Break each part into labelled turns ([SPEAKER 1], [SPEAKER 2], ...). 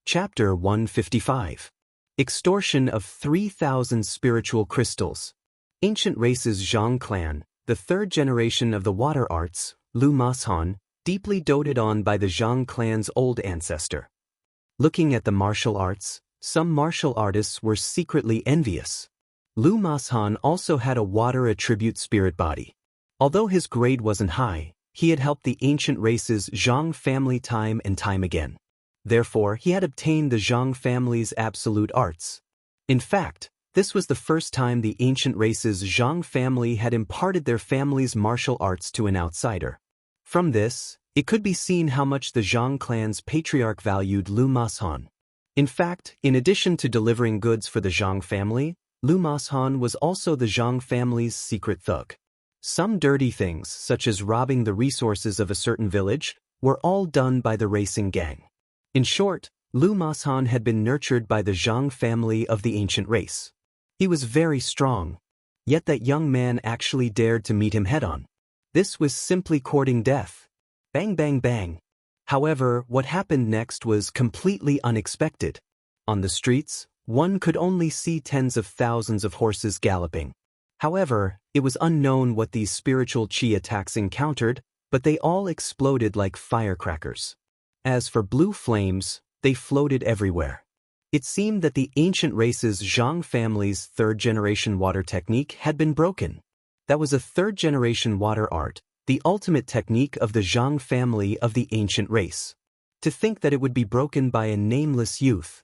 [SPEAKER 1] Chapter 155. Extortion of 3,000 Spiritual Crystals. Ancient race's Zhang clan, the third generation of the water arts, Lu Mashan, deeply doted on by the Zhang clan's old ancestor. Looking at the martial arts, some martial artists were secretly envious. Lu Mashan also had a water attribute spirit body. Although his grade wasn't high, he had helped the ancient race's Zhang family time and time again. Therefore, he had obtained the Zhang family's absolute arts. In fact, this was the first time the ancient race's Zhang family had imparted their family's martial arts to an outsider. From this, it could be seen how much the Zhang clan's patriarch valued Lu Mashan. In fact, in addition to delivering goods for the Zhang family, Lu Mashan was also the Zhang family's secret thug. Some dirty things, such as robbing the resources of a certain village, were all done by the racing gang. In short, Lu Mashan had been nurtured by the Zhang family of the ancient race. He was very strong. Yet that young man actually dared to meet him head-on. This was simply courting death. Bang bang bang. However, what happened next was completely unexpected. On the streets, one could only see tens of thousands of horses galloping. However, it was unknown what these spiritual chi attacks encountered, but they all exploded like firecrackers. As for blue flames, they floated everywhere. It seemed that the ancient race's Zhang family's third-generation water technique had been broken. That was a third-generation water art, the ultimate technique of the Zhang family of the ancient race. To think that it would be broken by a nameless youth.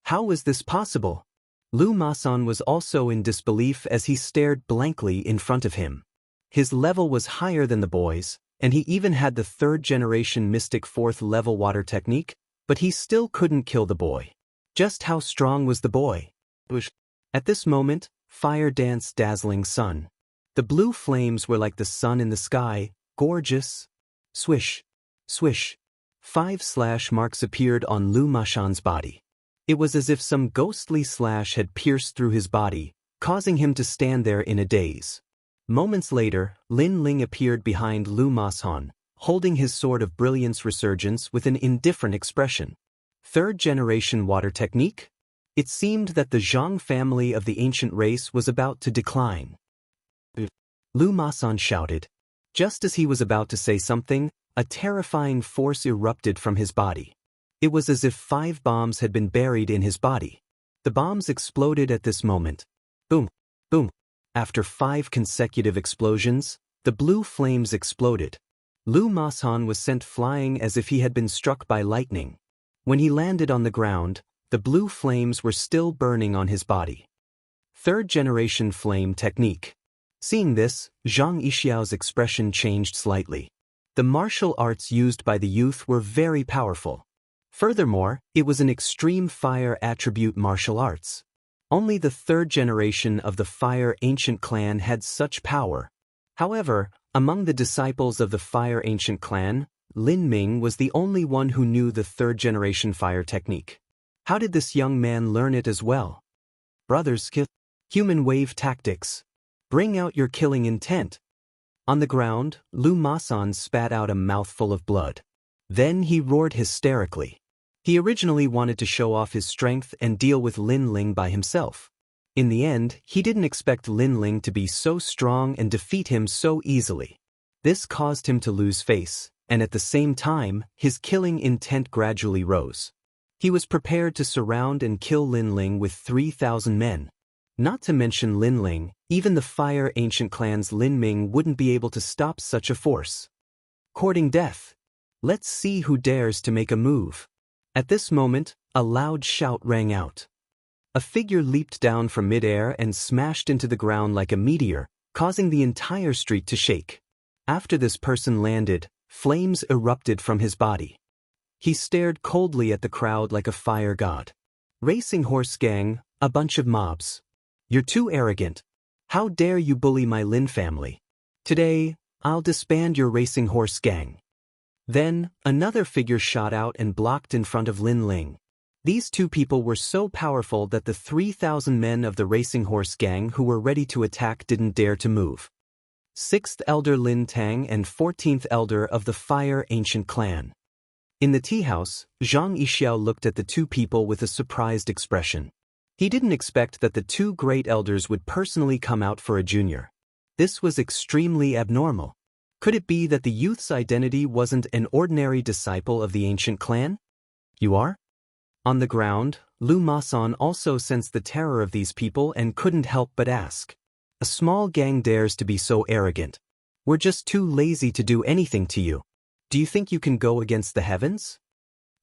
[SPEAKER 1] How was this possible? Lu Mashan was also in disbelief as he stared blankly in front of him. His level was higher than the boy's, and he even had the third-generation mystic fourth-level water technique, but he still couldn't kill the boy. Just how strong was the boy? At this moment, fire danced dazzling sun. The blue flames were like the sun in the sky, gorgeous. Swish, swish. 5 slash marks appeared on Lu Mashan's body. It was as if some ghostly slash had pierced through his body, causing him to stand there in a daze. Moments later, Lin Ling appeared behind Lu Mashan, holding his sword of brilliance resurgence with an indifferent expression. Third-generation water technique? It seemed that the Zhang family of the ancient race was about to decline. Lu Mashan shouted. Just as he was about to say something, a terrifying force erupted from his body. It was as if 5 bombs had been buried in his body. The bombs exploded at this moment. Boom, boom. After 5 consecutive explosions, the blue flames exploded. Lu Mashan was sent flying as if he had been struck by lightning. When he landed on the ground, the blue flames were still burning on his body. Third-generation flame technique. Seeing this, Zhang Yixiao's expression changed slightly. The martial arts used by the youth were very powerful. Furthermore, it was an extreme fire attribute martial arts. Only the third generation of the Fire Ancient Clan had such power. However, among the disciples of the Fire Ancient Clan, Lin Ming was the only one who knew the third-generation fire technique. How did this young man learn it as well? Brothers, human wave tactics. Bring out your killing intent. On the ground, Lu Mashan spat out a mouthful of blood. Then he roared hysterically. He originally wanted to show off his strength and deal with Lin Ling by himself. In the end, he didn't expect Lin Ling to be so strong and defeat him so easily. This caused him to lose face, and at the same time, his killing intent gradually rose. He was prepared to surround and kill Lin Ling with 3,000 men. Not to mention Lin Ling, even the Fire Ancient Clan's Lin Ming wouldn't be able to stop such a force. Courting death. Let's see who dares to make a move. At this moment, a loud shout rang out. A figure leaped down from mid-air and smashed into the ground like a meteor, causing the entire street to shake. After this person landed, flames erupted from his body. He stared coldly at the crowd like a fire god. Racing horse gang, a bunch of mobs. You're too arrogant. How dare you bully my Lin family? Today, I'll disband your racing horse gang. Then, another figure shot out and blocked in front of Lin Ling. These 2 people were so powerful that the 3,000 men of the racing horse gang who were ready to attack didn't dare to move. 6th Elder Lin Tang and 14th Elder of the Fire Ancient Clan. In the tea house, Zhang Yixiao looked at the two people with a surprised expression. He didn't expect that the two great elders would personally come out for a junior. This was extremely abnormal. Could it be that the youth's identity wasn't an ordinary disciple of the ancient clan? You are? On the ground, Lu Masan also sensed the terror of these people and couldn't help but ask. A small gang dares to be so arrogant. We're just too lazy to do anything to you. Do you think you can go against the heavens?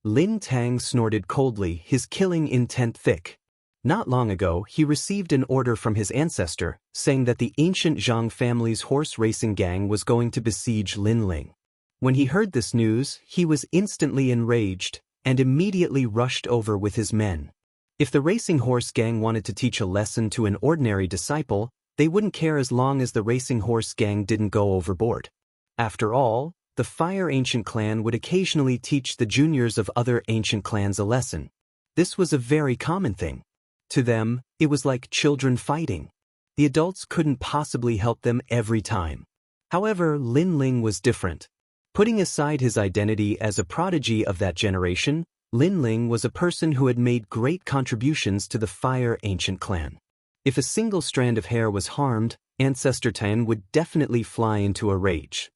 [SPEAKER 1] Lin Tang snorted coldly, his killing intent thick. Not long ago, he received an order from his ancestor, saying that the ancient Zhang family's horse racing gang was going to besiege Linling. When he heard this news, he was instantly enraged, and immediately rushed over with his men. If the racing horse gang wanted to teach a lesson to an ordinary disciple, they wouldn't care as long as the racing horse gang didn't go overboard. After all, the Fire Ancient Clan would occasionally teach the juniors of other ancient clans a lesson. This was a very common thing. To them, it was like children fighting. The adults couldn't possibly help them every time. However, Lin Ling was different. Putting aside his identity as a prodigy of that generation, Lin Ling was a person who had made great contributions to the Fire Ancient Clan. If a single strand of hair was harmed, Ancestor Tan would definitely fly into a rage.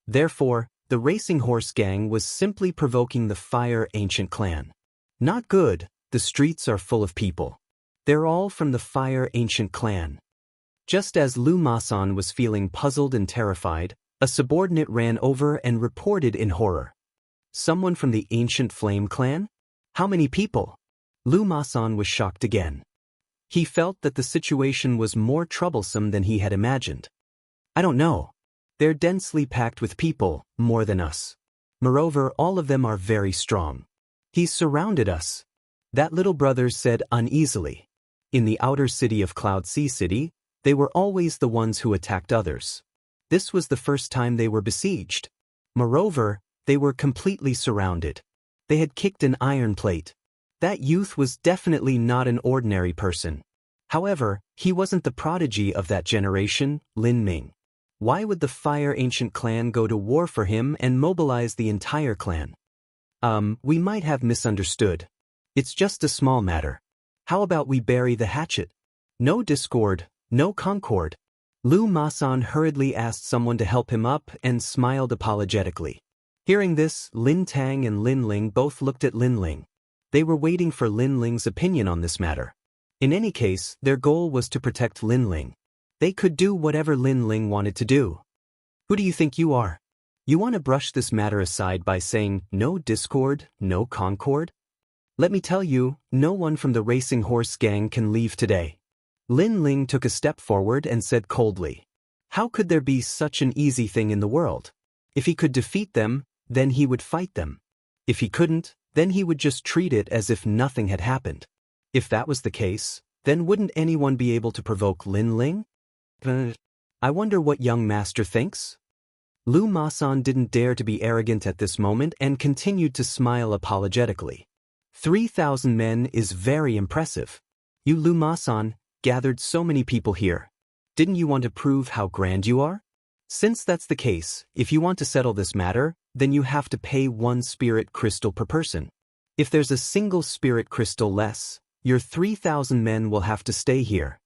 [SPEAKER 1] Therefore, the racing horse gang was simply provoking the Fire Ancient Clan. Not good, the streets are full of people. They're all from the Fire Ancient Clan. Just as Lu Masan was feeling puzzled and terrified, a subordinate ran over and reported in horror. Someone from the Ancient Flame Clan? How many people? Lu Masan was shocked again. He felt that the situation was more troublesome than he had imagined. I don't know. They're densely packed with people, more than us. Moreover, all of them are very strong. He's surrounded us. That little brother said uneasily. In the outer city of Cloud Sea City, they were always the ones who attacked others. This was the first time they were besieged. Moreover, they were completely surrounded. They had kicked an iron plate. That youth was definitely not an ordinary person. However, he wasn't the prodigy of that generation, Lin Ming. Why would the Fire Ancient Clan go to war for him and mobilize the entire clan? We might have misunderstood. It's just a small matter. How about we bury the hatchet? No discord, no concord. Lu Masan hurriedly asked someone to help him up and smiled apologetically. Hearing this, Lin Tang and Lin Ling both looked at Lin Ling. They were waiting for Lin Ling's opinion on this matter. In any case, their goal was to protect Lin Ling. They could do whatever Lin Ling wanted to do. Who do you think you are? You want to brush this matter aside by saying, no discord, no concord? Let me tell you, no one from the racing horse gang can leave today. Lin Ling took a step forward and said coldly, how could there be such an easy thing in the world? If he could defeat them, then he would fight them. If he couldn't, then he would just treat it as if nothing had happened. If that was the case, then wouldn't anyone be able to provoke Lin Ling? I wonder what young master thinks? Lu Masan didn't dare to be arrogant at this moment and continued to smile apologetically. 3,000 men is very impressive. You, Lu Masan, gathered so many people here. Didn't you want to prove how grand you are? Since that's the case, if you want to settle this matter, then you have to pay 1 spirit crystal per person. If there's a single spirit crystal less, your 3,000 men will have to stay here.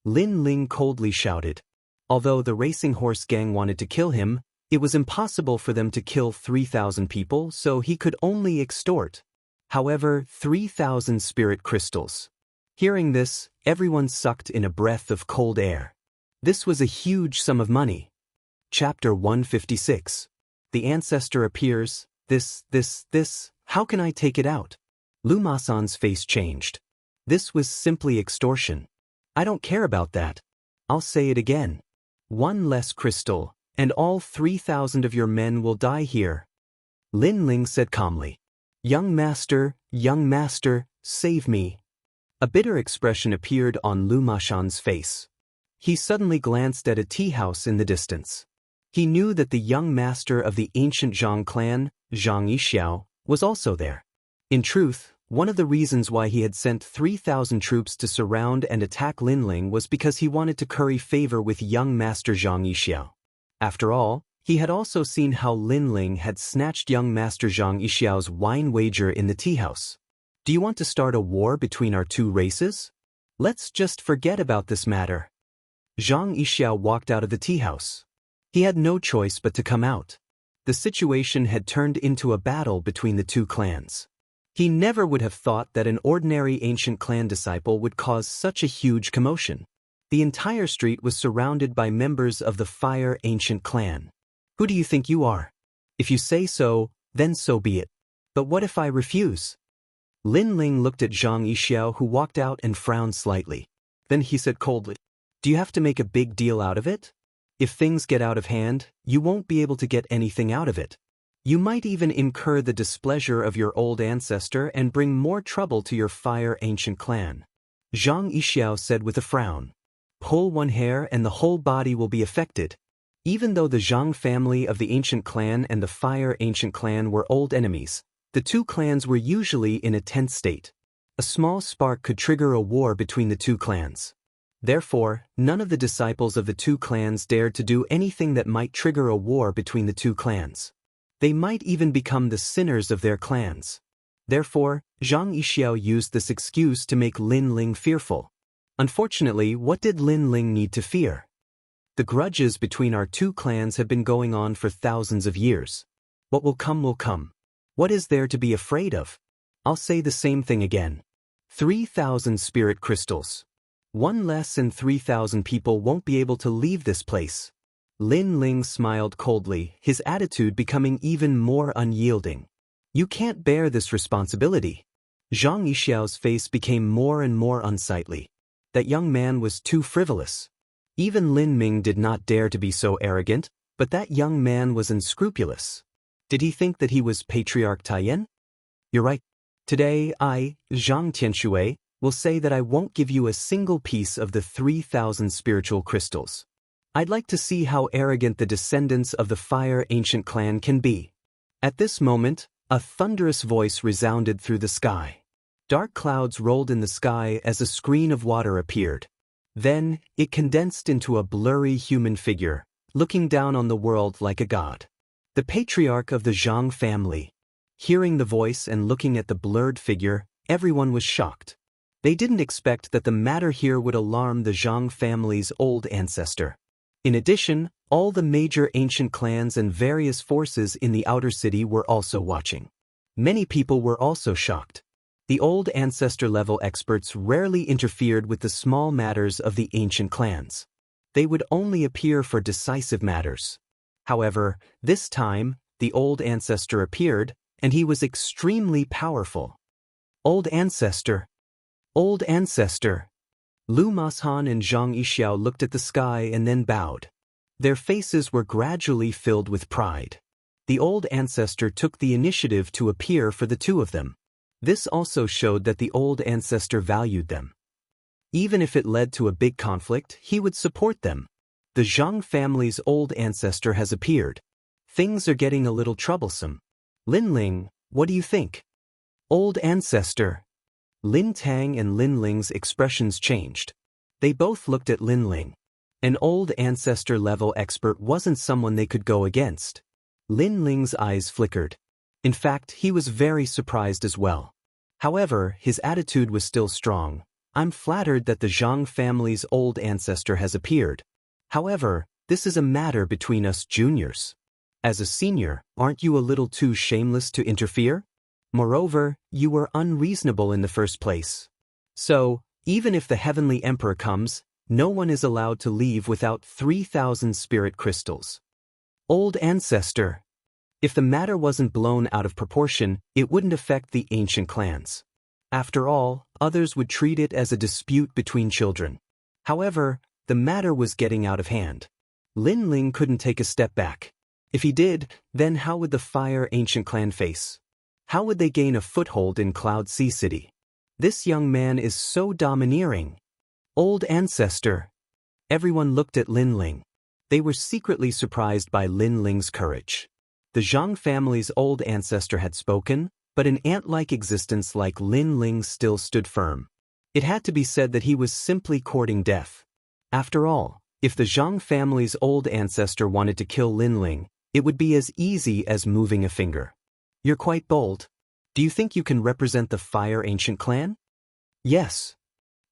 [SPEAKER 1] Lin Ling coldly shouted. Although the racing horse gang wanted to kill him, it was impossible for them to kill 3,000 people, so he could only extort. However, 3,000 spirit crystals. Hearing this, everyone sucked in a breath of cold air. This was a huge sum of money. Chapter 156. The ancestor appears. This, how can I take it out? Lu Masan's face changed. This was simply extortion. I don't care about that. I'll say it again. 1 less crystal, and all 3,000 of your men will die here. Lin Ling said calmly. Young master, save me. A bitter expression appeared on Lu Masan's face. He suddenly glanced at a tea house in the distance. He knew that the young master of the ancient Zhang clan, Zhang Yixiao, was also there. In truth, one of the reasons why he had sent 3,000 troops to surround and attack Lin Ling was because he wanted to curry favor with young master Zhang Yixiao. After all, He had also seen how Lin Ling had snatched young Master Zhang Yixiao's wine wager in the tea house. Do you want to start a war between our two races? Let's just forget about this matter. Zhang Yixiao walked out of the tea house. He had no choice but to come out. The situation had turned into a battle between the two clans. He never would have thought that an ordinary ancient clan disciple would cause such a huge commotion. The entire street was surrounded by members of the Fire Ancient Clan. Who do you think you are? If you say so, then so be it. But what if I refuse? Lin Ling looked at Zhang Yixiao, who walked out and frowned slightly. Then he said coldly, "Do you have to make a big deal out of it? If things get out of hand, you won't be able to get anything out of it. You might even incur the displeasure of your old ancestor and bring more trouble to your Fire Ancient Clan." Zhang Yixiao said with a frown. "Pull one hair and the whole body will be affected." Even though the Zhang family of the Ancient Clan and the Fire Ancient Clan were old enemies, the two clans were usually in a tense state. A small spark could trigger a war between the two clans. Therefore, none of the disciples of the two clans dared to do anything that might trigger a war between the two clans. They might even become the sinners of their clans. Therefore, Zhang Yixiao used this excuse to make Lin Ling fearful. Unfortunately, what did Lin Ling need to fear? The grudges between our two clans have been going on for thousands of years. What will come will come. What is there to be afraid of? I'll say the same thing again. 3,000 spirit crystals. One less and 3,000 people won't be able to leave this place. Lin Ling smiled coldly, his attitude becoming even more unyielding. You can't bear this responsibility. Zhang Yixiao's face became more and more unsightly. That young man was too frivolous. Even Lin Ming did not dare to be so arrogant, but that young man was unscrupulous. Did he think that he was Patriarch Taiyan? You're right. Today I, Zhang Tianxue, will say that I won't give you a single piece of the 3,000 spiritual crystals. I'd like to see how arrogant the descendants of the Fire Ancient Clan can be. At this moment, a thunderous voice resounded through the sky. Dark clouds rolled in the sky as a screen of water appeared. Then, it condensed into a blurry human figure, looking down on the world like a god. The patriarch of the Zhang family. Hearing the voice and looking at the blurred figure, everyone was shocked. They didn't expect that the matter here would alarm the Zhang family's old ancestor. In addition, all the major ancient clans and various forces in the outer city were also watching. Many people were also shocked. The old ancestor-level experts rarely interfered with the small matters of the ancient clans. They would only appear for decisive matters. However, this time, the old ancestor appeared, and he was extremely powerful. Old ancestor! Old ancestor! Lu Mashan and Zhang Yixiao looked at the sky and then bowed. Their faces were gradually filled with pride. The old ancestor took the initiative to appear for the two of them. This also showed that the old ancestor valued them. Even if it led to a big conflict, he would support them. The Zhang family's old ancestor has appeared. Things are getting a little troublesome. Lin Ling, what do you think? Old ancestor. Lin Tang and Lin Ling's expressions changed. They both looked at Lin Ling. An old ancestor-level expert wasn't someone they could go against. Lin Ling's eyes flickered. In fact, he was very surprised as well. However, his attitude was still strong. I'm flattered that the Zhang family's old ancestor has appeared. However, this is a matter between us juniors. As a senior, aren't you a little too shameless to interfere? Moreover, you were unreasonable in the first place. So, even if the Heavenly Emperor comes, no one is allowed to leave without 3,000 spirit crystals. Old ancestor. If the matter wasn't blown out of proportion, it wouldn't affect the ancient clans. After all, others would treat it as a dispute between children. However, the matter was getting out of hand. Lin Ling couldn't take a step back. If he did, then how would the Fire Ancient Clan face? How would they gain a foothold in Cloud Sea City? This young man is so domineering. Old ancestor. Everyone looked at Lin Ling. They were secretly surprised by Lin Ling's courage. The Zhang family's old ancestor had spoken, but an ant-like existence like Lin Ling still stood firm. It had to be said that he was simply courting death. After all, if the Zhang family's old ancestor wanted to kill Lin Ling, It would be as easy as moving a finger. You're quite bold. Do you think you can represent the Fire Ancient Clan? Yes.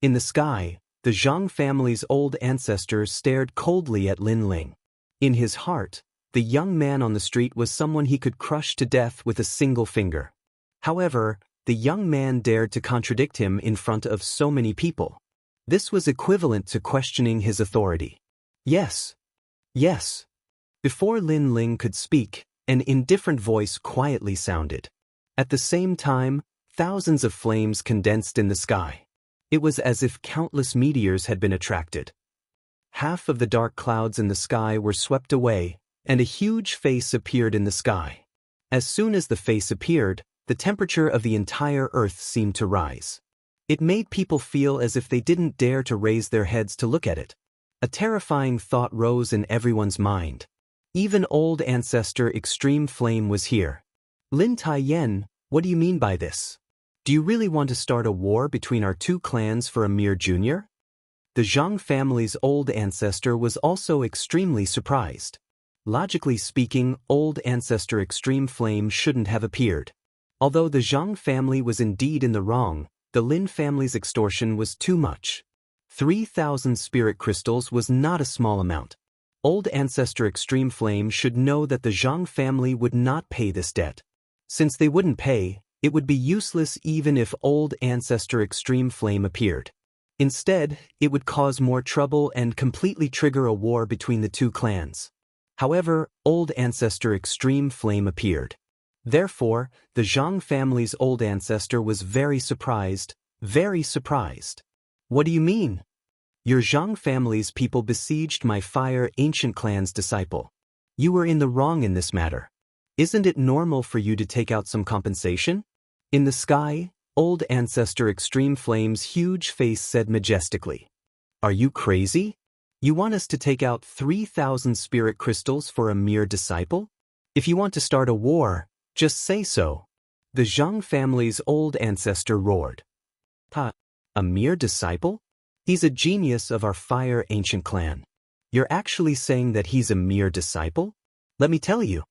[SPEAKER 1] In the sky, the Zhang family's old ancestor stared coldly at Lin Ling. In his heart, the young man on the street was someone he could crush to death with a single finger. However, the young man dared to contradict him in front of so many people. This was equivalent to questioning his authority. Yes. Yes. Before Lin Ling could speak, an indifferent voice quietly sounded. At the same time, thousands of flames condensed in the sky. It was as if countless meteors had been attracted. Half of the dark clouds in the sky were swept away, and a huge face appeared in the sky. As soon as the face appeared, the temperature of the entire earth seemed to rise. It made people feel as if they didn't dare to raise their heads to look at it. A terrifying thought rose in everyone's mind. Even old ancestor Extreme Flame was here. Lin Taiyan, what do you mean by this? Do you really want to start a war between our two clans for a mere junior? The Zhang family's old ancestor was also extremely surprised. Logically speaking, old ancestor Extreme Flame shouldn't have appeared. Although the Zhang family was indeed in the wrong, the Lin family's extortion was too much. 3,000 spirit crystals was not a small amount. Old ancestor Extreme Flame should know that the Zhang family would not pay this debt. Since they wouldn't pay, it would be useless even if old ancestor Extreme Flame appeared. Instead, it would cause more trouble and completely trigger a war between the two clans. However, old ancestor Extreme Flame appeared. Therefore, the Zhang family's old ancestor was very surprised, very surprised. What do you mean? Your Zhang family's people besieged my Fire Ancient Clan's disciple. You were in the wrong in this matter. Isn't it normal for you to take out some compensation? In the sky, old ancestor Extreme Flame's huge face said majestically. Are you crazy? You want us to take out 3,000 spirit crystals for a mere disciple? If you want to start a war, just say so. The Zhang family's old ancestor roared. Ha! A mere disciple? He's a genius of our Fire Ancient Clan. You're actually saying that he's a mere disciple? Let me tell you.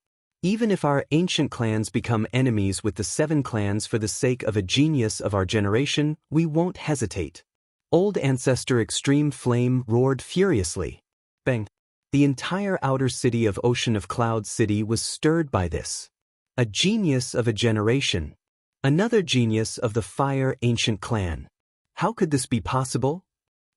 [SPEAKER 1] Even if our ancient clans become enemies with the 7 clans for the sake of a genius of our generation, we won't hesitate. Old ancestor Extreme Flame roared furiously. Bang! The entire outer city of Ocean of Cloud City was stirred by this. A genius of a generation. Another genius of the Fire Ancient Clan. How could this be possible?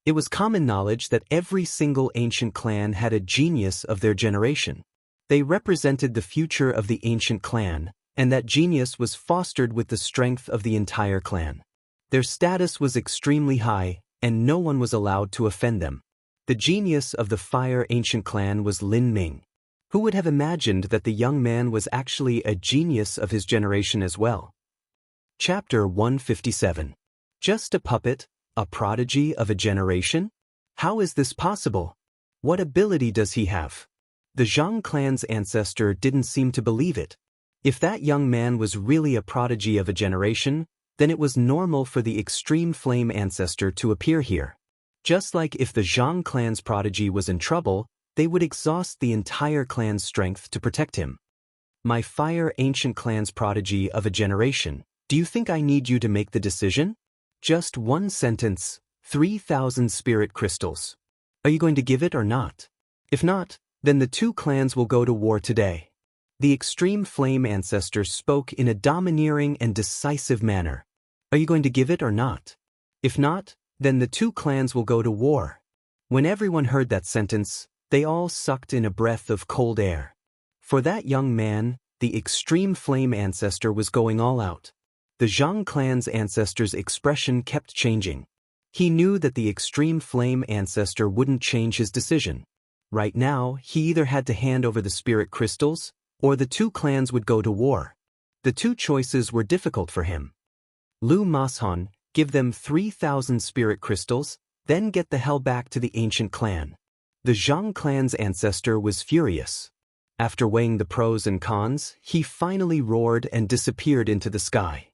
[SPEAKER 1] It was common knowledge that every single ancient clan had a genius of their generation. They represented the future of the ancient clan, and that genius was fostered with the strength of the entire clan. Their status was extremely high, and no one was allowed to offend them. The genius of the Fire Ancient Clan was Lin Ming. Who would have imagined that the young man was actually a genius of his generation as well? Chapter 157. Just a puppet, a prodigy of a generation? How is this possible? What ability does he have? The Zhang clan's ancestor didn't seem to believe it. If that young man was really a prodigy of a generation, then it was normal for the Extreme Flame ancestor to appear here. Just like if the Zhang clan's prodigy was in trouble, they would exhaust the entire clan's strength to protect him. My Fire Ancient Clan's prodigy of a generation, do you think I need you to make the decision? Just one sentence, 3,000 spirit crystals. Are you going to give it or not? If not, then the two clans will go to war today. The Extreme Flame ancestor spoke in a domineering and decisive manner. Are you going to give it or not? If not, then the two clans will go to war. When everyone heard that sentence, they all sucked in a breath of cold air. For that young man, the Extreme Flame ancestor was going all out. The Zhang clan's ancestor's expression kept changing. He knew that the Extreme Flame ancestor wouldn't change his decision. Right now, he either had to hand over the spirit crystals, or the two clans would go to war. The two choices were difficult for him. Lu Mashan, give them 3,000 spirit crystals, then get the hell back to the ancient clan. The Zhang clan's ancestor was furious. After weighing the pros and cons, he finally roared and disappeared into the sky.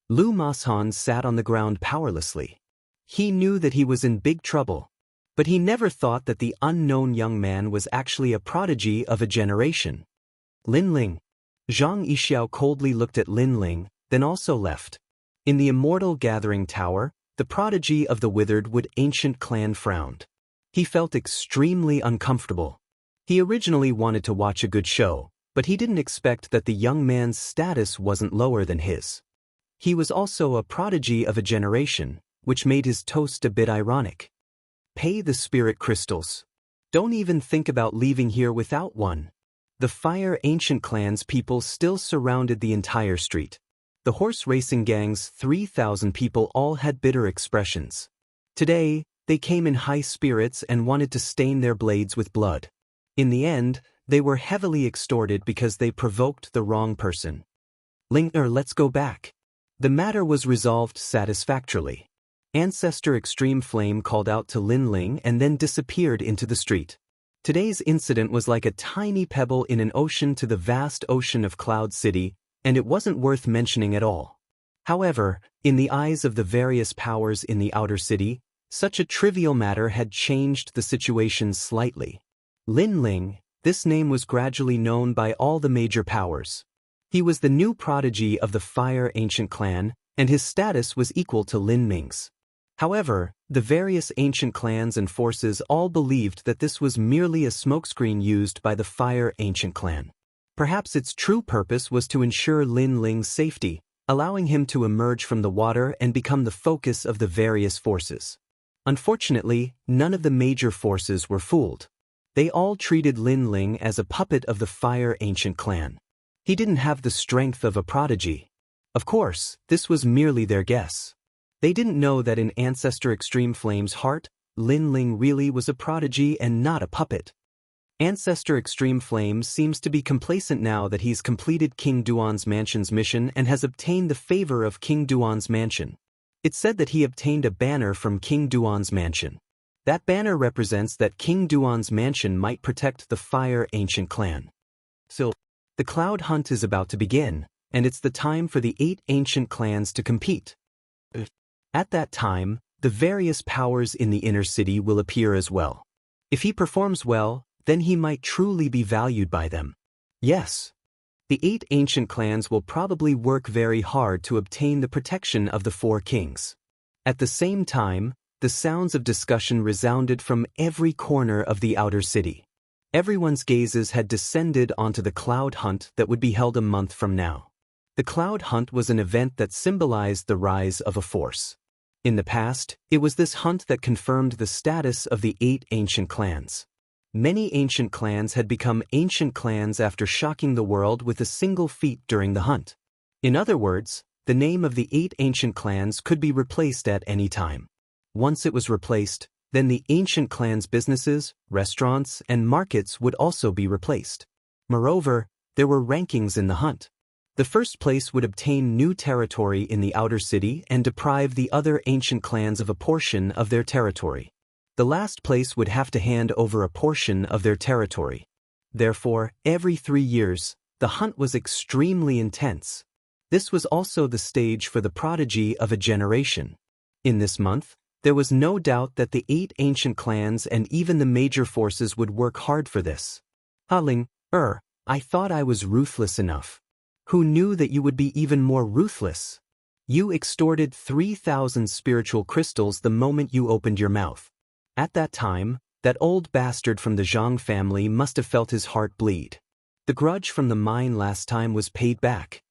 [SPEAKER 1] Lu Mashan sat on the ground powerlessly. He knew that he was in big trouble. But he never thought that the unknown young man was actually a prodigy of a generation. Lin Ling. Zhang Yixiao coldly looked at Lin Ling, then also left. In the immortal gathering tower, the prodigy of the withered ancient clan frowned. He felt extremely uncomfortable. He originally wanted to watch a good show, but he didn't expect that the young man's status wasn't lower than his. He was also a prodigy of a generation, which made his toast a bit ironic. Pay the spirit crystals. Don't even think about leaving here without one. The Fire Ancient Clan's people still surrounded the entire street. The horse racing gang's 3,000 people all had bitter expressions. Today, they came in high spirits and wanted to stain their blades with blood. In the end, they were heavily extorted because they provoked the wrong person. Let's go back. The matter was resolved satisfactorily. Ancestor Extreme Flame called out to Lin Ling and then disappeared into the street. Today's incident was like a tiny pebble in an ocean to the vast ocean of Cloud City, and it wasn't worth mentioning at all. However, in the eyes of the various powers in the outer city, such a trivial matter had changed the situation slightly. Lin Ling, this name was gradually known by all the major powers. He was the new prodigy of the Fire Ancient Clan, and his status was equal to Lin Ming's. However, the various ancient clans and forces all believed that this was merely a smokescreen used by the Fire Ancient Clan. Perhaps its true purpose was to ensure Lin Ling's safety, allowing him to emerge from the water and become the focus of the various forces. Unfortunately, none of the major forces were fooled. They all treated Lin Ling as a puppet of the Fire Ancient Clan. He didn't have the strength of a prodigy. Of course, this was merely their guess. They didn't know that in Ancestor Extreme Flame's heart, Lin Ling really was a prodigy and not a puppet. Ancestor Extreme Flame seems to be complacent now that he's completed King Duan's mansion's mission and has obtained the favor of King Duan's mansion. It's said that he obtained a banner from King Duan's mansion. That banner represents that King Duan's mansion might protect the Fire Ancient Clan. So, the Cloud Hunt is about to begin, and it's the time for the 8 ancient clans to compete. At that time, the various powers in the inner city will appear as well. If he performs well, then he might truly be valued by them. Yes. The 8 ancient clans will probably work very hard to obtain the protection of the 4 kings. At the same time, the sounds of discussion resounded from every corner of the outer city. Everyone's gazes had descended onto the Cloud Hunt that would be held a month from now. The Cloud Hunt was an event that symbolized the rise of a force. In the past, it was this hunt that confirmed the status of the 8 ancient clans. Many ancient clans had become ancient clans after shocking the world with a single feat during the hunt. In other words, the name of the 8 ancient clans could be replaced at any time. Once it was replaced, then the ancient clans' businesses, restaurants, and markets would also be replaced. Moreover, there were rankings in the hunt. The first place would obtain new territory in the outer city and deprive the other ancient clans of a portion of their territory. The last place would have to hand over a portion of their territory. Therefore, every 3 years, the hunt was extremely intense. This was also the stage for the prodigy of a generation. In this month, there was no doubt that the 8 ancient clans and even the major forces would work hard for this. Ling, I thought I was ruthless enough. Who knew that you would be even more ruthless? You extorted 3,000 spiritual crystals the moment you opened your mouth. At that time, that old bastard from the Zhang family must have felt his heart bleed. The grudge from the mine last time was paid back.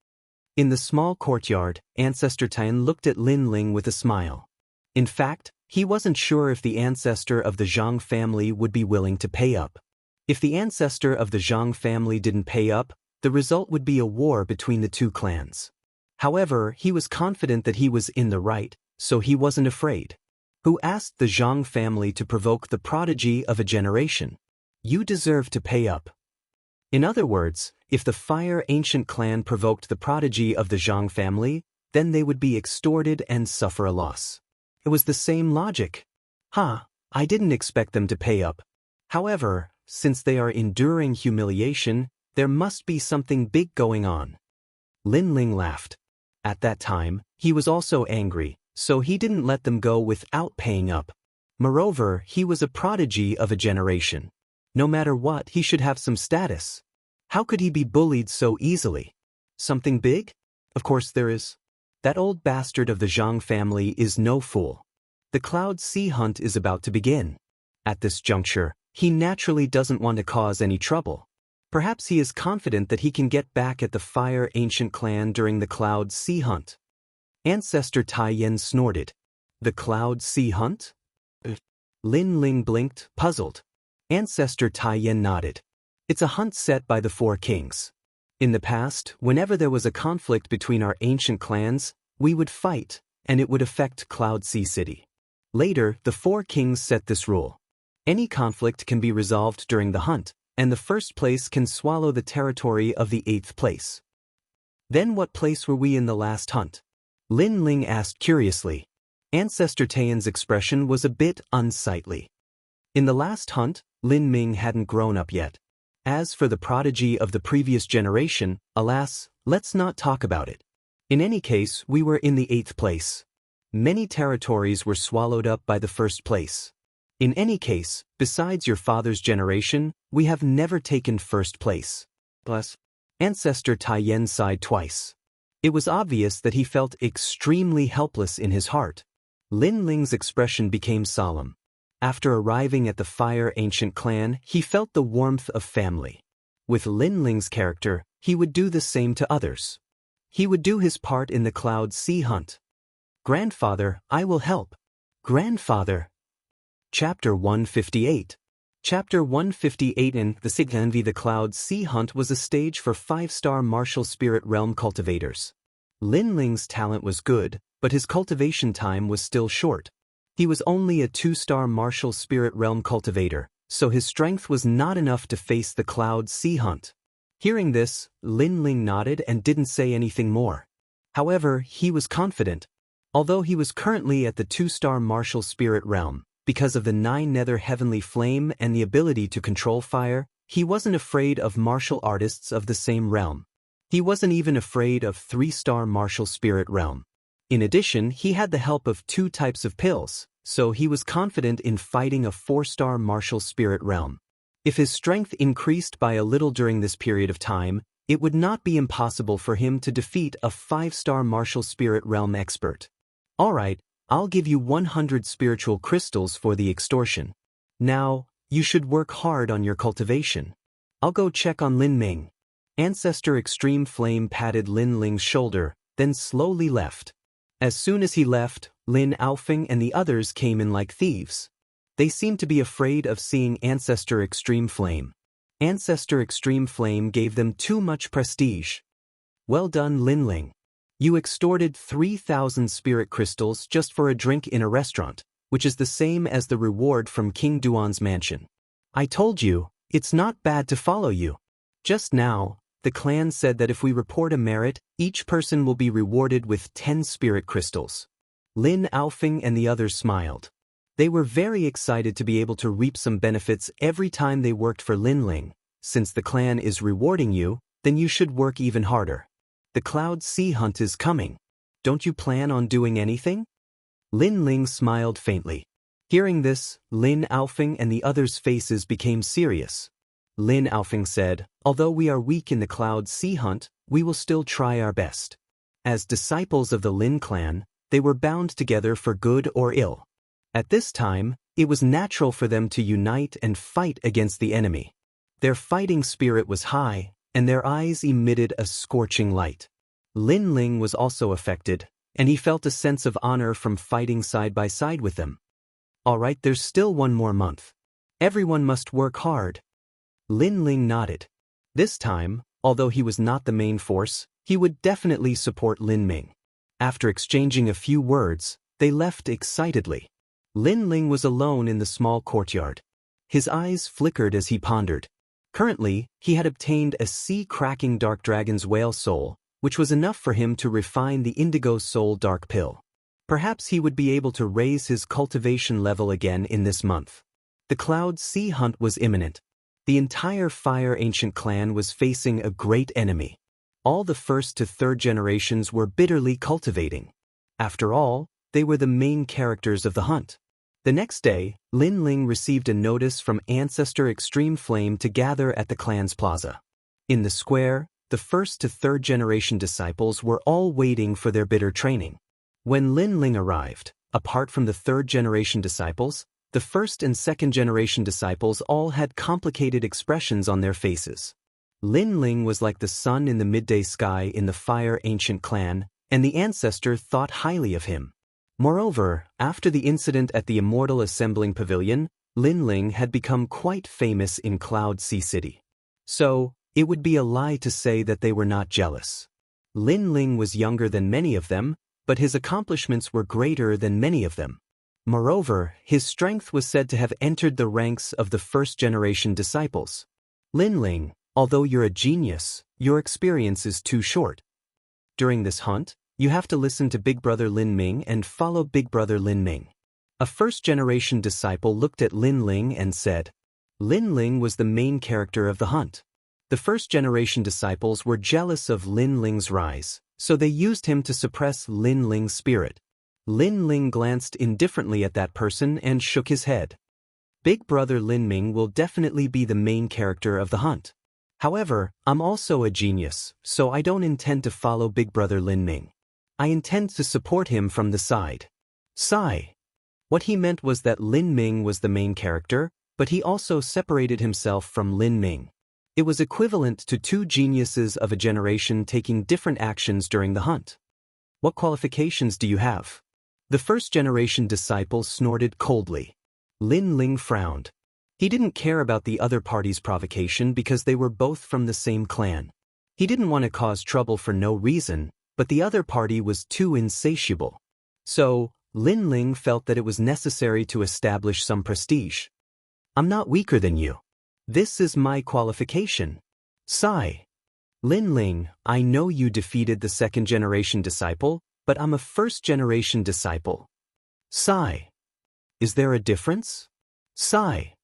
[SPEAKER 1] In the small courtyard, Ancestor Tian looked at Lin Ling with a smile. In fact, he wasn't sure if the ancestor of the Zhang family would be willing to pay up. If the ancestor of the Zhang family didn't pay up, the result would be a war between the 2 clans. However, he was confident that he was in the right, so he wasn't afraid. Who asked the Zhang family to provoke the prodigy of a generation? You deserve to pay up. In other words, if the Fire Ancient Clan provoked the prodigy of the Zhang family, then they would be extorted and suffer a loss. It was the same logic. I didn't expect them to pay up. However, since they are enduring humiliation, there must be something big going on. Lin Ling laughed. At that time, he was also angry, so he didn't let them go without paying up. Moreover, he was a prodigy of a generation. No matter what, he should have some status. How could he be bullied so easily? Something big? Of course there is. That old bastard of the Zhang family is no fool. The Cloud Sea hunt is about to begin. At this juncture, he naturally doesn't want to cause any trouble. Perhaps he is confident that he can get back at the Fire Ancient clan during the Cloud Sea hunt. Ancestor Tai Yen snorted. The Cloud Sea hunt? Lin Ling blinked, puzzled. Ancestor Tai Yen nodded. It's a hunt set by the Four Kings. In the past, whenever there was a conflict between our ancient clans, we would fight, and it would affect Cloud Sea City. Later, the Four Kings set this rule. Any conflict can be resolved during the hunt, and the first place can swallow the territory of the 8th place. Then what place were we in the last hunt? Lin Ling asked curiously. Ancestor Taiyan's expression was a bit unsightly. In the last hunt, Lin Ming hadn't grown up yet. As for the prodigy of the previous generation, alas, let's not talk about it. In any case, we were in the 8th place. Many territories were swallowed up by the first place. In any case, besides your father's generation, we have never taken first place. Plus, Ancestor Tai Yen sighed twice. It was obvious that he felt extremely helpless in his heart. Lin Ling's expression became solemn. After arriving at the Fire Ancient clan, he felt the warmth of family. With Lin Ling's character, he would do the same to others. He would do his part in the Cloud Sea hunt. Grandfather, I will help. Grandfather. Chapter 158. Chapter 158 in The Siglanvi The Cloud Sea Hunt was a stage for 5-star martial spirit realm cultivators. Lin Ling's talent was good, but his cultivation time was still short. He was only a 2-star martial spirit realm cultivator, so his strength was not enough to face the Cloud Sea Hunt. Hearing this, Lin Ling nodded and didn't say anything more. However, he was confident. Although he was currently at the 2-star martial spirit realm, because of the 9 nether heavenly flame and the ability to control fire, he wasn't afraid of martial artists of the same realm. He wasn't even afraid of 3-star martial spirit realm. In addition, he had the help of 2 types of pills, so he was confident in fighting a 4-star martial spirit realm. If his strength increased by a little during this period of time, it would not be impossible for him to defeat a 5-star martial spirit realm expert. Alright, I'll give you 100 spiritual crystals for the extortion. Now, you should work hard on your cultivation. I'll go check on Lin Ming. Ancestor Extreme Flame patted Lin Ling's shoulder, then slowly left. As soon as he left, Lin Aofeng and the others came in like thieves. They seemed to be afraid of seeing Ancestor Extreme Flame. Ancestor Extreme Flame gave them too much prestige. Well done, Lin Ling. You extorted 3,000 spirit crystals just for a drink in a restaurant, which is the same as the reward from King Duan's mansion. I told you, it's not bad to follow you. Just now, the clan said that if we report a merit, each person will be rewarded with 10 spirit crystals. Lin Aofeng and the others smiled. They were very excited to be able to reap some benefits every time they worked for Lin Ling. Since the clan is rewarding you, then you should work even harder. The Cloud Sea Hunt is coming. Don't you plan on doing anything? Lin Ling smiled faintly. Hearing this, Lin Aofeng and the others' faces became serious. Lin Aofeng said, although we are weak in the Cloud Sea Hunt, we will still try our best. As disciples of the Lin clan, they were bound together for good or ill. At this time, it was natural for them to unite and fight against the enemy. Their fighting spirit was high, and their eyes emitted a scorching light. Lin Ling was also affected, and he felt a sense of honor from fighting side by side with them. Alright, there's still 1 more month. Everyone must work hard. Lin Ling nodded. This time, although he was not the main force, he would definitely support Lin Ming. After exchanging a few words, they left excitedly. Lin Ling was alone in the small courtyard. His eyes flickered as he pondered. Currently, he had obtained a sea-cracking dark dragon's whale soul, which was enough for him to refine the indigo soul dark pill. Perhaps he would be able to raise his cultivation level again in this month. The Cloud Sea Hunt was imminent. The entire Fire Ancient clan was facing a great enemy. All the 1st to 3rd generations were bitterly cultivating. After all, they were the main characters of the hunt. The next day, Lin Ling received a notice from Ancestor Extreme Flame to gather at the clan's plaza. In the square, the first to third generation disciples were all waiting for their bitter training. When Lin Ling arrived, apart from the third generation disciples, the first and second generation disciples all had complicated expressions on their faces. Lin Ling was like the sun in the midday sky in the Fire Ancient clan, and the ancestor thought highly of him. Moreover, after the incident at the Immortal Assembling Pavilion, Lin Ling had become quite famous in Cloud Sea City. So, it would be a lie to say that they were not jealous. Lin Ling was younger than many of them, but his accomplishments were greater than many of them. Moreover, his strength was said to have entered the ranks of the first-generation disciples. Lin Ling, although you're a genius, your experience is too short. During this hunt, you have to listen to Big Brother Lin Ming and follow Big Brother Lin Ming. A first-generation disciple looked at Lin Ling and said, Lin Ling was the main character of the hunt. The first-generation disciples were jealous of Lin Ling's rise, so they used him to suppress Lin Ling's spirit. Lin Ling glanced indifferently at that person and shook his head. Big Brother Lin Ming will definitely be the main character of the hunt. However, I'm also a genius, so I don't intend to follow Big Brother Lin Ming. I intend to support him from the side. Sigh. What he meant was that Lin Ming was the main character, but he also separated himself from Lin Ming. It was equivalent to two geniuses of a generation taking different actions during the hunt. What qualifications do you have? The first-generation disciple snorted coldly. Lin Ling frowned. He didn't care about the other party's provocation because they were both from the same clan. He didn't want to cause trouble for no reason, but the other party was too insatiable. So, Lin Ling felt that it was necessary to establish some prestige. I'm not weaker than you. This is my qualification. Sigh. Lin Ling, I know you defeated the second-generation disciple, but I'm a first-generation disciple. Sigh. Is there a difference? Sigh.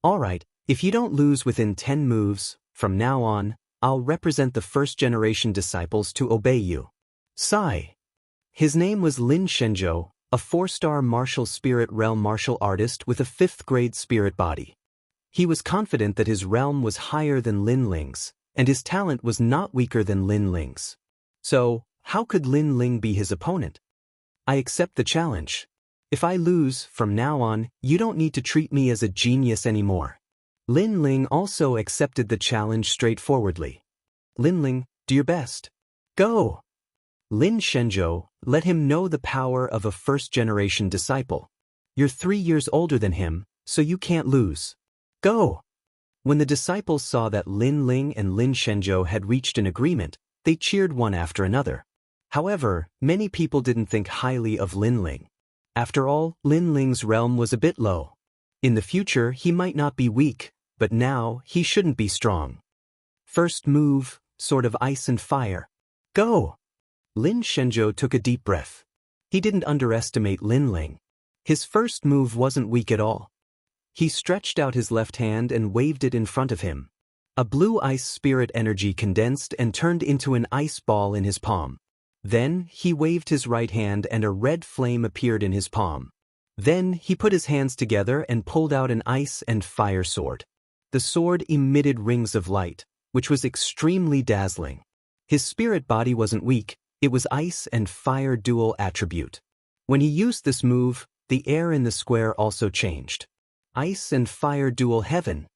[SPEAKER 1] Alright, if you don't lose within 10 moves, from now on, I'll represent the first-generation disciples to obey you. Sigh. His name was Lin Shenzhou, a 4-star martial spirit realm martial artist with a 5th-grade spirit body. He was confident that his realm was higher than Lin Ling's, and his talent was not weaker than Lin Ling's. So, how could Lin Ling be his opponent? I accept the challenge. If I lose, from now on, you don't need to treat me as a genius anymore. Lin Ling also accepted the challenge straightforwardly. Lin Ling, do your best. Go! Lin Shenzhou, let him know the power of a first-generation disciple. You're 3 years older than him, so you can't lose. Go! When the disciples saw that Lin Ling and Lin Shenzhou had reached an agreement, they cheered one after another. However, many people didn't think highly of Lin Ling. After all, Lin Ling's realm was a bit low. In the future, he might not be weak, but now, he shouldn't be strong. First move, Sword of Ice and Fire. Go! Lin Shenzhou took a deep breath. He didn't underestimate Lin Ling. His first move wasn't weak at all. He stretched out his left hand and waved it in front of him. A blue ice spirit energy condensed and turned into an ice ball in his palm. Then, he waved his right hand and a red flame appeared in his palm. Then, he put his hands together and pulled out an ice and fire sword. The sword emitted rings of light, which was extremely dazzling. His spirit body wasn't weak, it was ice and fire dual attribute. When he used this move, the air in the square also changed. Ice and fire dual heaven.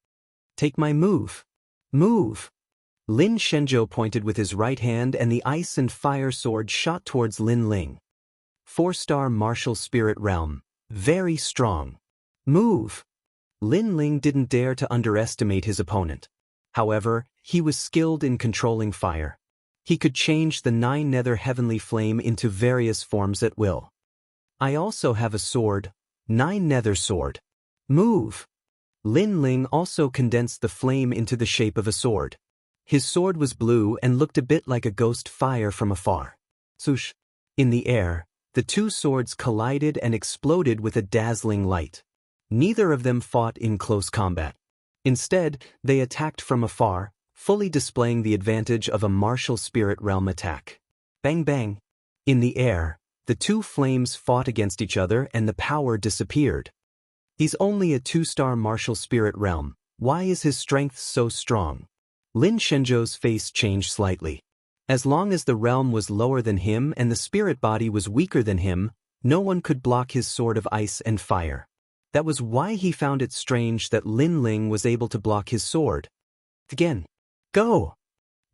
[SPEAKER 1] Take my move. Move. Lin Shenzhou pointed with his right hand and the ice and fire sword shot towards Lin Ling. 4-star martial spirit realm. Very strong. Move. Lin Ling didn't dare to underestimate his opponent. However, he was skilled in controlling fire. He could change the 9 nether heavenly flame into various forms at will. I also have a sword, 9 nether sword. Move. Lin Ling also condensed the flame into the shape of a sword. His sword was blue and looked a bit like a ghost fire from afar. Swoosh. In the air, the two swords collided and exploded with a dazzling light. Neither of them fought in close combat. Instead, they attacked from afar, fully displaying the advantage of a martial spirit realm attack. Bang bang. In the air, the two flames fought against each other and the power disappeared. He's only a 2-star martial spirit realm. Why is his strength so strong? Lin Shenzhou's face changed slightly. As long as the realm was lower than him and the spirit body was weaker than him, no one could block his sword of ice and fire. That was why he found it strange that Lin Ling was able to block his sword. Again. Go!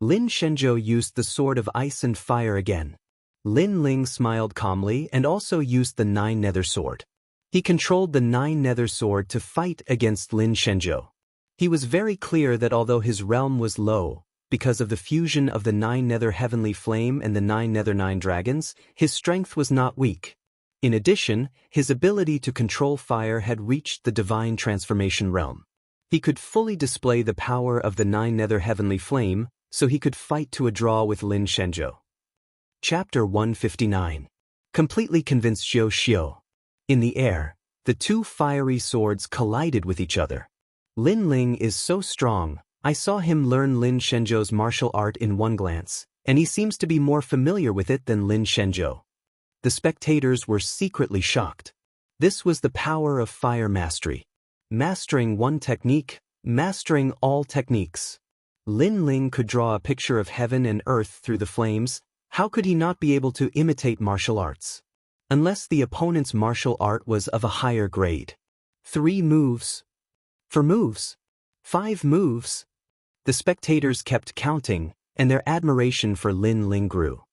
[SPEAKER 1] Lin Shenzhou used the sword of ice and fire again. Lin Ling smiled calmly and also used the 9 nether sword. He controlled the 9 nether sword to fight against Lin Shenzhou. He was very clear that although his realm was low, because of the fusion of the 9 nether heavenly flame and the 9 nether 9 dragons, his strength was not weak. In addition, his ability to control fire had reached the divine transformation realm. He could fully display the power of the 9 nether heavenly flame, so he could fight to a draw with Lin Shenzhou. Chapter 159. Completely convinced Xiao Xiao. In the air, the 2 fiery swords collided with each other. Lin Ling is so strong, I saw him learn Lin Shenzhou's martial art in one glance, and he seems to be more familiar with it than Lin Shenzhou. The spectators were secretly shocked. This was the power of fire mastery. Mastering one technique, mastering all techniques. Lin Ling could draw a picture of heaven and earth through the flames. How could he not be able to imitate martial arts? Unless the opponent's martial art was of a higher grade. 3 moves. 4 moves. 5 moves. The spectators kept counting, and their admiration for Lin Ling grew.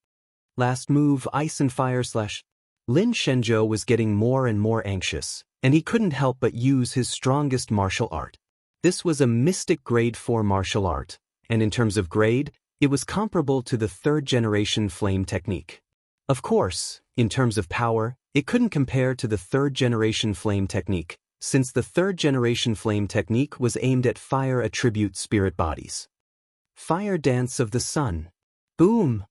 [SPEAKER 1] Last move, ice and fire / Lin Shenzhou was getting more and more anxious, and he couldn't help but use his strongest martial art. This was a mystic grade 4 martial art, and in terms of grade, it was comparable to the 3rd generation flame technique. Of course, in terms of power, it couldn't compare to the 3rd generation flame technique, since the 3rd generation flame technique was aimed at fire attribute spirit bodies. Fire Dance of the Sun. Boom!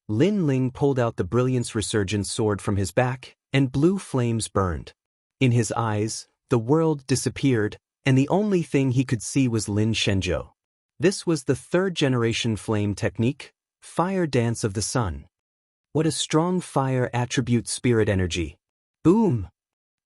[SPEAKER 1] Lin Ling pulled out the Brilliance Resurgent sword from his back, and blue flames burned. In his eyes, the world disappeared, and the only thing he could see was Lin Shenzhou. This was the 3rd generation flame technique, Fire Dance of the Sun. What a strong fire attribute spirit energy. Boom!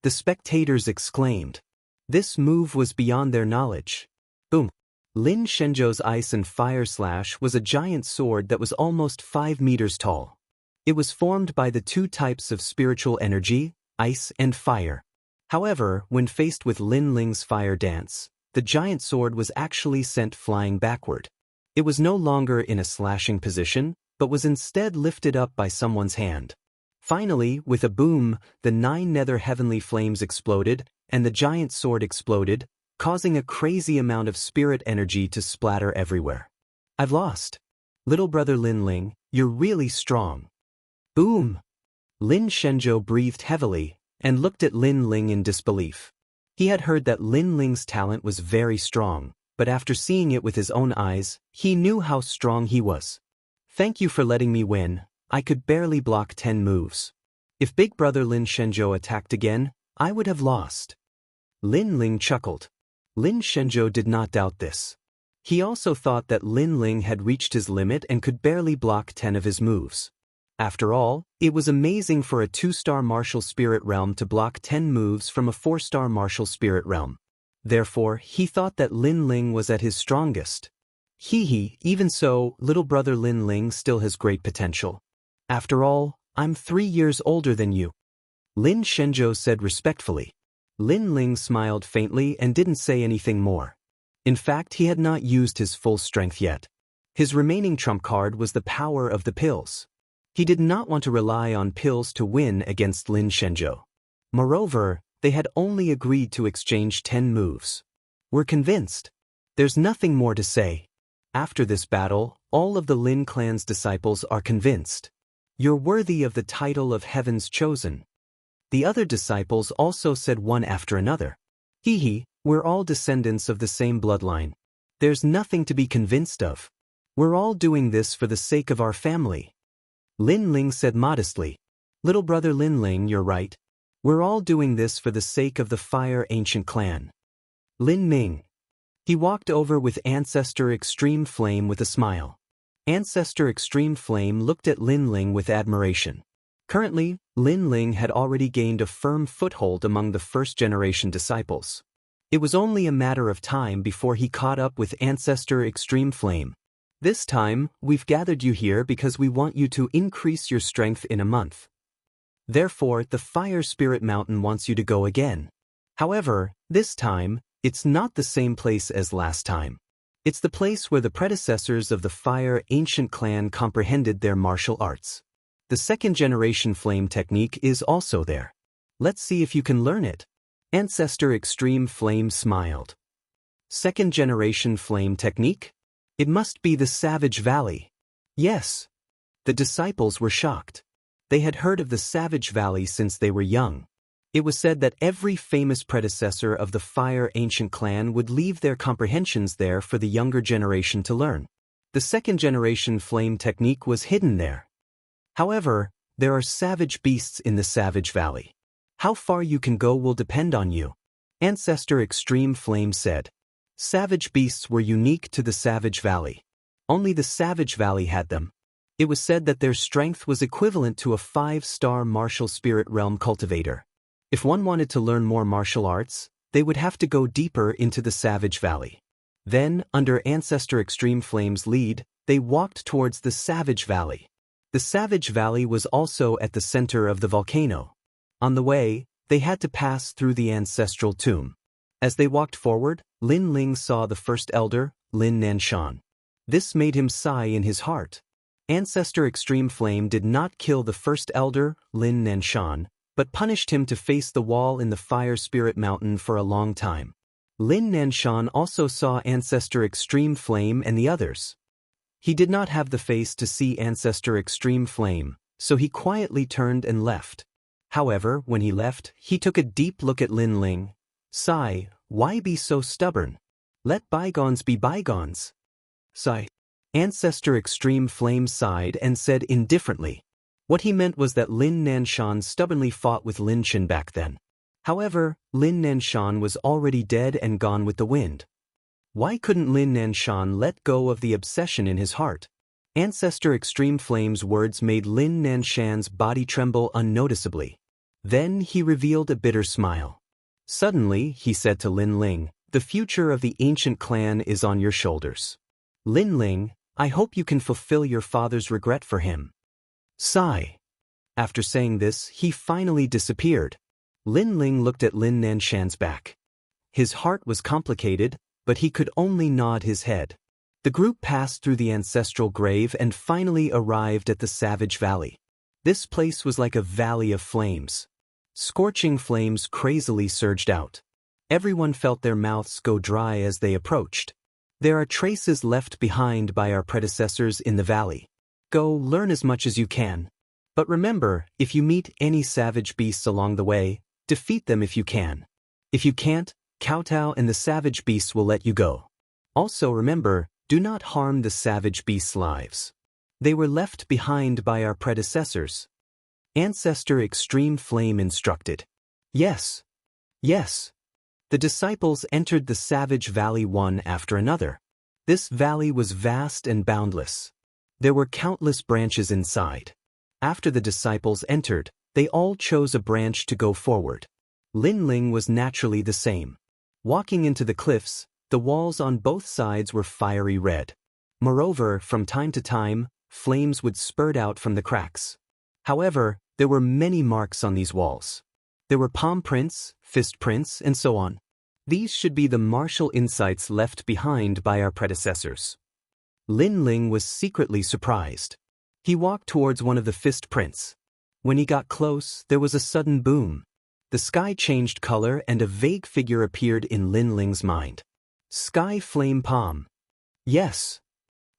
[SPEAKER 1] The spectators exclaimed. This move was beyond their knowledge. Boom! Lin Shenzhou's ice and fire slash was a giant sword that was almost 5 meters tall. It was formed by the 2 types of spiritual energy, ice and fire. However, when faced with Lin Ling's fire dance, the giant sword was actually sent flying backward. It was no longer in a slashing position, but was instead lifted up by someone's hand. Finally, with a boom, the 9 nether heavenly flames exploded, and the giant sword exploded, causing a crazy amount of spirit energy to splatter everywhere. I've lost. Little brother Lin Ling, you're really strong. Boom! Lin Shenzhou breathed heavily, and looked at Lin Ling in disbelief. He had heard that Lin Ling's talent was very strong, but after seeing it with his own eyes, he knew how strong he was. Thank you for letting me win. I could barely block 10 moves. If big brother Lin Shenzhou attacked again, I would have lost. Lin Ling chuckled. Lin Shenzhou did not doubt this. He also thought that Lin Ling had reached his limit and could barely block 10 of his moves. After all, it was amazing for a 2-star martial spirit realm to block 10 moves from a 4-star martial spirit realm. Therefore, he thought that Lin Ling was at his strongest. Even so, little brother Lin Ling still has great potential. After all, I'm 3 years older than you. Lin Shenzhou said respectfully. Lin Ling smiled faintly and didn't say anything more. In fact, he had not used his full strength yet. His remaining trump card was the power of the pills. He did not want to rely on pills to win against Lin Shenzhou. Moreover, they had only agreed to exchange 10 moves. We're convinced. There's nothing more to say. After this battle, all of the Lin clan's disciples are convinced. You're worthy of the title of Heaven's Chosen. The other disciples also said one after another. We're all descendants of the same bloodline. There's nothing to be convinced of. We're all doing this for the sake of our family. Lin Ling said modestly. Little brother Lin Ling, you're right. We're all doing this for the sake of the Fire Ancient Clan. Lin Ming. He walked over with Ancestor Extreme Flame with a smile. Ancestor Extreme Flame looked at Lin Ling with admiration. Currently, Lin Ling had already gained a firm foothold among the first-generation disciples. It was only a matter of time before he caught up with Ancestor Extreme Flame. This time, we've gathered you here because we want you to increase your strength in a month. Therefore, the Fire Spirit Mountain wants you to go again. However, this time, it's not the same place as last time. It's the place where the predecessors of the Fire Ancient Clan comprehended their martial arts. The second-generation flame technique is also there. Let's see if you can learn it. Ancestor Extreme Flame smiled. Second-generation flame technique? It must be the Savage Valley. Yes. The disciples were shocked. They had heard of the Savage Valley since they were young. It was said that every famous predecessor of the Fire Ancient Clan would leave their comprehensions there for the younger generation to learn. The second-generation flame technique was hidden there. However, there are savage beasts in the Savage Valley. How far you can go will depend on you. Ancestor Extreme Flame said. Savage beasts were unique to the Savage Valley. Only the Savage Valley had them. It was said that their strength was equivalent to a 5-star martial spirit realm cultivator. If one wanted to learn more martial arts, they would have to go deeper into the Savage Valley. Then, under Ancestor Extreme Flame's lead, they walked towards the Savage Valley. The Savage Valley was also at the center of the volcano. On the way, they had to pass through the ancestral tomb. As they walked forward, Lin Ling saw the first elder, Lin Nanshan. This made him sigh in his heart. Ancestor Extreme Flame did not kill the first elder, Lin Nanshan, but punished him to face the wall in the Fire Spirit Mountain for a long time. Lin Nanshan also saw Ancestor Extreme Flame and the others. He did not have the face to see Ancestor Extreme Flame, so he quietly turned and left. However, when he left, he took a deep look at Lin Ling. Sigh, why be so stubborn? Let bygones be bygones. Sigh. Ancestor Extreme Flame sighed and said indifferently. What he meant was that Lin Nanshan stubbornly fought with Lin Chen back then. However, Lin Nanshan was already dead and gone with the wind. Why couldn't Lin Nanshan let go of the obsession in his heart? Ancestor Extreme Flame's words made Lin Nanshan's body tremble unnoticeably. Then he revealed a bitter smile. Suddenly, he said to Lin Ling, the future of the ancient clan is on your shoulders. Lin Ling, I hope you can fulfill your father's regret for him. Sigh. After saying this, he finally disappeared. Lin Ling looked at Lin Nanshan's back. His heart was complicated, but he could only nod his head. The group passed through the ancestral grave and finally arrived at the Savage Valley. This place was like a valley of flames. Scorching flames crazily surged out. Everyone felt their mouths go dry as they approached. There are traces left behind by our predecessors in the valley. Go learn as much as you can. But remember, if you meet any savage beasts along the way, defeat them if you can. If you can't, kowtow and the savage beasts will let you go. Also remember, do not harm the savage beasts' lives. They were left behind by our predecessors. Ancestor Extreme Flame instructed. Yes. Yes. The disciples entered the Savage Valley one after another. This valley was vast and boundless. There were countless branches inside. After the disciples entered, they all chose a branch to go forward. Lin Ling was naturally the same. Walking into the cliffs, the walls on both sides were fiery red. Moreover, from time to time, flames would spurt out from the cracks. However, there were many marks on these walls. There were palm prints, fist prints, and so on. These should be the martial insights left behind by our predecessors. Lin Ling was secretly surprised. He walked towards one of the fist prints. When he got close, there was a sudden boom. The sky changed color and a vague figure appeared in Lin Ling's mind. Sky Flame Palm. Yes.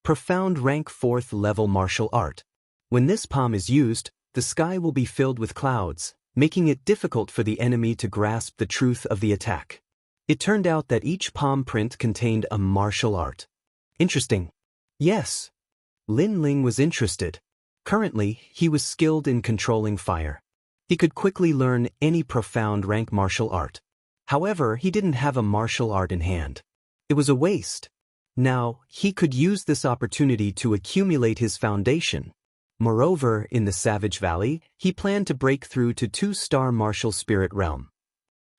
[SPEAKER 1] Profound rank 4th level martial art. When this palm is used, the sky will be filled with clouds, making it difficult for the enemy to grasp the truth of the attack. It turned out that each palm print contained a martial art. Interesting. Yes. Lin Ling was interested. Currently, he was skilled in controlling fire. He could quickly learn any profound rank martial art. However, he didn't have a martial art in hand. It was a waste. Now, he could use this opportunity to accumulate his foundation. Moreover, in the Savage Valley, he planned to break through to 2-star martial spirit realm.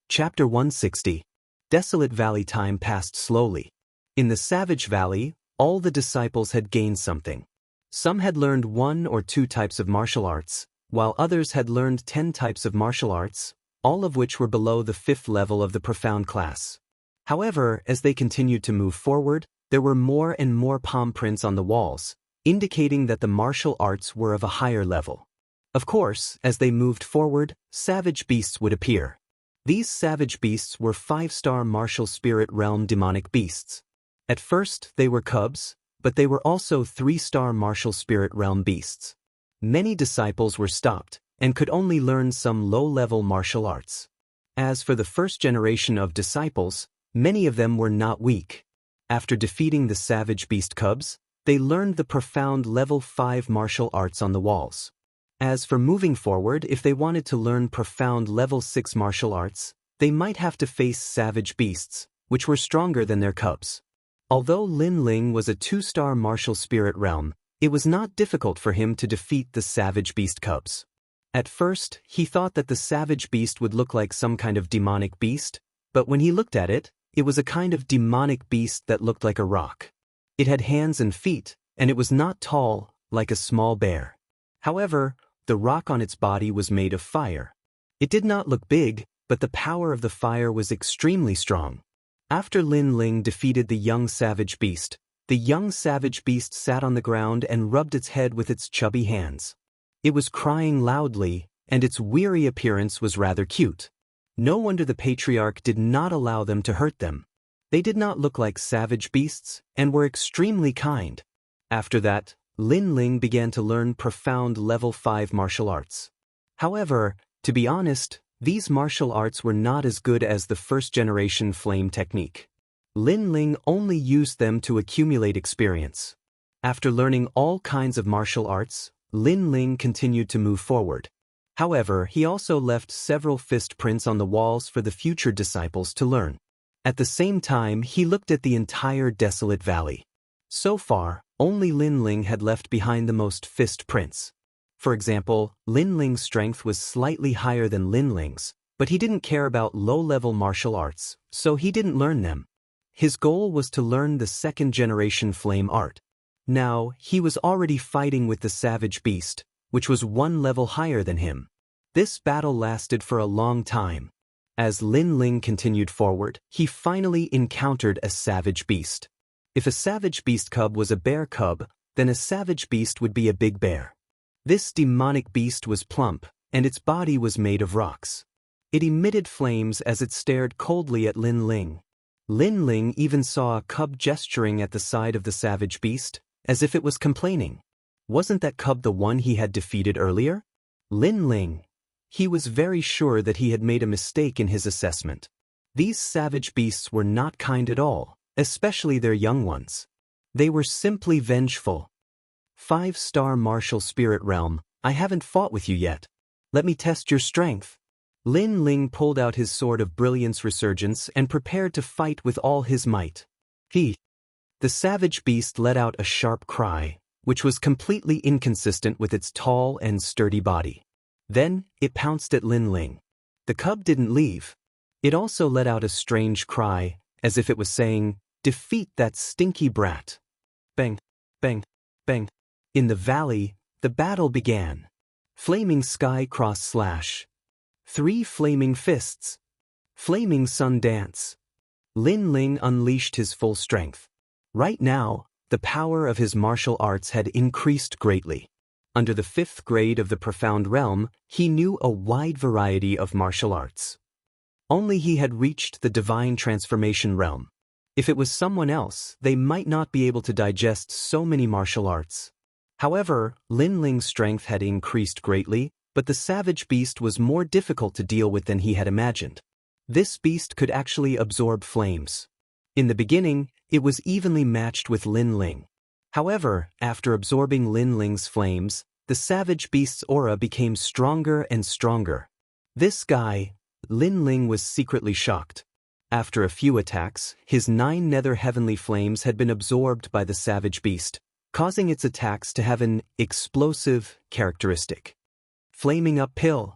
[SPEAKER 1] Chapter 160. Desolate Valley. Time passed slowly. In the Savage Valley, all the disciples had gained something. Some had learned 1 or 2 types of martial arts, while others had learned 10 types of martial arts, all of which were below the 5th level of the profound class. However, as they continued to move forward, there were more and more palm prints on the walls, indicating that the martial arts were of a higher level. Of course, as they moved forward, savage beasts would appear. These savage beasts were 5-star martial spirit realm demonic beasts. At first, they were cubs, but they were also 3-star martial spirit realm beasts. Many disciples were stopped, and could only learn some low-level martial arts. As for the first generation of disciples, many of them were not weak. After defeating the savage beast cubs, they learned the profound level 5 martial arts on the walls. As for moving forward, if they wanted to learn profound level 6 martial arts, they might have to face savage beasts, which were stronger than their cubs. Although Lin Ling was a 2-star martial spirit realm, it was not difficult for him to defeat the savage beast cubs. At first, he thought that the savage beast would look like some kind of demonic beast, but when he looked at it, it was a kind of demonic beast that looked like a rock. It had hands and feet, and it was not tall, like a small bear. However, the rock on its body was made of fire. It did not look big, but the power of the fire was extremely strong. After Lin Ling defeated the young savage beast, the young savage beast sat on the ground and rubbed its head with its chubby hands. It was crying loudly, and its weary appearance was rather cute. No wonder the patriarch did not allow them to hurt them. They did not look like savage beasts, and were extremely kind. After that, Lin Ling began to learn profound level 5 martial arts. However, to be honest, these martial arts were not as good as the first-generation flame technique. Lin Ling only used them to accumulate experience. After learning all kinds of martial arts, Lin Ling continued to move forward. However, he also left several fist prints on the walls for the future disciples to learn. At the same time, he looked at the entire desolate valley. So far, only Lin Ling had left behind the most fist prints. For example, Lin Ling's strength was slightly higher than Lin Ling's, but he didn't care about low-level martial arts, so he didn't learn them. His goal was to learn the 2nd-generation flame art. Now, he was already fighting with the savage beast, which was 1 level higher than him. This battle lasted for a long time. As Lin Ling continued forward, he finally encountered a savage beast. If a savage beast cub was a bear cub, then a savage beast would be a big bear. This demonic beast was plump, and its body was made of rocks. It emitted flames as it stared coldly at Lin Ling. Lin Ling even saw a cub gesturing at the side of the savage beast, as if it was complaining. Wasn't that cub the one he had defeated earlier? Lin Ling. He was very sure that he had made a mistake in his assessment. These savage beasts were not kind at all, especially their young ones. They were simply vengeful. 5-star martial spirit realm, I haven't fought with you yet. Let me test your strength. Lin Ling pulled out his sword of brilliance resurgence and prepared to fight with all his might. The savage beast let out a sharp cry, which was completely inconsistent with its tall and sturdy body. Then, it pounced at Lin Ling. The cub didn't leave. It also let out a strange cry, as if it was saying, "Defeat that stinky brat." Bang, bang, bang. In the valley, the battle began. Flaming sky cross slash. 3 flaming fists. Flaming sun dance. Lin Ling unleashed his full strength. Right now, the power of his martial arts had increased greatly. Under the 5th grade of the Profound Realm, he knew a wide variety of martial arts. Only he had reached the Divine Transformation Realm. If it was someone else, they might not be able to digest so many martial arts. However, Lin Ling's strength had increased greatly, but the savage beast was more difficult to deal with than he had imagined. This beast could actually absorb flames. In the beginning, it was evenly matched with Lin Ling. However, after absorbing Lin Ling's flames, the savage beast's aura became stronger and stronger. This guy, Lin Ling was secretly shocked. After a few attacks, his 9 nether heavenly flames had been absorbed by the savage beast, causing its attacks to have an explosive characteristic. Flaming up pill.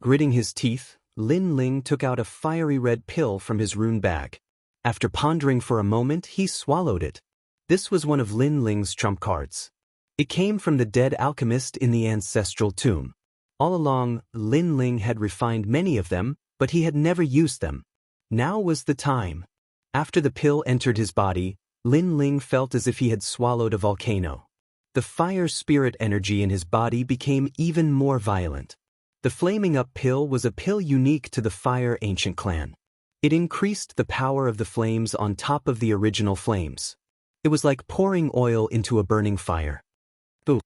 [SPEAKER 1] Gritting his teeth, Lin Ling took out a fiery red pill from his rune bag. After pondering for a moment, he swallowed it. This was one of Lin Ling's trump cards. It came from the dead alchemist in the ancestral tomb. All along, Lin Ling had refined many of them, but he had never used them. Now was the time. After the pill entered his body, Lin Ling felt as if he had swallowed a volcano. The fire spirit energy in his body became even more violent. The flaming up pill was a pill unique to the Fire Ancient clan. It increased the power of the flames on top of the original flames. It was like pouring oil into a burning fire. Boom!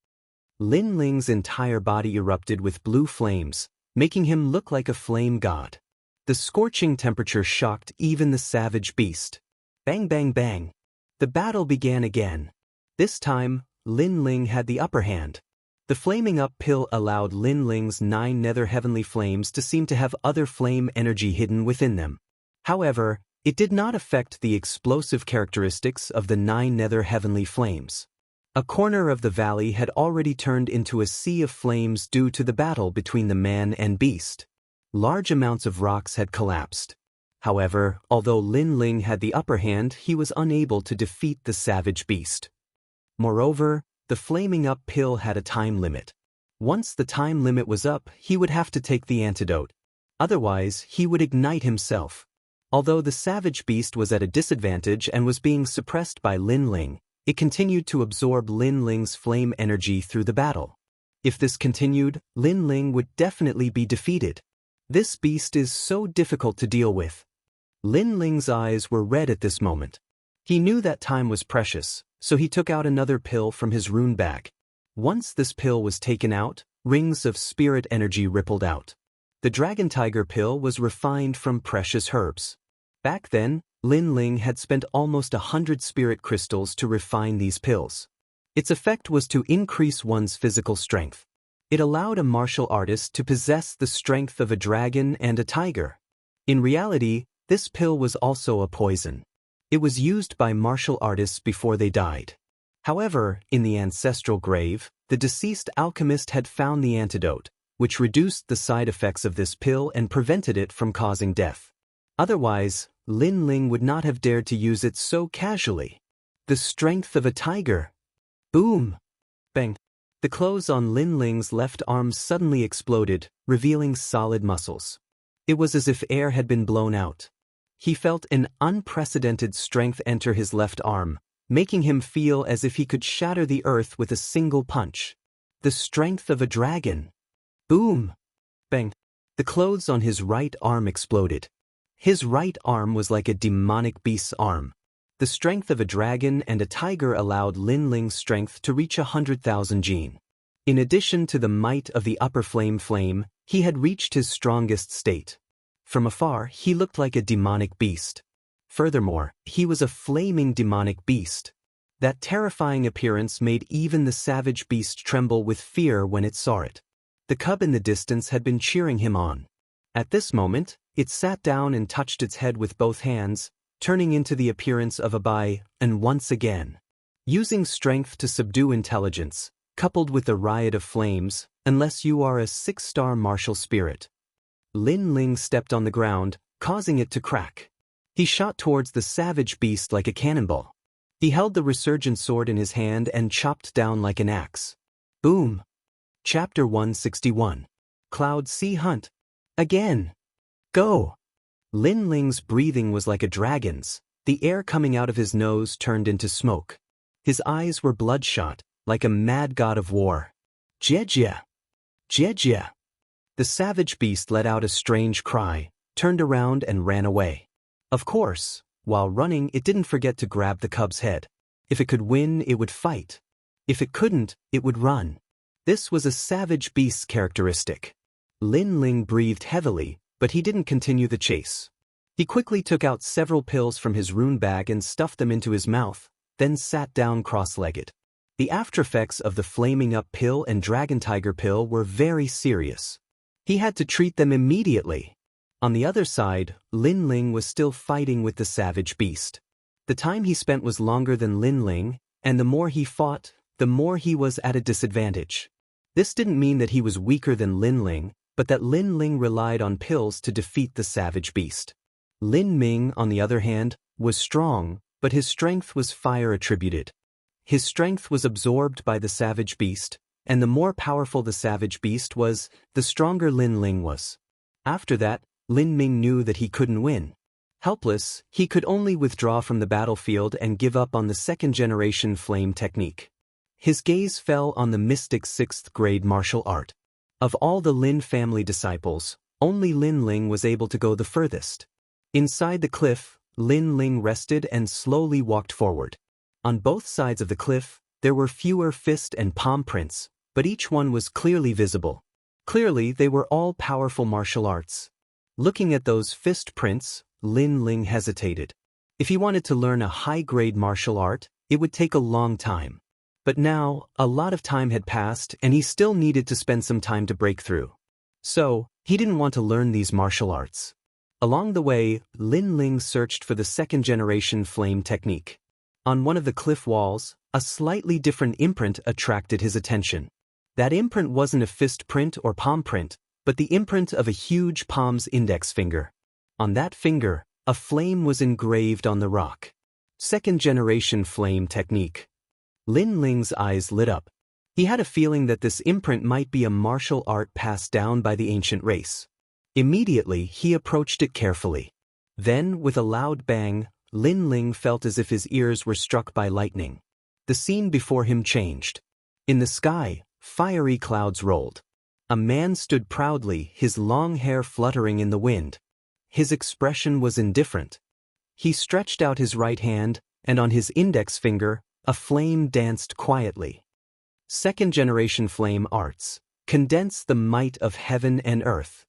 [SPEAKER 1] Lin Ling's entire body erupted with blue flames, making him look like a flame god. The scorching temperature shocked even the savage beast. Bang bang bang! The battle began again. This time, Lin Ling had the upper hand. The flaming up pill allowed Lin Ling's 9 nether heavenly flames to seem to have other flame energy hidden within them. However, it did not affect the explosive characteristics of the 9 nether heavenly flames. A corner of the valley had already turned into a sea of flames due to the battle between the man and beast. Large amounts of rocks had collapsed. However, although Lin Ling had the upper hand, he was unable to defeat the savage beast. Moreover, the flaming up pill had a time limit. Once the time limit was up, he would have to take the antidote. Otherwise, he would ignite himself. Although the savage beast was at a disadvantage and was being suppressed by Lin Ling, it continued to absorb Lin Ling's flame energy through the battle. If this continued, Lin Ling would definitely be defeated. This beast is so difficult to deal with. Lin Ling's eyes were red at this moment. He knew that time was precious, so he took out another pill from his rune bag. Once this pill was taken out, rings of spirit energy rippled out. The Dragon Tiger pill was refined from precious herbs. Back then, Lin Ling had spent almost 100 spirit crystals to refine these pills. Its effect was to increase one's physical strength. It allowed a martial artist to possess the strength of a dragon and a tiger. In reality, this pill was also a poison. It was used by martial artists before they died. However, in the ancestral grave, the deceased alchemist had found the antidote, which reduced the side effects of this pill and prevented it from causing death. Otherwise, Lin Ling would not have dared to use it so casually. The strength of a tiger. Boom! Bang! The clothes on Lin Ling's left arm suddenly exploded, revealing solid muscles. It was as if air had been blown out. He felt an unprecedented strength enter his left arm, making him feel as if he could shatter the earth with a single punch. The strength of a dragon. Boom! Bang! The clothes on his right arm exploded. His right arm was like a demonic beast's arm. The strength of a dragon and a tiger allowed Lin Ling's strength to reach 100,000 jin. In addition to the might of the upper flame, he had reached his strongest state. From afar, he looked like a demonic beast. Furthermore, he was a flaming demonic beast. That terrifying appearance made even the savage beast tremble with fear when it saw it. The cub in the distance had been cheering him on. At this moment, it sat down and touched its head with both hands, turning into the appearance of a bai, and once again. Using strength to subdue intelligence, coupled with a riot of flames, unless you are a 6-star martial spirit. Lin Ling stepped on the ground, causing it to crack. He shot towards the savage beast like a cannonball. He held the resurgent sword in his hand and chopped down like an axe. Boom! Chapter 161. Cloud Sea Hunt. Again! Go! Lin Ling's breathing was like a dragon's. The air coming out of his nose turned into smoke. His eyes were bloodshot, like a mad god of war. Jejia! Jejia! The savage beast let out a strange cry, turned around and ran away. Of course, while running it didn't forget to grab the cub's head. If it could win, it would fight. If it couldn't, it would run. This was a savage beast's characteristic. Lin Ling breathed heavily, but he didn't continue the chase. He quickly took out several pills from his rune bag and stuffed them into his mouth, then sat down cross-legged. The aftereffects of the flaming up pill and dragon tiger pill were very serious. He had to treat them immediately. On the other side, Lin Ling was still fighting with the savage beast. The time he spent was longer than Lin Ling, and the more he fought, the more he was at a disadvantage. This didn't mean that he was weaker than Lin Ling, but that Lin Ling relied on pills to defeat the savage beast. Lin Ming, on the other hand, was strong, but his strength was fire attributed. His strength was absorbed by the savage beast, and the more powerful the savage beast was, the stronger Lin Ling was. After that, Lin Ming knew that he couldn't win. Helpless, he could only withdraw from the battlefield and give up on the second-generation flame technique. His gaze fell on the mystic 6th grade martial art. Of all the Lin family disciples, only Lin Ling was able to go the furthest. Inside the cliff, Lin Ling rested and slowly walked forward. On both sides of the cliff, there were fewer fist and palm prints, but each one was clearly visible. Clearly, they were all powerful martial arts. Looking at those fist prints, Lin Ling hesitated. If he wanted to learn a high-grade martial art, it would take a long time. But now, a lot of time had passed and he still needed to spend some time to break through. So, he didn't want to learn these martial arts. Along the way, Lin Ling searched for the second-generation flame technique. On one of the cliff walls, a slightly different imprint attracted his attention. That imprint wasn't a fist print or palm print, but the imprint of a huge palm's index finger. On that finger, a flame was engraved on the rock. Second-generation flame technique. Lin Ling's eyes lit up. He had a feeling that this imprint might be a martial art passed down by the ancient race. Immediately, he approached it carefully. Then, with a loud bang, Lin Ling felt as if his ears were struck by lightning. The scene before him changed. In the sky, fiery clouds rolled. A man stood proudly, his long hair fluttering in the wind. His expression was indifferent. He stretched out his right hand, and on his index finger, a flame danced quietly. Second-generation flame arts. Condense the might of heaven and earth.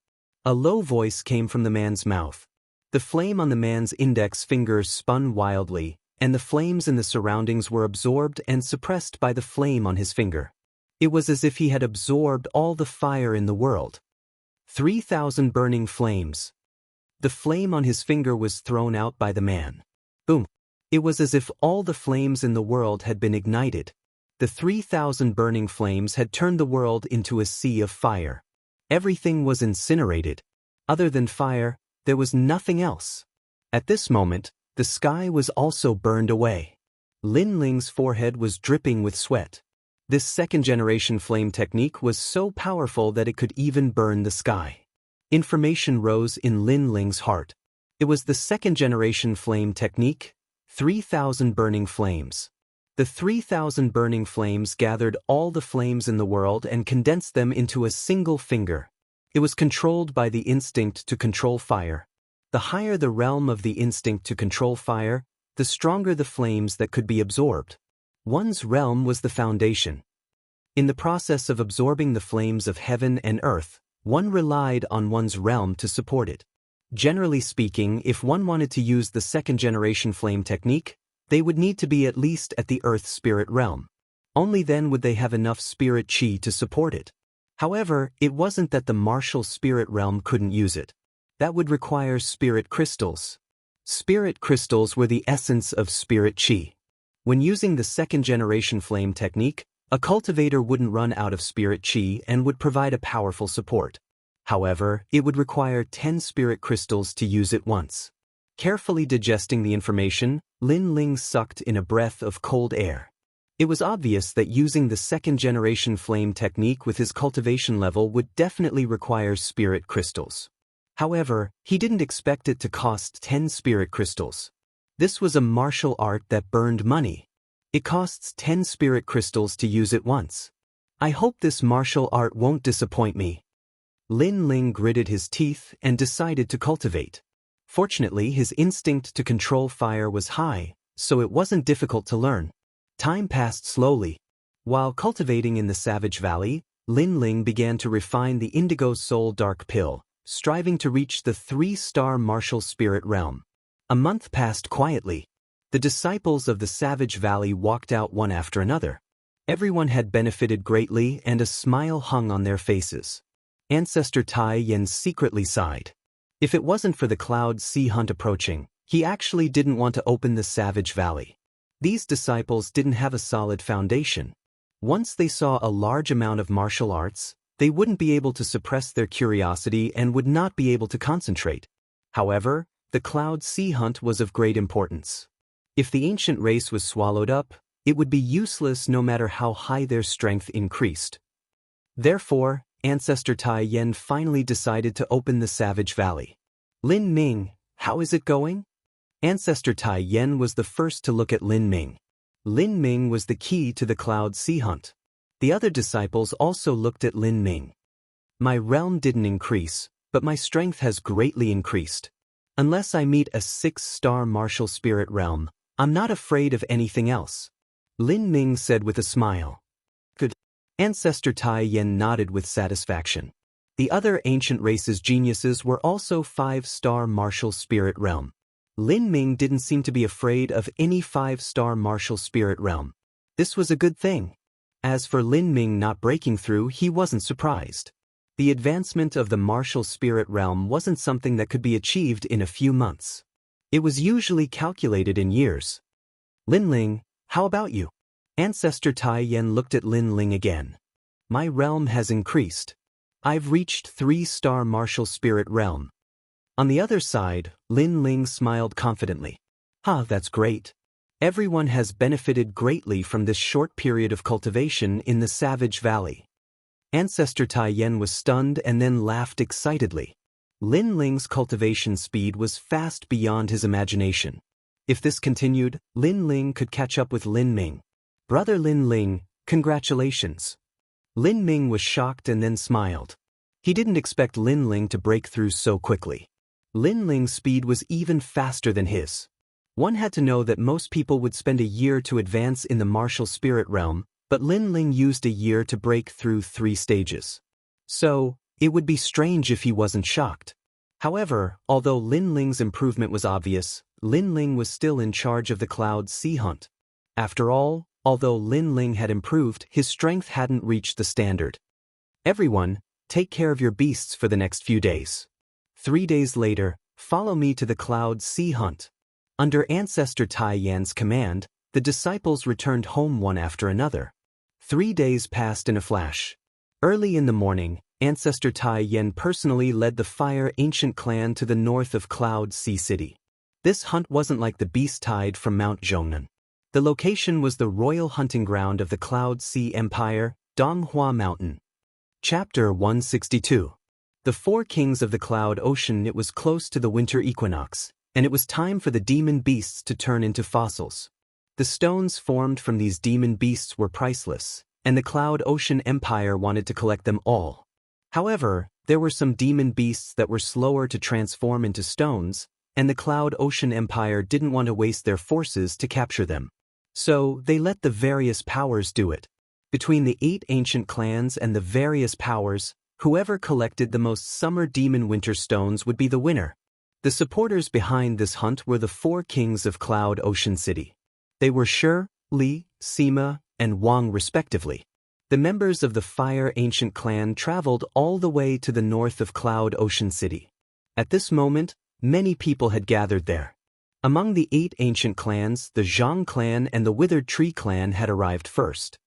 [SPEAKER 1] A low voice came from the man's mouth. The flame on the man's index finger spun wildly, and the flames in the surroundings were absorbed and suppressed by the flame on his finger. It was as if he had absorbed all the fire in the world. 3,000 burning flames. The flame on his finger was thrown out by the man. Boom. It was as if all the flames in the world had been ignited. The 3,000 burning flames had turned the world into a sea of fire. Everything was incinerated. Other than fire, there was nothing else. At this moment, the sky was also burned away. Lin Ling's forehead was dripping with sweat. This second-generation flame technique was so powerful that it could even burn the sky. Information rose in Lin Ling's heart. It was the second-generation flame technique, 3,000 burning flames. The 3,000 burning flames gathered all the flames in the world and condensed them into a single finger. It was controlled by the instinct to control fire. The higher the realm of the instinct to control fire, the stronger the flames that could be absorbed. One's realm was the foundation. In the process of absorbing the flames of heaven and earth, one relied on one's realm to support it. Generally speaking, if one wanted to use the second-generation flame technique, they would need to be at least at the earth spirit realm. Only then would they have enough spirit chi to support it. However, it wasn't that the martial spirit realm couldn't use it. That would require spirit crystals. Spirit crystals were the essence of spirit chi. When using the second-generation flame technique, a cultivator wouldn't run out of spirit chi and would provide a powerful support. However, it would require 10 spirit crystals to use it once. Carefully digesting the information, Lin Ling sucked in a breath of cold air. It was obvious that using the second-generation flame technique with his cultivation level would definitely require spirit crystals. However, he didn't expect it to cost 10 spirit crystals. This was a martial art that burned money. It costs 10 spirit crystals to use it once. I hope this martial art won't disappoint me. Lin Ling gritted his teeth and decided to cultivate. Fortunately, his instinct to control fire was high, so it wasn't difficult to learn. Time passed slowly. While cultivating in the Savage Valley, Lin Ling began to refine the Indigo Soul Dark Pill, striving to reach the 3-star martial spirit realm. A month passed quietly. The disciples of the Savage Valley walked out one after another. Everyone had benefited greatly and a smile hung on their faces. Ancestor Tai Yen secretly sighed. If it wasn't for the Cloud Sea Hunt approaching, he actually didn't want to open the Savage Valley. These disciples didn't have a solid foundation. Once they saw a large amount of martial arts, they wouldn't be able to suppress their curiosity and would not be able to concentrate. However, the Cloud Sea Hunt was of great importance. If the ancient race was swallowed up, it would be useless no matter how high their strength increased. Therefore, Ancestor Tai Yen finally decided to open the Savage Valley. Lin Ming, how is it going? Ancestor Tai Yen was the first to look at Lin Ming. Lin Ming was the key to the Cloud Sea Hunt. The other disciples also looked at Lin Ming. My realm didn't increase, but my strength has greatly increased. Unless I meet a 6-star martial spirit realm, I'm not afraid of anything else. Lin Ming said with a smile. Good. Ancestor Tai Yen nodded with satisfaction. The other ancient race's geniuses were also 5-star martial spirit realm. Lin Ming didn't seem to be afraid of any 5-star martial spirit realm. This was a good thing. As for Lin Ming not breaking through, he wasn't surprised. The advancement of the martial spirit realm wasn't something that could be achieved in a few months. It was usually calculated in years. Lin Ling, how about you? Ancestor Tai Yen looked at Lin Ling again. My realm has increased. I've reached 3-star martial spirit realm. On the other side, Lin Ling smiled confidently. That's great. Everyone has benefited greatly from this short period of cultivation in the Savage Valley. Ancestor Tai Yen was stunned and then laughed excitedly. Lin Ling's cultivation speed was fast beyond his imagination. If this continued, Lin Ling could catch up with Lin Ming. Brother Lin Ling, congratulations. Lin Ming was shocked and then smiled. He didn't expect Lin Ling to break through so quickly. Lin Ling's speed was even faster than his. One had to know that most people would spend a year to advance in the martial spirit realm, but Lin Ling used a year to break through 3 stages. So, it would be strange if he wasn't shocked. However, although Lin Ling's improvement was obvious, Lin Ling was still in charge of the Cloud Sea Hunt. After all, although Lin Ling had improved, his strength hadn't reached the standard. Everyone, take care of your beasts for the next few days. 3 days later, follow me to the Cloud Sea Hunt. Under Ancestor Tai Yan's command, the disciples returned home one after another. 3 days passed in a flash. Early in the morning, Ancestor Tai Yan personally led the Fire Ancient clan to the north of Cloud Sea City. This hunt wasn't like the beast tide from Mount Zhongnan. The location was the royal hunting ground of the Cloud Sea Empire, Donghua Mountain. Chapter 162. The 4 kings of the Cloud Ocean. It was close to the winter equinox, and it was time for the demon beasts to turn into fossils. The stones formed from these demon beasts were priceless, and the Cloud Ocean Empire wanted to collect them all. However, there were some demon beasts that were slower to transform into stones, and the Cloud Ocean Empire didn't want to waste their forces to capture them. So, they let the various powers do it. Between the 8 ancient clans and the various powers, whoever collected the most summer demon winter stones would be the winner. The supporters behind this hunt were the 4 kings of Cloud Ocean City. They were Shi, Li, Sima, and Wang respectively. The members of the Fire Ancient clan traveled all the way to the north of Cloud Ocean City. At this moment, many people had gathered there. Among the 8 ancient clans, the Zhang clan and the Withered Tree clan had arrived first.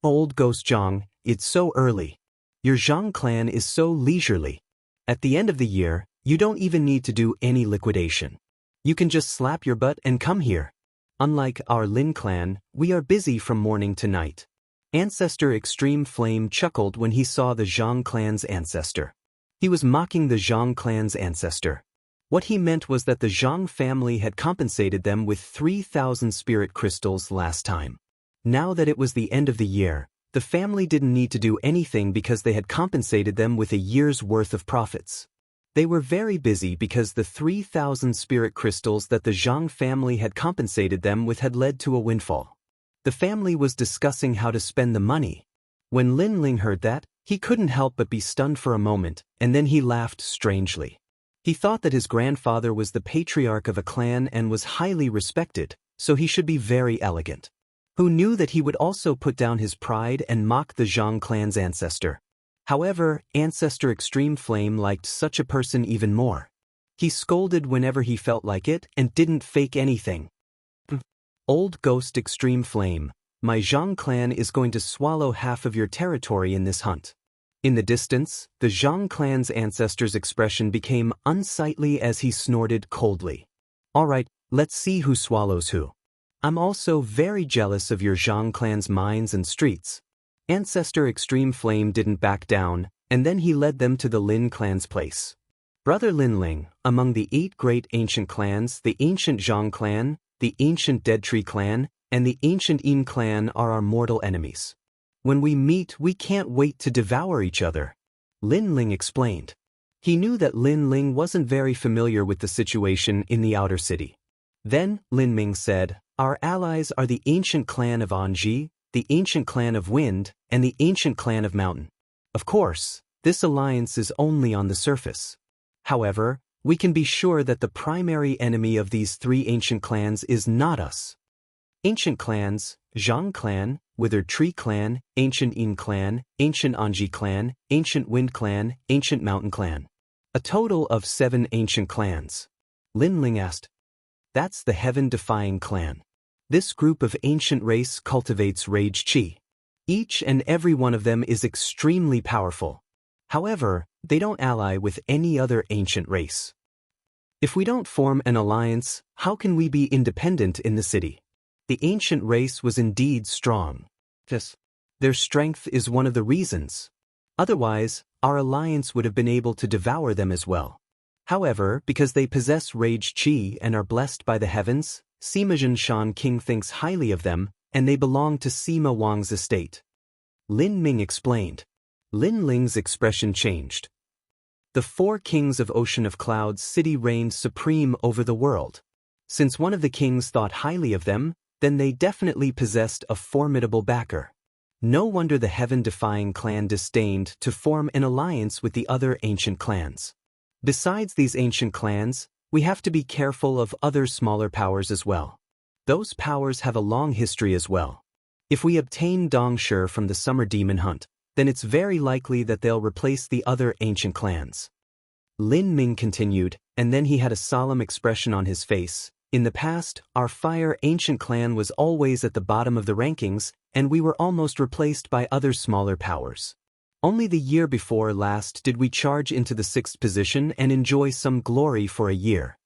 [SPEAKER 1] Old Ghost Zhang, it's so early. Your Zhang clan is so leisurely. At the end of the year, you don't even need to do any liquidation. You can just slap your butt and come here. Unlike our Lin clan, we are busy from morning to night. Ancestor Extreme Flame chuckled when he saw the Zhang clan's ancestor. He was mocking the Zhang clan's ancestor. What he meant was that the Zhang family had compensated them with 3,000 spirit crystals last time. Now that it was the end of the year, the family didn't need to do anything because they had compensated them with a year's worth of profits. They were very busy because the 3,000 spirit crystals that the Zhang family had compensated them with had led to a windfall. The family was discussing how to spend the money. When Lin Ling heard that, he couldn't help but be stunned for a moment, and then he laughed strangely. He thought that his grandfather was the patriarch of a clan and was highly respected, so he should be very elegant. Who knew that he would also put down his pride and mock the Zhang clan's ancestor? However, Ancestor Extreme Flame liked such a person even more. He scolded whenever he felt like it and didn't fake anything. Old Ghost Extreme Flame, My Zhang clan is going to swallow half of your territory in this hunt. In the distance, the Zhang clan's ancestor's expression became unsightly as he snorted coldly. All right, let's see who swallows who. I'm also very jealous of your Zhang clan's mines and streets. Ancestor Extreme Flame didn't back down, and then he led them to the Lin clan's place. Brother Linling, among the 8 great ancient clans, the ancient Zhang clan, the ancient Dead Tree clan, and the ancient Yin clan are our mortal enemies. When we meet, we can't wait to devour each other. Linling explained. He knew that Linling wasn't very familiar with the situation in the outer city. Then, Linming said, our allies are the ancient clan of Anji, the ancient clan of Wind, and the ancient clan of Mountain. Of course, this alliance is only on the surface. However, we can be sure that the primary enemy of these 3 ancient clans is not us. Ancient clans, Zhang clan, Withered Tree clan, ancient Yin clan, ancient Anji clan, ancient Wind clan, ancient Mountain clan. A total of 7 ancient clans. Linling asked. That's the heaven-defying clan. This group of ancient race cultivates rage chi. Each and every one of them is extremely powerful. However, they don't ally with any other ancient race. If we don't form an alliance, how can we be independent in the city? The ancient race was indeed strong. Yes. Their strength is one of the reasons. Otherwise, our alliance would have been able to devour them as well. However, because they possess rage chi and are blessed by the heavens, Sima Zhenshan King thinks highly of them, and they belong to Sima Wang's estate. Lin Ming explained. Lin Ling's expression changed. The 4 kings of Ocean of Clouds City reigned supreme over the world. Since one of the kings thought highly of them, then they definitely possessed a formidable backer. No wonder the heaven-defying clan disdained to form an alliance with the other ancient clans. Besides these ancient clans, we have to be careful of other smaller powers as well. Those powers have a long history as well. If we obtain Dongshi from the Summer Demon Hunt, then it's very likely that they'll replace the other ancient clans. Lin Ming continued, and then he had a solemn expression on his face. In the past, our Fire Ancient clan was always at the bottom of the rankings, and we were almost replaced by other smaller powers. Only the year before last did we charge into the 6th position and enjoy some glory for a year.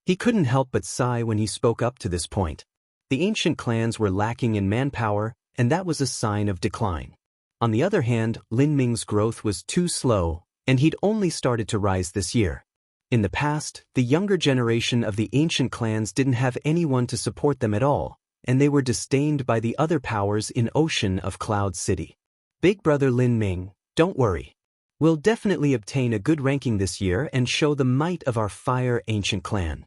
[SPEAKER 1] He couldn't help but sigh when he spoke up to this point. The ancient clans were lacking in manpower, and that was a sign of decline. On the other hand, Lin Ming's growth was too slow, and he'd only started to rise this year. In the past, the younger generation of the ancient clans didn't have anyone to support them at all, and they were disdained by the other powers in Ocean of Cloud City. Big brother Lin Ming, don't worry. We'll definitely obtain a good ranking this year and show the might of our Fire Ancient clan.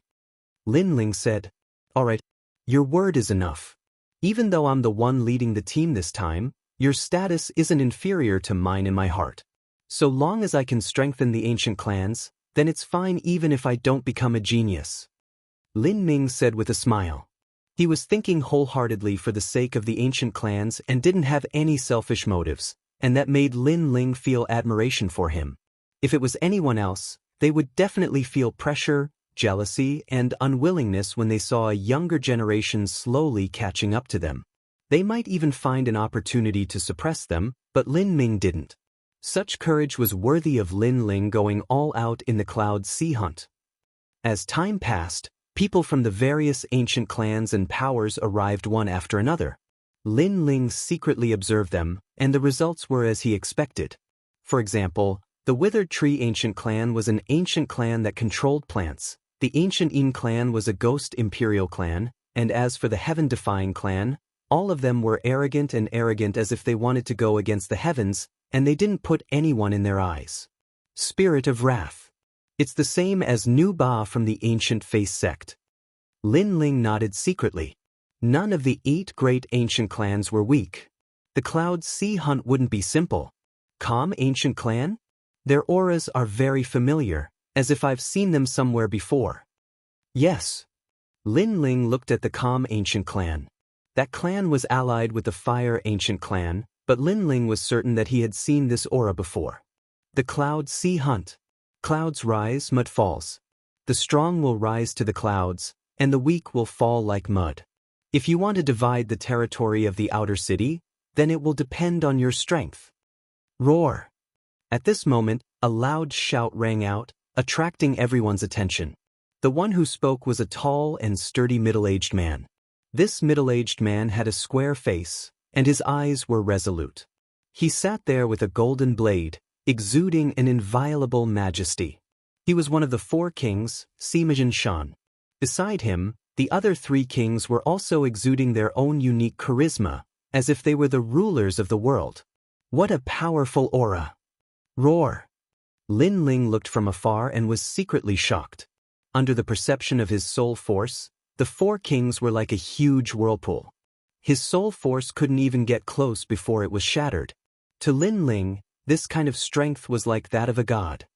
[SPEAKER 1] Lin Ling said, all right, your word is enough. Even though I'm the one leading the team this time, your status isn't inferior to mine in my heart. So long as I can strengthen the ancient clans, then it's fine even if I don't become a genius. Lin Ming said with a smile. He was thinking wholeheartedly for the sake of the ancient clans and didn't have any selfish motives, and that made Lin Ling feel admiration for him. If it was anyone else, they would definitely feel pressure, jealousy, and unwillingness when they saw a younger generation slowly catching up to them. They might even find an opportunity to suppress them, but Lin Ming didn't. Such courage was worthy of Lin Ling going all out in the Cloud Sea hunt. As time passed, people from the various ancient clans and powers arrived one after another. Lin Ling secretly observed them, and the results were as he expected. For example, the Withered Tree Ancient clan was an ancient clan that controlled plants, the Ancient Yin clan was a ghost imperial clan, and as for the Heaven-defying clan, all of them were arrogant as if they wanted to go against the heavens, and they didn't put anyone in their eyes. Spirit of Wrath. It's the same as Nu Ba from the Ancient Face sect. Lin Ling nodded secretly. None of the 8 great ancient clans were weak. The Cloud Sea hunt wouldn't be simple. Calm Ancient clan? Their auras are very familiar, as if I've seen them somewhere before. Yes. Lin Ling looked at the Calm Ancient clan. That clan was allied with the Fire Ancient clan, but Lin Ling was certain that he had seen this aura before. The Cloud Sea hunt. Clouds rise, mud falls. The strong will rise to the clouds, and the weak will fall like mud. If you want to divide the territory of the outer city, then it will depend on your strength. Roar! At this moment, a loud shout rang out, attracting everyone's attention. The one who spoke was a tall and sturdy middle-aged man. This middle-aged man had a square face, and his eyes were resolute. He sat there with a golden blade, exuding an inviolable majesty. He was one of the 4 kings, Sima Shan. Beside him, the other 3 kings were also exuding their own unique charisma, as if they were the rulers of the world. What a powerful aura! Roar! Lin Ling looked from afar and was secretly shocked. Under the perception of his soul force, the 4 kings were like a huge whirlpool. His soul force couldn't even get close before it was shattered. To Lin Ling, this kind of strength was like that of a god.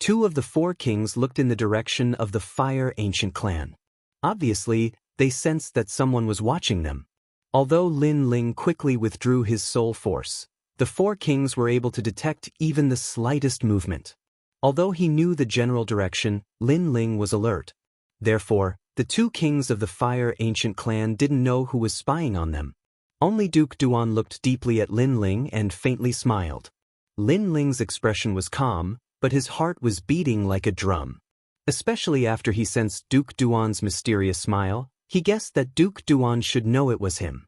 [SPEAKER 1] 2 of the 4 kings looked in the direction of the Fire Ancient clan. Obviously, they sensed that someone was watching them. Although Lin Ling quickly withdrew his soul force, the 4 kings were able to detect even the slightest movement. Although he knew the general direction, Lin Ling was alert. Therefore, the 2 kings of the Fire Ancient clan didn't know who was spying on them. Only Duke Duan looked deeply at Lin Ling and faintly smiled. Lin Ling's expression was calm, but his heart was beating like a drum. Especially after he sensed Duke Duan's mysterious smile, he guessed that Duke Duan should know it was him.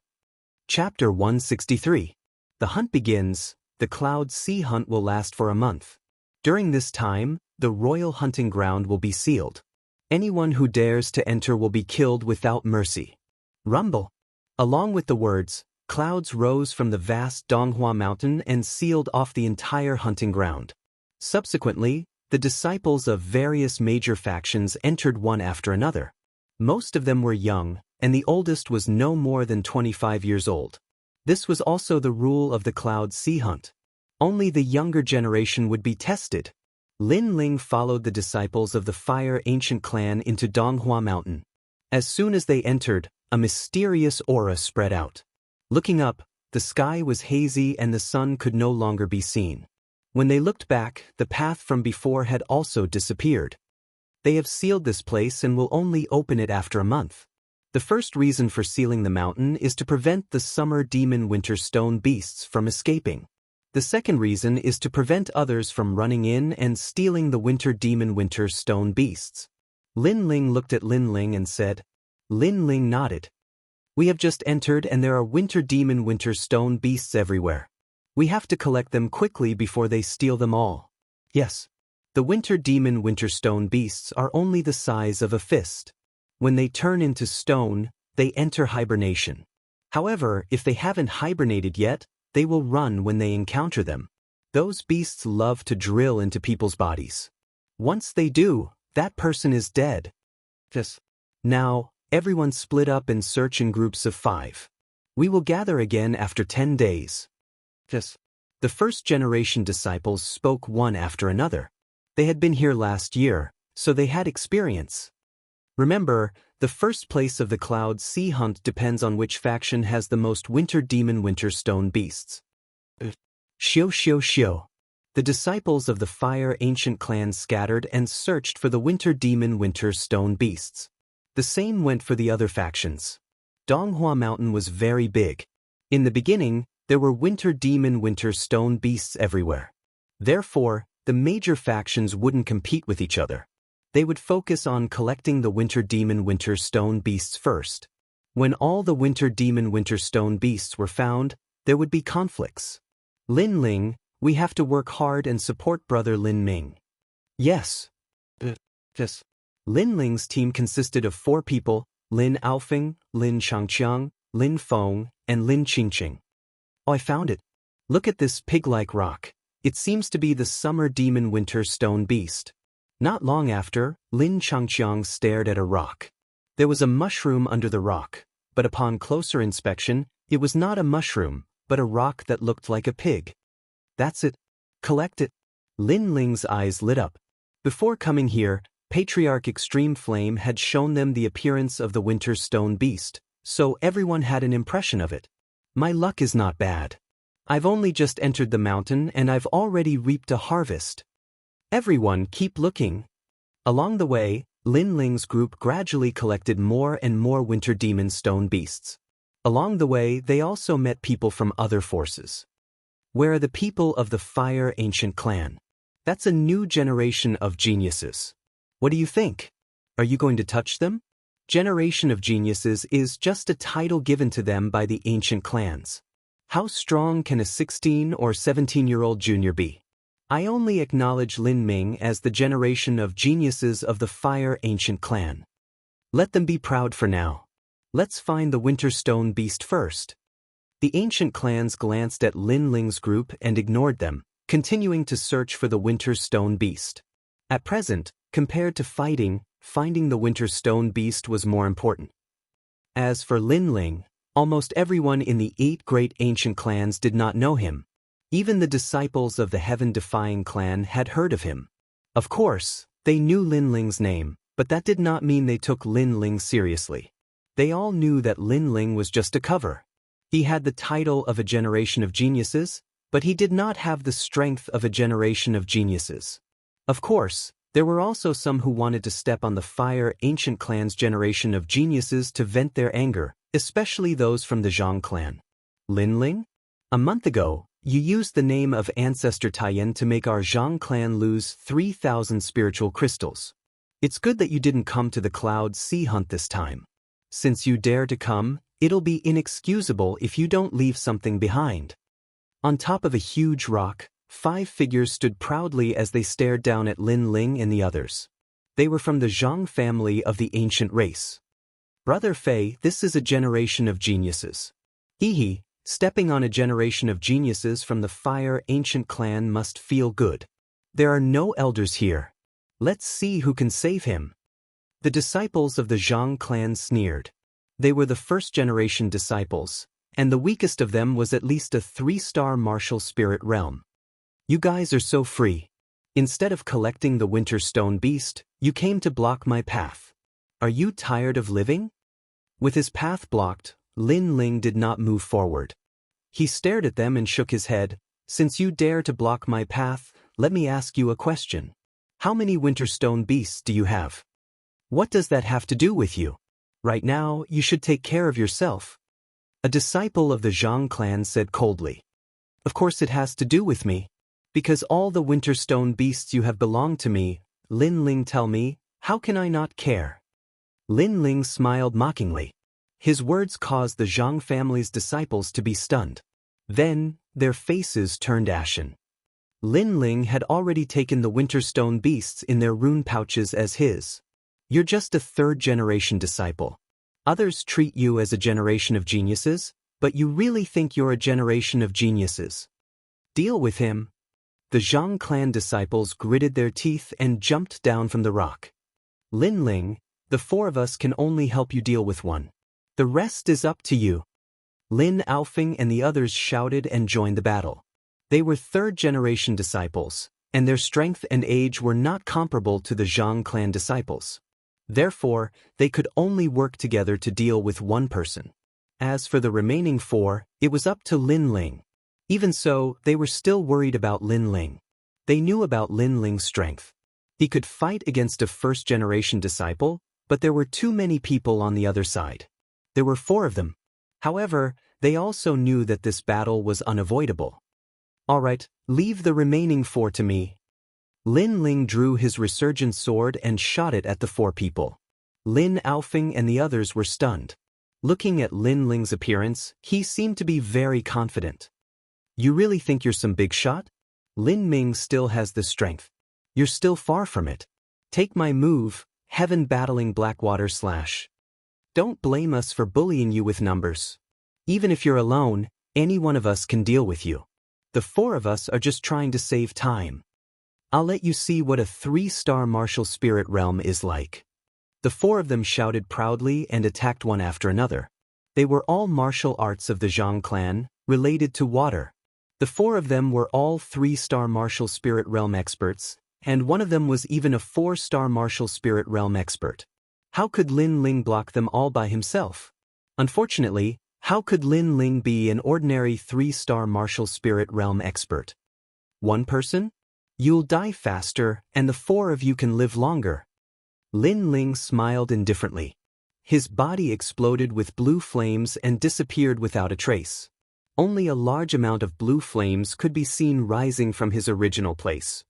[SPEAKER 1] Chapter 163. The hunt begins. The Cloud Sea hunt will last for a month. During this time, the royal hunting ground will be sealed. Anyone who dares to enter will be killed without mercy. Rumble! Along with the words, clouds rose from the vast Donghua mountain and sealed off the entire hunting ground. Subsequently, the disciples of various major factions entered one after another. Most of them were young, and the oldest was no more than 25 years old. This was also the rule of the Cloud Sea hunt. Only the younger generation would be tested. Lin Ling followed the disciples of the Fire Ancient clan into Donghua Mountain. As soon as they entered, a mysterious aura spread out. Looking up, the sky was hazy and the sun could no longer be seen. When they looked back, the path from before had also disappeared. They have sealed this place and will only open it after a month. The first reason for sealing the mountain is to prevent the summer demon winter stone beasts from escaping. The second reason is to prevent others from running in and stealing the winter demon winter stone beasts. Lin Ling looked at Lin Ling and said. Lin Ling nodded. We have just entered and there are winter demon winter stone beasts everywhere. We have to collect them quickly before they steal them all. Yes. The winter demon winter stone beasts are only the size of a fist. When they turn into stone, they enter hibernation. However, if they haven't hibernated yet, they will run when they encounter them. Those beasts love to drill into people's bodies. Once they do, that person is dead. Now, everyone split up and search in groups of 5. We will gather again after 10 days. The first generation disciples spoke one after another. They had been here last year, so they had experience. Remember, the first place of the Cloud Sea hunt depends on which faction has the most winter demon winter stone beasts. Xiao. The disciples of the Fire Ancient clan scattered and searched for the winter demon winter stone beasts. The same went for the other factions. Donghua Mountain was very big. In the beginning, there were winter demon winter stone beasts everywhere. Therefore, the major factions wouldn't compete with each other. They would focus on collecting the winter demon winter stone beasts first. When all the winter demon winter stone beasts were found, there would be conflicts. Lin Ling, we have to work hard and support brother Lin Ming. Yes. Lin Ling's team consisted of 4 people, Lin Aofeng, Lin Changqiang, Lin Feng, and Lin Qingqing. Oh, I found it. Look at this pig-like rock. It seems to be the summer demon winter stone beast. Not long after, Lin Changqiang stared at a rock. There was a mushroom under the rock, but upon closer inspection, it was not a mushroom, but a rock that looked like a pig. That's it. Collect it. Lin Ling's eyes lit up. Before coming here, Patriarch Extreme Flame had shown them the appearance of the winter stone beast, so everyone had an impression of it. My luck is not bad. I've only just entered the mountain and I've already reaped a harvest. Everyone keep looking. Along the way, Lin Ling's group gradually collected more and more winter demon stone beasts. Along the way, they also met people from other forces. Where are the people of the Fire Ancient Clan? That's a new generation of geniuses. What do you think? Are you going to touch them? Generation of Geniuses is just a title given to them by the ancient clans. How strong can a 16 or 17-year-old junior be? I only acknowledge Lin Ming as the generation of geniuses of the Fire Ancient Clan. Let them be proud for now. Let's find the Winter Stone Beast first. The ancient clans glanced at Lin Ling's group and ignored them, continuing to search for the Winter Stone Beast. At present, compared to fighting, finding the Winter Stone Beast was more important. As for Lin Ling, almost everyone in the 8 great ancient clans did not know him. Even the disciples of the Heaven-Defying clan had heard of him. Of course, they knew Lin Ling's name, but that did not mean they took Lin Ling seriously. They all knew that Lin Ling was just a cover. He had the title of a generation of geniuses, but he did not have the strength of a generation of geniuses. Of course, there were also some who wanted to step on the Fire Ancient Clan's generation of geniuses to vent their anger, especially those from the Zhang clan. Lin Ling? A month ago, you used the name of Ancestor Taiyan to make our Zhang clan lose 3,000 spiritual crystals. It's good that you didn't come to the Cloud Sea Hunt this time. Since you dare to come, it'll be inexcusable if you don't leave something behind. On top of a huge rock, 5 figures stood proudly as they stared down at Lin Ling and the others. They were from the Zhang family of the ancient race. Brother Fei, this is a generation of geniuses. Hehe, stepping on a generation of geniuses from the Fire Ancient Clan must feel good. There are no elders here. Let's see who can save him. The disciples of the Zhang clan sneered. They were the first-generation disciples, and the weakest of them was at least a 3-star martial spirit realm. You guys are so free. Instead of collecting the Winter Stone Beast, you came to block my path. Are you tired of living? With his path blocked, Lin Ling did not move forward. He stared at them and shook his head. Since you dare to block my path, let me ask you a question. How many Winter Stone Beasts do you have? What does that have to do with you? Right now, you should take care of yourself. A disciple of the Zhang clan said coldly. Of course it has to do with me. Because all the Winter Stone Beasts you have belong to me, Lin Ling tell me, how can I not care? Lin Ling smiled mockingly. His words caused the Zhang family's disciples to be stunned. Then, their faces turned ashen. Lin Ling had already taken the Winter Stone Beasts in their rune pouches as his. You're just a 3rd-generation disciple. Others treat you as a generation of geniuses, but you really think you're a generation of geniuses. Deal with him. The Zhang clan disciples gritted their teeth and jumped down from the rock. Lin Ling, the 4 of us can only help you deal with one. The rest is up to you. Lin Aofing and the others shouted and joined the battle. They were 3rd-generation disciples, and their strength and age were not comparable to the Zhang clan disciples. Therefore, they could only work together to deal with one person. As for the remaining 4, it was up to Lin Ling. Even so, they were still worried about Lin Ling. They knew about Lin Ling's strength. He could fight against a 1st-generation disciple, but there were too many people on the other side. There were 4 of them. However, they also knew that this battle was unavoidable. All right, leave the remaining 4 to me. Lin Ling drew his resurgent sword and shot it at the 4 people. Lin Aofing and the others were stunned. Looking at Lin Ling's appearance, he seemed to be very confident. You really think you're some big shot? Lin Ming still has the strength. You're still far from it. Take my move, Heaven Battling Blackwater Slash. Don't blame us for bullying you with numbers. Even if you're alone, any one of us can deal with you. The 4 of us are just trying to save time. I'll let you see what a 3-star martial spirit realm is like. The 4 of them shouted proudly and attacked one after another. They were all martial arts of the Zhang clan, related to water. The 4 of them were all 3-star martial spirit realm experts, and one of them was even a 4-star martial spirit realm expert. How could Lin Ling block them all by himself? Unfortunately, how could Lin Ling be an ordinary 3-star martial spirit realm expert? One person? You'll die faster, and the 4 of you can live longer. Lin Ling smiled indifferently. His body exploded with blue flames and disappeared without a trace. Only a large amount of blue flames could be seen rising from his original place.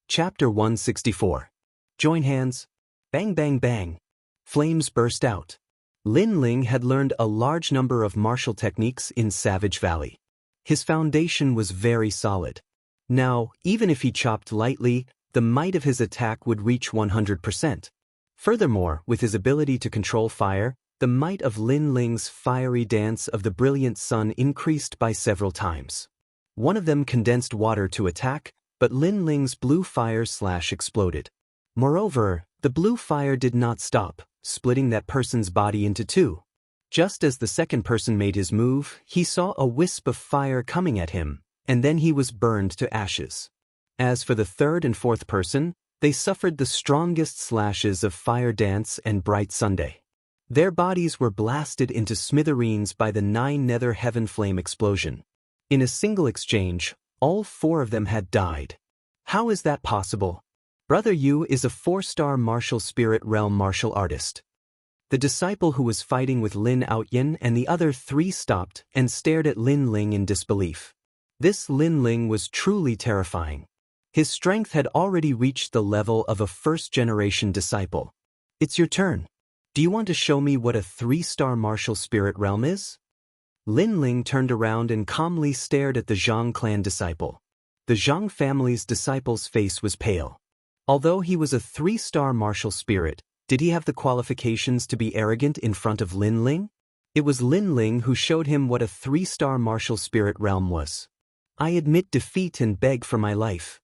[SPEAKER 1] Chapter 164. Join hands. Bang bang bang. Flames burst out. Lin Ling had learned a large number of martial techniques in Savage Valley. His foundation was very solid. Now, even if he chopped lightly, the might of his attack would reach 100%. Furthermore, with his ability to control fire, the might of Lin Ling's fiery dance of the brilliant sun increased by several times. One of them condensed water to attack, but Lin Ling's blue fire exploded. Moreover, the blue fire did not stop, splitting that person's body into two. Just as the second person made his move, he saw a wisp of fire coming at him, and then he was burned to ashes. As for the third and fourth person, they suffered the strongest slashes of fire dance and bright Sunday. Their bodies were blasted into smithereens by the 9 nether heaven flame explosion. In a single exchange, all 4 of them had died. How is that possible? Brother Yu is a 4-star martial spirit realm martial artist. The disciple who was fighting with Lin Outyin and the other 3 stopped and stared at Lin Ling in disbelief. This Lin Ling was truly terrifying. His strength had already reached the level of a first-generation disciple. It's your turn. Do you want to show me what a 3-star martial spirit realm is? Lin Ling turned around and calmly stared at the Zhang clan disciple. The Zhang family's disciple's face was pale. Although he was a 3-star martial spirit, did he have the qualifications to be arrogant in front of Lin Ling? It was Lin Ling who showed him what a 3-star martial spirit realm was. I admit defeat and beg for my life.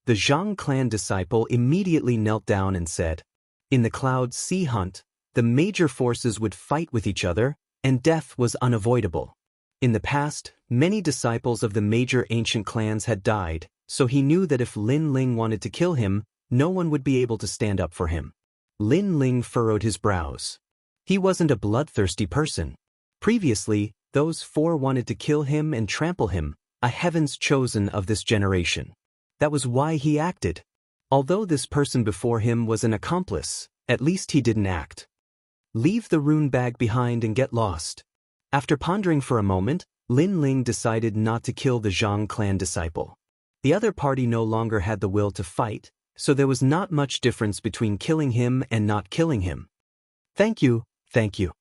[SPEAKER 1] The Zhang clan disciple immediately knelt down and said, in the Cloud Sea Hunt, the major forces would fight with each other, and death was unavoidable. In the past, many disciples of the major ancient clans had died, so he knew that if Lin Ling wanted to kill him, no one would be able to stand up for him. Lin Ling furrowed his brows. He wasn't a bloodthirsty person. Previously, those 4 wanted to kill him and trample him, a heaven's chosen of this generation. That was why he acted. Although this person before him was an accomplice, at least he didn't act. Leave the rune bag behind and get lost. After pondering for a moment, Lin Ling decided not to kill the Zhang clan disciple. The other party no longer had the will to fight, so there was not much difference between killing him and not killing him. Thank you, thank you.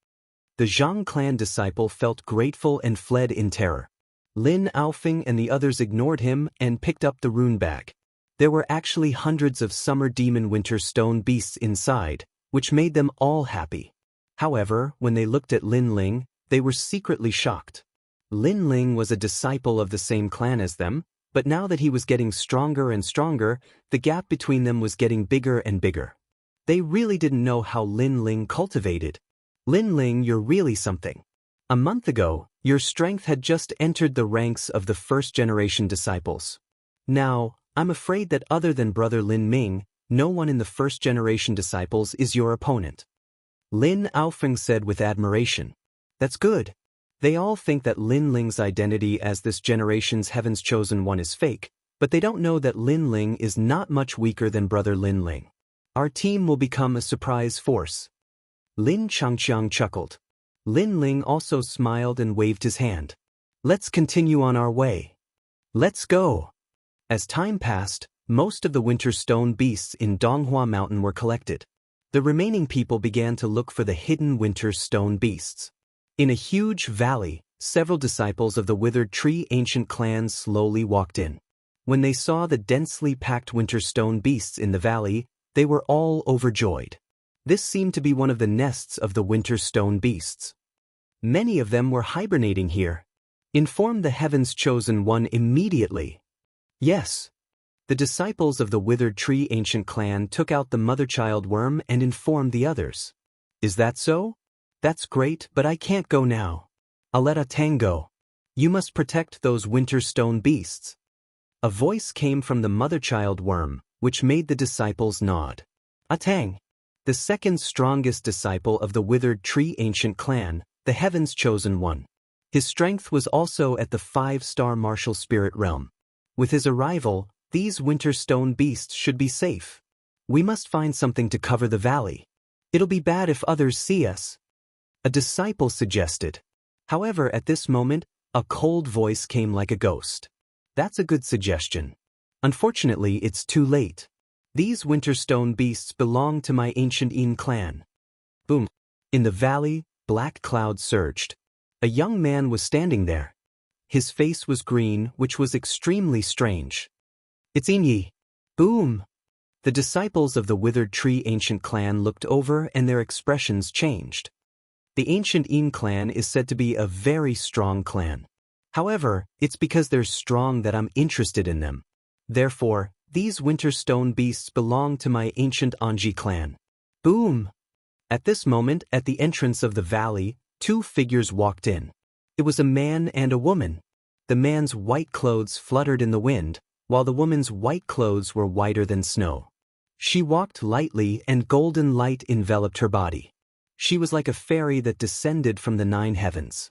[SPEAKER 1] The Zhang clan disciple felt grateful and fled in terror. Lin Aofeng and the others ignored him and picked up the rune bag. There were actually hundreds of summer demon winter stone beasts inside, which made them all happy. However, when they looked at Lin Ling, they were secretly shocked. Lin Ling was a disciple of the same clan as them, but now that he was getting stronger and stronger, the gap between them was getting bigger and bigger. They really didn't know how Lin Ling cultivated. Lin Ling, you're really something. A month ago, your strength had just entered the ranks of the first-generation disciples. Now, I'm afraid that other than Brother Lin Ming, no one in the first-generation disciples is your opponent. Lin Aofeng said with admiration. That's good. They all think that Lin Ling's identity as this generation's heaven's chosen one is fake, but they don't know that Lin Ling is not much weaker than Brother Lin Ling. Our team will become a surprise force. Lin Changqiang chuckled. Lin Ling also smiled and waved his hand. Let's continue on our way. Let's go. As time passed, most of the winter stone beasts in Donghua Mountain were collected. The remaining people began to look for the hidden winter stone beasts. In a huge valley, several disciples of the withered tree ancient clans slowly walked in. When they saw the densely packed winter stone beasts in the valley, they were all overjoyed. This seemed to be one of the nests of the winter stone beasts. Many of them were hibernating here. Inform the heaven's chosen one immediately. Yes. The disciples of the withered tree ancient clan took out the mother-child worm and informed the others. Is that so? That's great, but I can't go now. I'll let Atang go. You must protect those winter stone beasts. A voice came from the mother-child worm, which made the disciples nod. Atang, the second strongest disciple of the withered tree ancient clan, the heaven's chosen one. His strength was also at the 5-star martial spirit realm. With his arrival, these winter stone beasts should be safe. We must find something to cover the valley. It'll be bad if others see us. A disciple suggested. However, at this moment, a cold voice came like a ghost. That's a good suggestion. Unfortunately, it's too late. These Winterstone beasts belong to my ancient Een clan. Boom. In the valley, black clouds surged. A young man was standing there. His face was green, which was extremely strange. It's Een. Boom. The disciples of the Withered Tree Ancient Clan looked over and their expressions changed. The Ancient Een clan is said to be a very strong clan. However, it's because they're strong that I'm interested in them. Therefore, these Winterstone beasts belong to my ancient Anji clan. Boom! At this moment, at the entrance of the valley, two figures walked in. It was a man and a woman. The man's white clothes fluttered in the wind, while the woman's white clothes were whiter than snow. She walked lightly and golden light enveloped her body. She was like a fairy that descended from the 9 heavens.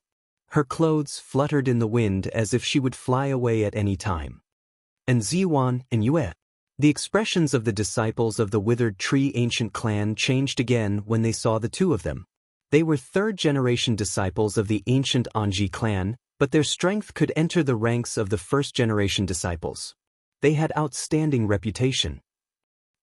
[SPEAKER 1] Her clothes fluttered in the wind as if she would fly away at any time. And Ziwan and Yue. The expressions of the disciples of the Withered Tree Ancient Clan changed again when they saw the two of them. They were third-generation disciples of the ancient Anji clan, but their strength could enter the ranks of the first-generation disciples. They had outstanding reputation.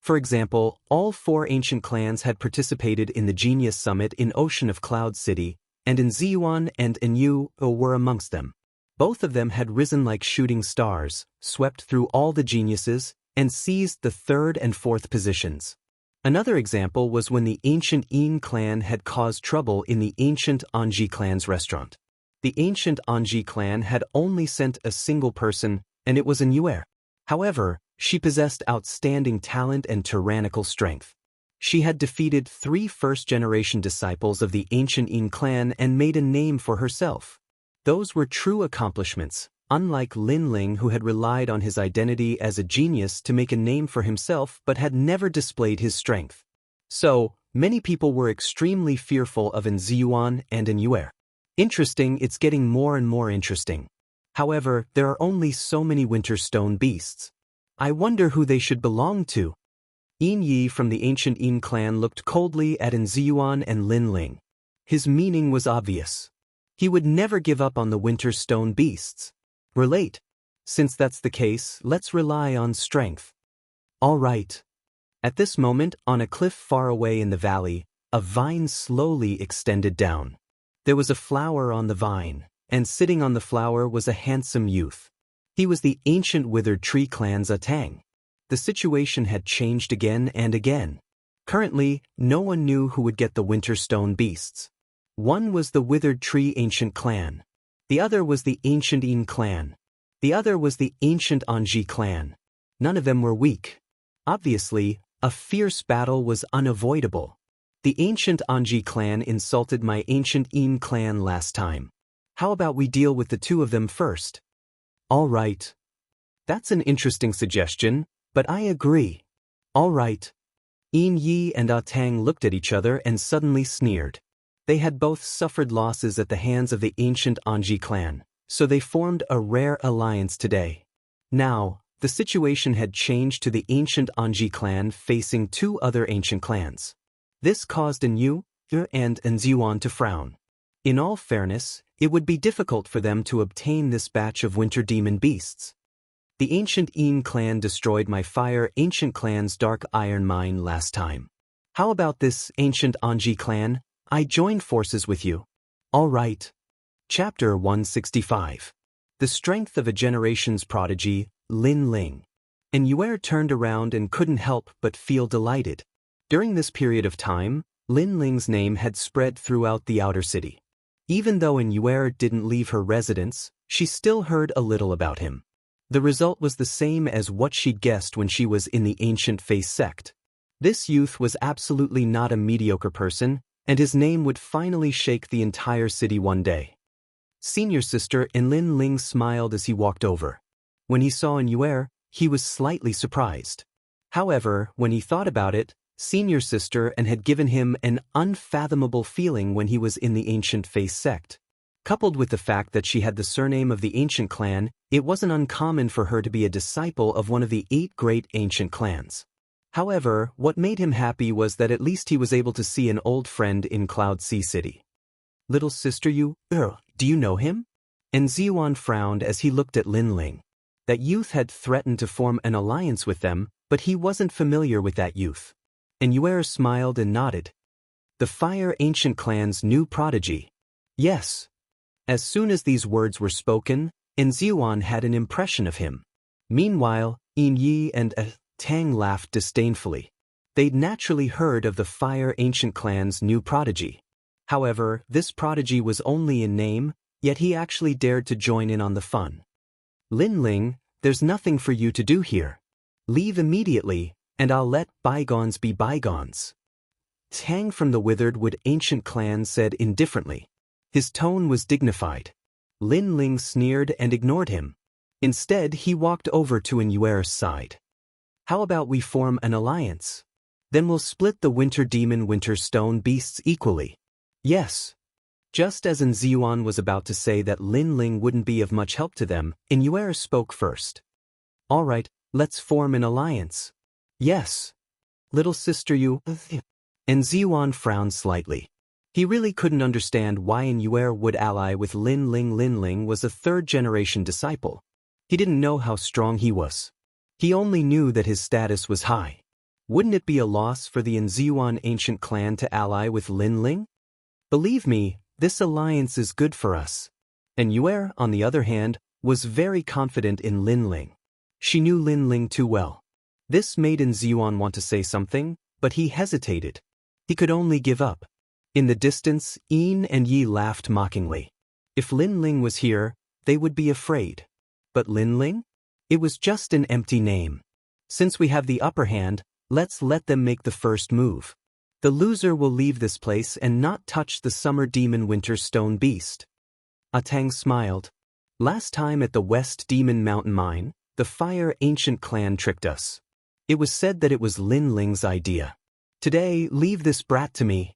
[SPEAKER 1] For example, all 4 ancient clans had participated in the Genius Summit in Ocean of Cloud City, and in Ziyuan and Enyu were amongst them. Both of them had risen like shooting stars, swept through all the geniuses, and seized the 3rd and 4th positions. Another example was when the ancient Een clan had caused trouble in the ancient Anji clan's restaurant. The ancient Anji clan had only sent a single person, and it was Enyu. However, she possessed outstanding talent and tyrannical strength. She had defeated 3 first-generation disciples of the ancient Een clan and made a name for herself. Those were true accomplishments, unlike Lin Ling, who had relied on his identity as a genius to make a name for himself but had never displayed his strength. So, many people were extremely fearful of Ziyuan and Enyu. Interesting, it's getting more and more interesting. However, there are only so many Winterstone beasts. I wonder who they should belong to. Een Yi from the ancient Een clan looked coldly at Ziyuan and Lin Ling. His meaning was obvious. He would never give up on the Winterstone beasts. Relate. Since that's the case, let's rely on strength. All right. At this moment, on a cliff far away in the valley, a vine slowly extended down. There was a flower on the vine, and sitting on the flower was a handsome youth. He was the ancient Withered Tree clan's Atang. The situation had changed again and again. Currently, no one knew who would get the Winterstone beasts. One was the Withered Tree Ancient Clan. The other was the ancient Een clan. The other was the ancient Anji clan. None of them were weak. Obviously, a fierce battle was unavoidable. The ancient Anji clan insulted my ancient Een clan last time. How about we deal with the two of them first? All right. That's an interesting suggestion, but I agree. All right. Een Yi and Atang looked at each other and suddenly sneered. They had both suffered losses at the hands of the ancient Anji clan, so they formed a rare alliance today. Now, the situation had changed to the ancient Anji clan facing 2 other ancient clans. This caused Enyu and Ziyuan to frown. In all fairness, it would be difficult for them to obtain this batch of winter demon beasts. The ancient Een clan destroyed my fire ancient clan's dark iron mine last time. How about this ancient Anji clan? I join forces with you. All right. Chapter 165. The Strength of a Generation's Prodigy, Lin Ling. Enyu turned around and couldn't help but feel delighted. During this period of time, Lin Ling's name had spread throughout the outer city. Even though Enyu didn't leave her residence, she still heard a little about him. The result was the same as what she'd guessed when she was in the Ancient Face sect. This youth was absolutely not a mediocre person, and his name would finally shake the entire city one day. Senior sister and Lin Ling smiled as he walked over. When he saw Enyu, he was slightly surprised. However, when he thought about it, Senior sister and had given him an unfathomable feeling when he was in the Ancient Face sect. Coupled with the fact that she had the surname of the ancient clan, it wasn't uncommon for her to be a disciple of one of the 8 great ancient clans. However, what made him happy was that at least he was able to see an old friend in Cloud Sea City. Little sister do you know him? And Ziyuan frowned as he looked at Lin Ling. That youth had threatened to form an alliance with them, but he wasn't familiar with that youth. And Yuer smiled and nodded. The Fire Ancient Clan's new prodigy. Yes. As soon as these words were spoken, Ziyuan had an impression of him. Meanwhile, Yin Yi and Tang laughed disdainfully. They'd naturally heard of the Fire Ancient Clan's new prodigy. However, this prodigy was only in name, yet he actually dared to join in on the fun. Lin Ling, there's nothing for you to do here. Leave immediately, and I'll let bygones be bygones. Tang from the Withered Wood Ancient Clan said indifferently. His tone was dignified. Lin Ling sneered and ignored him. Instead, he walked over to Yuer's side. How about we form an alliance? Then we'll split the Winter Demon Winter Stone beasts equally. Yes. Just as Ziyuan was about to say that Lin Ling wouldn't be of much help to them, Yuer spoke first. All right, let's form an alliance. Yes. Little sister And Ziyuan frowned slightly. He really couldn't understand why Yuer would ally with Lin Ling. Lin Ling was a third-generation disciple. He didn't know how strong he was. He only knew that his status was high. Wouldn't it be a loss for the Ziyuan ancient clan to ally with Lin Ling? Believe me, this alliance is good for us. And Yuer, on the other hand, was very confident in Lin Ling. She knew Lin Ling too well. This made Ziyuan want to say something, but he hesitated. He could only give up. In the distance, Yin and Yi laughed mockingly. If Lin Ling was here, they would be afraid. But Lin Ling? It was just an empty name. Since we have the upper hand, let's let them make the first move. The loser will leave this place and not touch the Summer Demon Winter Stone Beast. Tang smiled. Last time at the West Demon Mountain Mine, the Fire Ancient Clan tricked us. It was said that it was Lin Ling's idea. Today, leave this brat to me.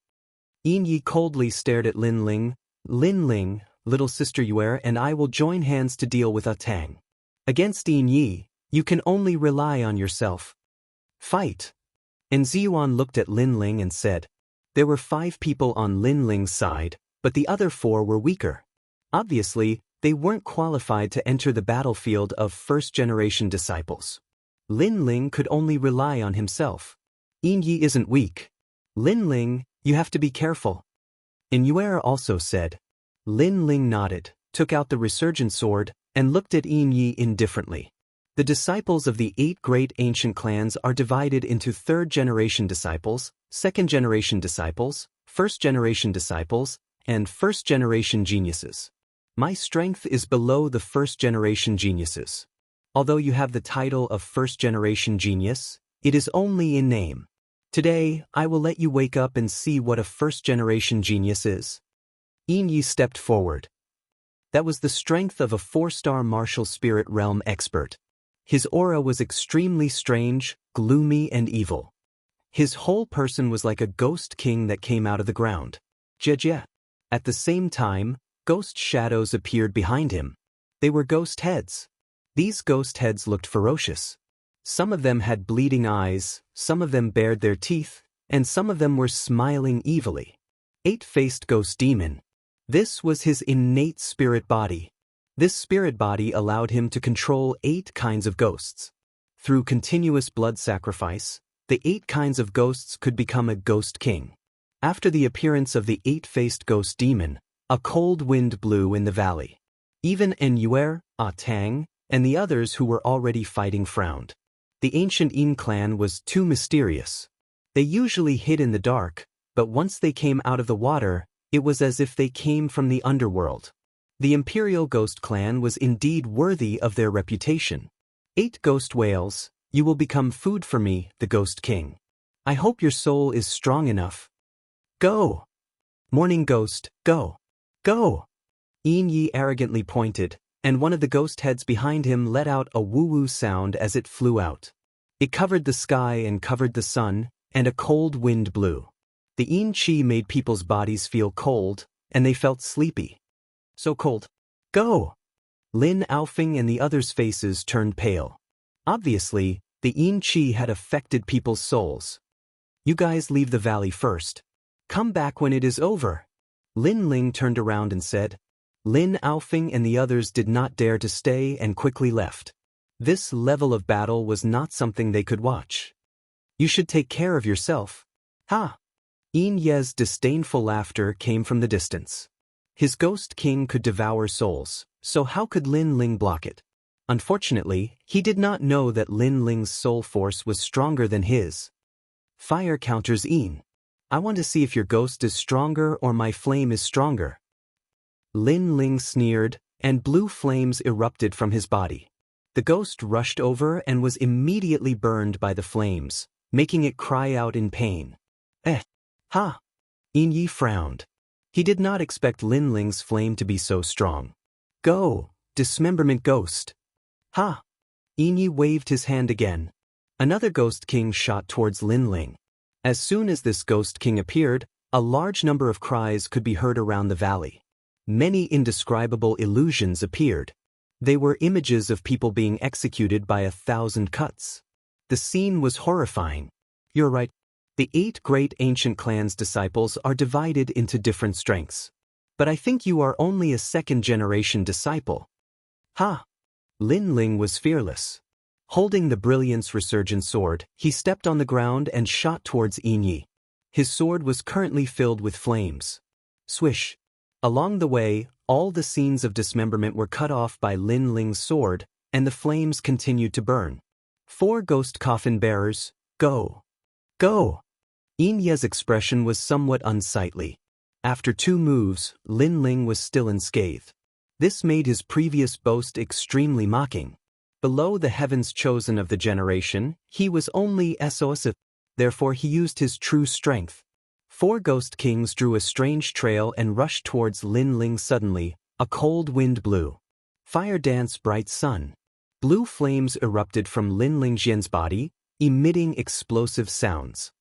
[SPEAKER 1] Yin Yi coldly stared at Lin Ling. Lin Ling, little sister Yuer and I will join hands to deal with Tang. Against Yin Yi, you can only rely on yourself. Fight. And Ziyuan looked at Lin Ling and said, there were 5 people on Lin Ling's side, but the other 4 were weaker. Obviously, they weren't qualified to enter the battlefield of first-generation disciples. Lin Ling could only rely on himself. Yin Yi isn't weak. Lin Ling, you have to be careful. Yuer also said. Lin Ling nodded, took out the resurgent sword, and looked at Yin Yi indifferently. The disciples of the 8 great ancient clans are divided into third-generation disciples, second-generation disciples, first-generation disciples, and first-generation geniuses. My strength is below the first-generation geniuses. Although you have the title of first-generation genius, it is only in name. Today, I will let you wake up and see what a first-generation genius is. Yin Yi stepped forward. That was the strength of a 4-star martial spirit realm expert. His aura was extremely strange, gloomy, and evil. His whole person was like a ghost king that came out of the ground. Jia. At the same time, ghost shadows appeared behind him. They were ghost heads. These ghost heads looked ferocious. Some of them had bleeding eyes, some of them bared their teeth, and some of them were smiling evilly. 8-faced ghost demon. This was his innate spirit body. This spirit body allowed him to control 8 kinds of ghosts. Through continuous blood sacrifice, the 8 kinds of ghosts could become a ghost king. After the appearance of the 8-faced ghost demon, a cold wind blew in the valley. Even Yuer, Tang, and the others who were already fighting frowned. The ancient Yin clan was too mysterious. They usually hid in the dark, but once they came out of the water, it was as if they came from the underworld. The Imperial Ghost Clan was indeed worthy of their reputation. 8 ghost whales, you will become food for me, the Ghost King. I hope your soul is strong enough. Go! Morning Ghost, go! Go! Yin Yi arrogantly pointed, and one of the ghost heads behind him let out a woo-woo sound as it flew out. It covered the sky and covered the sun, and a cold wind blew. The Yin Qi made people's bodies feel cold, and they felt sleepy. So cold. Go! Lin Aofing and the others' faces turned pale. Obviously, The Yin Qi had affected people's souls. You guys leave the valley first. Come back when it is over. Lin Ling turned around and said. Lin Aofing and the others did not dare to stay and quickly left. This level of battle was not something they could watch. You should take care of yourself. Ha! Yin Ye's disdainful laughter came from the distance. His ghost king could devour souls, so how could Lin Ling block it? Unfortunately, he did not know that Lin Ling's soul force was stronger than his. Fire counters Yin. I want to see if your ghost is stronger or my flame is stronger. Lin Ling sneered, and blue flames erupted from his body. The ghost rushed over and was immediately burned by the flames, making it cry out in pain. Ha! Yin Yi frowned. He did not expect Lin Ling's flame to be so strong. Go, dismemberment ghost. Ha! Yin Yi waved his hand again. Another ghost king shot towards Lin Ling. As soon as this ghost king appeared, a large number of cries could be heard around the valley. Many indescribable illusions appeared. They were images of people being executed by 1,000 cuts. The scene was horrifying. You're right. The 8 great ancient clans' disciples are divided into different strengths. But I think you are only a second-generation disciple. Ha! Lin Ling was fearless. Holding the Brilliance Resurgent sword, he stepped on the ground and shot towards Yin Yi. His sword was currently filled with flames. Swish! Along the way, all the scenes of dismemberment were cut off by Lin Ling's sword, and the flames continued to burn. 4 ghost coffin bearers, go! Go! Yin Ye's expression was somewhat unsightly. After 2 moves, Lin Ling was still unscathed. This made his previous boast extremely mocking. Below the heavens chosen of the generation, he was only SOS. Therefore he used his true strength. 4 ghost kings drew a strange trail and rushed towards Lin Ling suddenly. A cold wind blew. Fire danced bright sun. Blue flames erupted from Lin Lingjian's body, emitting explosive sounds.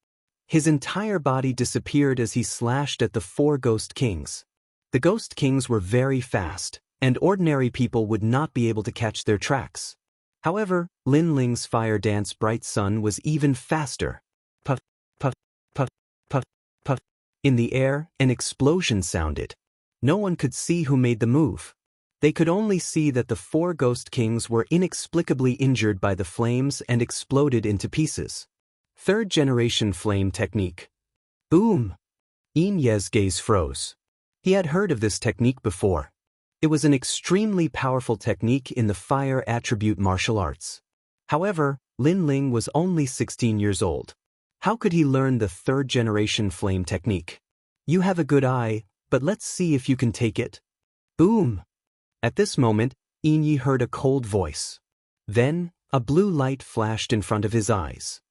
[SPEAKER 1] His entire body disappeared as he slashed at the 4 ghost kings. The ghost kings were very fast, and ordinary people would not be able to catch their tracks. However, Lin Ling's fire dance bright sun was even faster. Puff, puff, puff, puff, puff. In the air, an explosion sounded. No one could see who made the move. They could only see that the 4 ghost kings were inexplicably injured by the flames and exploded into pieces. 3rd generation flame technique. Boom! Yin Ye's gaze froze. He had heard of this technique before. It was an extremely powerful technique in the fire attribute martial arts. However, Lin Ling was only 16 years old. How could he learn the 3rd generation flame technique? You have a good eye, but let's see if you can take it. Boom! At this moment, Yin Yi heard a cold voice. Then, a blue light flashed in front of his eyes.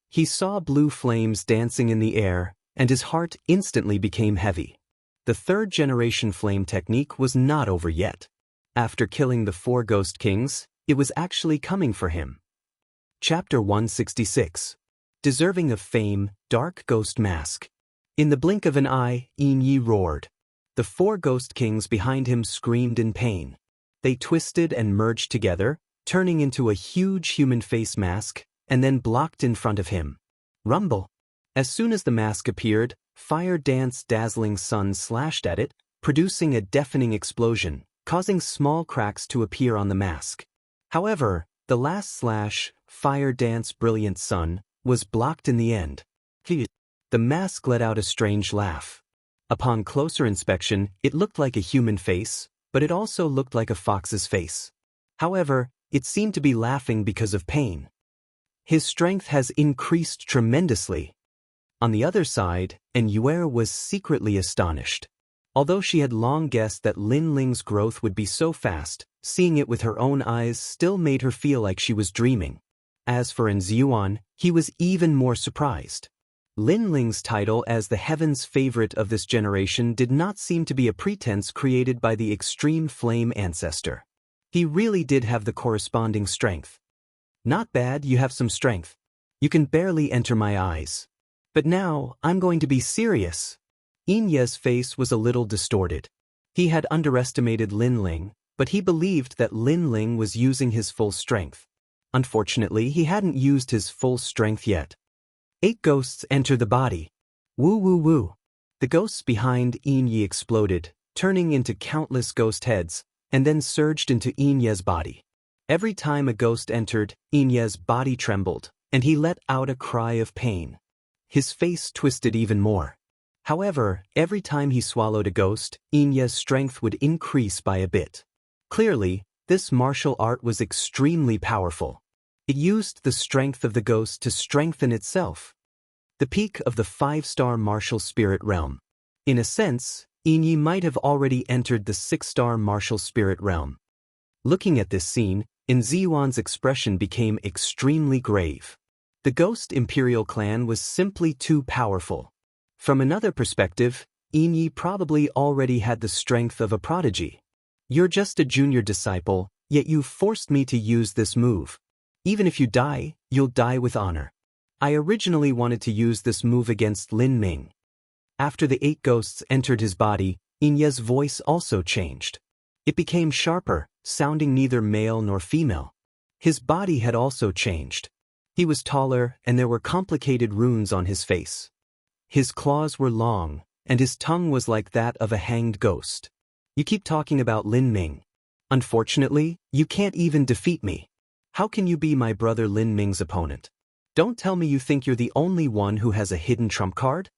[SPEAKER 1] He saw blue flames dancing in the air, and his heart instantly became heavy. The 3rd generation flame technique was not over yet. After killing the 4 ghost kings, it was actually coming for him. Chapter 166. Deserving of Fame, Dark Ghost Mask. In the blink of an eye, Yin Yi roared. The 4 ghost kings behind him screamed in pain. They twisted and merged together, turning into a huge human face mask, and then blocked in front of him. Rumble! As soon as the mask appeared, fire dance dazzling sun slashed at it, producing a deafening explosion, causing small cracks to appear on the mask. However, the last slash, fire dance brilliant sun, was blocked in the end. The mask let out a strange laugh. Upon closer inspection, it looked like a human face, but it also looked like a fox's face. However, it seemed to be laughing because of pain. His strength has increased tremendously. On the other side, Yue was secretly astonished. Although she had long guessed that Lin Ling's growth would be so fast, seeing it with her own eyes still made her feel like she was dreaming. As for Yuan, he was even more surprised. Lin Ling's title as the heaven's favorite of this generation did not seem to be a pretense created by the extreme flame ancestor. He really did have the corresponding strength. Not bad, you have some strength. You can barely enter my eyes. But now, I'm going to be serious. Yin Ye's face was a little distorted. He had underestimated Lin Ling, but he believed that Lin Ling was using his full strength. Unfortunately, he hadn't used his full strength yet. 8 ghosts enter the body. Woo woo woo. The ghosts behind Yi exploded, turning into countless ghost heads, and then surged into Yi's body. Every time a ghost entered, Yi's body trembled, and he let out a cry of pain. His face twisted even more. However, every time he swallowed a ghost, Yi's strength would increase by a bit. Clearly, this martial art was extremely powerful. It used the strength of the ghost to strengthen itself. The peak of the 5-star martial spirit realm. In a sense, Yi might have already entered the 6-star martial spirit realm. Looking at this scene, Ziwan's expression became extremely grave. The Ghost Imperial clan was simply too powerful. From another perspective, Yi probably already had the strength of a prodigy. You're just a junior disciple, yet you've forced me to use this move. Even if you die, you'll die with honor. I originally wanted to use this move against Lin Ming. After the 8 ghosts entered his body, Yi's voice also changed. It became sharper, sounding neither male nor female. His body had also changed. He was taller, and there were complicated runes on his face. His claws were long, and his tongue was like that of a hanged ghost. You keep talking about Lin Ming. Unfortunately, you can't even defeat me. How can you be my brother Lin Ming's opponent? Don't tell me you think you're the only one who has a hidden trump card?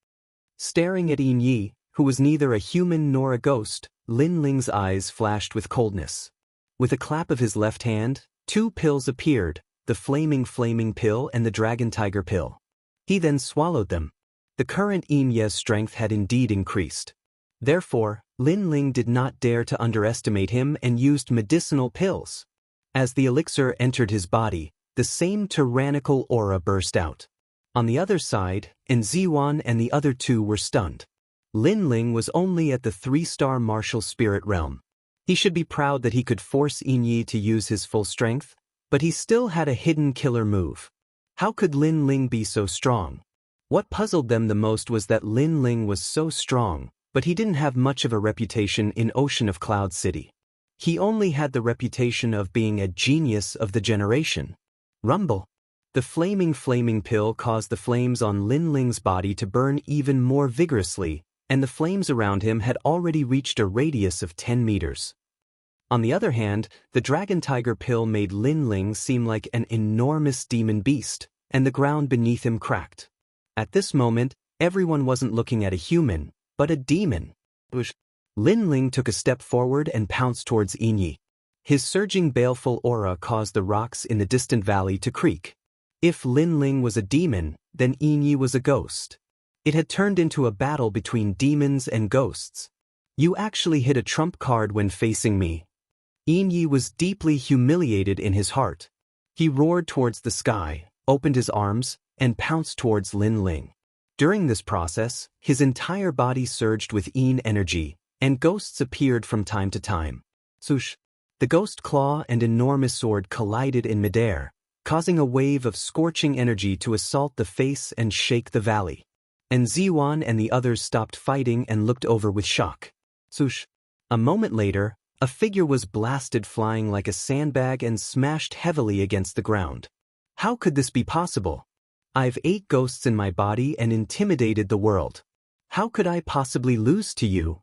[SPEAKER 1] Staring at Yi, who was neither a human nor a ghost, Lin Ling's eyes flashed with coldness. With a clap of his left hand, 2 pills appeared, the flaming pill and the dragon tiger pill. He then swallowed them. The current Yi's strength had indeed increased. Therefore, Lin Ling did not dare to underestimate him and used medicinal pills. As the elixir entered his body, the same tyrannical aura burst out. On the other side, Ziwan and the other 2 were stunned. Lin Ling was only at the 3-star martial spirit realm. He should be proud that he could force Yi to use his full strength, but he still had a hidden killer move. How could Lin Ling be so strong? What puzzled them the most was that Lin Ling was so strong, but he didn't have much of a reputation in Ocean of Cloud City. He only had the reputation of being a genius of the generation. Rumble. The flaming pill caused the flames on Lin Ling's body to burn even more vigorously, and the flames around him had already reached a radius of 10 meters. On the other hand, the dragon tiger pill made Lin Ling seem like an enormous demon beast, and the ground beneath him cracked. At this moment, everyone wasn't looking at a human, but a demon. Lin Ling took a step forward and pounced towards Yi. His surging baleful aura caused the rocks in the distant valley to creak. If Lin Ling was a demon, then Yi was a ghost. It had turned into a battle between demons and ghosts. You actually hit a trump card when facing me. Yi was deeply humiliated in his heart. He roared towards the sky, opened his arms, and pounced towards Lin Ling. During this process, his entire body surged with Yin energy, and ghosts appeared from time to time. Swoosh! The ghost claw and enormous sword collided in midair, causing a wave of scorching energy to assault the face and shake the valley. Ziwan and the others stopped fighting and looked over with shock. Swoosh! A moment later, a figure was blasted flying like a sandbag and smashed heavily against the ground. How could this be possible? I've 8 ghosts in my body and intimidated the world. How could I possibly lose to you?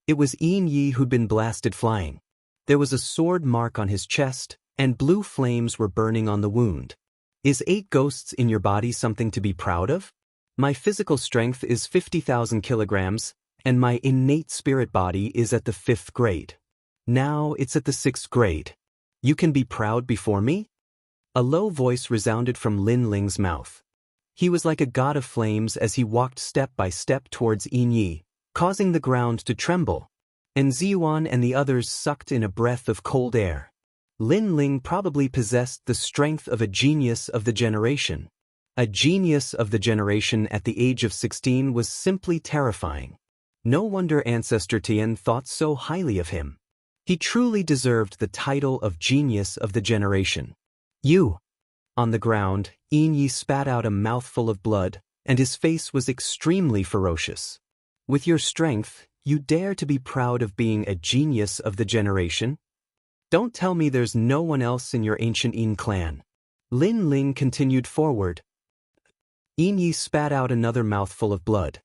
[SPEAKER 1] It was Yi who'd been blasted flying. There was a sword mark on his chest, and blue flames were burning on the wound. Is 8 ghosts in your body something to be proud of? My physical strength is 50,000 kilograms, and my innate spirit body is at the 5th grade. Now it's at the 6th grade. You can be proud before me? A low voice resounded from Lin Ling's mouth. He was like a god of flames as he walked step by step towards Yi, causing the ground to tremble. Ziwan and the others sucked in a breath of cold air. Lin Ling probably possessed the strength of a genius of the generation. A genius of the generation at the age of 16 was simply terrifying. No wonder Ancestor Tian thought so highly of him. He truly deserved the title of genius of the generation. You! On the ground, Yi spat out a mouthful of blood, and his face was extremely ferocious. With your strength, you dare to be proud of being a genius of the generation? Don't tell me there's no one else in your ancient Yin clan. Lin Ling continued forward. Yin Yi spat out another mouthful of blood.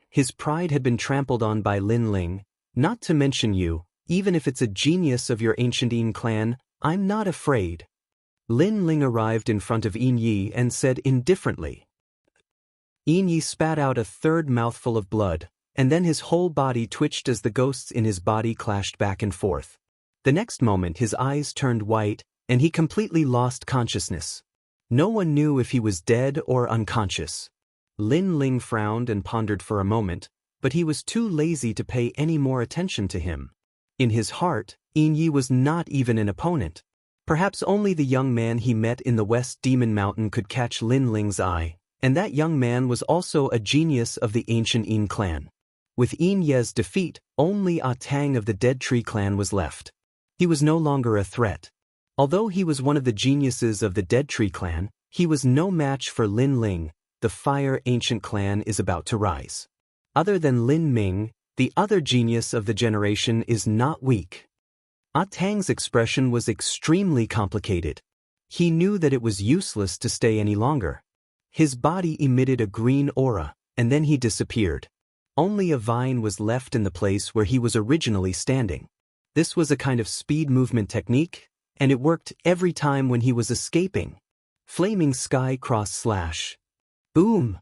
[SPEAKER 1] His pride had been trampled on by Lin Ling. Not to mention you, even if it's a genius of your ancient Yin clan, I'm not afraid. Lin Ling arrived in front of Yin Yi and said indifferently. Yin Yi spat out a third mouthful of blood, and then his whole body twitched as the ghosts in his body clashed back and forth. The next moment his eyes turned white, and he completely lost consciousness. No one knew if he was dead or unconscious. Lin Ling frowned and pondered for a moment, but he was too lazy to pay any more attention to him. In his heart, Yin Yi was not even an opponent. Perhaps only the young man he met in the West Demon Mountain could catch Lin Ling's eye, and that young man was also a genius of the ancient Yin clan. With Yin Ye's defeat, only Ah Tang of the Dead Tree clan was left. He was no longer a threat. Although he was one of the geniuses of the Dead Tree clan, he was no match for Lin Ling. The Fire Ancient clan is about to rise. Other than Lin Ming, the other genius of the generation is not weak. Ah Tang's expression was extremely complicated. He knew that it was useless to stay any longer. His body emitted a green aura, and then he disappeared. Only a vine was left in the place where he was originally standing. This was a kind of speed movement technique, and it worked every time when he was escaping. Flaming sky cross slash. Boom!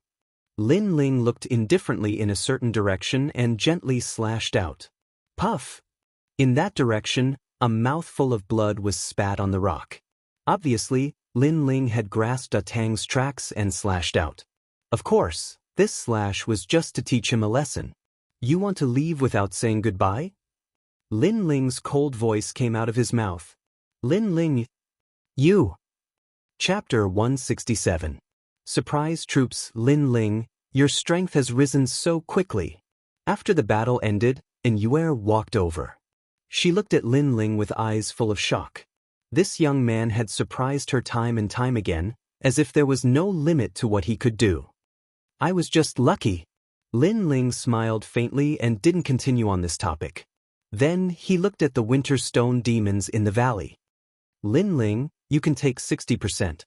[SPEAKER 1] Lin Ling looked indifferently in a certain direction and gently slashed out. Puff! In that direction, a mouthful of blood was spat on the rock. Obviously, Lin Ling had grasped Ah Tang's tracks and slashed out. Of course, this slash was just to teach him a lesson. You want to leave without saying goodbye? Lin Ling's cold voice came out of his mouth. Lin Ling, you. Chapter 167. Surprise troops. Lin Ling, your strength has risen so quickly. After the battle ended, Yue walked over. She looked at Lin Ling with eyes full of shock. This young man had surprised her time and time again, as if there was no limit to what he could do. I was just lucky. Lin Ling smiled faintly and didn't continue on this topic. Then he looked at the winter stone demons in the valley. Lin Ling, you can take 60%.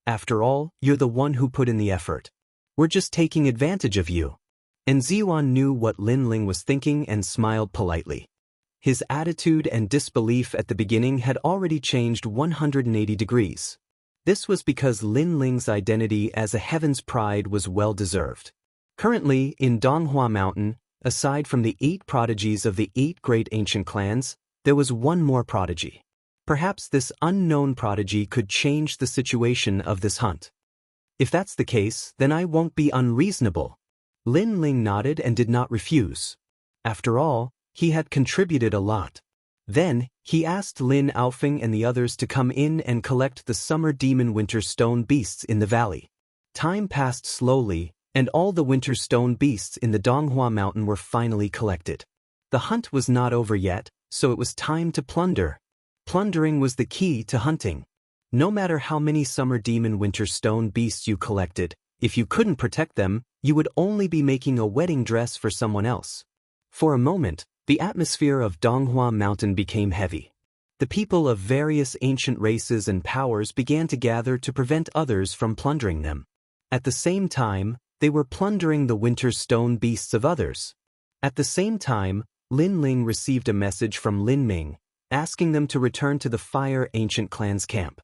[SPEAKER 1] After all, you're the one who put in the effort. We're just taking advantage of you. And Ziyuan knew what Lin Ling was thinking and smiled politely. His attitude and disbelief at the beginning had already changed 180 degrees. This was because Lin Ling's identity as a heaven's pride was well deserved. Currently, in Donghua Mountain, aside from the 8 prodigies of the 8 great ancient clans, there was one more prodigy. Perhaps this unknown prodigy could change the situation of this hunt. If that's the case, then I won't be unreasonable. Lin Ling nodded and did not refuse. After all, he had contributed a lot. Then, he asked Lin Aofeng and the others to come in and collect the summer demon winter stone beasts in the valley. Time passed slowly, and all the winter stone beasts in the Donghua Mountain were finally collected. The hunt was not over yet, so it was time to plunder. Plundering was the key to hunting. No matter how many summer demon winter stone beasts you collected, if you couldn't protect them, you would only be making a wedding dress for someone else. For a moment, the atmosphere of Donghua Mountain became heavy. The people of various ancient races and powers began to gather to prevent others from plundering them. At the same time, they were plundering the winter stone beasts of others. At the same time, Lin Ling received a message from Lin Ming, asking them to return to the Fire Ancient Clan's camp.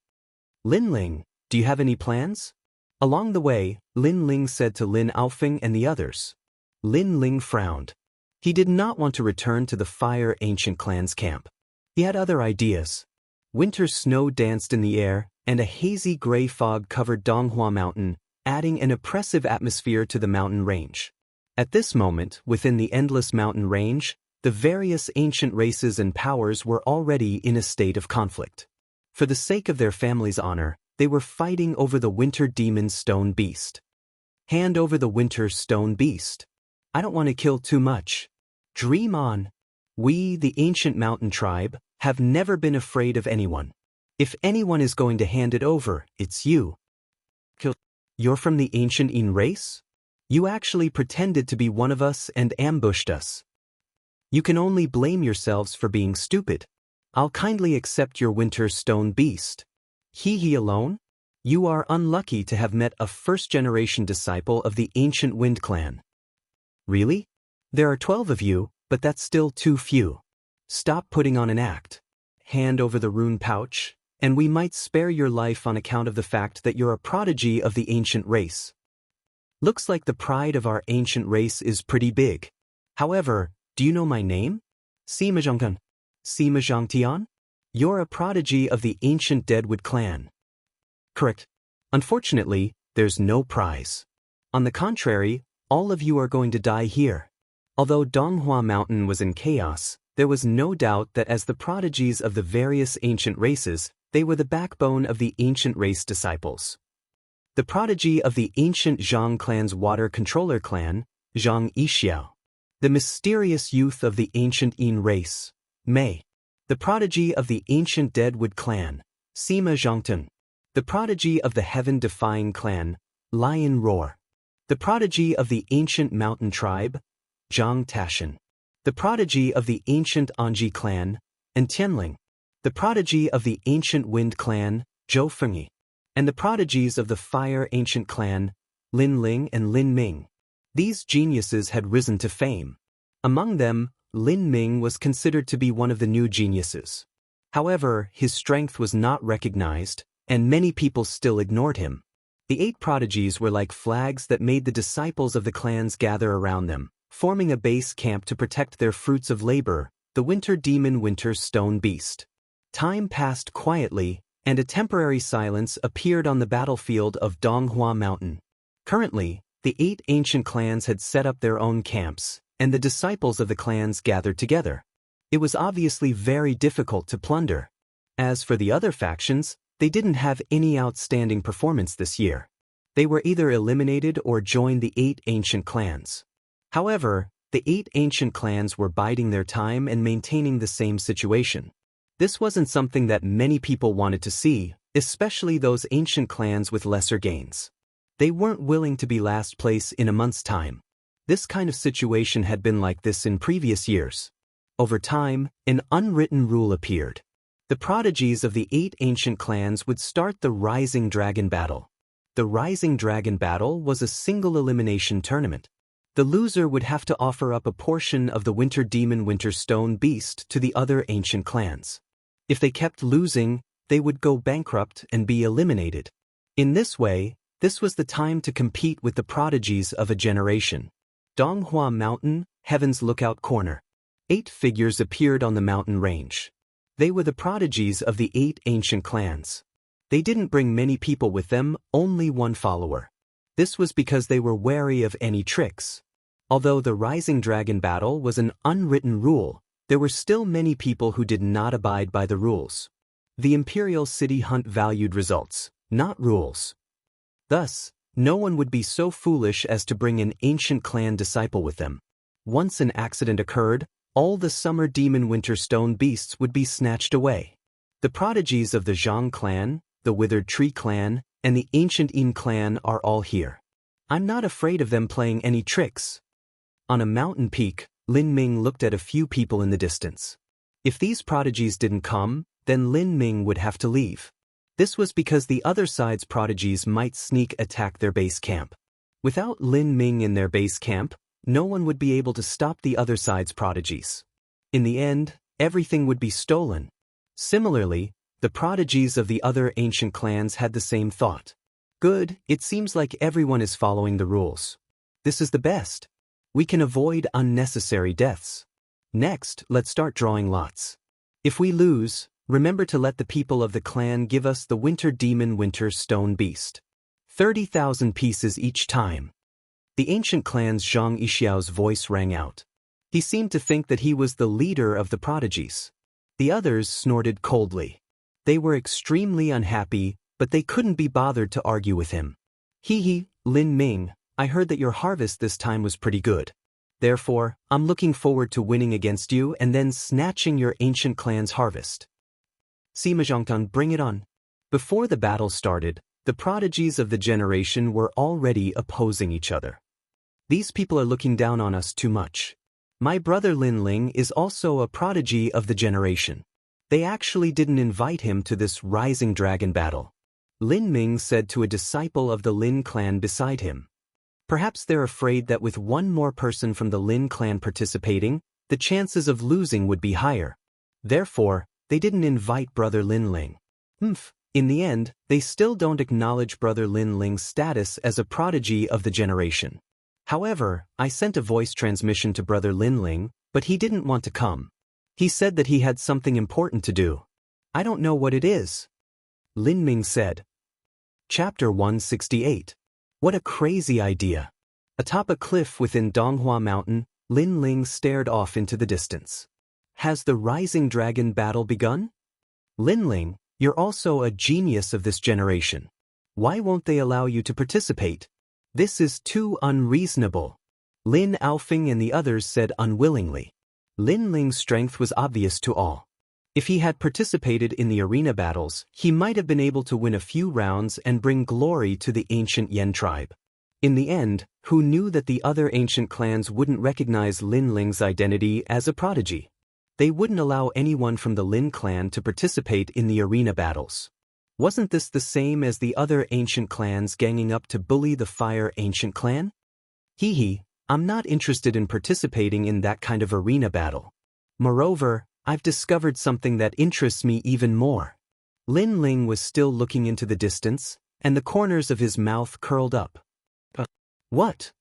[SPEAKER 1] Lin Ling, do you have any plans? Along the way, Lin Ling said to Lin Aofeng and the others. Lin Ling frowned. He did not want to return to the Fire Ancient Clan's camp. He had other ideas. Winter snow danced in the air, and a hazy gray fog covered Donghua Mountain, adding an oppressive atmosphere to the mountain range. At this moment, within the endless mountain range, the various ancient races and powers were already in a state of conflict. For the sake of their family's honor, they were fighting over the winter demon stone beast. Hand over the winter stone beast. I don't want to kill too much. Dream on. We, the ancient mountain tribe, have never been afraid of anyone. If anyone is going to hand it over, it's you. You're from the ancient Yin race? You actually pretended to be one of us and ambushed us. You can only blame yourselves for being stupid. I'll kindly accept your winter stone beast. He alone? You are unlucky to have met a first-generation disciple of the ancient Wind clan. Really? There are 12 of you, but that's still too few. Stop putting on an act. Hand over the rune pouch, and we might spare your life on account of the fact that you're a prodigy of the ancient race. Looks like the pride of our ancient race is pretty big. However, do you know my name? Sima Zhangtian? You're a prodigy of the ancient Deadwood clan. Correct. Unfortunately, there's no prize. On the contrary, all of you are going to die here. Although Donghua Mountain was in chaos, there was no doubt that as the prodigies of the various ancient races, they were the backbone of the ancient race disciples. The prodigy of the ancient Zhang clan's water controller clan, Zhang Yixiao. The mysterious youth of the ancient Yin race, Mei. The prodigy of the ancient Deadwood clan, Sima Zhangtan. The prodigy of the heaven-defying clan, Lion Roar. The prodigy of the ancient mountain tribe, Zhang Tashan. The prodigy of the ancient Anji clan, Tianling. The prodigy of the ancient Wind clan, Zhou Fengyi. And the prodigies of the fire ancient clan, Lin Ling and Lin Ming. These geniuses had risen to fame. Among them, Lin Ming was considered to be one of the new geniuses. However, his strength was not recognized, and many people still ignored him. The 8 prodigies were like flags that made the disciples of the clans gather around them, forming a base camp to protect their fruits of labor, the winter demon winter stone beast. Time passed quietly, and a temporary silence appeared on the battlefield of Donghua Mountain. Currently, the 8 ancient clans had set up their own camps, and the disciples of the clans gathered together. It was obviously very difficult to plunder. As for the other factions, they didn't have any outstanding performance this year. They were either eliminated or joined the 8 ancient clans. However, the 8 ancient clans were biding their time and maintaining the same situation. This wasn't something that many people wanted to see, especially those ancient clans with lesser gains. They weren't willing to be last place in a month's time. This kind of situation had been like this in previous years. Over time, an unwritten rule appeared. The prodigies of the 8 ancient clans would start the Rising Dragon Battle. The Rising Dragon Battle was a single elimination tournament. The loser would have to offer up a portion of the Winter Demon Winter Stone Beast to the other ancient clans. If they kept losing, they would go bankrupt and be eliminated. In this way, this was the time to compete with the prodigies of a generation. Donghua Mountain, Heaven's Lookout Corner. 8 figures appeared on the mountain range. They were the prodigies of the 8 ancient clans. They didn't bring many people with them, only 1 follower. This was because they were wary of any tricks. Although the Rising Dragon Battle was an unwritten rule, there were still many people who did not abide by the rules. The Imperial City Hunt valued results, not rules. Thus, no one would be so foolish as to bring an ancient clan disciple with them. Once an accident occurred, all the Summer Demon Winter Stone Beasts would be snatched away. The prodigies of the Zhang clan, the Withered Tree clan, and the Ancient Yin clan are all here. I'm not afraid of them playing any tricks. On a mountain peak, Lin Ming looked at a few people in the distance. If these prodigies didn't come, then Lin Ming would have to leave. This was because the other side's prodigies might sneak attack their base camp. Without Lin Ming in their base camp, no one would be able to stop the other side's prodigies. In the end, everything would be stolen. Similarly, the prodigies of the other ancient clans had the same thought. Good, it seems like everyone is following the rules. This is the best. We can avoid unnecessary deaths. Next, let's start drawing lots. If we lose, remember to let the people of the clan give us the Winter Demon Winter Stone Beast. 30,000 pieces each time. The ancient clan's Zhang Yixiao's voice rang out. He seemed to think that he was the leader of the prodigies. The others snorted coldly. They were extremely unhappy, but they couldn't be bothered to argue with him. Hee, Lin Ming, I heard that your harvest this time was pretty good. Therefore, I'm looking forward to winning against you and then snatching your ancient clan's harvest. Sima Zhangtan, bring it on. Before the battle started, the prodigies of the generation were already opposing each other. These people are looking down on us too much. My brother Lin Ling is also a prodigy of the generation. They actually didn't invite him to this Rising Dragon battle. Lin Ming said to a disciple of the Lin clan beside him. Perhaps they're afraid that with one more person from the Lin clan participating, the chances of losing would be higher. Therefore, they didn't invite Brother Lin Ling. In the end, they still don't acknowledge Brother Lin Ling's status as a prodigy of the generation. However, I sent a voice transmission to Brother Lin Ling, but he didn't want to come. He said that he had something important to do. I don't know what it is. Lin Ming said. Chapter 168. What a crazy idea. Atop a cliff within Donghua Mountain, Lin Ling stared off into the distance. Has the Rising Dragon battle begun? Lin Ling, you're also a genius of this generation. Why won't they allow you to participate? This is too unreasonable. Lin Aofing and the others said unwillingly. Lin Ling's strength was obvious to all. If he had participated in the arena battles, he might have been able to win a few rounds and bring glory to the ancient Yen tribe. In the end, who knew that the other ancient clans wouldn't recognize Lin Ling's identity as a prodigy? They wouldn't allow anyone from the Lin clan to participate in the arena battles. Wasn't this the same as the other ancient clans ganging up to bully the Fire Ancient clan? I'm not interested in participating in that kind of arena battle. Moreover, I've discovered something that interests me even more. Lin Ling was still looking into the distance, and the corners of his mouth curled up. What?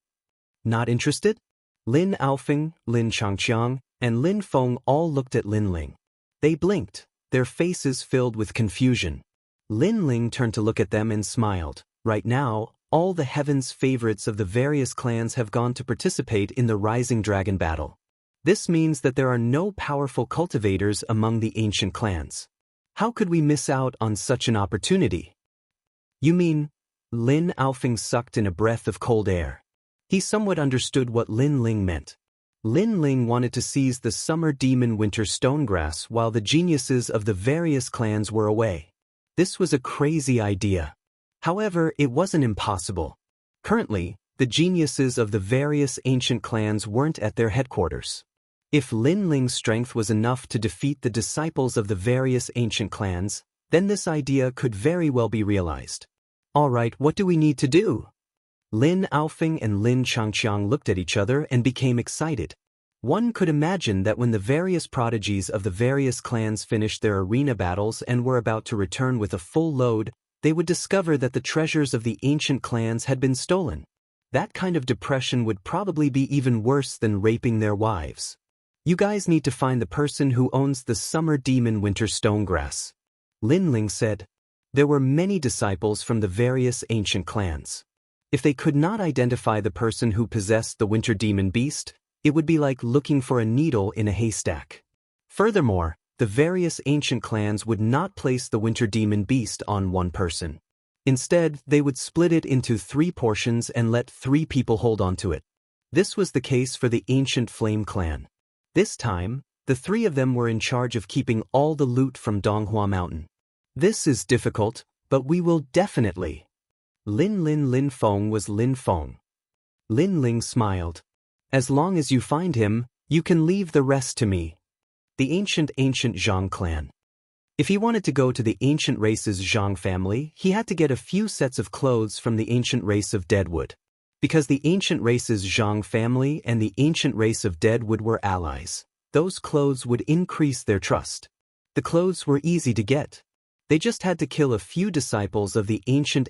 [SPEAKER 1] Not interested? Lin Aofing, Lin Changqiang, and Lin Feng all looked at Lin Ling. They blinked, their faces filled with confusion. Lin Ling turned to look at them and smiled. Right now, all the heaven's favorites of the various clans have gone to participate in the Rising Dragon battle. This means that there are no powerful cultivators among the ancient clans. How could we miss out on such an opportunity? You mean? Lin Aofing sucked in a breath of cold air. He somewhat understood what Lin Ling meant. Lin Ling wanted to seize the summer demon winter stonegrass while the geniuses of the various clans were away. This was a crazy idea. However, it wasn't impossible. Currently, the geniuses of the various ancient clans weren't at their headquarters. If Lin Ling's strength was enough to defeat the disciples of the various ancient clans, then this idea could very well be realized. Alright, what do we need to do? Lin Aofing and Lin Changqiang looked at each other and became excited. One could imagine that when the various prodigies of the various clans finished their arena battles and were about to return with a full load, they would discover that the treasures of the ancient clans had been stolen. That kind of depression would probably be even worse than raping their wives. You guys need to find the person who owns the summer demon winter stonegrass. Lin Ling said. There were many disciples from the various ancient clans. If they could not identify the person who possessed the winter demon beast, it would be like looking for a needle in a haystack. Furthermore, the various ancient clans would not place the winter demon beast on one person. Instead, they would split it into 3 portions and let 3 people hold onto it. This was the case for the ancient Flame clan. This time, the 3 of them were in charge of keeping all the loot from Donghua Mountain. This is difficult, but we will definitely. Lin Feng was Lin Feng. Lin Ling smiled. As long as you find him, you can leave the rest to me. The ancient Zhang clan. If he wanted to go to the ancient race's Zhang family, he had to get a few sets of clothes from the ancient race of Deadwood. Because the ancient race's Zhang family and the ancient race of Deadwood were allies, those clothes would increase their trust. The clothes were easy to get. They just had to kill a few disciples of the ancient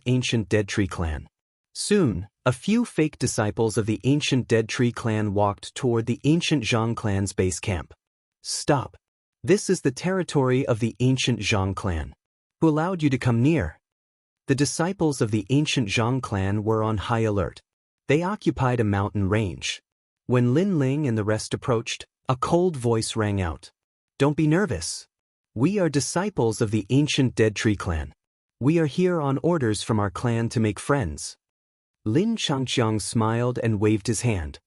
[SPEAKER 1] Dead Tree clan. Soon, a few fake disciples of the ancient Dead Tree clan walked toward the ancient Zhang clan's base camp. Stop. This is the territory of the ancient Zhang clan. Who allowed you to come near? The disciples of the ancient Zhang clan were on high alert. They occupied a mountain range. When Lin Ling and the rest approached, a cold voice rang out. Don't be nervous. We are disciples of the ancient Dead Tree clan. We are here on orders from our clan to make friends. Lin Changqiang smiled and waved his hand.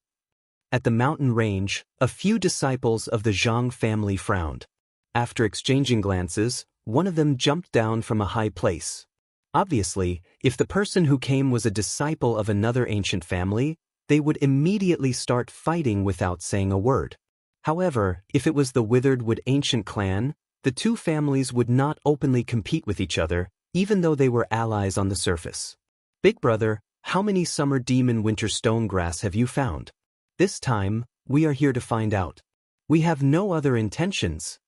[SPEAKER 1] At the mountain range, a few disciples of the Zhang family frowned. After exchanging glances, one of them jumped down from a high place. Obviously, if the person who came was a disciple of another ancient family, they would immediately start fighting without saying a word. However, if it was the Withered Wood ancient clan, the 2 families would not openly compete with each other, even though they were allies on the surface. Big brother, how many summer demon winter stone grass have you found? This time, we are here to find out. We have no other intentions.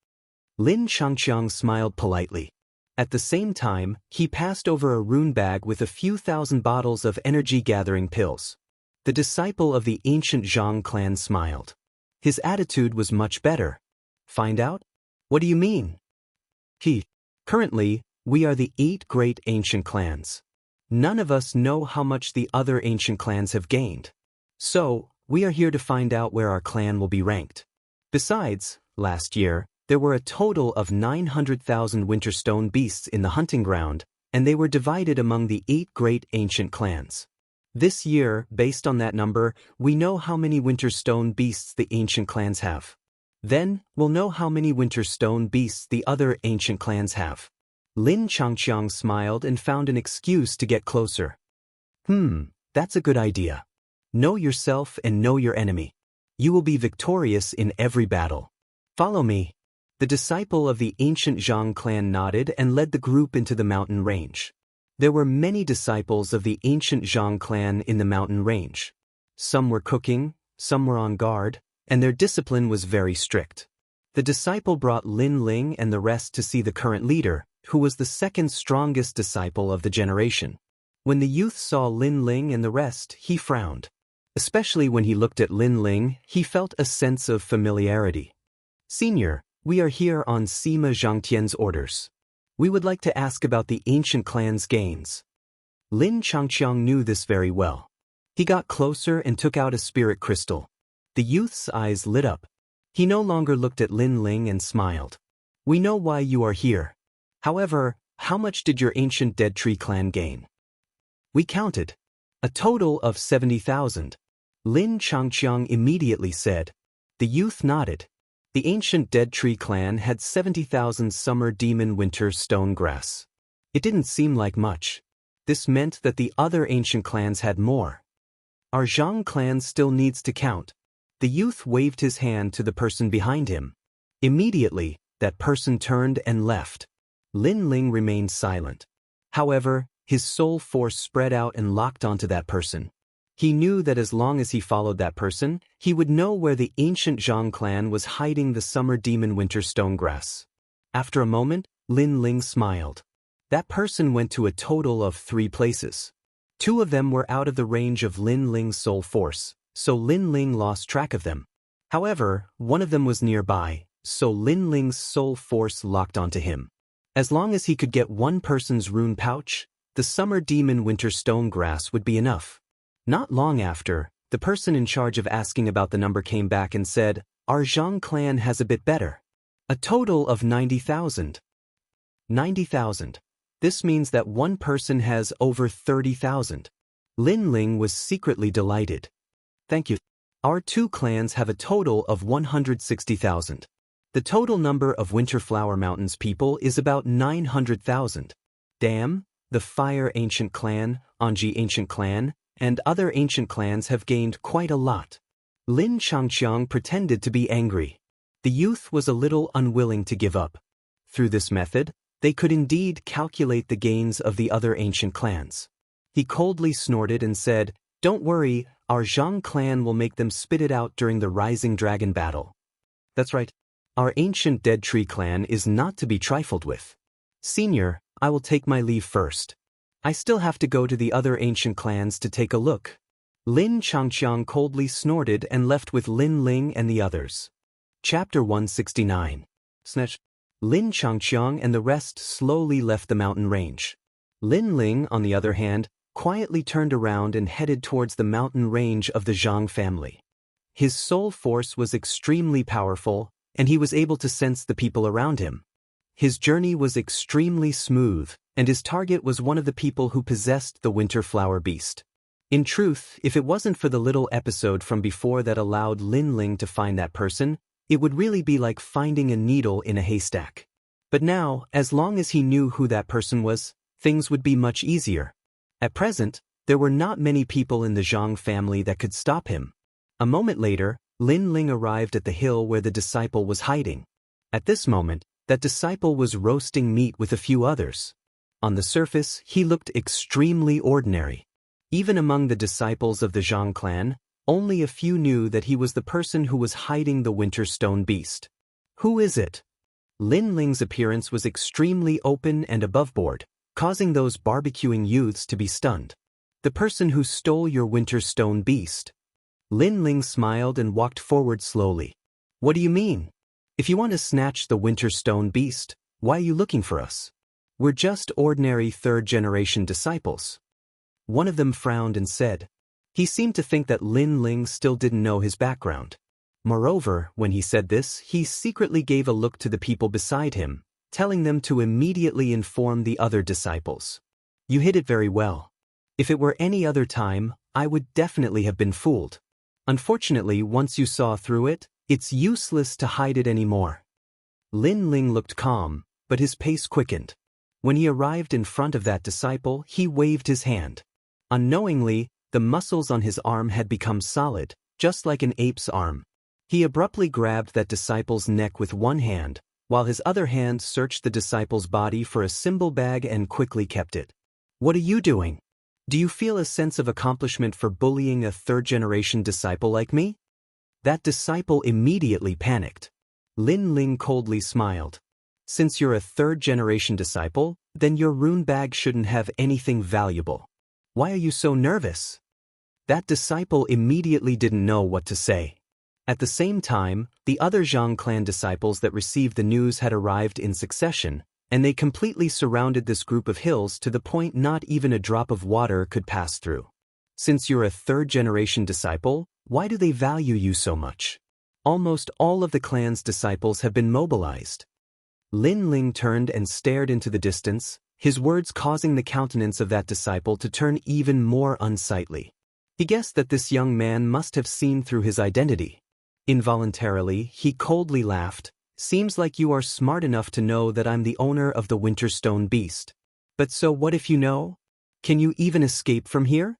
[SPEAKER 1] Lin Changqiang smiled politely. At the same time, he passed over a rune bag with a few thousand bottles of energy-gathering pills. The disciple of the ancient Zhang clan smiled. His attitude was much better. Find out? What do you mean? Currently, we are the 8 great ancient clans. None of us know how much the other ancient clans have gained. So, we are here to find out where our clan will be ranked. Besides, last year, there were a total of 900,000 winter stone beasts in the hunting ground, and they were divided among the 8 great ancient clans. This year, based on that number, we know how many winter stone beasts the ancient clans have. Then, we'll know how many winter stone beasts the other ancient clans have. Lin Changqiang smiled and found an excuse to get closer. That's a good idea. Know yourself and know your enemy. You will be victorious in every battle. Follow me. The disciple of the ancient Zhang clan nodded and led the group into the mountain range. There were many disciples of the ancient Zhang clan in the mountain range. Some were cooking, some were on guard, and their discipline was very strict. The disciple brought Lin Ling and the rest to see the current leader, who was the second strongest disciple of the generation. When the youth saw Lin Ling and the rest, he frowned. Especially when he looked at Lin Ling, he felt a sense of familiarity. Senior, we are here on Sima Zhangtian's orders. We would like to ask about the ancient clan's gains. Lin Changqiang knew this very well. He got closer and took out a spirit crystal. The youth's eyes lit up. He no longer looked at Lin Ling and smiled. We know why you are here. However, how much did your ancient Dead Tree clan gain? We counted. A total of 70,000. Lin Changqiang immediately said. The youth nodded. The ancient Dead Tree clan had 70,000 summer demon winter stone grass. It didn't seem like much. This meant that the other ancient clans had more. Our Zhang clan still needs to count. The youth waved his hand to the person behind him. Immediately, that person turned and left. Lin Ling remained silent. However, his soul force spread out and locked onto that person. He knew that as long as he followed that person, he would know where the ancient Zhang clan was hiding the summer demon winter stone grass. After a moment, Lin Ling smiled. That person went to a total of 3 places. 2 of them were out of the range of Lin Ling's soul force, so Lin Ling lost track of them. However, one of them was nearby, so Lin Ling's soul force locked onto him. As long as he could get one person's rune pouch, the summer demon winter stone grass would be enough. Not long after, the person in charge of asking about the number came back and said, our Zhang clan has a bit better. A total of 90,000. 90,000. This means that one person has over 30,000. Lin Ling was secretly delighted. Thank you. Our 2 clans have a total of 160,000. The total number of Winterflower Mountain's people is about 900,000. Damn, the Fire Ancient Clan, Anji Ancient Clan, and other ancient clans have gained quite a lot. Lin Changqiang pretended to be angry. The youth was a little unwilling to give up. Through this method, they could indeed calculate the gains of the other ancient clans. He coldly snorted and said, don't worry, our Zhang clan will make them spit it out during the Rising Dragon battle. That's right. Our ancient Dead Tree clan is not to be trifled with. Senior, I will take my leave first. I still have to go to the other ancient clans to take a look. Lin Changqiang coldly snorted and left with Lin Ling and the others. Chapter 169. Snatch. Lin Changqiang and the rest slowly left the mountain range. Lin Ling, on the other hand, quietly turned around and headed towards the mountain range of the Zhang family. His soul force was extremely powerful, and he was able to sense the people around him. His journey was extremely smooth, and his target was one of the people who possessed the winter flower beast. In truth, if it wasn't for the little episode from before that allowed Lin Ling to find that person, it would really be like finding a needle in a haystack. But now, as long as he knew who that person was, things would be much easier. At present, there were not many people in the Zhang family that could stop him. A moment later, Lin Ling arrived at the hill where the disciple was hiding. At this moment, that disciple was roasting meat with a few others. On the surface, he looked extremely ordinary. Even among the disciples of the Zhang clan, only a few knew that he was the person who was hiding the winter stone beast. Who is it? Lin Ling's appearance was extremely open and aboveboard, causing those barbecuing youths to be stunned. The person who stole your winter stone beast. Lin Ling smiled and walked forward slowly. What do you mean? If you want to snatch the winter stone beast, why are you looking for us? We're just ordinary third-generation disciples. One of them frowned and said. He seemed to think that Lin Ling still didn't know his background. Moreover, when he said this, he secretly gave a look to the people beside him, telling them to immediately inform the other disciples. You hid it very well. If it were any other time, I would definitely have been fooled. Unfortunately, once you saw through it, it's useless to hide it anymore. Lin Ling looked calm, but his pace quickened. When he arrived in front of that disciple, he waved his hand. Unknowingly, the muscles on his arm had become solid, just like an ape's arm. He abruptly grabbed that disciple's neck with one hand, while his other hand searched the disciple's body for a symbol bag and quickly kept it. What are you doing? Do you feel a sense of accomplishment for bullying a third-generation disciple like me? That disciple immediately panicked. Lin Ling coldly smiled. Since you're a third-generation disciple, then your rune bag shouldn't have anything valuable. Why are you so nervous? That disciple immediately didn't know what to say. At the same time, the other Zhang clan disciples that received the news had arrived in succession, and they completely surrounded this group of hills to the point not even a drop of water could pass through. Since you're a third-generation disciple, why do they value you so much? Almost all of the clan's disciples have been mobilized. Lin Ling turned and stared into the distance, his words causing the countenance of that disciple to turn even more unsightly. He guessed that this young man must have seen through his identity. Involuntarily, he coldly laughed. Seems like you are smart enough to know that I'm the owner of the winter stone beast. But so what if you know? Can you even escape from here?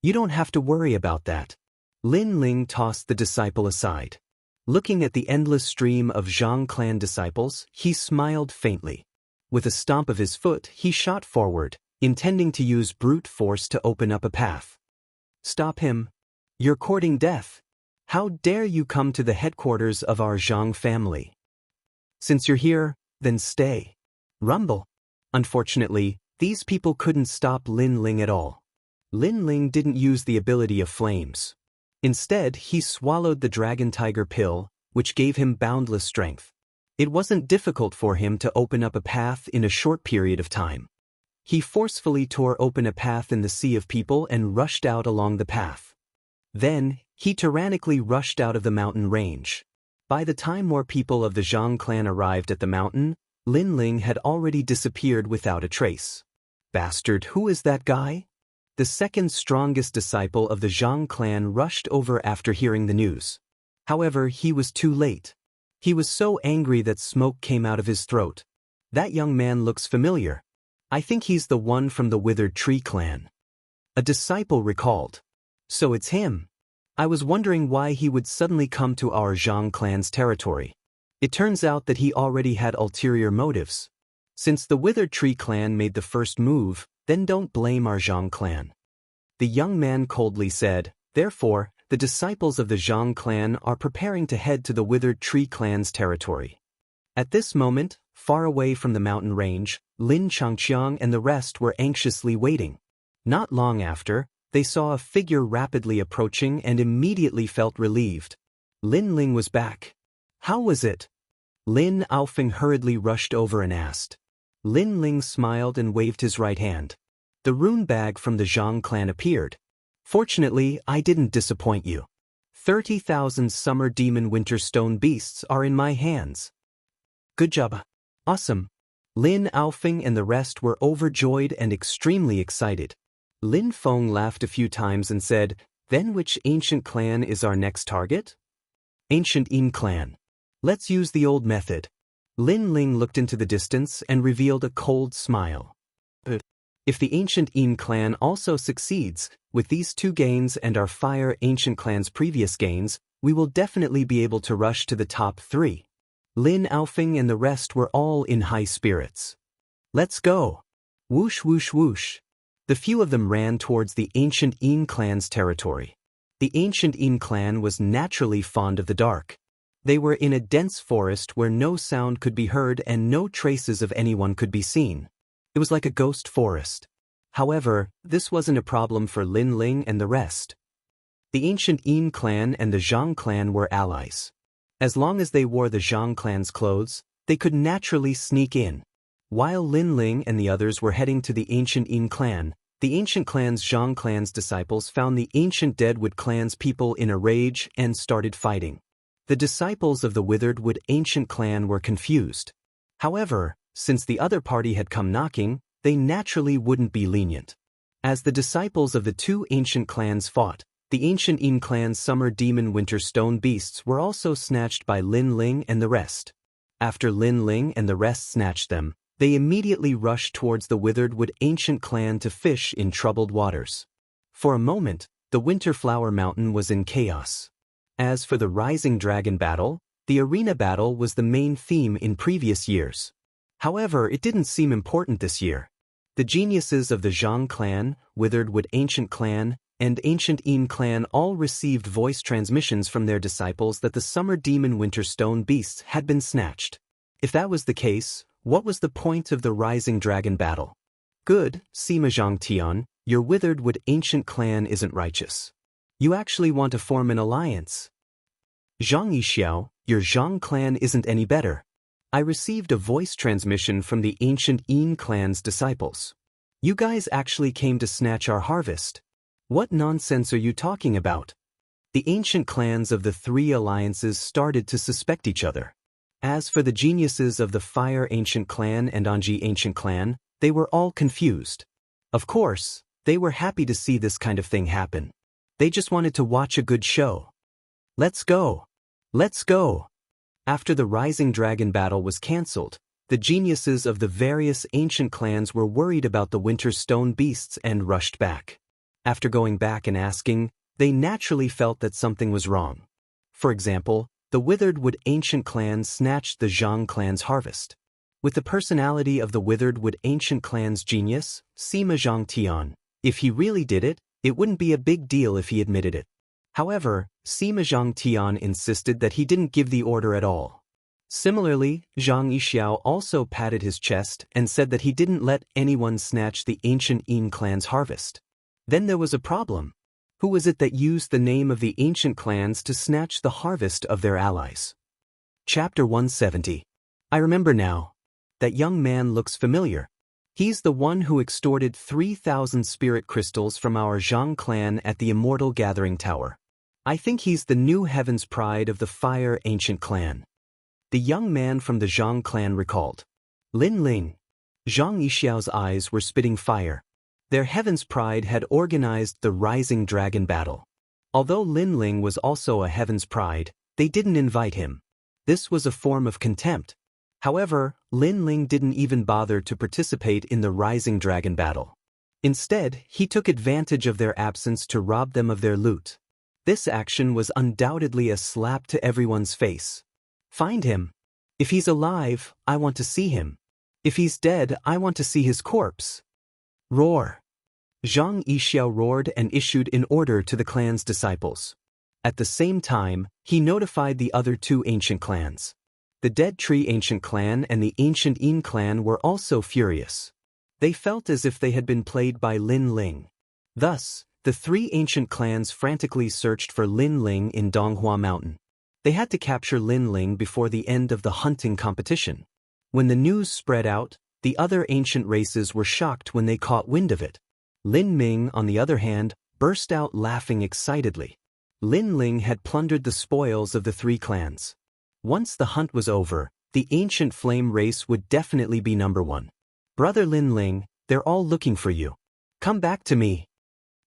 [SPEAKER 1] You don't have to worry about that. Lin Ling tossed the disciple aside. Looking at the endless stream of Zhang clan disciples, he smiled faintly. With a stomp of his foot, he shot forward, intending to use brute force to open up a path. Stop him. You're courting death. How dare you come to the headquarters of our Zhang family? Since you're here, then stay. Rumble. Unfortunately, these people couldn't stop Lin Ling at all. Lin Ling didn't use the ability of flames. Instead, he swallowed the dragon tiger pill, which gave him boundless strength. It wasn't difficult for him to open up a path in a short period of time. He forcefully tore open a path in the sea of people and rushed out along the path. Then, he tyrannically rushed out of the mountain range. By the time more people of the Zhang clan arrived at the mountain, Lin Ling had already disappeared without a trace. Bastard, who is that guy? The second strongest disciple of the Zhang clan rushed over after hearing the news. However, he was too late. He was so angry that smoke came out of his throat. That young man looks familiar. I think he's the one from the Withered Tree clan. A disciple recalled. So it's him. I was wondering why he would suddenly come to our Zhang clan's territory. It turns out that he already had ulterior motives. Since the Withered Tree clan made the first move, then don't blame our Zhang clan. The young man coldly said, therefore, the disciples of the Zhang clan are preparing to head to the Withered Tree clan's territory. At this moment, far away from the mountain range, Lin Changqiang and the rest were anxiously waiting. Not long after, they saw a figure rapidly approaching and immediately felt relieved. Lin Ling was back. How was it? Lin Aofeng hurriedly rushed over and asked. Lin Ling smiled and waved his right hand. The rune bag from the Zhang clan appeared. Fortunately, I didn't disappoint you. 30,000 summer demon winter stone beasts are in my hands. Good job. Awesome. Lin Aofeng and the rest were overjoyed and extremely excited. Lin Feng laughed a few times and said, then which ancient clan is our next target? Ancient Yin clan. Let's use the old method. Lin Ling looked into the distance and revealed a cold smile. But if the ancient Yin clan also succeeds, with these two gains and our fire ancient clan's previous gains, we will definitely be able to rush to the top 3. Lin Aofeng and the rest were all in high spirits. Let's go. Whoosh whoosh whoosh. The few of them ran towards the ancient Een clan's territory. The ancient Een clan was naturally fond of the dark. They were in a dense forest where no sound could be heard and no traces of anyone could be seen. It was like a ghost forest. However, this wasn't a problem for Lin Ling and the rest. The ancient Een clan and the Zhang clan were allies. As long as they wore the Zhang clan's clothes, they could naturally sneak in. While Lin Ling and the others were heading to the ancient Een clan, the ancient clan's Zhang clan's disciples found the ancient Deadwood clan's people in a rage and started fighting. The disciples of the Withered Wood ancient clan were confused. However, since the other party had come knocking, they naturally wouldn't be lenient. As the disciples of the two ancient clans fought, the ancient Een clan's summer demon winter stone beasts were also snatched by Lin Ling and the rest. After Lin Ling and the rest snatched them, they immediately rushed towards the Withered Wood ancient clan to fish in troubled waters. For a moment, the Winter Flower Mountain was in chaos. As for the Rising Dragon battle, the arena battle was the main theme in previous years. However, it didn't seem important this year. The geniuses of the Zhang clan, Withered Wood ancient clan, and ancient Een clan all received voice transmissions from their disciples that the summer demon winter stone beasts had been snatched. If that was the case, what was the point of the Rising Dragon battle? Good, Sima Zhang Tian, your Withered Wood ancient clan isn't righteous. You actually want to form an alliance. Zhang Yixiao, your Zhang clan isn't any better. I received a voice transmission from the ancient Een clan's disciples. You guys actually came to snatch our harvest. What nonsense are you talking about? The ancient clans of the three alliances started to suspect each other. As for the geniuses of the Fire ancient clan and Anji ancient clan, they were all confused. Of course, they were happy to see this kind of thing happen. They just wanted to watch a good show. Let's go! Let's go! After the Rising Dragon battle was cancelled, the geniuses of the various ancient clans were worried about the winter stone beasts and rushed back. After going back and asking, they naturally felt that something was wrong. For example, the Withered Wood ancient clan snatched the Zhang clan's harvest. With the personality of the Withered Wood ancient clan's genius, Sima Zhang Tian, if he really did it, it wouldn't be a big deal if he admitted it. However, Sima Zhang Tian insisted that he didn't give the order at all. Similarly, Zhang Yixiao also patted his chest and said that he didn't let anyone snatch the ancient Een clan's harvest. Then there was a problem. Who was it that used the name of the ancient clans to snatch the harvest of their allies? Chapter 170. I remember now. That young man looks familiar. He's the one who extorted 3,000 spirit crystals from our Zhang clan at the Immortal Gathering Tower. I think he's the new Heaven's Pride of the Fire ancient clan. The young man from the Zhang clan recalled. Lin Ling. Zhang Yixiao's eyes were spitting fire. Their Heaven's Pride had organized the Rising Dragon battle. Although Lin Ling was also a Heaven's Pride, they didn't invite him. This was a form of contempt. However, Lin Ling didn't even bother to participate in the Rising Dragon battle. Instead, he took advantage of their absence to rob them of their loot. This action was undoubtedly a slap to everyone's face. Find him. If he's alive, I want to see him. If he's dead, I want to see his corpse. Roar. Zhang Yixiao roared and issued an order to the clan's disciples. At the same time, he notified the other two ancient clans. The Dead Tree ancient clan and the ancient Een clan were also furious. They felt as if they had been played by Lin Ling. Thus, the three ancient clans frantically searched for Lin Ling in Donghua Mountain. They had to capture Lin Ling before the end of the hunting competition. When the news spread out, the other ancient races were shocked when they caught wind of it. Lin Ming, on the other hand, burst out laughing excitedly. Lin Ling had plundered the spoils of the three clans. Once the hunt was over, the ancient flame race would definitely be number one. Brother Lin Ling, they're all looking for you. Come back to me.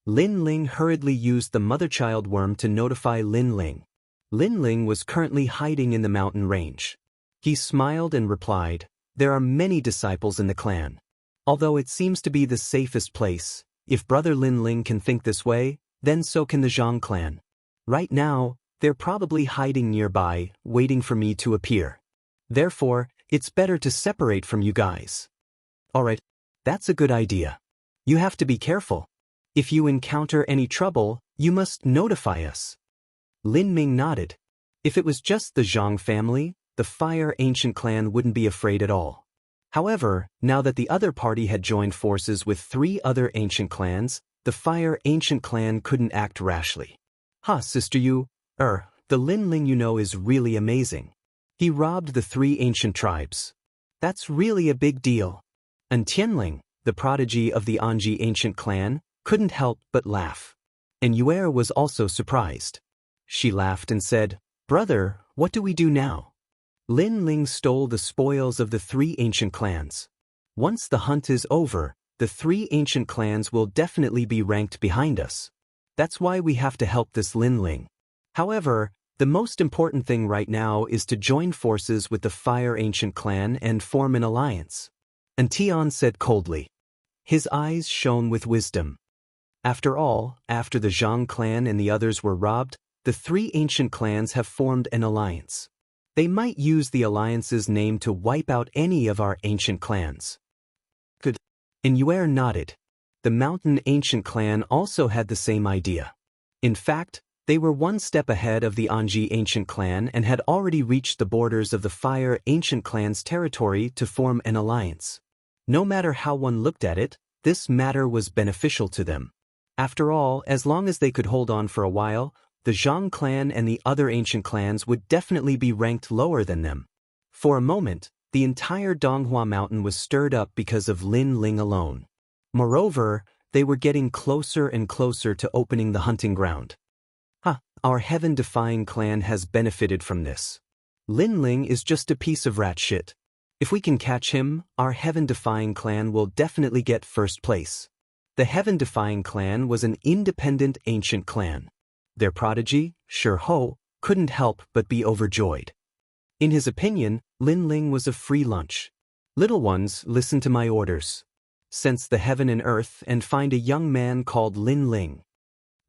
[SPEAKER 1] Lin Ling hurriedly used the mother-child worm to notify Lin Ling. Lin Ling was currently hiding in the mountain range. He smiled and replied, there are many disciples in the clan. Although it seems to be the safest place, if Brother Lin Ling can think this way, then so can the Zhang clan. Right now, they're probably hiding nearby, waiting for me to appear. Therefore, it's better to separate from you guys. Alright, That's a good idea. You have to be careful. If you encounter any trouble, you must notify us. Lin Ming nodded. If it was just the Zhang family, the Fire Ancient clan wouldn't be afraid at all. However, now that the other party had joined forces with 3 other ancient clans, the Fire Ancient clan couldn't act rashly. Sister Yu, the Lin Ling you know is really amazing. He robbed the 3 ancient tribes. That's really a big deal. And Tianling, the prodigy of the Anji ancient clan, couldn't help but laugh. And Yuer was also surprised. She laughed and said, "Brother, what do we do now?" Lin Ling stole the spoils of the 3 ancient clans. Once the hunt is over, the 3 ancient clans will definitely be ranked behind us. That's why we have to help this Lin Ling. However, the most important thing right now is to join forces with the Fire Ancient clan and form an alliance. And Tian said coldly. His eyes shone with wisdom. After all, after the Zhang clan and the others were robbed, the 3 ancient clans have formed an alliance. They might use the alliance's name to wipe out any of our ancient clans. Good. And Yuer nodded. The Mountain Ancient clan also had the same idea. In fact, they were one step ahead of the Anji Ancient clan and had already reached the borders of the Fire Ancient clan's territory to form an alliance. No matter how one looked at it, this matter was beneficial to them. After all, as long as they could hold on for a while, the Zhang clan and the other ancient clans would definitely be ranked lower than them. For a moment, the entire Donghua mountain was stirred up because of Lin Ling alone. Moreover, they were getting closer and closer to opening the hunting ground. Our heaven-defying clan has benefited from this. Lin Ling is just a piece of rat shit. If we can catch him, our heaven-defying clan will definitely get first place. The heaven-defying clan was an independent ancient clan. Their prodigy, Shi Ho, couldn't help but be overjoyed. In his opinion, Lin Ling was a free lunch. Little ones, listen to my orders. Sense the heaven and earth and find a young man called Lin Ling.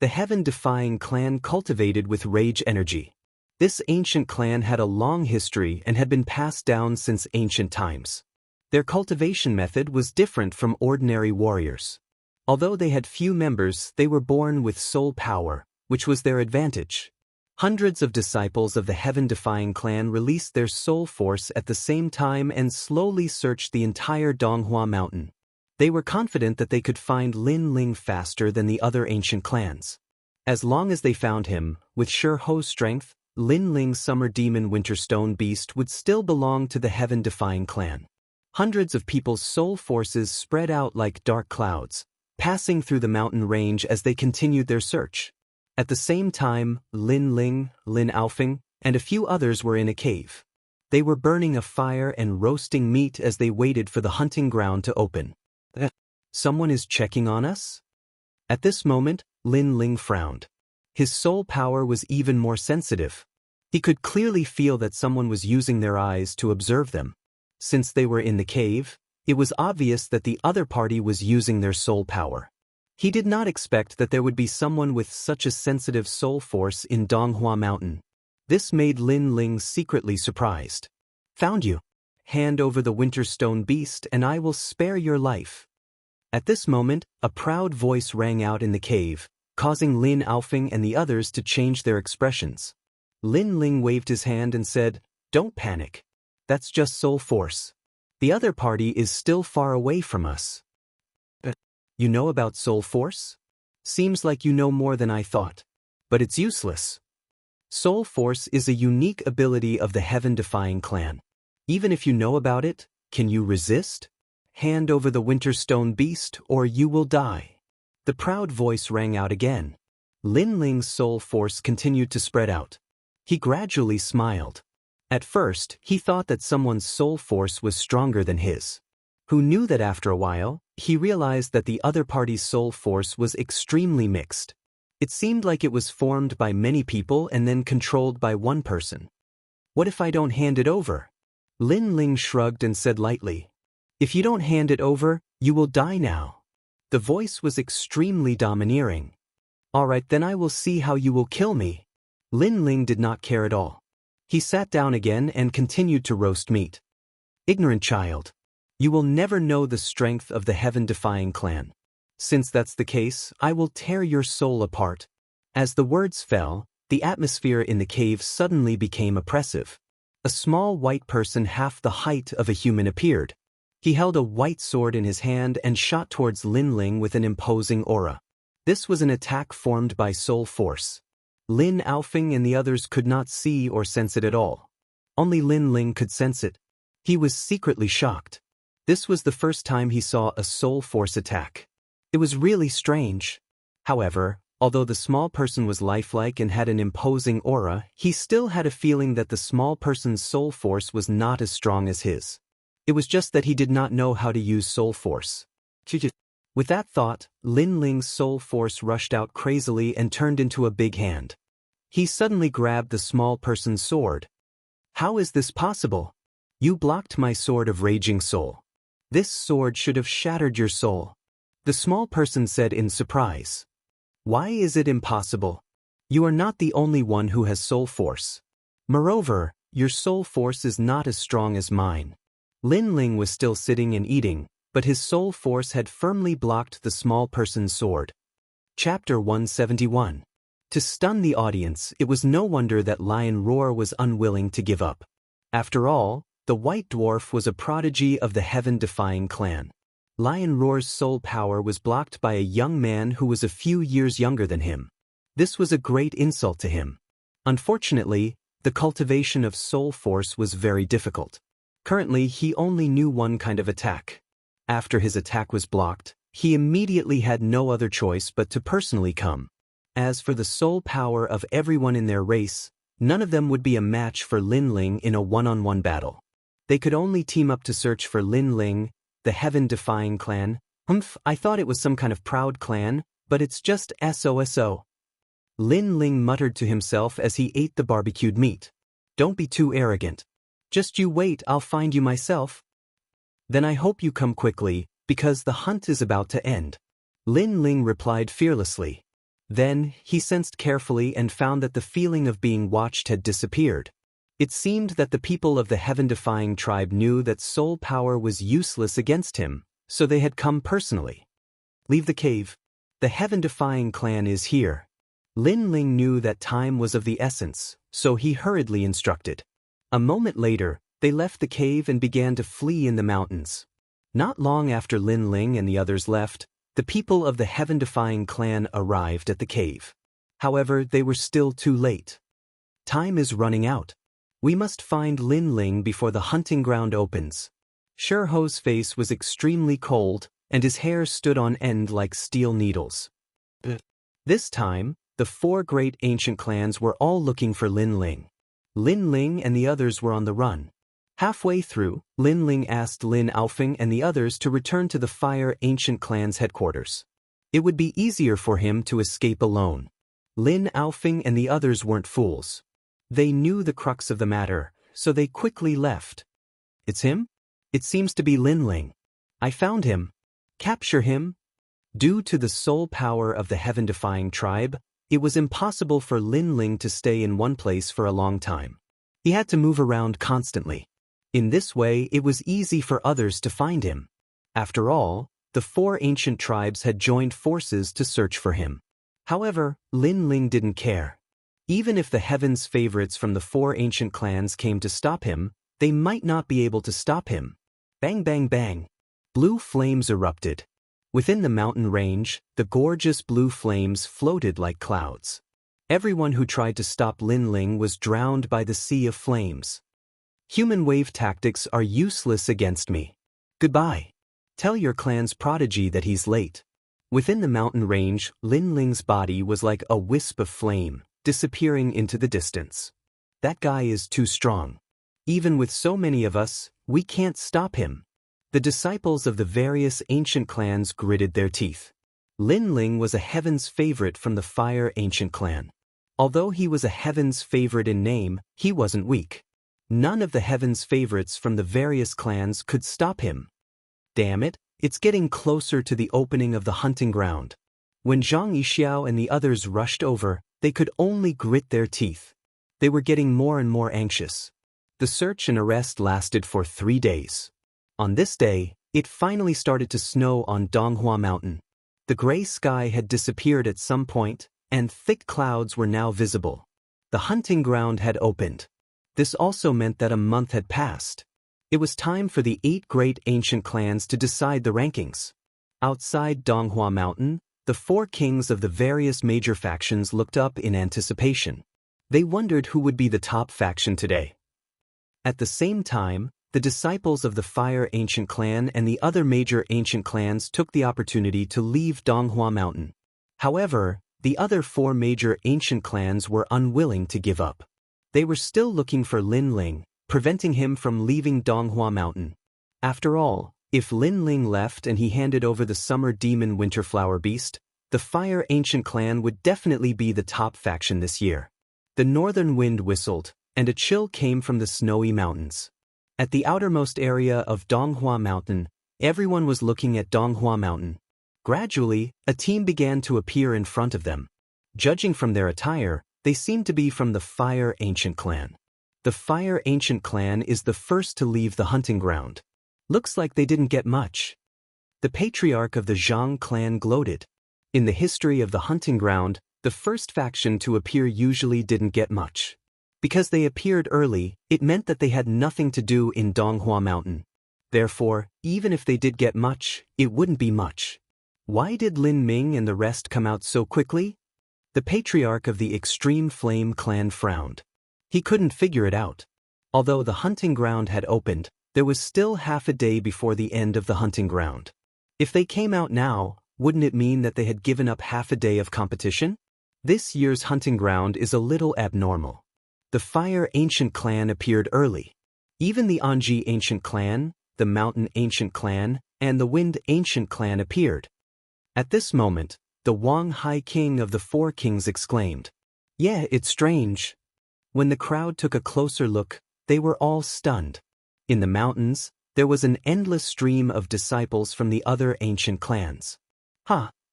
[SPEAKER 1] The heaven-defying clan cultivated with rage energy. This ancient clan had a long history and had been passed down since ancient times. Their cultivation method was different from ordinary warriors. Although they had few members, they were born with soul power, which was their advantage. Hundreds of disciples of the heaven-defying clan released their soul force at the same time and slowly searched the entire Donghua mountain. They were confident that they could find Lin Ling faster than the other ancient clans. As long as they found him, with Shi Ho's strength, Lin Ling's summer demon Winterstone beast would still belong to the heaven-defying clan. Hundreds of people's soul forces spread out like dark clouds, passing through the mountain range as they continued their search. At the same time, Lin Ling, Lin Aofing, and a few others were in a cave. They were burning a fire and roasting meat as they waited for the hunting ground to open. Someone is checking on us? At this moment, Lin Ling frowned. His soul power was even more sensitive. He could clearly feel that someone was using their eyes to observe them. Since they were in the cave, it was obvious that the other party was using their soul power. He did not expect that there would be someone with such a sensitive soul force in Donghua Mountain. This made Lin Ling secretly surprised. Found you. Hand over the Winterstone beast and I will spare your life. At this moment, a proud voice rang out in the cave, causing Lin Aofing and the others to change their expressions. Lin Ling waved his hand and said, "Don't panic. That's just soul force. The other party is still far away from us." You know about soul force? Seems like you know more than I thought. But it's useless. Soul force is a unique ability of the heaven-defying clan. Even if you know about it, can you resist? Hand over the Winterstone beast or you will die. The proud voice rang out again. Lin Ling's soul force continued to spread out. He gradually smiled. At first, he thought that someone's soul force was stronger than his. Who knew that after a while, he realized that the other party's soul force was extremely mixed. It seemed like it was formed by many people and then controlled by one person. What if I don't hand it over? Lin Ling shrugged and said lightly, "If you don't hand it over, you will die now." The voice was extremely domineering. "All right, then I will see how you will kill me." Lin Ling did not care at all. He sat down again and continued to roast meat. Ignorant child. You will never know the strength of the heaven-defying clan. Since that's the case, I will tear your soul apart. As the words fell, the atmosphere in the cave suddenly became oppressive. A small white person half the height of a human appeared. He held a white sword in his hand and shot towards Lin Ling with an imposing aura. This was an attack formed by soul force. Lin Aofing and the others could not see or sense it at all. Only Lin Ling could sense it. He was secretly shocked. This was the first time he saw a soul force attack. It was really strange. However, although the small person was lifelike and had an imposing aura, he still had a feeling that the small person's soul force was not as strong as his. It was just that he did not know how to use soul force. With that thought, Lin Ling's soul force rushed out crazily and turned into a big hand. He suddenly grabbed the small person's sword. How is this possible? You blocked my sword of raging soul. This sword should have shattered your soul. The small person said in surprise. Why is it impossible? You are not the only one who has soul force. Moreover, your soul force is not as strong as mine. Lin Ling was still sitting and eating, but his soul force had firmly blocked the small person's sword. Chapter 171. To stun the audience, it was no wonder that Lion Roar was unwilling to give up. After all, the White Dwarf was a prodigy of the heaven-defying clan. Lion Roar's soul power was blocked by a young man who was a few years younger than him. This was a great insult to him. Unfortunately, the cultivation of soul force was very difficult. Currently, he only knew one kind of attack. After his attack was blocked, he immediately had no other choice but to personally come. As for the soul power of everyone in their race, none of them would be a match for Lin Ling in a one-on-one battle. They could only team up to search for Lin Ling, the heaven-defying clan. I thought it was some kind of proud clan, but it's just SOSO. Lin Ling muttered to himself as he ate the barbecued meat. Don't be too arrogant. Just you wait, I'll find you myself. Then I hope you come quickly, because the hunt is about to end. Lin Ling replied fearlessly. Then, he sensed carefully and found that the feeling of being watched had disappeared. It seemed that the people of the heaven-defying tribe knew that soul power was useless against him, so they had come personally. Leave the cave. The heaven-defying clan is here. Lin Ling knew that time was of the essence, so he hurriedly instructed. A moment later, they left the cave and began to flee in the mountains. Not long after Lin Ling and the others left, the people of the heaven-defying clan arrived at the cave. However, they were still too late. Time is running out. We must find Lin Ling before the hunting ground opens. Sherho's face was extremely cold, and his hair stood on end like steel needles. This time, the four great ancient clans were all looking for Lin Ling. Lin Ling and the others were on the run. Halfway through, Lin Ling asked Lin Aofing and the others to return to the Fire Ancient Clan's headquarters. It would be easier for him to escape alone. Lin Aofing and the others weren't fools. They knew the crux of the matter, so they quickly left. It's him? It seems to be Lin Ling. I found him. Capture him. Due to the soul power of the heaven-defying tribe, it was impossible for Lin Ling to stay in one place for a long time. He had to move around constantly. In this way, it was easy for others to find him. After all, the four ancient tribes had joined forces to search for him. However, Lin Ling didn't care. Even if the heaven's favorites from the four ancient clans came to stop him, they might not be able to stop him. Bang bang bang. Blue flames erupted. Within the mountain range, the gorgeous blue flames floated like clouds. Everyone who tried to stop Lin Ling was drowned by the sea of flames. Human wave tactics are useless against me. Goodbye. Tell your clan's prodigy that he's late. Within the mountain range, Lin Ling's body was like a wisp of flame, disappearing into the distance. That guy is too strong. Even with so many of us, we can't stop him. The disciples of the various ancient clans gritted their teeth. Lin Ling was a heaven's favorite from the Fire Ancient Clan. Although he was a heaven's favorite in name, he wasn't weak. None of the heaven's favorites from the various clans could stop him. Damn it, it's getting closer to the opening of the hunting ground. When Zhang Yixiao and the others rushed over, they could only grit their teeth. They were getting more and more anxious. The search and arrest lasted for 3 days. On this day, it finally started to snow on Donghua Mountain. The gray sky had disappeared at some point, and thick clouds were now visible. The hunting ground had opened. This also meant that a month had passed. It was time for the 8 great ancient clans to decide the rankings. Outside Donghua Mountain, the 4 kings of the various major factions looked up in anticipation. They wondered who would be the top faction today. At the same time, the disciples of the Fire Ancient Clan and the other major ancient clans took the opportunity to leave Donghua Mountain. However, the other 4 major ancient clans were unwilling to give up. They were still looking for Lin Ling, preventing him from leaving Donghua Mountain. After all, if Lin Ling left and he handed over the Summer Demon Winterflower Beast, the Fire Ancient Clan would definitely be the top faction this year. The northern wind whistled, and a chill came from the snowy mountains. At the outermost area of Donghua Mountain, everyone was looking at Donghua Mountain. Gradually, a team began to appear in front of them. Judging from their attire, they seemed to be from the Fire Ancient Clan. The Fire Ancient Clan is the first to leave the hunting ground. Looks like they didn't get much. The patriarch of the Zhang clan gloated. In the history of the hunting ground, the first faction to appear usually didn't get much. Because they appeared early, it meant that they had nothing to do in Donghua Mountain. Therefore, even if they did get much, it wouldn't be much. Why did Lin Ming and the rest come out so quickly? The patriarch of the Extreme Flame clan frowned. He couldn't figure it out. Although the hunting ground had opened, there was still half a day before the end of the hunting ground. If they came out now, wouldn't it mean that they had given up half a day of competition? This year's hunting ground is a little abnormal. The Fire Ancient Clan appeared early. Even the Anji Ancient Clan, the Mountain Ancient Clan, and the Wind Ancient Clan appeared. At this moment, the Wang Hai King of the 4 Kings exclaimed, "Yeah, it's strange." When the crowd took a closer look, they were all stunned. In the mountains, there was an endless stream of disciples from the other ancient clans.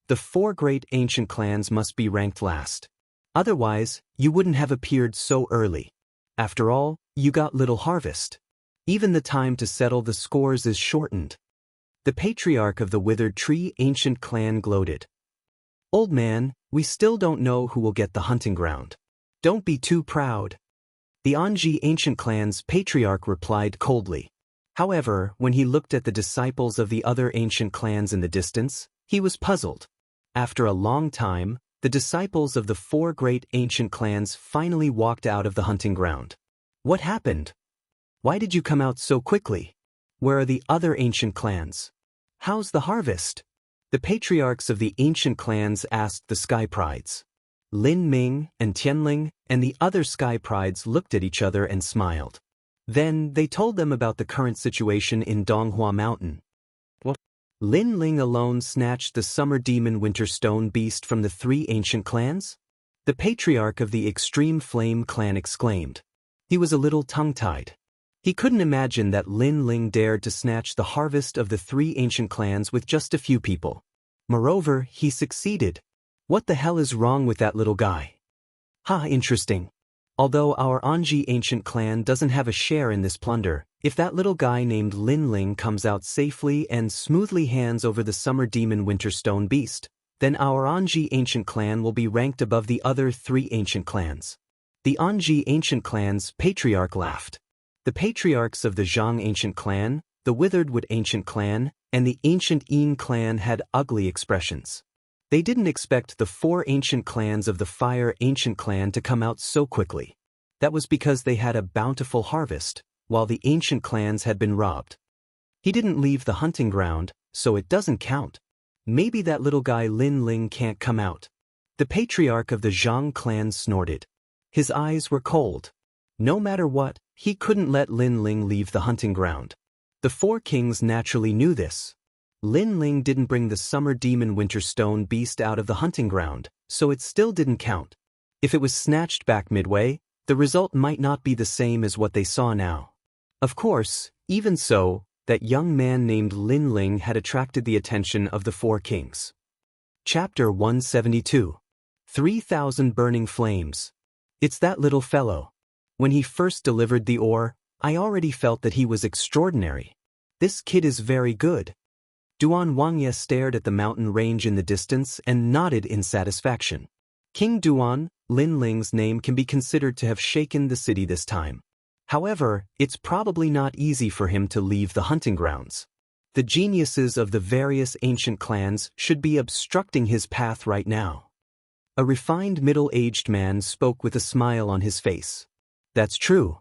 [SPEAKER 1] The 4 great ancient clans must be ranked last. Otherwise, you wouldn't have appeared so early. After all, you got little harvest. Even the time to settle the scores is shortened. The patriarch of the Withered Tree Ancient Clan gloated. "Old man, we still don't know who will get the hunting ground. Don't be too proud." The Anji Ancient Clan's patriarch replied coldly. However, when he looked at the disciples of the other ancient clans in the distance, he was puzzled. After a long time, the disciples of the 4 great ancient clans finally walked out of the hunting ground. What happened? Why did you come out so quickly? Where are the other ancient clans? How's the harvest? The patriarchs of the ancient clans asked the Sky Prides. Lin Ming and Tianling and the other Sky Prides looked at each other and smiled. Then they told them about the current situation in Donghua Mountain. Lin Ling alone snatched the Summer Demon Winterstone Beast from the 3 ancient clans? The patriarch of the Extreme Flame clan exclaimed. He was a little tongue-tied. He couldn't imagine that Lin Ling dared to snatch the harvest of the 3 ancient clans with just a few people. Moreover, he succeeded. What the hell is wrong with that little guy? Interesting. Although our Anji ancient clan doesn't have a share in this plunder, if that little guy named Lin Ling comes out safely and smoothly hands over the Summer Demon Winterstone Beast, then our Anji ancient clan will be ranked above the other 3 ancient clans. The Anji ancient clan's patriarch laughed. The patriarchs of the Zhang ancient clan, the Withered Wood ancient clan, and the ancient Yin clan had ugly expressions. They didn't expect the 4 ancient clans of the Fire Ancient Clan to come out so quickly. That was because they had a bountiful harvest, while the ancient clans had been robbed. He didn't leave the hunting ground, so it doesn't count. Maybe that little guy Lin Ling can't come out. The patriarch of the Zhang clan snorted. His eyes were cold. No matter what, he couldn't let Lin Ling leave the hunting ground. The 4 kings naturally knew this. Lin Ling didn't bring the Summer Demon Winterstone Beast out of the hunting ground, so it still didn't count. If it was snatched back midway, the result might not be the same as what they saw now. Of course, even so, that young man named Lin Ling had attracted the attention of the 4 kings. Chapter 172. 3,000 Burning Flames. It's that little fellow. When he first delivered the ore, I already felt that he was extraordinary. This kid is very good. Duan Wangye stared at the mountain range in the distance and nodded in satisfaction. King Duan, Lin Ling's name can be considered to have shaken the city this time. However, it's probably not easy for him to leave the hunting grounds. The geniuses of the various ancient clans should be obstructing his path right now. A refined middle-aged man spoke with a smile on his face. That's true.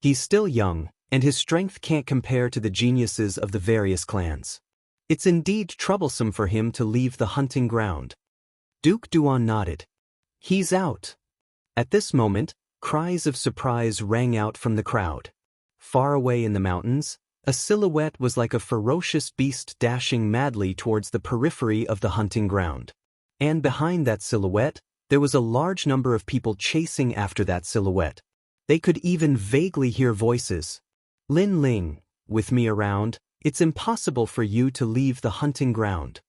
[SPEAKER 1] He's still young, and his strength can't compare to the geniuses of the various clans. It's indeed troublesome for him to leave the hunting ground. Duke Duan nodded. He's out. At this moment, cries of surprise rang out from the crowd. Far away in the mountains, a silhouette was like a ferocious beast dashing madly towards the periphery of the hunting ground. And behind that silhouette, there was a large number of people chasing after that silhouette. They could even vaguely hear voices. Lin Ling, with me around, it's impossible for you to leave the hunting ground.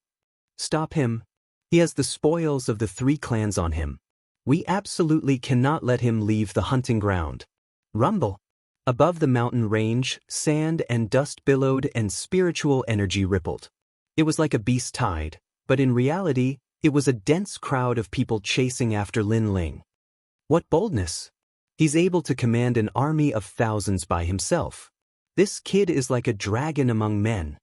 [SPEAKER 1] Stop him. He has the spoils of the 3 clans on him. We absolutely cannot let him leave the hunting ground. Rumble. Above the mountain range, sand and dust billowed and spiritual energy rippled. It was like a beast tide, but in reality, it was a dense crowd of people chasing after Lin Ling. What boldness! He's able to command an army of thousands by himself. This kid is like a dragon among men.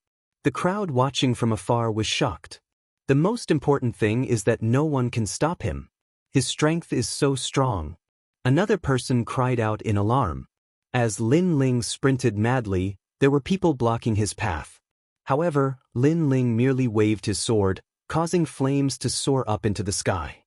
[SPEAKER 1] The crowd watching from afar was shocked. The most important thing is that no one can stop him. His strength is so strong. Another person cried out in alarm. As Lin Ling sprinted madly, there were people blocking his path. However, Lin Ling merely waved his sword, causing flames to soar up into the sky.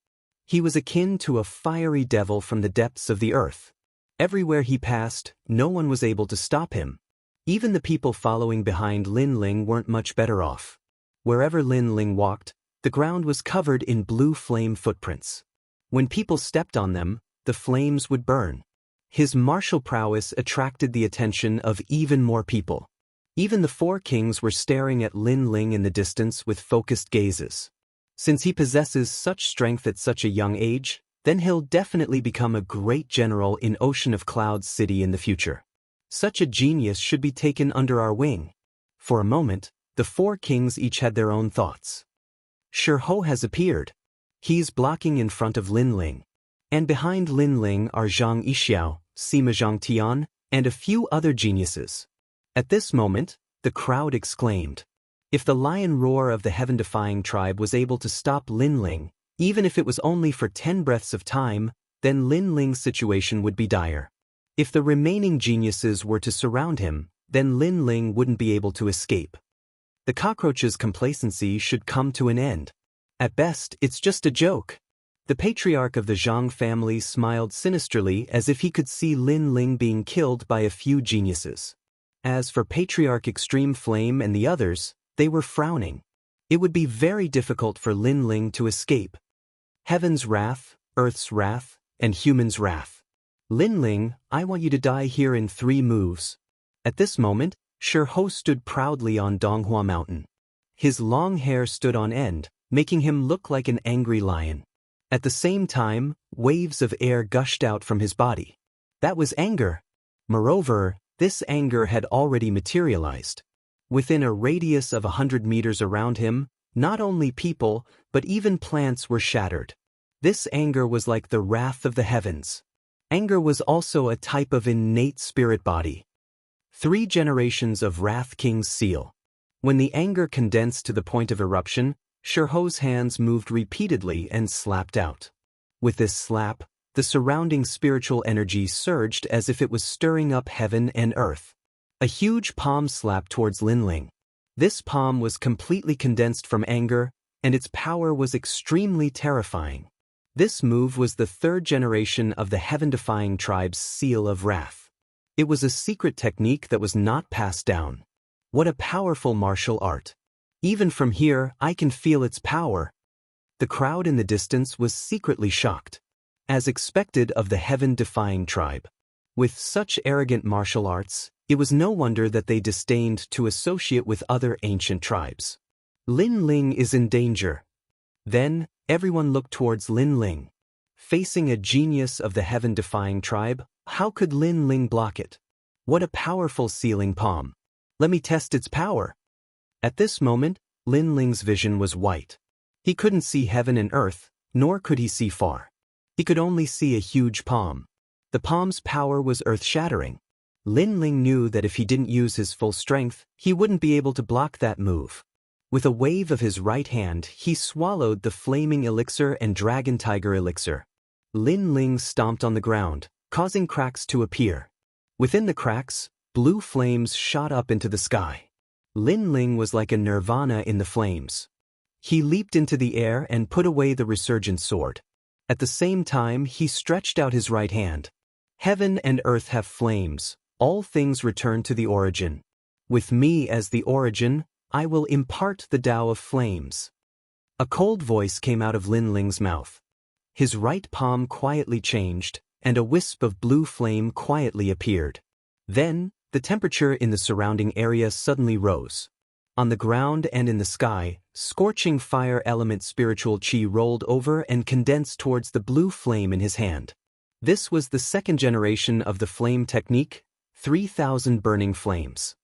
[SPEAKER 1] He was akin to a fiery devil from the depths of the earth. Everywhere he passed, no one was able to stop him. Even the people following behind Lin Ling weren't much better off. Wherever Lin Ling walked, the ground was covered in blue flame footprints. When people stepped on them, the flames would burn. His martial prowess attracted the attention of even more people. Even the 4 kings were staring at Lin Ling in the distance with focused gazes. Since he possesses such strength at such a young age, then he'll definitely become a great general in Ocean of Clouds City in the future. Such a genius should be taken under our wing. For a moment, the 4 kings each had their own thoughts. Shi has appeared. He's blocking in front of Lin Ling. And behind Lin Ling are Zhang Yixiao, Sima Zhangtian, and a few other geniuses. At this moment, the crowd exclaimed. If the lion roar of the heaven-defying tribe was able to stop Lin Ling, even if it was only for 10 breaths of time, then Lin Ling's situation would be dire. If the remaining geniuses were to surround him, then Lin Ling wouldn't be able to escape. The cockroach's complacency should come to an end. At best, it's just a joke. The patriarch of the Zhang family smiled sinisterly as if he could see Lin Ling being killed by a few geniuses. As for Patriarch Extreme Flame and the others, they were frowning. It would be very difficult for Lin Ling to escape. Heaven's wrath, Earth's wrath, and human's wrath. Lin Ling, I want you to die here in 3 moves. At this moment, Shi stood proudly on Donghua Mountain. His long hair stood on end, making him look like an angry lion. At the same time, waves of air gushed out from his body. That was anger. Moreover, this anger had already materialized. Within a radius of 100 meters around him, not only people, but even plants were shattered. This anger was like the wrath of the heavens. Anger was also a type of innate spirit body. 3 generations of Wrath King's seal. When the anger condensed to the point of eruption, Shi's hands moved repeatedly and slapped out. With this slap, the surrounding spiritual energy surged as if it was stirring up heaven and earth. A huge palm slap towards Lin Ling. This palm was completely condensed from anger, and its power was extremely terrifying. This move was the 3rd generation of the heaven-defying tribe's seal of wrath. It was a secret technique that was not passed down. What a powerful martial art. Even from here, I can feel its power. The crowd in the distance was secretly shocked. As expected of the heaven-defying tribe. With such arrogant martial arts, it was no wonder that they disdained to associate with other ancient tribes. Lin Ling is in danger. Then, everyone looked towards Lin Ling. Facing a genius of the heaven-defying tribe, how could Lin Ling block it? What a powerful sealing palm. Let me test its power. At this moment, Lin Ling's vision was white. He couldn't see heaven and earth, nor could he see far. He could only see a huge palm. The palm's power was earth-shattering. Lin Ling knew that if he didn't use his full strength, he wouldn't be able to block that move. With a wave of his right hand, he swallowed the flaming elixir and dragon tiger elixir. Lin Ling stomped on the ground, causing cracks to appear. Within the cracks, blue flames shot up into the sky. Lin Ling was like a nirvana in the flames. He leaped into the air and put away the resurgent sword. At the same time, he stretched out his right hand. Heaven and earth have flames. All things return to the origin. With me as the origin, I will impart the Tao of flames. A cold voice came out of Lin Ling's mouth. His right palm quietly changed, and a wisp of blue flame quietly appeared. Then, the temperature in the surrounding area suddenly rose. On the ground and in the sky, scorching fire element spiritual chi rolled over and condensed towards the blue flame in his hand. This was the second generation of the flame technique, 3,000 burning flames.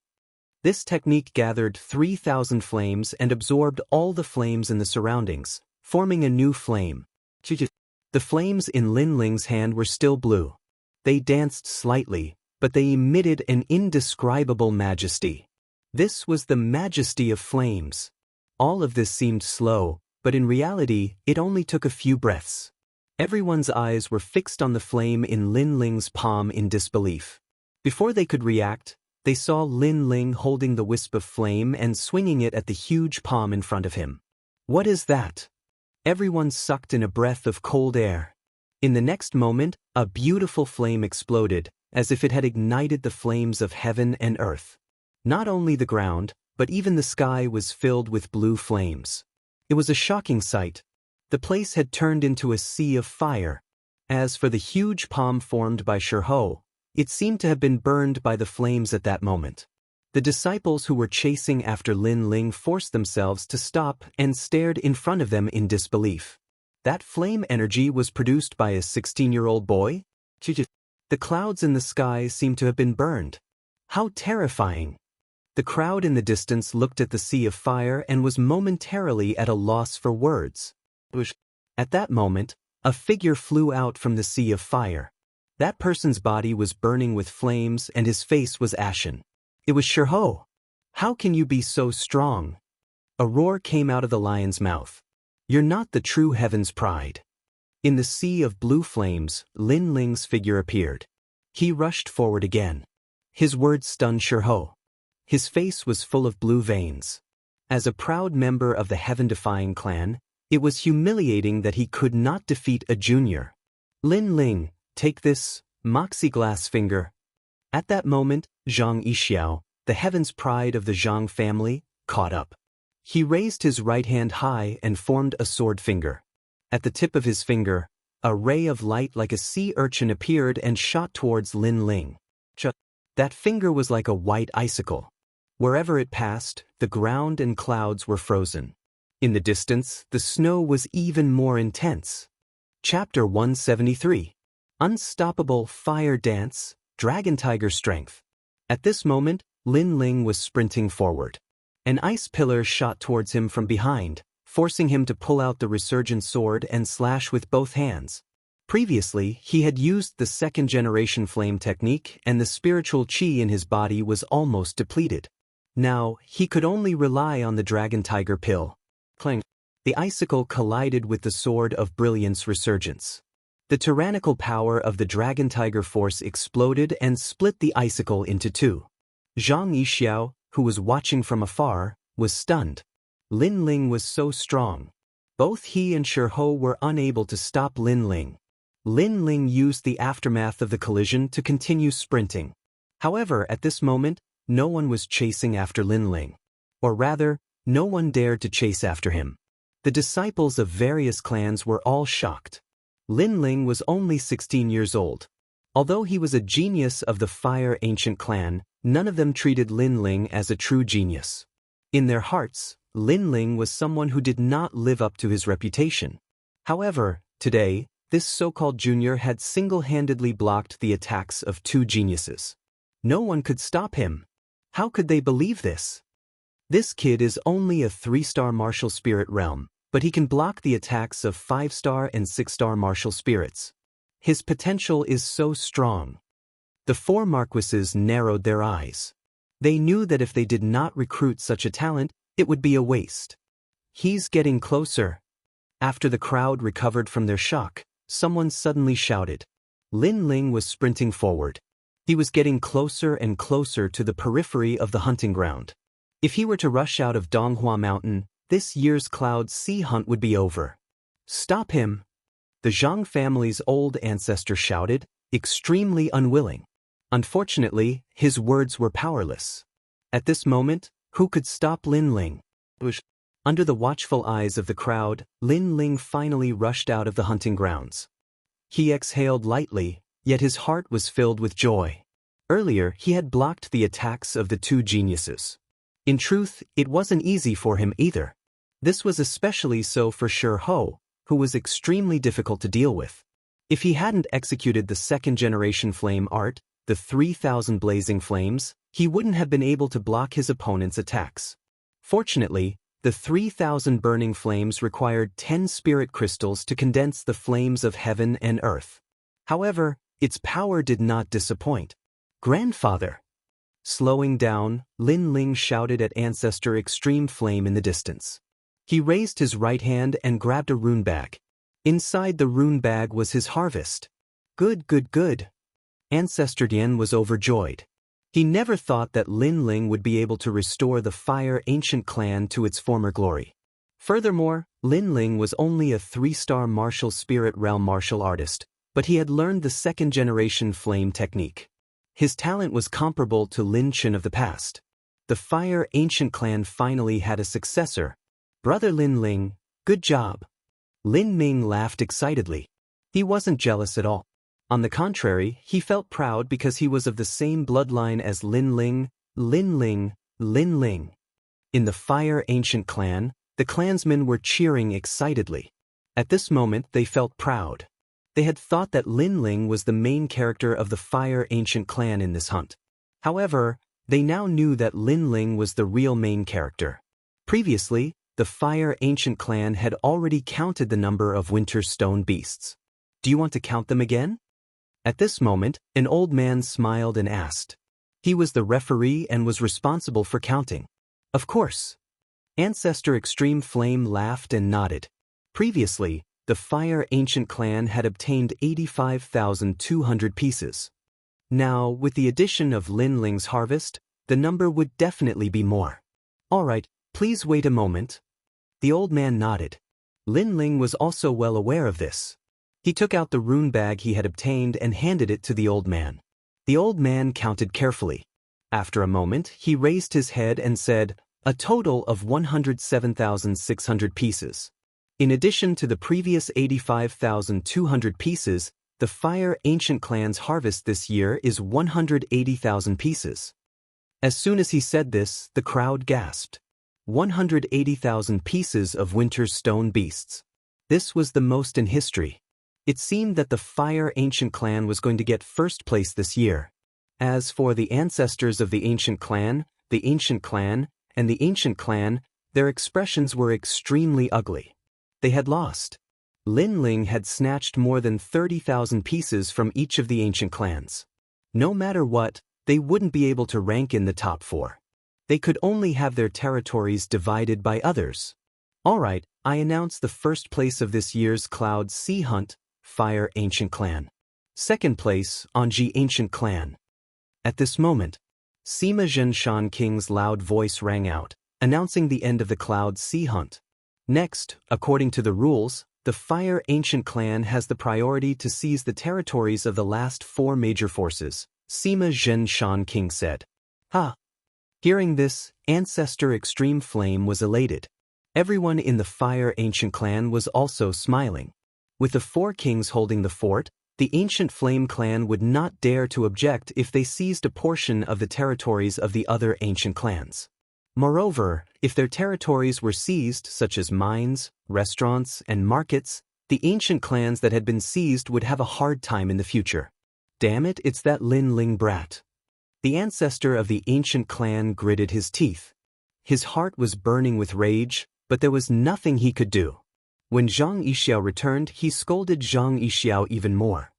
[SPEAKER 1] This technique gathered 3,000 flames and absorbed all the flames in the surroundings, forming a new flame. The flames in Lin Ling's hand were still blue. They danced slightly, but they emitted an indescribable majesty. This was the majesty of flames. All of this seemed slow, but in reality, it only took a few breaths. Everyone's eyes were fixed on the flame in Lin Ling's palm in disbelief. Before they could react, they saw Lin Ling holding the wisp of flame and swinging it at the huge palm in front of him. What is that? Everyone sucked in a breath of cold air. In the next moment, a beautiful flame exploded, as if it had ignited the flames of heaven and earth. Not only the ground, but even the sky was filled with blue flames. It was a shocking sight. The place had turned into a sea of fire. As for the huge palm formed by Shirho, it seemed to have been burned by the flames at that moment. The disciples who were chasing after Lin Ling forced themselves to stop and stared in front of them in disbelief. That flame energy was produced by a 16-year-old boy? The clouds in the sky seemed to have been burned. How terrifying! The crowd in the distance looked at the sea of fire and was momentarily at a loss for words. At that moment, a figure flew out from the sea of fire. That person's body was burning with flames and his face was ashen. It was Shirho. How can you be so strong? A roar came out of the lion's mouth. You're not the true heaven's pride. In the sea of blue flames, Lin Ling's figure appeared. He rushed forward again. His words stunned Shirho. His face was full of blue veins. As a proud member of the heaven-defying clan, it was humiliating that he could not defeat a junior. Lin Ling, take this, moxie glass finger. At that moment, Zhang Yixiao, the heaven's pride of the Zhang family, caught up. He raised his right hand high and formed a sword finger. At the tip of his finger, a ray of light like a sea urchin appeared and shot towards Lin Ling. That finger was like a white icicle. Wherever it passed, the ground and clouds were frozen. In the distance, the snow was even more intense. Chapter 173. Unstoppable Fire Dance, Dragon Tiger Strength. At this moment, Lin Ling was sprinting forward. An ice pillar shot towards him from behind, forcing him to pull out the resurgent sword and slash with both hands. Previously, he had used the second-generation flame technique and the spiritual chi in his body was almost depleted. Now, he could only rely on the Dragon Tiger pill. Clang! The icicle collided with the Sword of Brilliance Resurgence. The tyrannical power of the Dragon Tiger force exploded and split the icicle into two. Zhang Yixiao, who was watching from afar, was stunned. Lin Ling was so strong. Both he and Shirho were unable to stop Lin Ling. Lin Ling used the aftermath of the collision to continue sprinting. However, at this moment, no one was chasing after Lin Ling. Or rather, no one dared to chase after him. The disciples of various clans were all shocked. Lin Ling was only 16 years old. Although he was a genius of the Fire Ancient clan, none of them treated Lin Ling as a true genius. In their hearts, Lin Ling was someone who did not live up to his reputation. However, today, this so-called junior had single-handedly blocked the attacks of two geniuses. No one could stop him. How could they believe this? This kid is only a 3-star martial spirit realm, but he can block the attacks of 5-star and 6-star martial spirits. His potential is so strong. The 4 marquises narrowed their eyes. They knew that if they did not recruit such a talent, it would be a waste. He's getting closer. After the crowd recovered from their shock, someone suddenly shouted. Lin Ling was sprinting forward. He was getting closer and closer to the periphery of the hunting ground. If he were to rush out of Donghua Mountain, this year's Cloud Sea hunt would be over. Stop him! The Zhang family's old ancestor shouted, extremely unwilling. Unfortunately, his words were powerless. At this moment, who could stop Lin Ling? Under the watchful eyes of the crowd, Lin Ling finally rushed out of the hunting grounds. He exhaled lightly, yet his heart was filled with joy. Earlier, he had blocked the attacks of the 2 geniuses. In truth, it wasn't easy for him either. This was especially so for Shi Ho, who was extremely difficult to deal with. If he hadn't executed the 2nd-generation flame art, the 3,000 blazing flames, he wouldn't have been able to block his opponent's attacks. Fortunately, the 3,000 burning flames required 10 spirit crystals to condense the flames of heaven and earth. However, its power did not disappoint. Grandfather! Slowing down, Lin Ling shouted at Ancestor Extreme Flame in the distance. He raised his right hand and grabbed a rune bag. Inside the rune bag was his harvest. Good, good, good. Ancestor Dian was overjoyed. He never thought that Lin Ling would be able to restore the Fire Ancient Clan to its former glory. Furthermore, Lin Ling was only a 3-star martial spirit realm martial artist, but he had learned the 2nd-generation flame technique. His talent was comparable to Lin Chen of the past. The Fire Ancient Clan finally had a successor. Brother Lin Ling, good job. Lin Ming laughed excitedly. He wasn't jealous at all. On the contrary, he felt proud because he was of the same bloodline as Lin Ling, Lin Ling, Lin Ling. In the Fire Ancient Clan, the clansmen were cheering excitedly. At this moment they felt proud. They had thought that Lin Ling was the main character of the Fire Ancient Clan in this hunt. However, they now knew that Lin Ling was the real main character. Previously, the Fire Ancient Clan had already counted the number of Winter Stone beasts. Do you want to count them again? At this moment, an old man smiled and asked. He was the referee and was responsible for counting. Of course. Ancestor Extreme Flame laughed and nodded. Previously, the Fire Ancient Clan had obtained 85,200 pieces. Now, with the addition of Lin Ling's harvest, the number would definitely be more. All right, please wait a moment. The old man nodded. Lin Ling was also well aware of this. He took out the rune bag he had obtained and handed it to the old man. The old man counted carefully. After a moment, he raised his head and said, a total of 107,600 pieces. In addition to the previous 85,200 pieces, the Fire Ancient Clan's harvest this year is 180,000 pieces. As soon as he said this, the crowd gasped. 180,000 pieces of Winter's Stone beasts. This was the most in history. It seemed that the Fire Ancient Clan was going to get first place this year. As for the ancestors of the Ancient Clan, the Ancient Clan, and the Ancient Clan, their expressions were extremely ugly. They had lost. Lin Ling had snatched more than 30,000 pieces from each of the ancient clans. No matter what, they wouldn't be able to rank in the top 4. They could only have their territories divided by others. Alright, I announce the first place of this year's Cloud Sea Hunt, Fire Ancient Clan. Second place, Anji Ancient Clan. At this moment, Sima Zhenshan King's loud voice rang out, announcing the end of the Cloud Sea Hunt. Next, according to the rules, the Fire Ancient Clan has the priority to seize the territories of the last 4 major forces, Sima Zhenshan King said. Ha! Hearing this, Ancestor Extreme Flame was elated. Everyone in the Fire Ancient Clan was also smiling. With the 4 kings holding the fort, the Ancient Flame Clan would not dare to object if they seized a portion of the territories of the other ancient clans. Moreover, if their territories were seized, such as mines, restaurants, and markets, the ancient clans that had been seized would have a hard time in the future. Damn it, it's that Lin Ling brat. The ancestor of the ancient clan gritted his teeth. His heart was burning with rage, but there was nothing he could do. When Zhang Yixiao returned, he scolded Zhang Yixiao even more.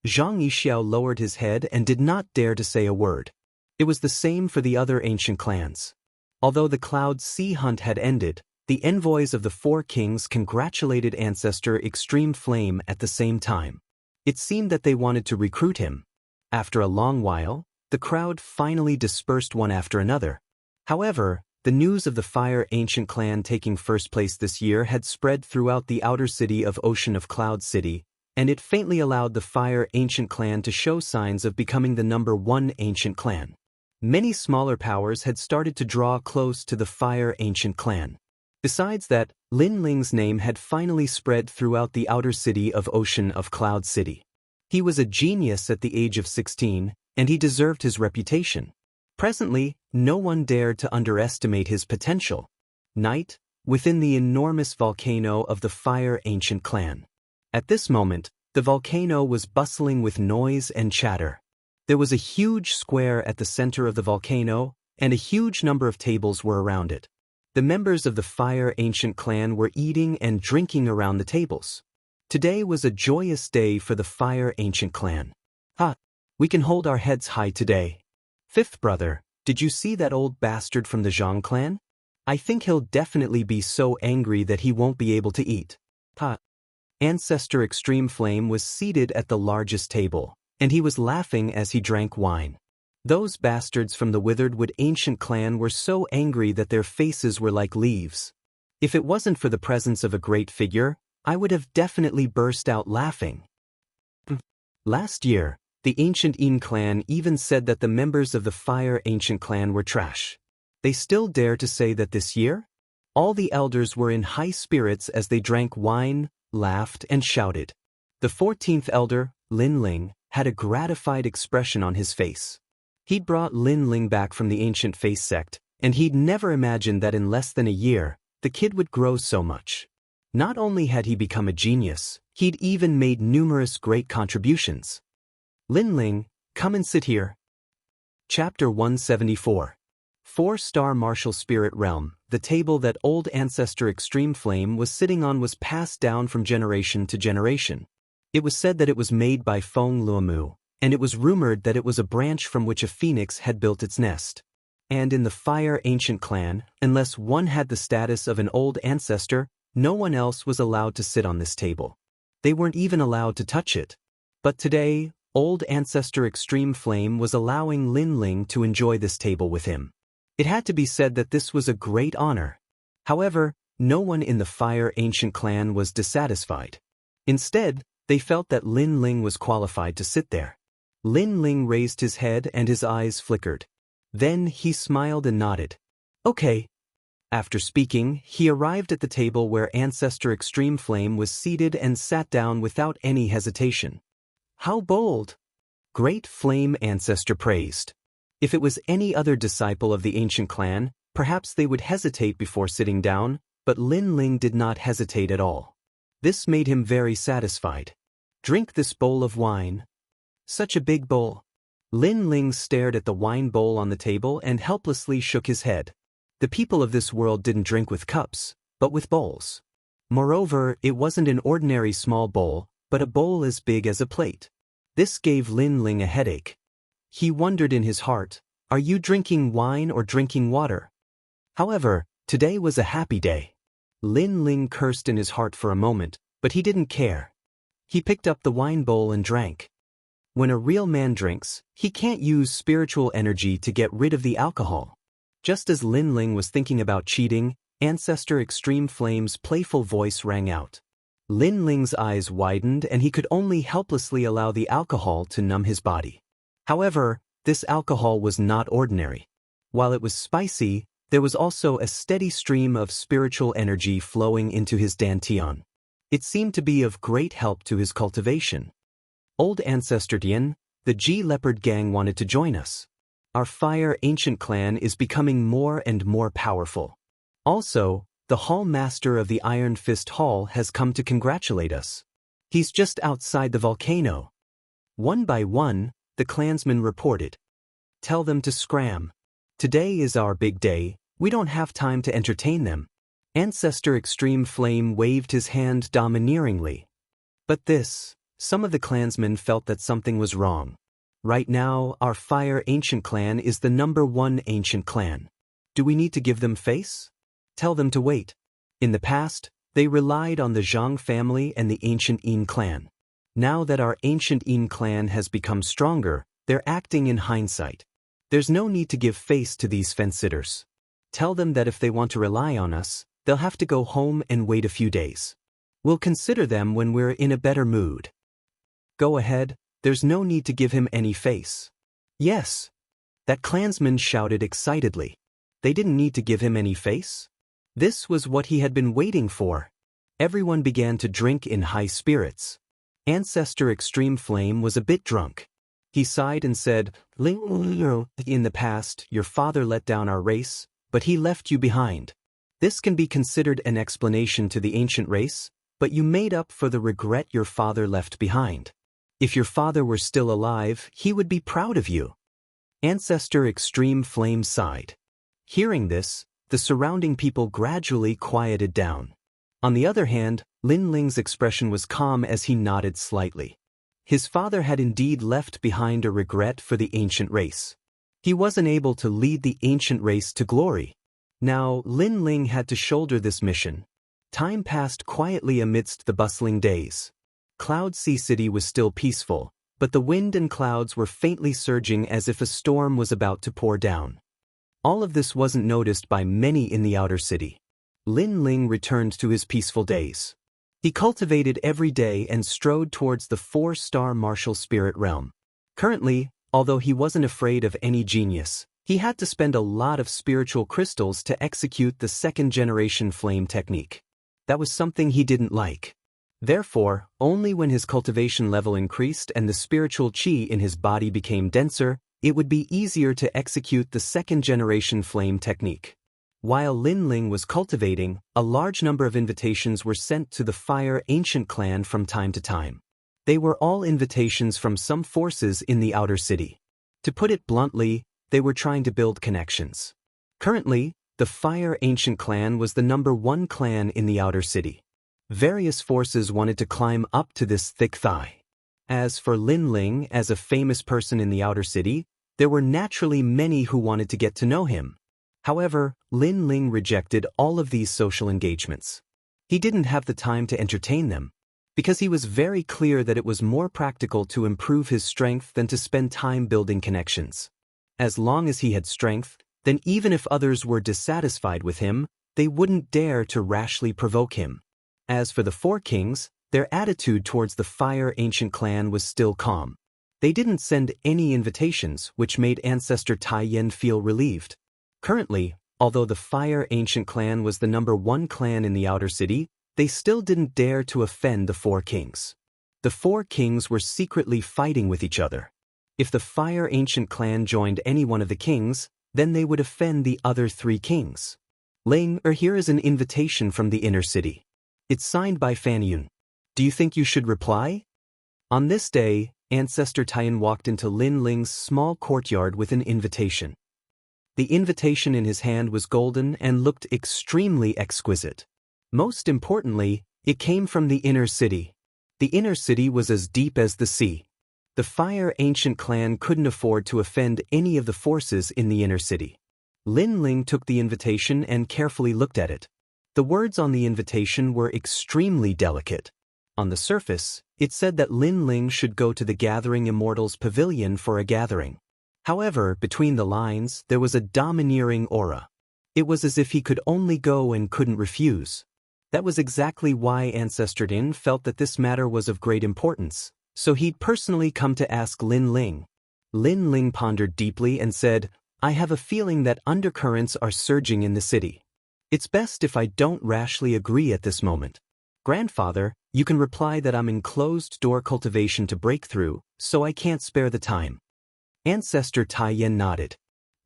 [SPEAKER 1] Zhang Yixiao lowered his head and did not dare to say a word. It was the same for the other ancient clans. Although the Cloud Sea hunt had ended, the envoys of the four kings congratulated Ancestor Extreme Flame at the same time. It seemed that they wanted to recruit him. After a long while, the crowd finally dispersed one after another. However, the news of the Fire Ancient Clan taking first place this year had spread throughout the outer city of Ocean of Cloud City, and it faintly allowed the Fire Ancient Clan to show signs of becoming the #1 ancient clan. Many smaller powers had started to draw close to the Fire Ancient Clan. Besides that, Lin Ling's name had finally spread throughout the outer city of Ocean of Cloud City. He was a genius at the age of 16, and he deserved his reputation. Presently, no one dared to underestimate his potential. Night, within the enormous volcano of the Fire Ancient Clan. At this moment, the volcano was bustling with noise and chatter. There was a huge square at the center of the volcano, and a huge number of tables were around it. The members of the Fire Ancient Clan were eating and drinking around the tables. Today was a joyous day for the Fire Ancient Clan. We can hold our heads high today. Fifth brother, did you see that old bastard from the Zhang clan? I think he'll definitely be so angry that he won't be able to eat. Ancestor Extreme Flame was seated at the largest table, and he was laughing as he drank wine. Those bastards from the Withered Wood Ancient Clan were so angry that their faces were like leaves. If it wasn't for the presence of a great figure, I would have definitely burst out laughing. Last year, the Ancient Yin Clan even said that the members of the Fire Ancient Clan were trash. They still dare to say that this year? All the elders were in high spirits as they drank wine, laughed, and shouted. The 14th elder, Lin Ling, had a gratified expression on his face. He'd brought Lin Ling back from the ancient face sect, and he'd never imagined that in less than a year, the kid would grow so much. Not only had he become a genius, he'd even made numerous great contributions. Lin Ling, come and sit here. Chapter 174. 4-Star Martial Spirit Realm. The table that old ancestor Extreme Flame was sitting on was passed down from generation to generation. It was said that it was made by Feng Luomu, and it was rumored that it was a branch from which a phoenix had built its nest. And in the Fire Ancient Clan, unless one had the status of an old ancestor, no one else was allowed to sit on this table. They weren't even allowed to touch it. But today, old ancestor Extreme Flame was allowing Lin Ling to enjoy this table with him. It had to be said that this was a great honor. However, no one in the Fire Ancient Clan was dissatisfied. Instead, they felt that Lin Ling was qualified to sit there. Lin Ling raised his head and his eyes flickered. Then he smiled and nodded. Okay. After speaking, he arrived at the table where Ancestor Extreme Flame was seated and sat down without any hesitation. How bold! Great Flame Ancestor praised. If it was any other disciple of the ancient clan, perhaps they would hesitate before sitting down, but Lin Ling did not hesitate at all. This made him very satisfied. Drink this bowl of wine. Such a big bowl. Lin Ling stared at the wine bowl on the table and helplessly shook his head. The people of this world didn't drink with cups, but with bowls. Moreover, it wasn't an ordinary small bowl, but a bowl as big as a plate. This gave Lin Ling a headache. He wondered in his heart, are you drinking wine or drinking water? However, today was a happy day. Lin Ling cursed in his heart for a moment, but he didn't care. He picked up the wine bowl and drank. When a real man drinks, he can't use spiritual energy to get rid of the alcohol. Just as Lin Ling was thinking about cheating, Ancestor Extreme Flame's playful voice rang out. Lin Ling's eyes widened and he could only helplessly allow the alcohol to numb his body. However, this alcohol was not ordinary. While it was spicy, there was also a steady stream of spiritual energy flowing into his dantian. It seemed to be of great help to his cultivation. Old Ancestor Dian, the G Leopard Gang wanted to join us. Our Fire Ancient Clan is becoming more and more powerful. Also, the Hall Master of the Iron Fist Hall has come to congratulate us. He's just outside the volcano. One by one, the clansmen reported. Tell them to scram. Today is our big day, we don't have time to entertain them. Ancestor Extreme Flame waved his hand domineeringly. But some of the clansmen felt that something was wrong. Right now, our Fire Ancient Clan is the #1 ancient clan. Do we need to give them face? Tell them to wait. In the past, they relied on the Zhang family and the Ancient Yin clan. Now that our Ancient Yin clan has become stronger, they're acting in hindsight. There's no need to give face to these fence-sitters. Tell them that if they want to rely on us, they'll have to go home and wait a few days. We'll consider them when we're in a better mood. Go ahead, there's no need to give him any face. Yes. That clansman shouted excitedly. They didn't need to give him any face? This was what he had been waiting for. Everyone began to drink in high spirits. Ancestor Extreme Flame was a bit drunk. He sighed and said, "In the past, your father let down our race, but he left you behind. This can be considered an explanation to the ancient race, but you made up for the regret your father left behind. If your father were still alive, he would be proud of you." Ancestor Extreme Flame sighed. Hearing this, the surrounding people gradually quieted down. On the other hand, Lin Ling's expression was calm as he nodded slightly. His father had indeed left behind a regret for the ancient race. He wasn't able to lead the ancient race to glory. Now, Lin Ling had to shoulder this mission. Time passed quietly amidst the bustling days. Cloud Sea City was still peaceful, but the wind and clouds were faintly surging as if a storm was about to pour down. All of this wasn't noticed by many in the outer city. Lin Ling returned to his peaceful days. He cultivated every day and strode towards the 4-star martial spirit realm. Currently, although he wasn't afraid of any genius, he had to spend a lot of spiritual crystals to execute the 2nd-generation flame technique. That was something he didn't like. Therefore, only when his cultivation level increased and the spiritual chi in his body became denser, it would be easier to execute the 2nd-generation flame technique. While Lin Ling was cultivating, a large number of invitations were sent to the Fire Ancient Clan from time to time. They were all invitations from some forces in the outer city. To put it bluntly, they were trying to build connections. Currently, the Fire Ancient Clan was the #1 clan in the outer city. Various forces wanted to climb up to this thick thigh. As for Lin Ling as a famous person in the outer city, there were naturally many who wanted to get to know him. However, Lin Ling rejected all of these social engagements. He didn't have the time to entertain them, because he was very clear that it was more practical to improve his strength than to spend time building connections. As long as he had strength, then even if others were dissatisfied with him, they wouldn't dare to rashly provoke him. As for the 4 kings, their attitude towards the Fire Ancient Clan was still calm. They didn't send any invitations, which made Ancestor Taiyan feel relieved. Currently, although the Fire Ancient Clan was the #1 clan in the outer city, they still didn't dare to offend the 4 kings. The 4 kings were secretly fighting with each other. If the Fire Ancient Clan joined any one of the kings, then they would offend the other 3 kings. Here is an invitation from the inner city. It's signed by Fan Yun. Do you think you should reply? On this day, Ancestor Taiyan walked into Lin Ling's small courtyard with an invitation. The invitation in his hand was golden and looked extremely exquisite. Most importantly, it came from the inner city. The inner city was as deep as the sea. The Fire Ancient Clan couldn't afford to offend any of the forces in the inner city. Lin Ling took the invitation and carefully looked at it. The words on the invitation were extremely delicate. On the surface, it said that Lin Ling should go to the Gathering Immortals Pavilion for a gathering. However, between the lines, there was a domineering aura. It was as if he could only go and couldn't refuse. That was exactly why Ancestor Din felt that this matter was of great importance, so he'd personally come to ask Lin Ling. Lin Ling pondered deeply and said, "I have a feeling that undercurrents are surging in the city. It's best if I don't rashly agree at this moment. Grandfather, you can reply that I'm in closed-door cultivation to break through, so I can't spare the time." Ancestor Taiyan nodded.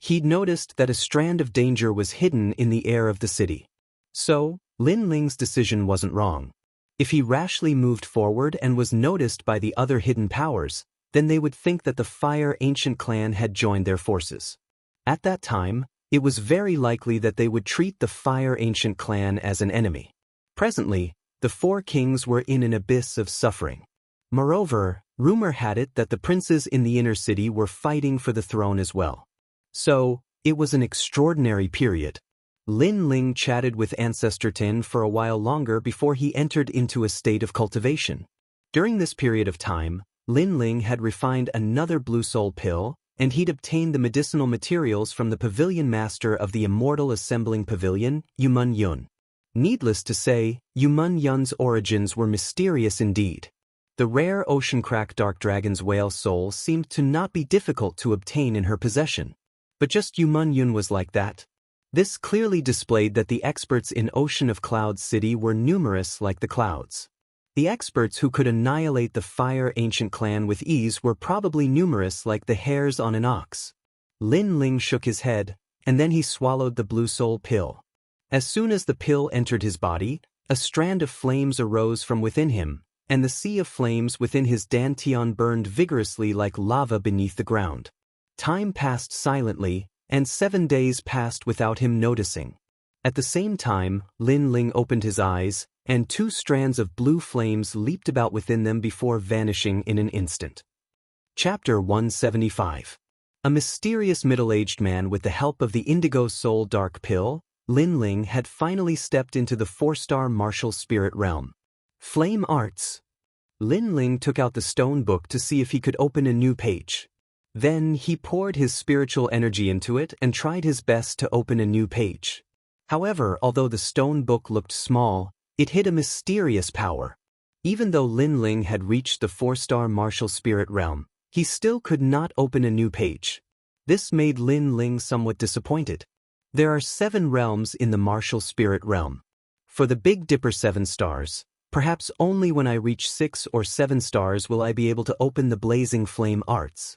[SPEAKER 1] He'd noticed that a strand of danger was hidden in the air of the city. So, Lin Ling's decision wasn't wrong. If he rashly moved forward and was noticed by the other hidden powers, then they would think that the Fire Ancient clan had joined their forces. At that time, it was very likely that they would treat the Fire Ancient clan as an enemy. Presently, the four kings were in an abyss of suffering. Moreover, rumor had it that the princes in the inner city were fighting for the throne as well. So, it was an extraordinary period. Lin Ling chatted with Ancestor Tin for a while longer before he entered into a state of cultivation. During this period of time, Lin Ling had refined another Blue Soul pill, and he'd obtained the medicinal materials from the pavilion master of the Immortal Assembling Pavilion, Yumun Yun. Needless to say, Yumun Yun's origins were mysterious indeed. The rare ocean crack Dark Dragon's whale soul seemed to not be difficult to obtain in her possession. But just Yumun Yun was like that. This clearly displayed that the experts in Ocean of Clouds City were numerous like the clouds. The experts who could annihilate the Fire Ancient clan with ease were probably numerous like the hairs on an ox. Lin Ling shook his head, and then he swallowed the Blue Soul pill. As soon as the pill entered his body, a strand of flames arose from within him, and the sea of flames within his dantian burned vigorously like lava beneath the ground. Time passed silently, and 7 days passed without him noticing. At the same time, Lin Ling opened his eyes, and 2 strands of blue flames leaped about within them before vanishing in an instant. Chapter 175. A mysterious middle-aged man with the help of the Indigo Soul Dark Pill, Lin Ling had finally stepped into the 4-star martial spirit realm. Flame Arts. Lin Ling took out the stone book to see if he could open a new page. Then he poured his spiritual energy into it and tried his best to open a new page. However, although the stone book looked small, it hid a mysterious power. Even though Lin Ling had reached the 4-star martial spirit realm, he still could not open a new page. This made Lin Ling somewhat disappointed. There are 7 realms in the martial spirit realm. For the Big Dipper 7 stars, perhaps only when I reach 6 or 7 stars will I be able to open the Blazing Flame Arts.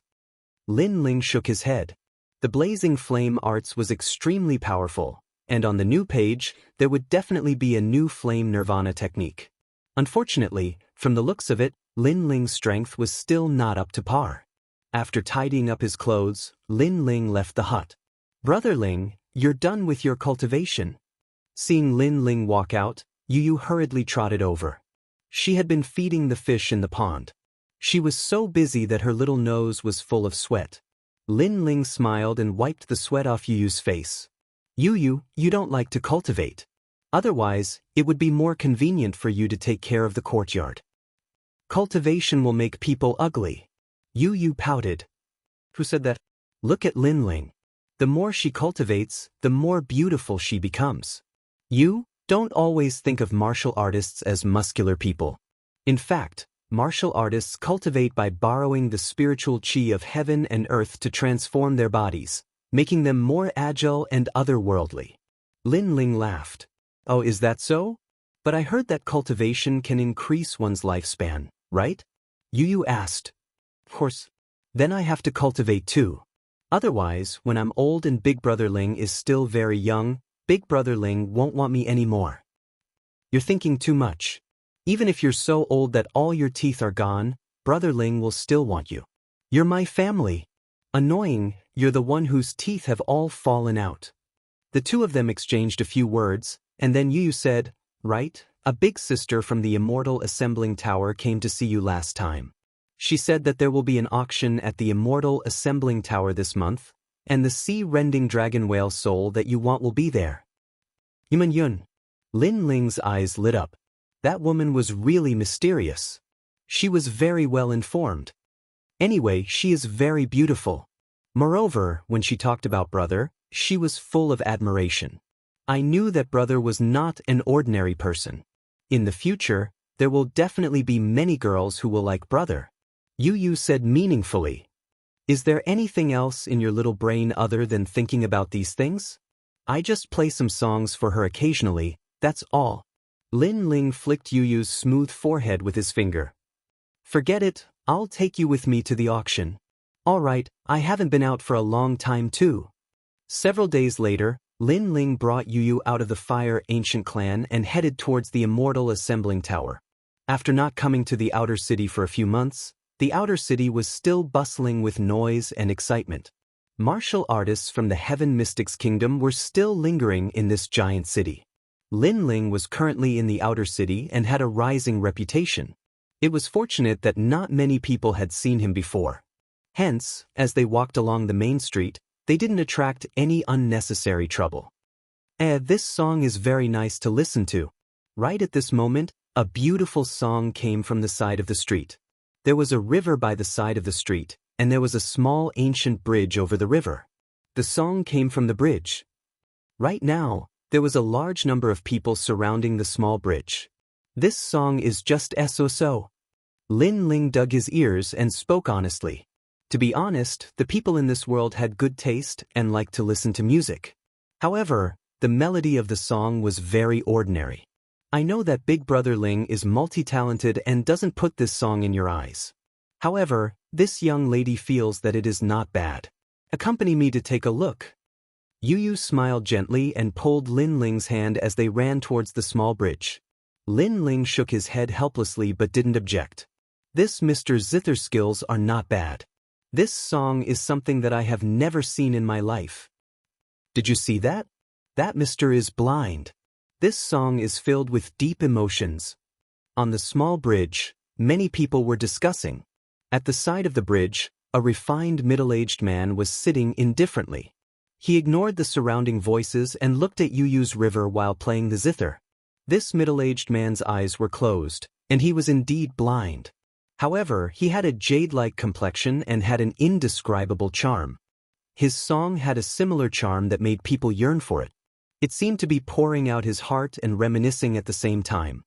[SPEAKER 1] Lin Ling shook his head. The Blazing Flame Arts was extremely powerful, and on the new page, there would definitely be a new Flame Nirvana technique. Unfortunately, from the looks of it, Lin Ling's strength was still not up to par. After tidying up his clothes, Lin Ling left the hut. "Brother Ling, you're done with your cultivation." Seeing Lin Ling walk out, Yu hurriedly trotted over. She had been feeding the fish in the pond. She was so busy that her little nose was full of sweat. Lin Ling smiled and wiped the sweat off Yu's face. You don't like to cultivate. Otherwise, it would be more convenient for you to take care of the courtyard. Cultivation will make people ugly. Yu pouted. Who said that? Look at Lin Ling. The more she cultivates, the more beautiful she becomes. You don't always think of martial artists as muscular people. In fact, martial artists cultivate by borrowing the spiritual chi of heaven and earth to transform their bodies, making them more agile and otherworldly. Lin Ling laughed. Oh, is that so? But I heard that cultivation can increase one's lifespan, right? Yu asked. Of course. Then I have to cultivate too. Otherwise, when I'm old and Big Brother Ling is still very young, Big Brother Ling won't want me anymore. You're thinking too much. Even if you're so old that all your teeth are gone, Brother Ling will still want you. You're my family. Annoying, you're the one whose teeth have all fallen out. The two of them exchanged a few words, and then Yu said, Right, a big sister from the Immortal Assembling Tower came to see you last time. She said that there will be an auction at the Immortal Assembling Tower this month, and the sea-rending dragon whale soul that you want will be there. Yuman Yun. Lin Ling's eyes lit up. That woman was really mysterious. She was very well informed. Anyway, she is very beautiful. Moreover, when she talked about Brother, she was full of admiration. I knew that Brother was not an ordinary person. In the future, there will definitely be many girls who will like Brother. Yu said meaningfully. Is there anything else in your little brain other than thinking about these things? I just play some songs for her occasionally, that's all. Lin Ling flicked Yu's smooth forehead with his finger. Forget it, I'll take you with me to the auction. All right, I haven't been out for a long time too. Several days later, Lin Ling brought Yu out of the Fire Ancient clan and headed towards the Immortal Assembling Tower. After not coming to the outer city for a few months, The outer city was still bustling with noise and excitement. Martial artists from the Heaven Mystics Kingdom were still lingering in this giant city. Lin Ling was currently in the outer city and had a rising reputation. It was fortunate that not many people had seen him before. Hence, as they walked along the main street, they didn't attract any unnecessary trouble. This song is very nice to listen to. Right at this moment, a beautiful song came from the side of the street. There was a river by the side of the street, and there was a small ancient bridge over the river. The song came from the bridge. Right now, there was a large number of people surrounding the small bridge. This song is just so. Lin Ling dug his ears and spoke honestly. To be honest, the people in this world had good taste and liked to listen to music. However, the melody of the song was very ordinary. I know that Big Brother Ling is multi-talented and doesn't put this song in your eyes. However, this young lady feels that it is not bad. Accompany me to take a look. Yu smiled gently and pulled Lin Ling's hand as they ran towards the small bridge. Lin Ling shook his head helplessly but didn't object. This Mr. Zither's skills are not bad. This song is something that I have never seen in my life. Did you see that? That Mr. is blind. This song is filled with deep emotions. On the small bridge, many people were discussing. At the side of the bridge, a refined middle-aged man was sitting indifferently. He ignored the surrounding voices and looked at Yuyu's river while playing the zither. This middle-aged man's eyes were closed, and he was indeed blind. However, he had a jade-like complexion and had an indescribable charm. His song had a similar charm that made people yearn for it. It seemed to be pouring out his heart and reminiscing at the same time.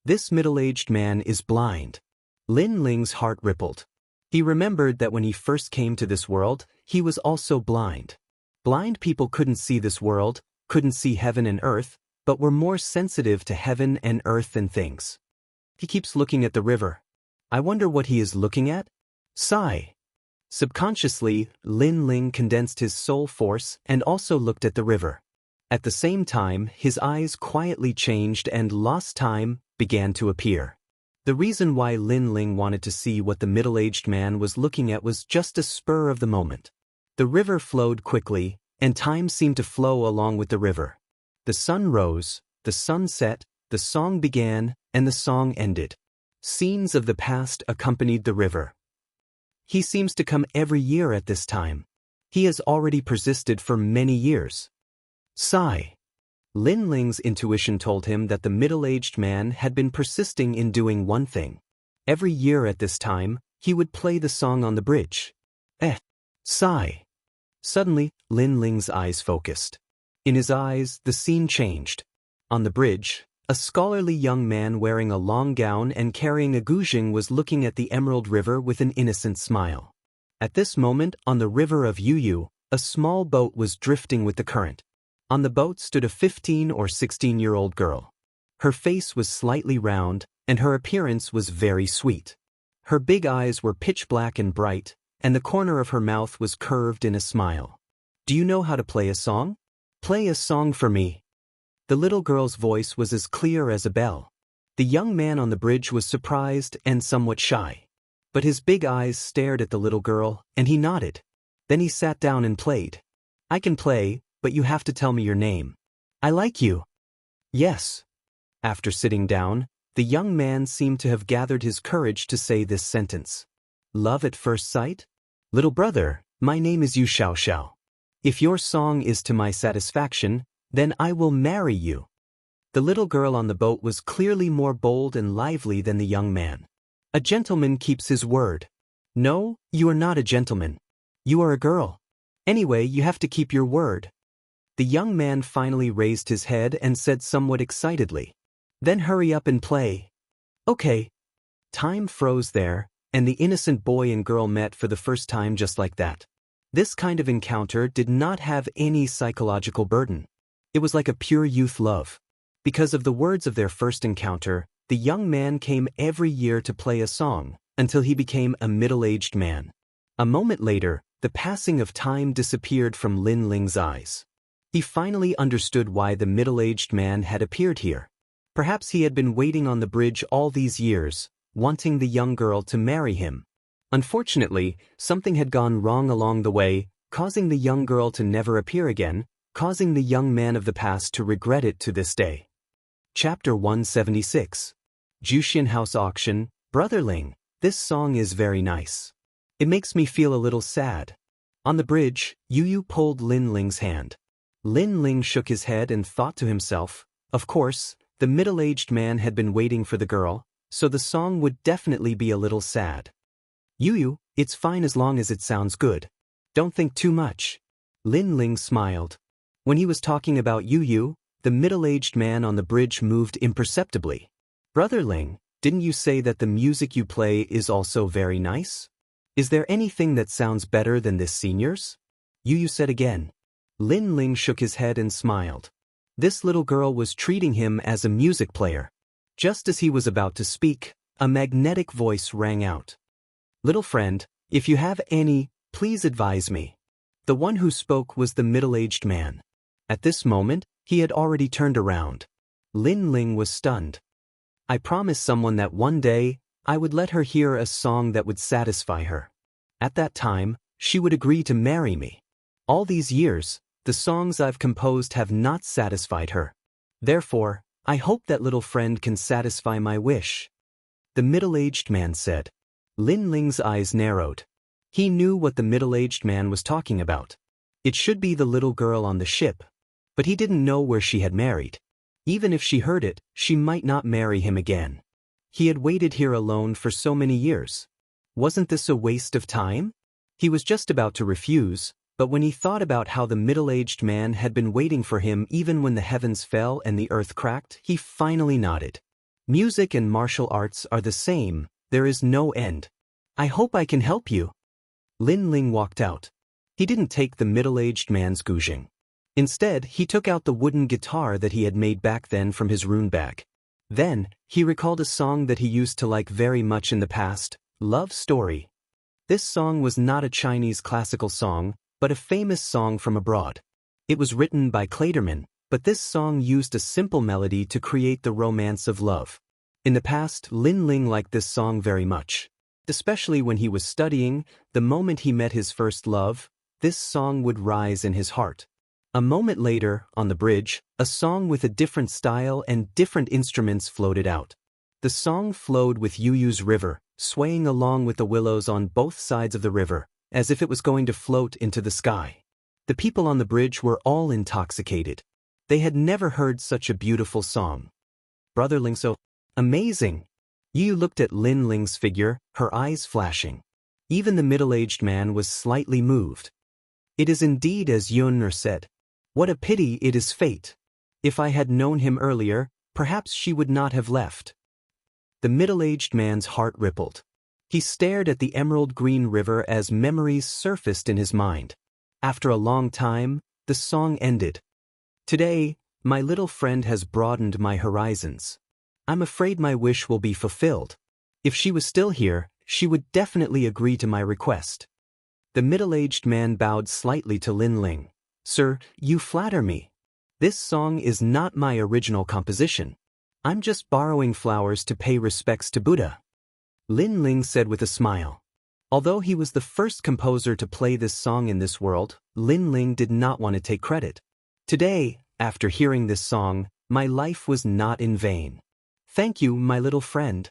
[SPEAKER 1] This middle-aged man is blind. Lin Ling's heart rippled. He remembered that when he first came to this world, he was also blind. Blind people couldn't see this world, couldn't see heaven and earth, but were more sensitive to heaven and earth and things. He keeps looking at the river. I wonder what he is looking at? Sigh. Subconsciously, Lin Ling condensed his soul force and also looked at the river. At the same time, his eyes quietly changed and lost time began to appear. The reason why Lin Ling wanted to see what the middle-aged man was looking at was just a spur of the moment. The river flowed quickly, and time seemed to flow along with the river. The sun rose, the sun set, the song began, and the song ended. Scenes of the past accompanied the river. He seems to come every year at this time. He has already persisted for many years. Sigh. Lin Ling's intuition told him that the middle-aged man had been persisting in doing one thing. Every year at this time, he would play the song on the bridge. Sigh. Suddenly, Lin Ling's eyes focused. In his eyes, the scene changed. On the bridge, a scholarly young man wearing a long gown and carrying a guzheng was looking at the Emerald River with an innocent smile. At this moment, on the river of Yuyu, a small boat was drifting with the current. On the boat stood a 15 or 16-year-old girl. Her face was slightly round, and her appearance was very sweet. Her big eyes were pitch black and bright, and the corner of her mouth was curved in a smile. Do you know how to play a song? Play a song for me. The little girl's voice was as clear as a bell. The young man on the bridge was surprised and somewhat shy. But his big eyes stared at the little girl, and he nodded. Then he sat down and played. I can play, but you have to tell me your name. I like you. Yes. After sitting down, the young man seemed to have gathered his courage to say this sentence. Love at first sight? Little brother, my name is Yu Xiao. If your song is to my satisfaction, then I will marry you. The little girl on the boat was clearly more bold and lively than the young man. A gentleman keeps his word. No, you are not a gentleman. You are a girl. Anyway, you have to keep your word. The young man finally raised his head and said somewhat excitedly. Then hurry up and play. Okay. Time froze there, and the innocent boy and girl met for the first time just like that. This kind of encounter did not have any psychological burden. It was like a pure youth love. Because of the words of their first encounter, the young man came every year to play a song, until he became a middle-aged man. A moment later, the passing of time disappeared from Lin Ling's eyes. He finally understood why the middle-aged man had appeared here. Perhaps he had been waiting on the bridge all these years, wanting the young girl to marry him. Unfortunately, something had gone wrong along the way, causing the young girl to never appear again, causing the young man of the past to regret it to this day. Chapter 176. Jushin House Auction. Brother Ling, this song is very nice. It makes me feel a little sad. On the bridge, Yu pulled Lin Ling's hand. Lin Ling shook his head and thought to himself, of course, the middle-aged man had been waiting for the girl, so the song would definitely be a little sad. Yu, it's fine as long as it sounds good. Don't think too much. Lin Ling smiled. When he was talking about Yu, the middle-aged man on the bridge moved imperceptibly. Brother Ling, didn't you say that the music you play is also very nice? Is there anything that sounds better than this, seniors? Yu said again. Lin Ling shook his head and smiled. This little girl was treating him as a music player. Just as he was about to speak, a magnetic voice rang out. Little friend, if you have any, please advise me. The one who spoke was the middle-aged man. At this moment, he had already turned around. Lin Ling was stunned. I promised someone that one day, I would let her hear a song that would satisfy her. At that time, she would agree to marry me. All these years, the songs I've composed have not satisfied her. Therefore, I hope that little friend can satisfy my wish. The middle-aged man said. Lin Ling's eyes narrowed. He knew what the middle-aged man was talking about. It should be the little girl on the ship. But he didn't know where she had married. Even if she heard it, she might not marry him again. He had waited here alone for so many years. Wasn't this a waste of time? He was just about to refuse, but when he thought about how the middle-aged man had been waiting for him even when the heavens fell and the earth cracked, he finally nodded. Music and martial arts are the same, there is no end. I hope I can help you. Lin Ling walked out. He didn't take the middle-aged man's guzheng. Instead, he took out the wooden guitar that he had made back then from his rune bag. Then, he recalled a song that he used to like very much in the past, Love Story. This song was not a Chinese classical song, but a famous song from abroad. It was written by Clayderman, but this song used a simple melody to create the romance of love. In the past, Lin Ling liked this song very much. Especially when he was studying, the moment he met his first love, this song would rise in his heart. A moment later, on the bridge, a song with a different style and different instruments floated out. The song flowed with Yuyu's river, swaying along with the willows on both sides of the river, as if it was going to float into the sky. The people on the bridge were all intoxicated. They had never heard such a beautiful song. Brother Ling, so amazing! Yu looked at Lin Ling's figure, her eyes flashing. Even the middle-aged man was slightly moved. It is indeed as Yunner said. What a pity it is fate. If I had known him earlier, perhaps she would not have left. The middle-aged man's heart rippled. He stared at the emerald green river as memories surfaced in his mind. After a long time, the song ended. Today, my little friend has broadened my horizons. I'm afraid my wish will be fulfilled. If she was still here, she would definitely agree to my request. The middle-aged man bowed slightly to Lin Ling. Sir, you flatter me. This song is not my original composition. I'm just borrowing flowers to pay respects to Buddha. Lin Ling said with a smile. Although he was the first composer to play this song in this world, Lin Ling did not want to take credit. Today, after hearing this song, my life was not in vain. Thank you, my little friend.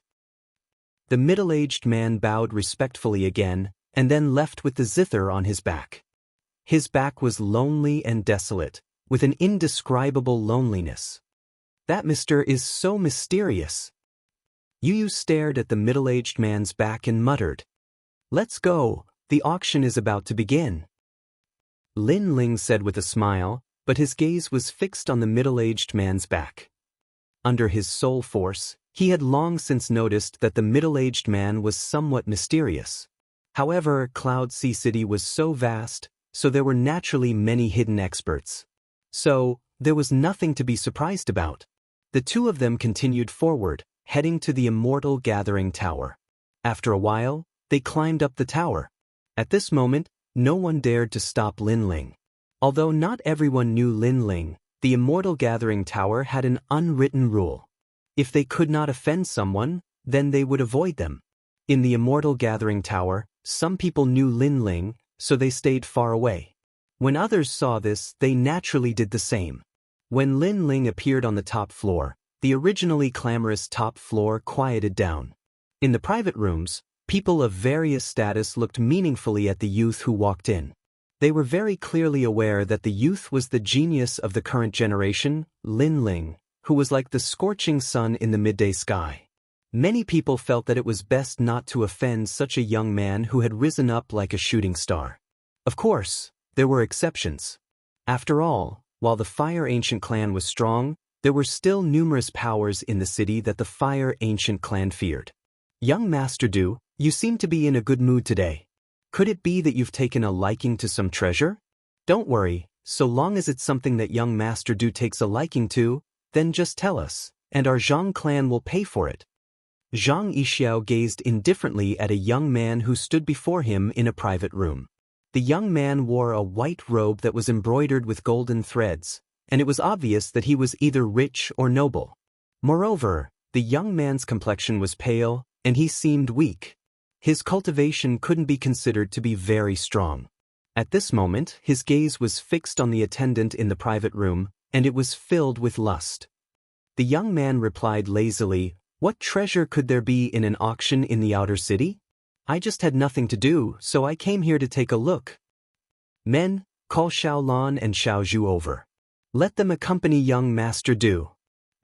[SPEAKER 1] The middle-aged man bowed respectfully again, and then left with the zither on his back. His back was lonely and desolate, with an indescribable loneliness. That mister is so mysterious. Yu stared at the middle-aged man's back and muttered, Let's go, the auction is about to begin. Lin Ling said with a smile, but his gaze was fixed on the middle-aged man's back. Under his soul force, he had long since noticed that the middle-aged man was somewhat mysterious. However, Cloud Sea City was so vast, so there were naturally many hidden experts. So, there was nothing to be surprised about. The two of them continued forward, heading to the Immortal Gathering Tower. After a while, they climbed up the tower. At this moment, no one dared to stop Lin Ling. Although not everyone knew Lin Ling, the Immortal Gathering Tower had an unwritten rule. If they could not offend someone, then they would avoid them. In the Immortal Gathering Tower, Some people knew Lin Ling, so they stayed far away. When others saw this, they naturally did the same. When Lin Ling appeared on the top floor, the originally clamorous top floor quieted down. In the private rooms, people of various status looked meaningfully at the youth who walked in. They were very clearly aware that the youth was the genius of the current generation, Lin Ling, who was like the scorching sun in the midday sky. Many people felt that it was best not to offend such a young man who had risen up like a shooting star. Of course, there were exceptions. After all, while the Fire Ancient clan was strong, there were still numerous powers in the city that the Fire Ancient clan feared. Young Master Du, you seem to be in a good mood today. Could it be that you've taken a liking to some treasure? Don't worry, so long as it's something that young Master Du takes a liking to, then just tell us, and our Zhang clan will pay for it. Zhang Yixiao gazed indifferently at a young man who stood before him in a private room. The young man wore a white robe that was embroidered with golden threads, and it was obvious that he was either rich or noble. Moreover, the young man's complexion was pale, and he seemed weak. His cultivation couldn't be considered to be very strong. At this moment, his gaze was fixed on the attendant in the private room, and it was filled with lust. The young man replied lazily, "What treasure could there be in an auction in the outer city? I just had nothing to do, so I came here to take a look. Men, call Xiaolan and Xiaozhu over. Let them accompany young Master Du."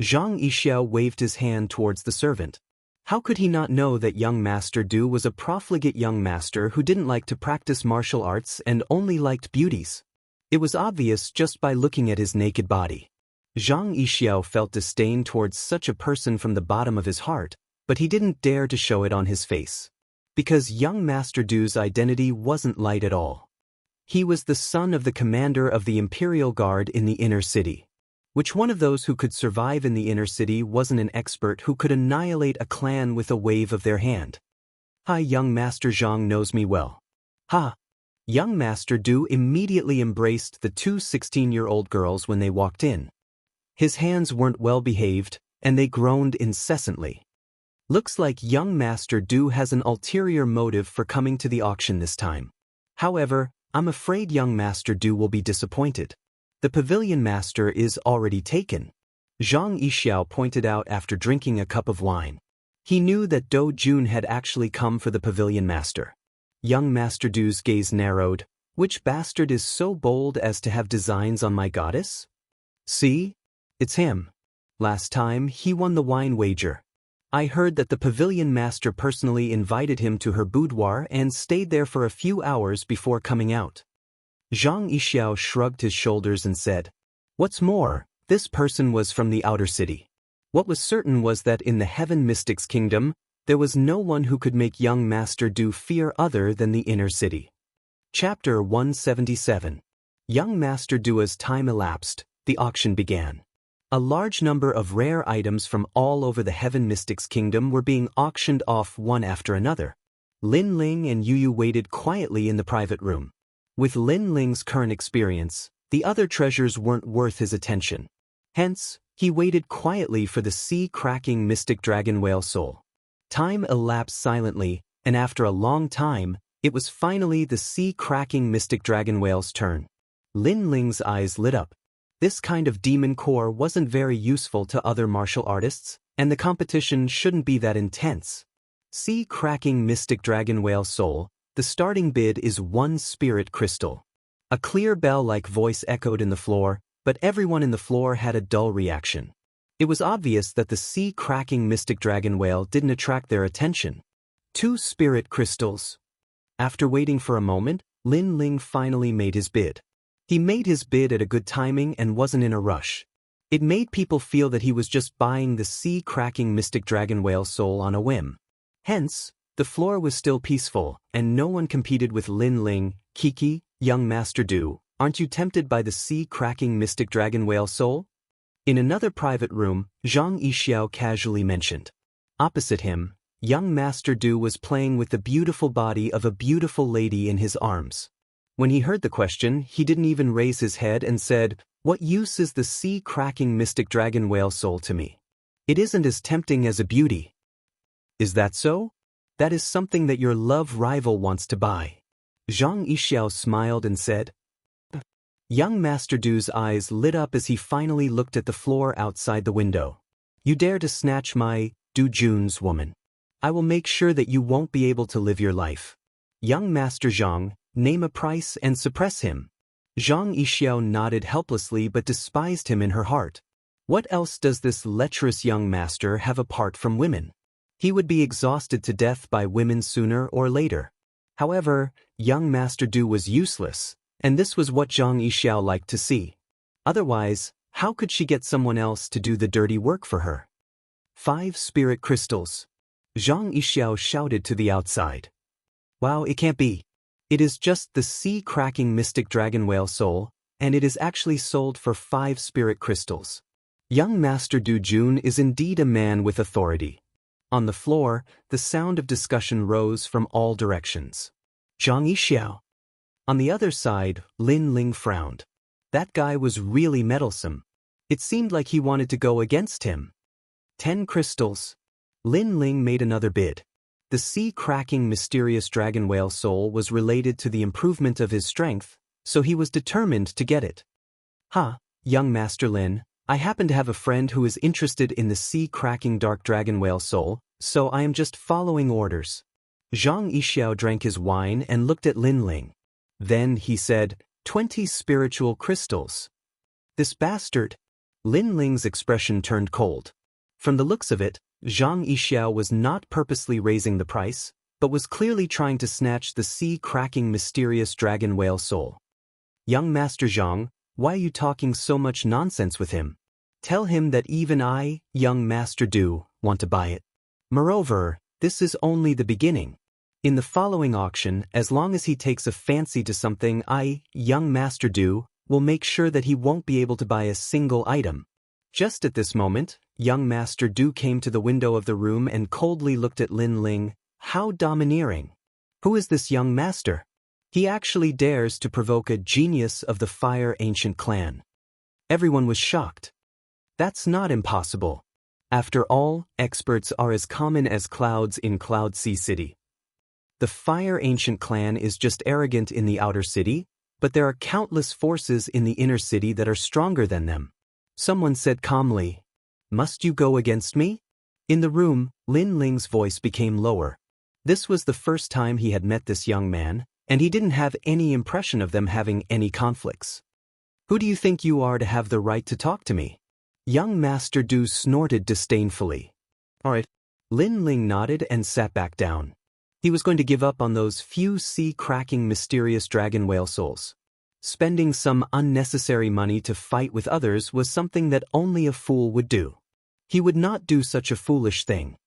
[SPEAKER 1] Zhang Yixiao waved his hand towards the servant. How could he not know that young Master Du was a profligate young master who didn't like to practice martial arts and only liked beauties? It was obvious just by looking at his naked body. Zhang Yixiao felt disdain towards such a person from the bottom of his heart, but he didn't dare to show it on his face. Because young Master Du's identity wasn't light at all. He was the son of the commander of the Imperial Guard in the inner city. Which one of those who could survive in the inner city wasn't an expert who could annihilate a clan with a wave of their hand? "Hi, young Master Zhang knows me well." "Ha!" Young Master Du immediately embraced the two 16-year-old girls when they walked in. His hands weren't well behaved, and they groaned incessantly. Looks like young Master Du has an ulterior motive for coming to the auction this time. However, I'm afraid young Master Du will be disappointed. The pavilion master is already taken. Zhang Yixiao pointed out after drinking a cup of wine. He knew that Do Jun had actually come for the pavilion master. Young Master Du's gaze narrowed. Which bastard is so bold as to have designs on my goddess? See? It's him. Last time, he won the wine wager. I heard that the pavilion master personally invited him to her boudoir and stayed there for a few hours before coming out. Zhang Yixiao shrugged his shoulders and said, "What's more, this person was from the outer city. What was certain was that in the Heaven Mystics Kingdom, there was no one who could make young Master Du fear other than the inner city." Chapter 177. Young Master Du. As time elapsed, the auction began. A large number of rare items from all over the Heaven Mystics Kingdom were being auctioned off one after another. Lin Ling and Yu Yu waited quietly in the private room. With Lin Ling's current experience, the other treasures weren't worth his attention. Hence, he waited quietly for the sea-cracking mystic dragon whale soul. Time elapsed silently, and after a long time, it was finally the sea-cracking mystic dragon whale's turn. Lin Ling's eyes lit up. This kind of demon core wasn't very useful to other martial artists, and the competition shouldn't be that intense. Sea-cracking mystic dragon whale soul, the starting bid is 1 spirit crystal. A clear bell-like voice echoed in the floor, but everyone in the floor had a dull reaction. It was obvious that the sea-cracking mystic dragon whale didn't attract their attention. 2 spirit crystals. After waiting for a moment, Lin Ling finally made his bid. He made his bid at a good timing and wasn't in a rush. It made people feel that he was just buying the sea-cracking mystic dragon whale soul on a whim. Hence, the floor was still peaceful, and no one competed with Lin Ling. "Kiki, young Master Du, aren't you tempted by the sea-cracking mystic dragon whale soul?" In another private room, Zhang Yixiao casually mentioned. Opposite him, young Master Du was playing with the beautiful body of a beautiful lady in his arms. When he heard the question, he didn't even raise his head and said, "What use is the sea-cracking mystic dragon whale soul to me? It isn't as tempting as a beauty." "Is that so?" That is something that your love rival wants to buy. Zhang Yixiao smiled and said. Young Master Du's eyes lit up as he finally looked at the floor outside the window. You dare to snatch my Du Jun's woman. I will make sure that you won't be able to live your life. Young Master Zhang, name a price and suppress him. Zhang Yixiao nodded helplessly but despised him in her heart. What else does this lecherous young master have apart from women? He would be exhausted to death by women sooner or later. However, young Master Du was useless, and this was what Zhang Yixiao liked to see. Otherwise, how could she get someone else to do the dirty work for her? 5 spirit crystals. Zhang Yixiao shouted to the outside. Wow, it can't be. It is just the sea-cracking mystic dragon whale soul, and it is actually sold for 5 spirit crystals. Young Master Du Jun is indeed a man with authority. On the floor, the sound of discussion rose from all directions. Zhang Yixiao. On the other side, Lin Ling frowned. That guy was really meddlesome. It seemed like he wanted to go against him. 10 crystals. Lin Ling made another bid. The sea-cracking mysterious dragon whale soul was related to the improvement of his strength, so he was determined to get it. Young Master Lin, I happen to have a friend who is interested in the sea-cracking dark dragon whale soul, so I am just following orders. Zhang Yixiao drank his wine and looked at Lin Ling. Then he said, 20 spiritual crystals. This bastard. Lin Ling's expression turned cold. From the looks of it, Zhang Yixiao was not purposely raising the price, but was clearly trying to snatch the sea-cracking mysterious dragon whale soul. Young Master Zhang, why are you talking so much nonsense with him? Tell him that even I, young Master Du, want to buy it. Moreover, this is only the beginning. In the following auction, as long as he takes a fancy to something, I, young Master Du, will make sure that he won't be able to buy a single item. Just at this moment, young Master Du came to the window of the room and coldly looked at Lin Ling. How domineering. Who is this young master? He actually dares to provoke a genius of the Fire Ancient clan. Everyone was shocked. That's not impossible. After all, experts are as common as clouds in Cloud Sea City. The Fire Ancient clan is just arrogant in the outer city, but there are countless forces in the inner city that are stronger than them. Someone said calmly, "Must you go against me?" In the room, Lin Ling's voice became lower. This was the first time he had met this young man, and he didn't have any impression of them having any conflicts. Who do you think you are to have the right to talk to me? Young Master Du snorted disdainfully. All right. Lin Ling nodded and sat back down. He was going to give up on those few sea-cracking mysterious dragon whale souls. Spending some unnecessary money to fight with others was something that only a fool would do. He would not do such a foolish thing.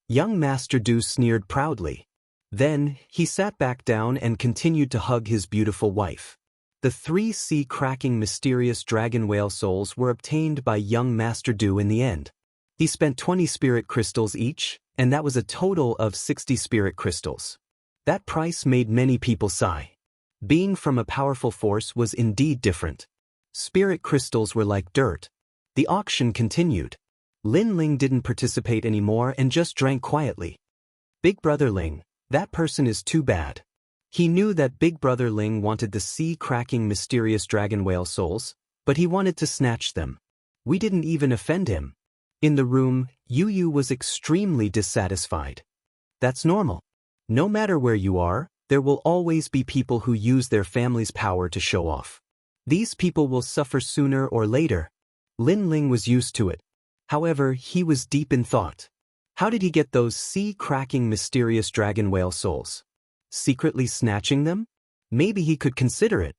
[SPEAKER 1] Young Master Du sneered proudly. Then, he sat back down and continued to hug his beautiful wife. The 3 sea-cracking mysterious dragon whale souls were obtained by young Master Du in the end. He spent 20 spirit crystals each, and that was a total of 60 spirit crystals. That price made many people sigh. Being from a powerful force was indeed different. Spirit crystals were like dirt. The auction continued. Lin Ling didn't participate anymore and just drank quietly. Big Brother Ling, that person is too bad. He knew that Big Brother Ling wanted the sea-cracking mysterious dragon whale souls, but he wanted to snatch them. We didn't even offend him. In the room, Yu was extremely dissatisfied. That's normal. No matter where you are, there will always be people who use their family's power to show off. These people will suffer sooner or later. Lin Ling was used to it. However, he was deep in thought. How did he get those sea-cracking mysterious dragon whale souls? Secretly snatching them? Maybe he could consider it.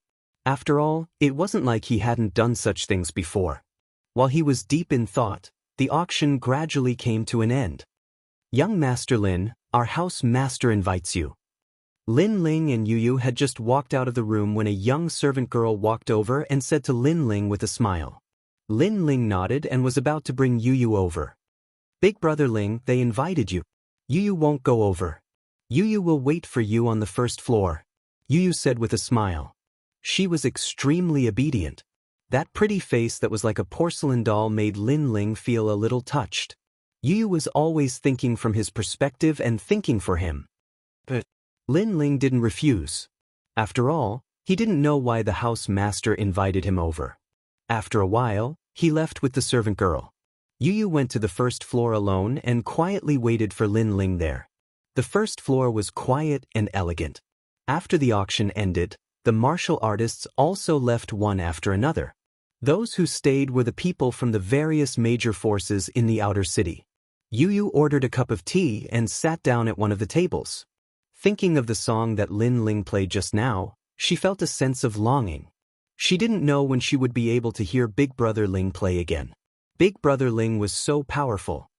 [SPEAKER 1] After all, it wasn't like he hadn't done such things before. While he was deep in thought, the auction gradually came to an end. Young Master Lin, our house master invites you. Lin Ling and Yu had just walked out of the room when a young servant girl walked over and said to Lin Ling with a smile. Lin Ling nodded and was about to bring Yu over. Big Brother Ling, they invited you. Yu won't go over. Yu will wait for you on the first floor, Yu said with a smile. She was extremely obedient. That pretty face that was like a porcelain doll made Lin Ling feel a little touched. Yu Yu was always thinking from his perspective and thinking for him. But Lin Ling didn't refuse. After all, he didn't know why the house master invited him over. After a while, he left with the servant girl. Yu Yu went to the first floor alone and quietly waited for Lin Ling there. The first floor was quiet and elegant. After the auction ended, the martial artists also left one after another. Those who stayed were the people from the various major forces in the outer city. Yu Yu ordered a cup of tea and sat down at one of the tables. Thinking of the song that Lin Ling played just now, she felt a sense of longing. She didn't know when she would be able to hear Big Brother Ling play again. Big Brother Ling was so powerful.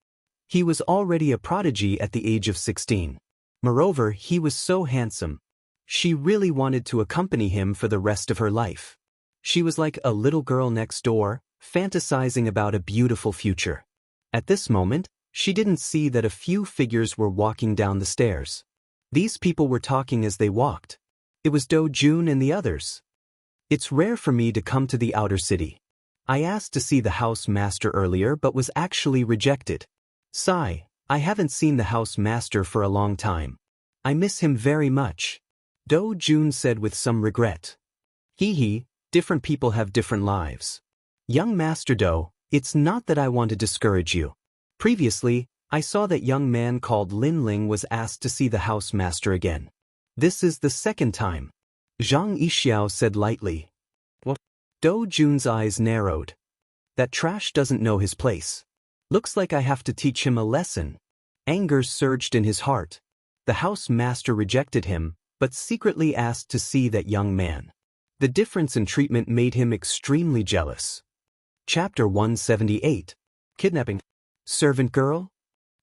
[SPEAKER 1] He was already a prodigy at the age of 16. Moreover, he was so handsome. She really wanted to accompany him for the rest of her life. She was like a little girl next door, fantasizing about a beautiful future. At this moment, she didn't see that a few figures were walking down the stairs. These people were talking as they walked. It was Do Jun and the others. It's rare for me to come to the outer city. I asked to see the house master earlier but was actually rejected. Sigh, I haven't seen the house master for a long time. I miss him very much. Do Jun said with some regret. Hee, different people have different lives. Young Master Do, it's not that I want to discourage you. Previously, I saw that young man called Lin Ling was asked to see the house master again. This is the second time. Zhang Yixiao said lightly. What? Do Jun's eyes narrowed. That trash doesn't know his place. Looks like I have to teach him a lesson. Anger surged in his heart. The house master rejected him, but secretly asked to see that young man. The difference in treatment made him extremely jealous. Chapter 178. Kidnapping. Servant girl?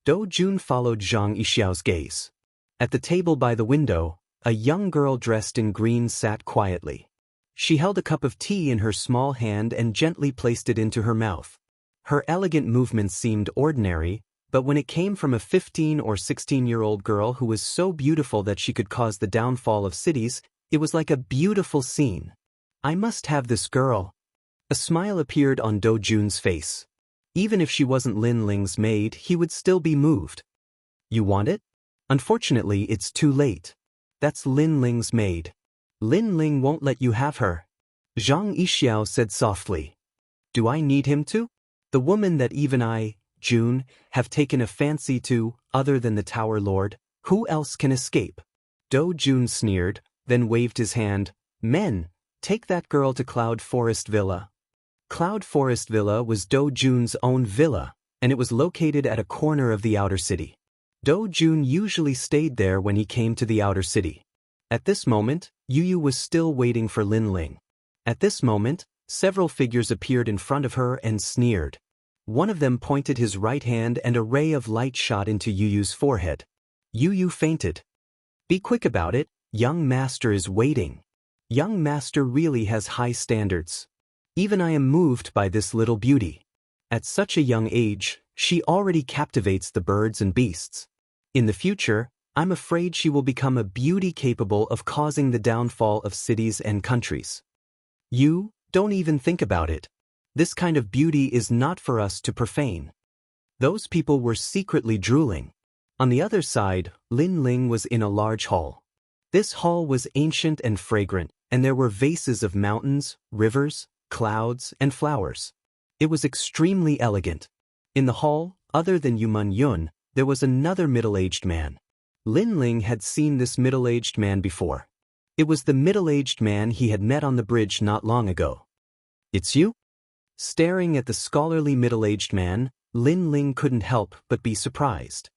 [SPEAKER 1] Do Jun followed Zhang Yixiao's gaze. At the table by the window, a young girl dressed in green sat quietly. She held a cup of tea in her small hand and gently placed it into her mouth. Her elegant movements seemed ordinary, but when it came from a 15 or 16-year-old girl who was so beautiful that she could cause the downfall of cities, it was like a beautiful scene. I must have this girl. A smile appeared on Do Jun's face. Even if she wasn't Lin Ling's maid, he would still be moved. You want it? Unfortunately, it's too late. That's Lin Ling's maid. Lin Ling won't let you have her. Zhang Yixiao said softly. Do I need him to? The woman that even I, Jun, have taken a fancy to, other than the Tower Lord, who else can escape? Do Jun sneered, then waved his hand. Men, take that girl to Cloud Forest Villa. Cloud Forest Villa was Do Jun's own villa, and it was located at a corner of the outer city. Do Jun usually stayed there when he came to the outer city. At this moment, Yu Yu was still waiting for Lin Ling. At this moment, several figures appeared in front of her and sneered. One of them pointed his right hand and a ray of light shot into Yu Yu's forehead. Yu Yu fainted. Be quick about it, young master is waiting. Young master really has high standards. Even I am moved by this little beauty. At such a young age, she already captivates the birds and beasts. In the future, I'm afraid she will become a beauty capable of causing the downfall of cities and countries. You, don't even think about it. This kind of beauty is not for us to profane. Those people were secretly drooling. On the other side, Lin Ling was in a large hall. This hall was ancient and fragrant, and there were vases of mountains, rivers, clouds, and flowers. It was extremely elegant. In the hall, other than Yuman Yun, there was another middle-aged man. Lin Ling had seen this middle-aged man before. It was the middle-aged man he had met on the bridge not long ago. It's you? Staring at the scholarly middle-aged man, Lin Ling couldn't help but be surprised.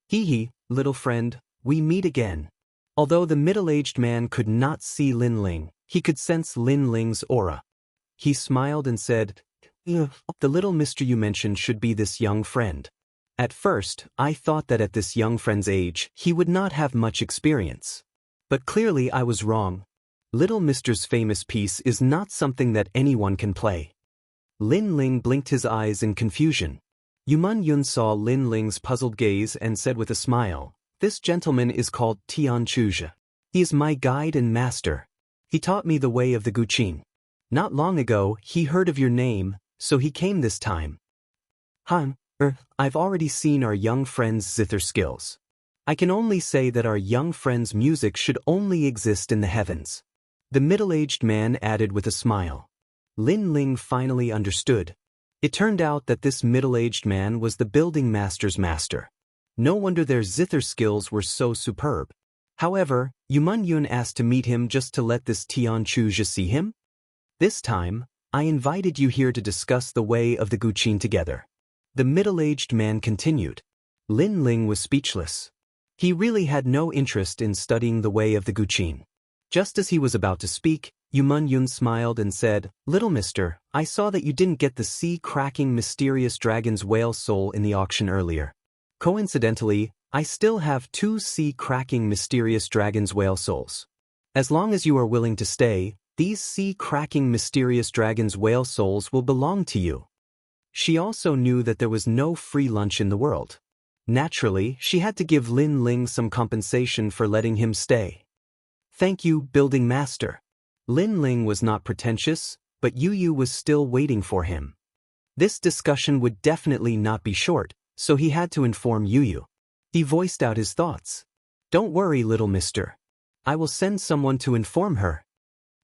[SPEAKER 1] Hee, little friend, we meet again. Although the middle-aged man could not see Lin Ling, he could sense Lin Ling's aura. He smiled and said, The little mister you mentioned should be this young friend. At first, I thought that at this young friend's age, he would not have much experience. But clearly I was wrong. Little mister's famous piece is not something that anyone can play. Lin Ling blinked his eyes in confusion. Yuman Yun saw Lin Ling's puzzled gaze and said with a smile, This gentleman is called Tian Chuzhe. He is my guide and master. He taught me the way of the Guqin. Not long ago, he heard of your name, so he came this time. I've already seen our young friend's zither skills. I can only say that our young friend's music should only exist in the heavens. The middle-aged man added with a smile. Lin Ling finally understood. It turned out that this middle-aged man was the building master's master. No wonder their zither skills were so superb. However, Yuman Yun asked to meet him just to let this Tian Chuja see him. This time, I invited you here to discuss the way of the Guqin together. The middle-aged man continued. Lin Ling was speechless. He really had no interest in studying the way of the Guqin. Just as he was about to speak, Yuman Yun smiled and said, "Little mister, I saw that you didn't get the sea-cracking mysterious dragon's whale soul in the auction earlier. Coincidentally, I still have 2 sea-cracking mysterious dragon's whale souls. As long as you are willing to stay, these sea-cracking mysterious dragon's whale souls will belong to you." She also knew that there was no free lunch in the world. Naturally, she had to give Lin Ling some compensation for letting him stay. "Thank you, building master." Lin Ling was not pretentious, but Yu Yu was still waiting for him. This discussion would definitely not be short, so he had to inform Yu Yu. He voiced out his thoughts. "Don't worry, little mister. I will send someone to inform her."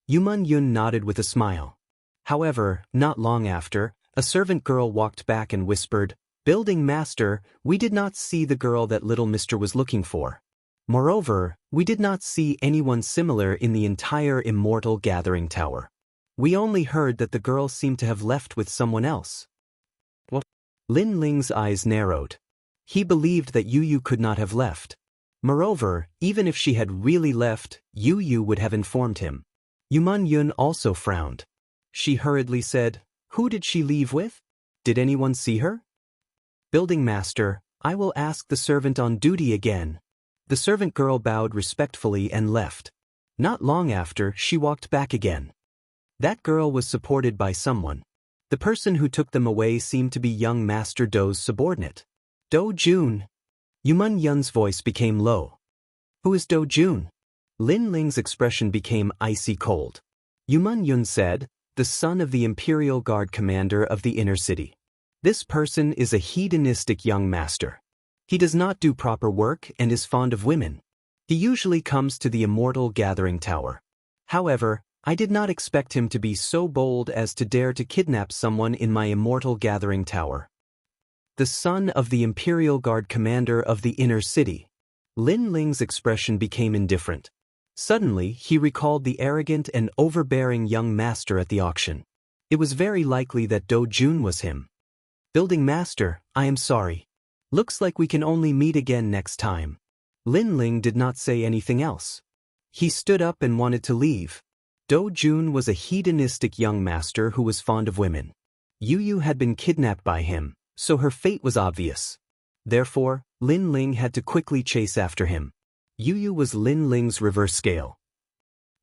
[SPEAKER 1] Yuman Yun nodded with a smile. However, not long after, a servant girl walked back and whispered, "Building master, we did not see the girl that little mister was looking for. Moreover, we did not see anyone similar in the entire Immortal Gathering Tower. We only heard that the girl seemed to have left with someone else." What? Lin Ling's eyes narrowed. He believed that Yu Yu could not have left. Moreover, even if she had really left, Yu Yu would have informed him. Yuman Yun also frowned. She hurriedly said, "Who did she leave with? Did anyone see her?" "Building master, I will ask the servant on duty again." The servant girl bowed respectfully and left. Not long after, she walked back again. That girl was supported by someone. The person who took them away seemed to be young Master Dou's subordinate. "Do Jun." Yuman Yun's voice became low. "Who is Do Jun?" Lin Ling's expression became icy cold. Yuman Yun said, "The son of the Imperial Guard commander of the inner city. This person is a hedonistic young master. He does not do proper work and is fond of women. He usually comes to the Immortal Gathering Tower. However, I did not expect him to be so bold as to dare to kidnap someone in my Immortal Gathering Tower. The son of the Imperial Guard commander of the inner city." Lin Ling's expression became indifferent. Suddenly, he recalled the arrogant and overbearing young master at the auction. It was very likely that Do Jun was him. "Building master, I am sorry. Looks like we can only meet again next time." Lin Ling did not say anything else. He stood up and wanted to leave. Do Jun was a hedonistic young master who was fond of women. Yu Yu had been kidnapped by him, so her fate was obvious. Therefore, Lin Ling had to quickly chase after him. Yu Yu was Lin Ling's reverse scale.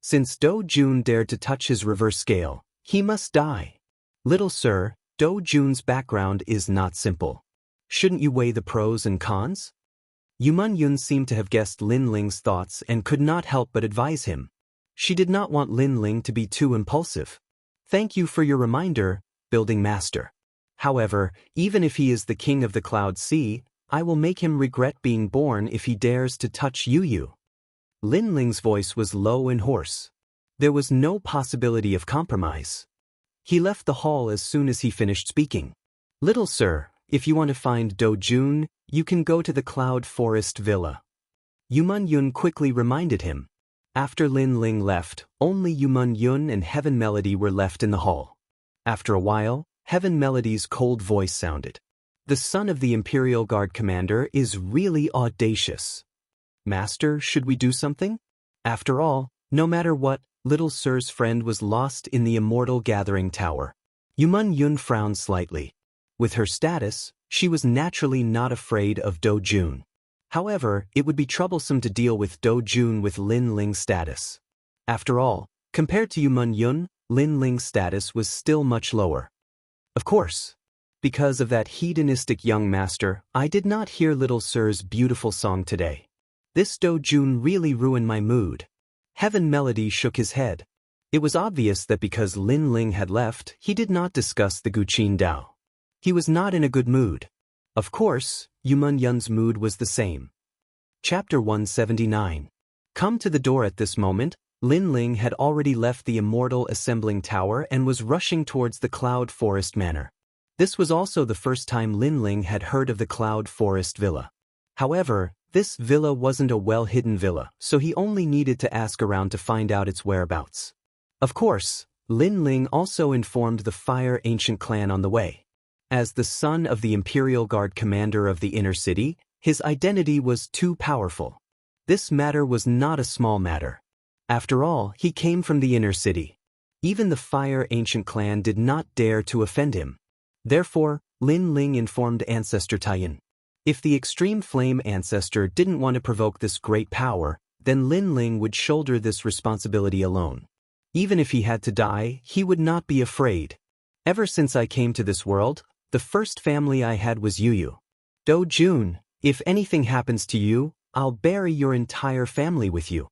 [SPEAKER 1] Since Do Jun dared to touch his reverse scale, he must die. "Little sir, Do Jun's background is not simple. Shouldn't you weigh the pros and cons?" Yuman Yun seemed to have guessed Lin Ling's thoughts and could not help but advise him. She did not want Lin Ling to be too impulsive. "Thank you for your reminder, building master. However, even if he is the king of the Cloud Sea, I will make him regret being born if he dares to touch Yu Yu." Lin Ling's voice was low and hoarse. There was no possibility of compromise. He left the hall as soon as he finished speaking. "Little sir, if you want to find Do Jun, you can go to the Cloud Forest Villa." Yuman Yun quickly reminded him. After Lin Ling left, only Yuman Yun and Heaven Melody were left in the hall. After a while, Heaven Melody's cold voice sounded. "The son of the Imperial Guard commander is really audacious. Master, should we do something? After all, no matter what, little sir's friend was lost in the Immortal Gathering Tower." Yuman Yun frowned slightly. With her status, she was naturally not afraid of Do Jun. However, it would be troublesome to deal with Do Jun with Lin Ling's status. After all, compared to Yuman Yun, Lin Ling's status was still much lower. "Of course. Because of that hedonistic young master, I did not hear little sir's beautiful song today. This Do Jun really ruined my mood." Heaven Melody shook his head. It was obvious that because Lin Ling had left, he did not discuss the Guqin Dao. He was not in a good mood. Of course, Yumun Yun's mood was the same. Chapter 179. Come to the door at this moment, Lin Ling had already left the immortal assembling tower and was rushing towards the Cloud Forest Manor. This was also the first time Lin Ling had heard of the Cloud Forest Villa. However, this villa wasn't a well-hidden villa, so he only needed to ask around to find out its whereabouts. Of course, Lin Ling also informed the Fire Ancient clan on the way. As the son of the Imperial Guard commander of the inner city, his identity was too powerful. This matter was not a small matter. After all, he came from the inner city. Even the Fire Ancient clan did not dare to offend him. Therefore, Lin Ling informed Ancestor Taiyin. If the Extreme Flame Ancestor didn't want to provoke this great power, then Lin Ling would shoulder this responsibility alone. Even if he had to die, he would not be afraid. Ever since I came to this world, the first family I had was Yu. Do Jun, if anything happens to you, I'll bury your entire family with you.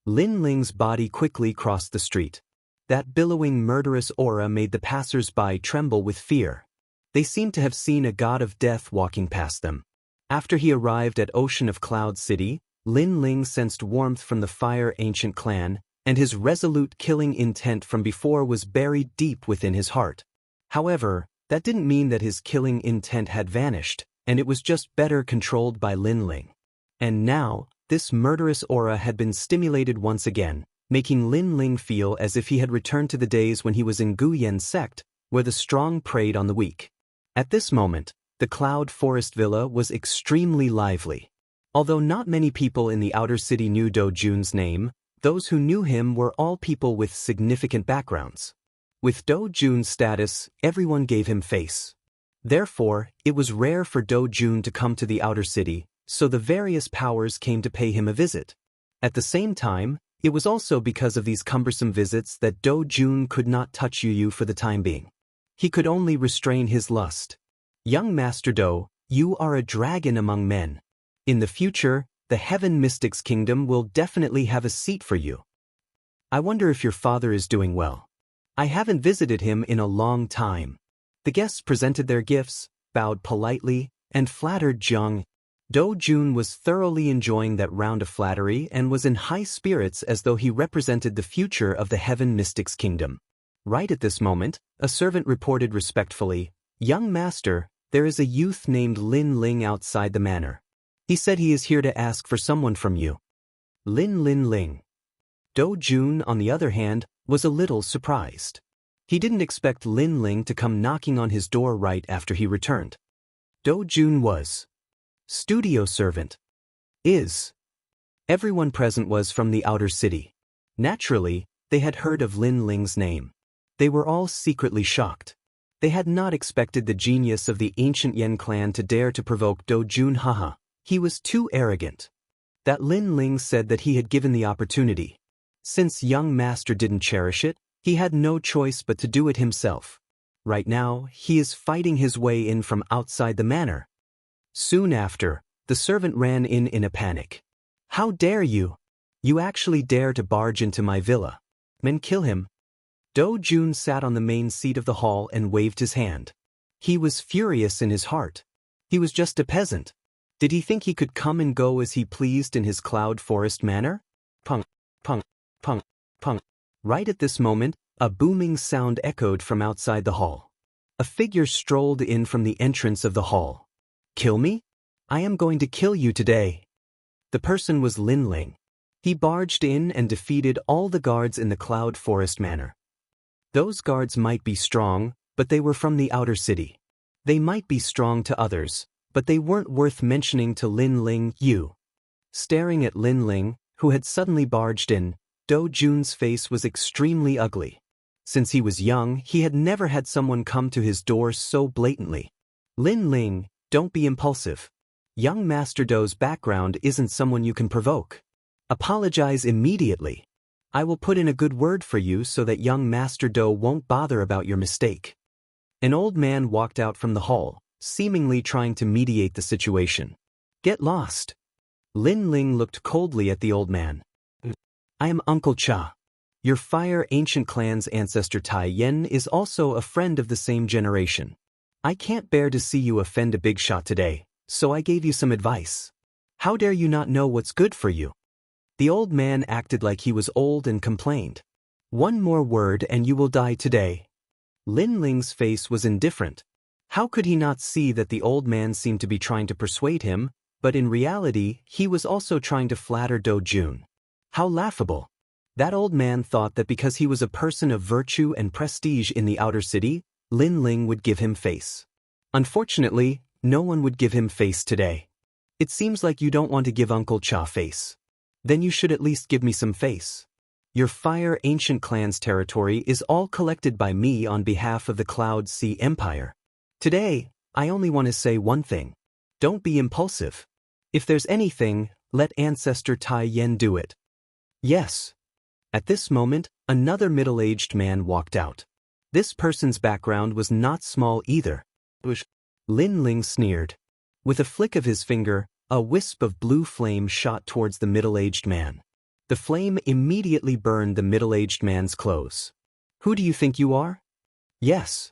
[SPEAKER 1] Lin Ling's body quickly crossed the street. That billowing murderous aura made the passers-by tremble with fear. They seemed to have seen a god of death walking past them. After he arrived at Ocean of Cloud City, Lin Ling sensed warmth from the Fire Ancient clan, and his resolute killing intent from before was buried deep within his heart. However, that didn't mean that his killing intent had vanished, and it was just better controlled by Lin Ling. And now, this murderous aura had been stimulated once again, making Lin Ling feel as if he had returned to the days when he was in Gu Yen's sect, where the strong preyed on the weak. At this moment, the Cloud Forest Villa was extremely lively. Although not many people in the outer city knew Do Jun's name, those who knew him were all people with significant backgrounds. With Do Jun's status, everyone gave him face. Therefore, it was rare for Do Jun to come to the outer city, so the various powers came to pay him a visit. At the same time, it was also because of these cumbersome visits that Do Jun could not touch Yu for the time being. He could only restrain his lust. Young Master Do, you are a dragon among men. In the future, the Heaven Mystics Kingdom will definitely have a seat for you. I wonder if your father is doing well. I haven't visited him in a long time. The guests presented their gifts, bowed politely, and flattered Jiang. Do Jun was thoroughly enjoying that round of flattery and was in high spirits as though he represented the future of the Heaven Mystics Kingdom. Right at this moment, a servant reported respectfully, "Young master, there is a youth named Lin Ling outside the manor. He said he is here to ask for someone from you." Lin Ling. Do Jun, on the other hand, was a little surprised. He didn't expect Lin Ling to come knocking on his door right after he returned. Do Jun was studio servant. Everyone present was from the outer city. Naturally, they had heard of Lin Ling's name. They were all secretly shocked. They had not expected the genius of the ancient Yen clan to dare to provoke Do Jun. He was too arrogant. That Lin Ling said that he had given the opportunity. Since young master didn't cherish it, he had no choice but to do it himself. Right now, he is fighting his way in from outside the manor. Soon after, the servant ran in a panic. "How dare you? You actually dare to barge into my villa. Men, kill him." Do Jun sat on the main seat of the hall and waved his hand. He was furious in his heart. He was just a peasant. Did he think he could come and go as he pleased in his Cloud Forest manor? Punk, punk, punk, punk. Right at this moment, a booming sound echoed from outside the hall. A figure strolled in from the entrance of the hall. "Kill me? I am going to kill you today." The person was Lin Ling. He barged in and defeated all the guards in the Cloud Forest manor. Those guards might be strong, but they were from the outer city. They might be strong to others, but they weren't worth mentioning to Lin Ling. Staring at Lin Ling, who had suddenly barged in, Do Jun's face was extremely ugly. Since he was young, he had never had someone come to his door so blatantly. "Lin Ling, don't be impulsive. Young Master Do's background isn't someone you can provoke. Apologize immediately. I will put in a good word for you so that young Master Do won't bother about your mistake." An old man walked out from the hall, seemingly trying to mediate the situation. "Get lost." Lin Ling looked coldly at the old man. "I am Uncle Cha. Your Fire Ancient clan's ancestor Tai Yen is also a friend of the same generation. I can't bear to see you offend a big shot today, so I gave you some advice. How dare you not know what's good for you? The old man acted like he was old and complained. One more word and you will die today. Lin Ling's face was indifferent. How could he not see that the old man seemed to be trying to persuade him, but in reality, he was also trying to flatter Do Jun. How laughable. That old man thought that because he was a person of virtue and prestige in the outer city, Lin Ling would give him face. Unfortunately, no one would give him face today. It seems like you don't want to give Uncle Cha face. Then you should at least give me some face. Your Fire Ancient Clan's territory is all collected by me on behalf of the Cloud Sea Empire. Today, I only want to say one thing. Don't be impulsive. If there's anything, let Ancestor Tai Yen do it. Yes. At this moment, another middle-aged man walked out. This person's background was not small either. Lin Ling sneered. With a flick of his finger, a wisp of blue flame shot towards the middle-aged man. The flame immediately burned the middle-aged man's clothes. Who do you think you are? Yes.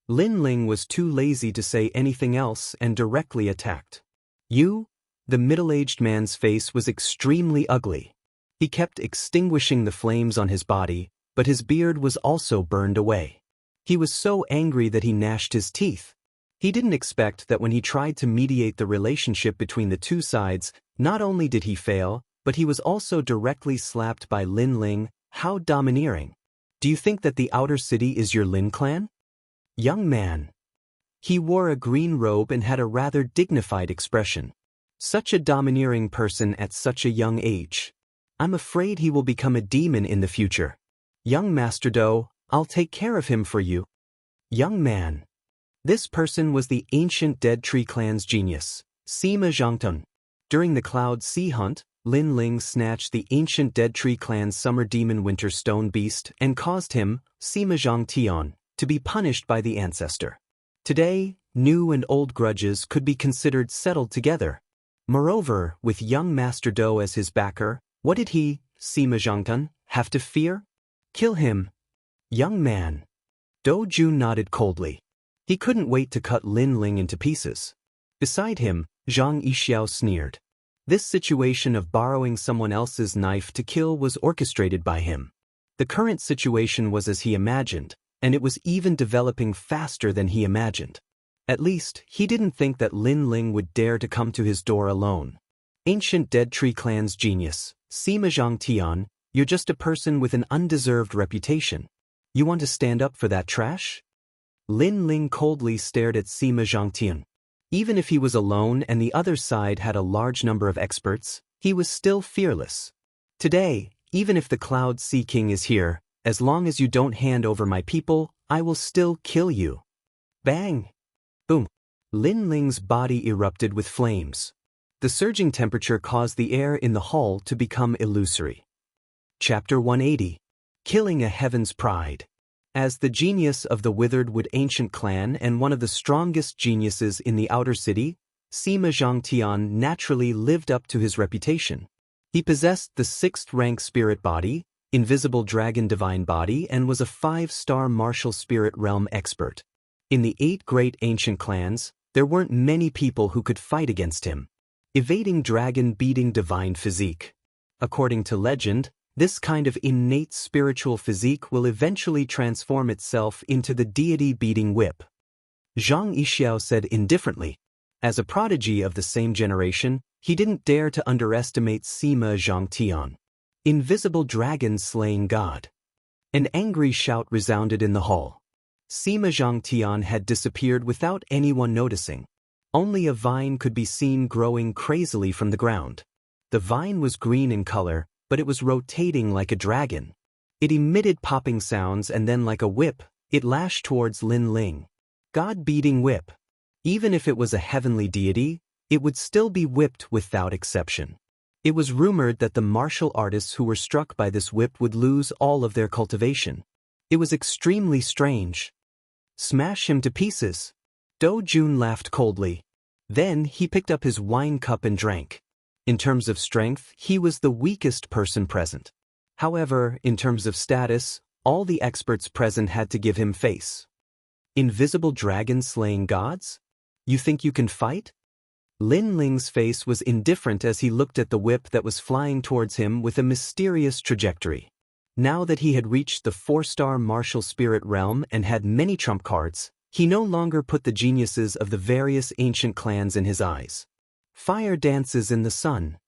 [SPEAKER 1] Lin Ling was too lazy to say anything else and directly attacked. You? The middle-aged man's face was extremely ugly. He kept extinguishing the flames on his body, but his beard was also burned away. He was so angry that he gnashed his teeth. He didn't expect that when he tried to mediate the relationship between the two sides, not only did he fail, but he was also directly slapped by Lin Ling. How domineering. Do you think that the outer city is your Lin clan? Young man. He wore a green robe and had a rather dignified expression. Such a domineering person at such a young age. I'm afraid he will become a demon in the future. Young Master Do, I'll take care of him for you. Young man. This person was the ancient Dead Tree clan's genius, Sima Zhangtun. During the Cloud Sea hunt, Lin Ling snatched the ancient Dead Tree clan's summer demon winter stone beast and caused him, Sima Zhangtian, to be punished by the ancestor. Today, new and old grudges could be considered settled together. Moreover, with young Master Do as his backer, what did he, Sima Zhangtun, have to fear? Kill him. Young man. Do Jun nodded coldly. He couldn't wait to cut Lin Ling into pieces. Beside him, Zhang Yixiao sneered. This situation of borrowing someone else's knife to kill was orchestrated by him. The current situation was as he imagined, and it was even developing faster than he imagined. At least, he didn't think that Lin Ling would dare to come to his door alone. Ancient Dead Tree clan's genius, Sima Zhangtian, you're just a person with an undeserved reputation. You want to stand up for that trash? Lin Ling coldly stared at Sima Zhangtian. Even if he was alone and the other side had a large number of experts, he was still fearless. Today, even if the Cloud Sea King is here, as long as you don't hand over my people, I will still kill you. Bang! Boom! Lin Ling's body erupted with flames. The surging temperature caused the air in the hall to become illusory. Chapter 180. Killing a Heaven's Pride. As the genius of the Withered Wood Ancient Clan and one of the strongest geniuses in the outer city, Sima Zhangtian naturally lived up to his reputation. He possessed the 6th-rank spirit body, invisible dragon divine body, and was a 5-star martial spirit realm expert. In the 8 great ancient clans, there weren't many people who could fight against him. Evading dragon-beating divine physique. According to legend, this kind of innate spiritual physique will eventually transform itself into the deity-beating whip. Zhang Yixiao said indifferently. As a prodigy of the same generation, he didn't dare to underestimate Sima Zhangtian. Invisible dragon slaying god. An angry shout resounded in the hall. Sima Zhangtian had disappeared without anyone noticing. Only a vine could be seen growing crazily from the ground. The vine was green in color, but it was rotating like a dragon. It emitted popping sounds and then like a whip, it lashed towards Lin Ling. God-beating whip. Even if it was a heavenly deity, it would still be whipped without exception. It was rumored that the martial artists who were struck by this whip would lose all of their cultivation. It was extremely strange. Smash him to pieces. Do Jun laughed coldly. Then he picked up his wine cup and drank. In terms of strength, he was the weakest person present. However, in terms of status, all the experts present had to give him face. Invisible dragons slaying gods? You think you can fight? Lin Ling's face was indifferent as he looked at the whip that was flying towards him with a mysterious trajectory. Now that he had reached the 4-star martial spirit realm and had many trump cards, he no longer put the geniuses of the various ancient clans in his eyes. Fire dances in the sun.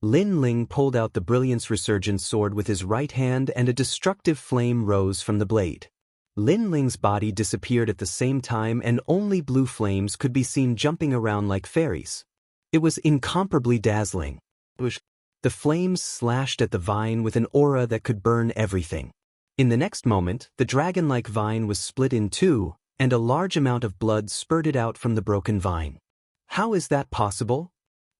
[SPEAKER 1] Lin Ling pulled out the Brilliance Resurgent sword with his right hand and a destructive flame rose from the blade. Lin Ling's body disappeared at the same time and only blue flames could be seen jumping around like fairies. It was incomparably dazzling. The flames slashed at the vine with an aura that could burn everything. In the next moment, the dragon-like vine was split in two, and a large amount of blood spurted out from the broken vine. "How is that possible?"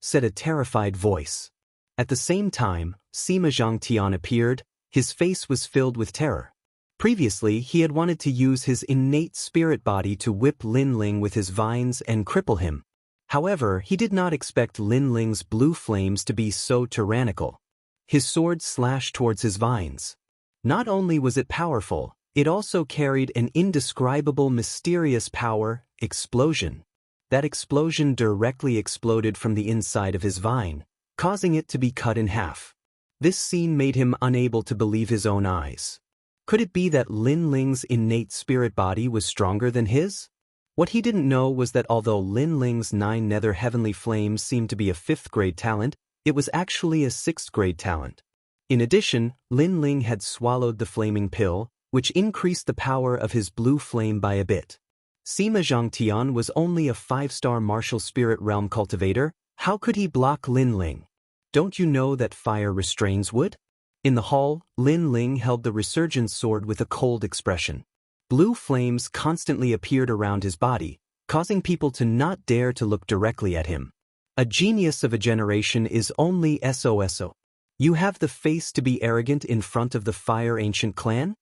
[SPEAKER 1] said a terrified voice. At the same time, Sima Zhangtian appeared. His face was filled with terror. Previously, he had wanted to use his innate spirit body to whip Lin Ling with his vines and cripple him. However, he did not expect Lin Ling's blue flames to be so tyrannical. His sword slashed towards his vines. Not only was it powerful, it also carried an indescribable mysterious power, explosion. That explosion directly exploded from the inside of his vine, causing it to be cut in half. This scene made him unable to believe his own eyes. Could it be that Lin Ling's innate spirit body was stronger than his? What he didn't know was that although Lin Ling's 9 nether heavenly flames seemed to be a 5th-grade talent, it was actually a 6th-grade talent. In addition, Lin Ling had swallowed the flaming pill, which increased the power of his blue flame by a bit. Sima Zhangtian was only a 5-star martial spirit realm cultivator. How could he block Lin Ling? Don't you know that fire restrains wood? In the hall, Lin Ling held the resurgent sword with a cold expression. Blue flames constantly appeared around his body, causing people to not dare to look directly at him. A genius of a generation is only SOSO. You have the face to be arrogant in front of the Fire Ancient clan?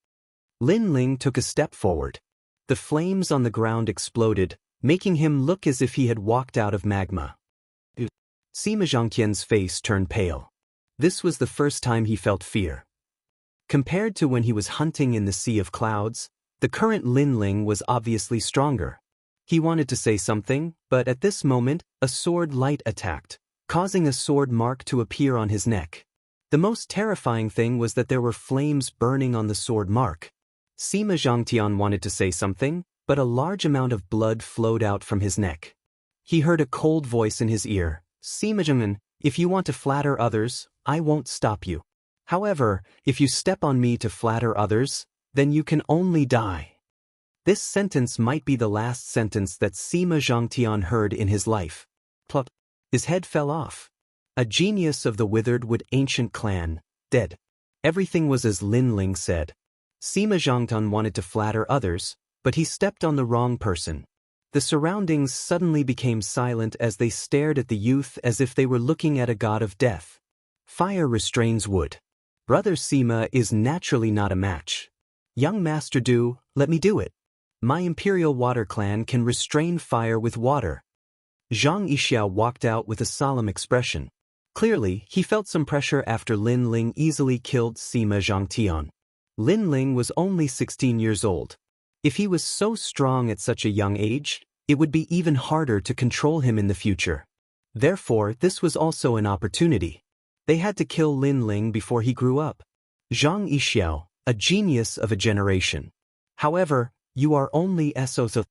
[SPEAKER 1] Lin Ling took a step forward. The flames on the ground exploded, making him look as if he had walked out of magma. Sima Zhangtian's face turned pale. This was the first time he felt fear. Compared to when he was hunting in the Sea of Clouds, the current Lin Ling was obviously stronger. He wanted to say something, but at this moment, a sword light attacked, causing a sword mark to appear on his neck. The most terrifying thing was that there were flames burning on the sword mark. Sima Zhangtian wanted to say something, but a large amount of blood flowed out from his neck. He heard a cold voice in his ear. "Sima Zhangtian, if you want to flatter others, I won't stop you. However, if you step on me to flatter others, then you can only die." This sentence might be the last sentence that Sima Zhangtian heard in his life. Plop. His head fell off. A genius of the Withered Wood Ancient clan, dead. Everything was as Lin Ling said. Sima Zhangtian wanted to flatter others, but he stepped on the wrong person. The surroundings suddenly became silent as they stared at the youth as if they were looking at a god of death. Fire restrains wood. Brother Sima is naturally not a match. Young Master Du, let me do it. My Imperial Water Clan can restrain fire with water. Zhang Yixiao walked out with a solemn expression. Clearly, he felt some pressure after Lin Ling easily killed Sima Zhangtian. Lin Ling was only 16 years old. If he was so strong at such a young age, it would be even harder to control him in the future. Therefore, this was also an opportunity. They had to kill Lin Ling before he grew up. Zhang Yixiao, a genius of a generation. However, you are only SOSO.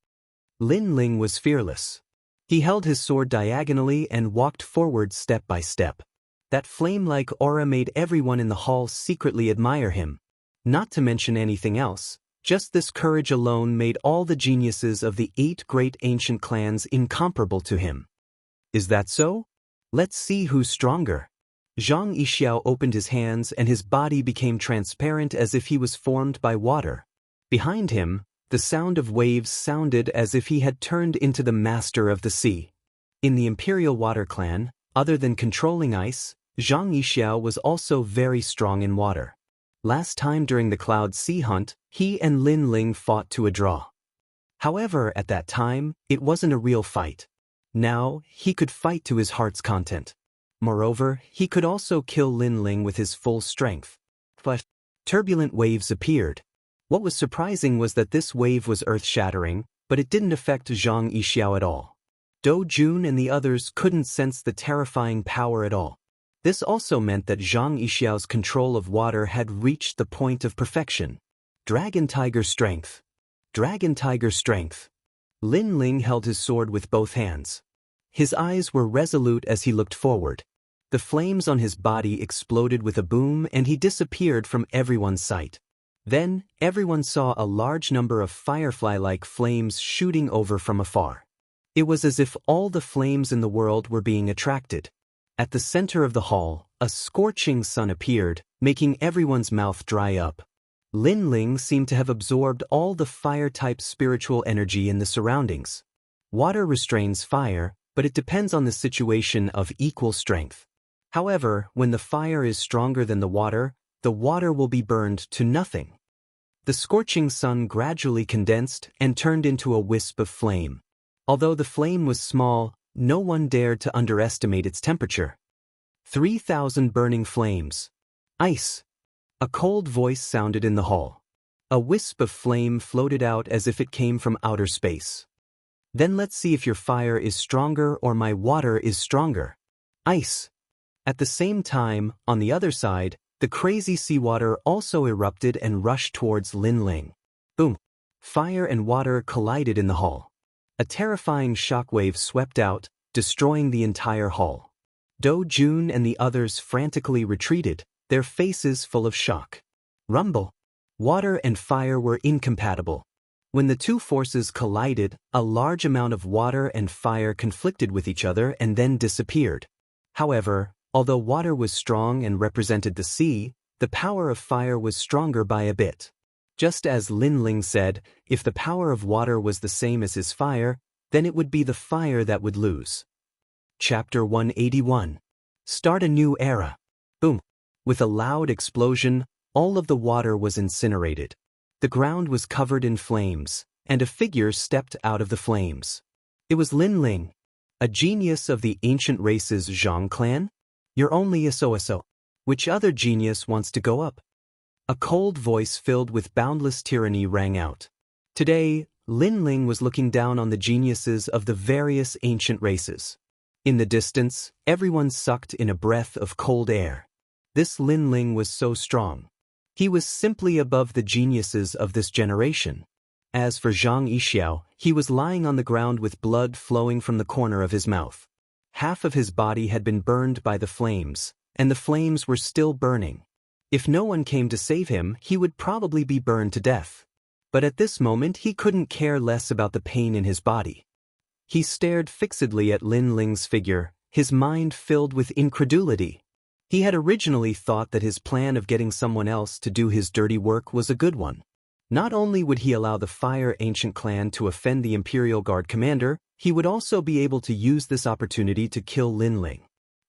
[SPEAKER 1] Lin Ling was fearless. He held his sword diagonally and walked forward step by step. That flame-like aura made everyone in the hall secretly admire him. Not to mention anything else, just this courage alone made all the geniuses of the 8 great ancient clans incomparable to him. Is that so? Let's see who's stronger. Zhang Yixiao opened his hands and his body became transparent as if he was formed by water. Behind him, the sound of waves sounded as if he had turned into the master of the sea. In the Imperial Water Clan, other than controlling ice, Zhang Yixiao was also very strong in water. Last time during the Cloud Sea Hunt, he and Lin Ling fought to a draw. However, at that time, it wasn't a real fight. Now, he could fight to his heart's content. Moreover, he could also kill Lin Ling with his full strength. But turbulent waves appeared. What was surprising was that this wave was earth-shattering, but it didn't affect Zhang Yixiao at all. Do Jun and the others couldn't sense the terrifying power at all. This also meant that Zhang Yixiao's control of water had reached the point of perfection. Dragon Tiger Strength. Dragon Tiger Strength. Lin Ling held his sword with both hands. His eyes were resolute as he looked forward. The flames on his body exploded with a boom and he disappeared from everyone's sight. Then, everyone saw a large number of firefly-like flames shooting over from afar. It was as if all the flames in the world were being attracted. At the center of the hall, a scorching sun appeared, making everyone's mouth dry up. Lin Ling seemed to have absorbed all the fire-type spiritual energy in the surroundings. Water restrains fire, but it depends on the situation of equal strength. However, when the fire is stronger than the water will be burned to nothing. The scorching sun gradually condensed and turned into a wisp of flame. Although the flame was small, no one dared to underestimate its temperature. 3,000 burning flames. Ice. A cold voice sounded in the hall. A wisp of flame floated out as if it came from outer space. Then let's see if your fire is stronger or my water is stronger. Ice. At the same time, on the other side, the crazy seawater also erupted and rushed towards Lin Ling. Boom! Fire and water collided in the hall. A terrifying shockwave swept out, destroying the entire hall. Do Jun and the others frantically retreated, their faces full of shock. Rumble! Water and fire were incompatible. When the two forces collided, a large amount of water and fire conflicted with each other and then disappeared. However, although water was strong and represented the sea, the power of fire was stronger by a bit. Just as Lin Ling said, if the power of water was the same as his fire, then it would be the fire that would lose. Chapter 181. Start a new era. Boom! With a loud explosion, all of the water was incinerated. The ground was covered in flames, and a figure stepped out of the flames. It was Lin Ling, a genius of the ancient race's Zhang clan. You're only a so-so. Which other genius wants to go up? A cold voice filled with boundless tyranny rang out. Today, Lin Ling was looking down on the geniuses of the various ancient races. In the distance, everyone sucked in a breath of cold air. This Lin Ling was so strong. He was simply above the geniuses of this generation. As for Zhang Yixiao, he was lying on the ground with blood flowing from the corner of his mouth. Half of his body had been burned by the flames, and the flames were still burning. If no one came to save him, he would probably be burned to death. But at this moment he couldn't care less about the pain in his body. He stared fixedly at Lin Ling's figure, his mind filled with incredulity. He had originally thought that his plan of getting someone else to do his dirty work was a good one. Not only would he allow the Fire Ancient clan to offend the Imperial Guard commander, he would also be able to use this opportunity to kill Lin Ling.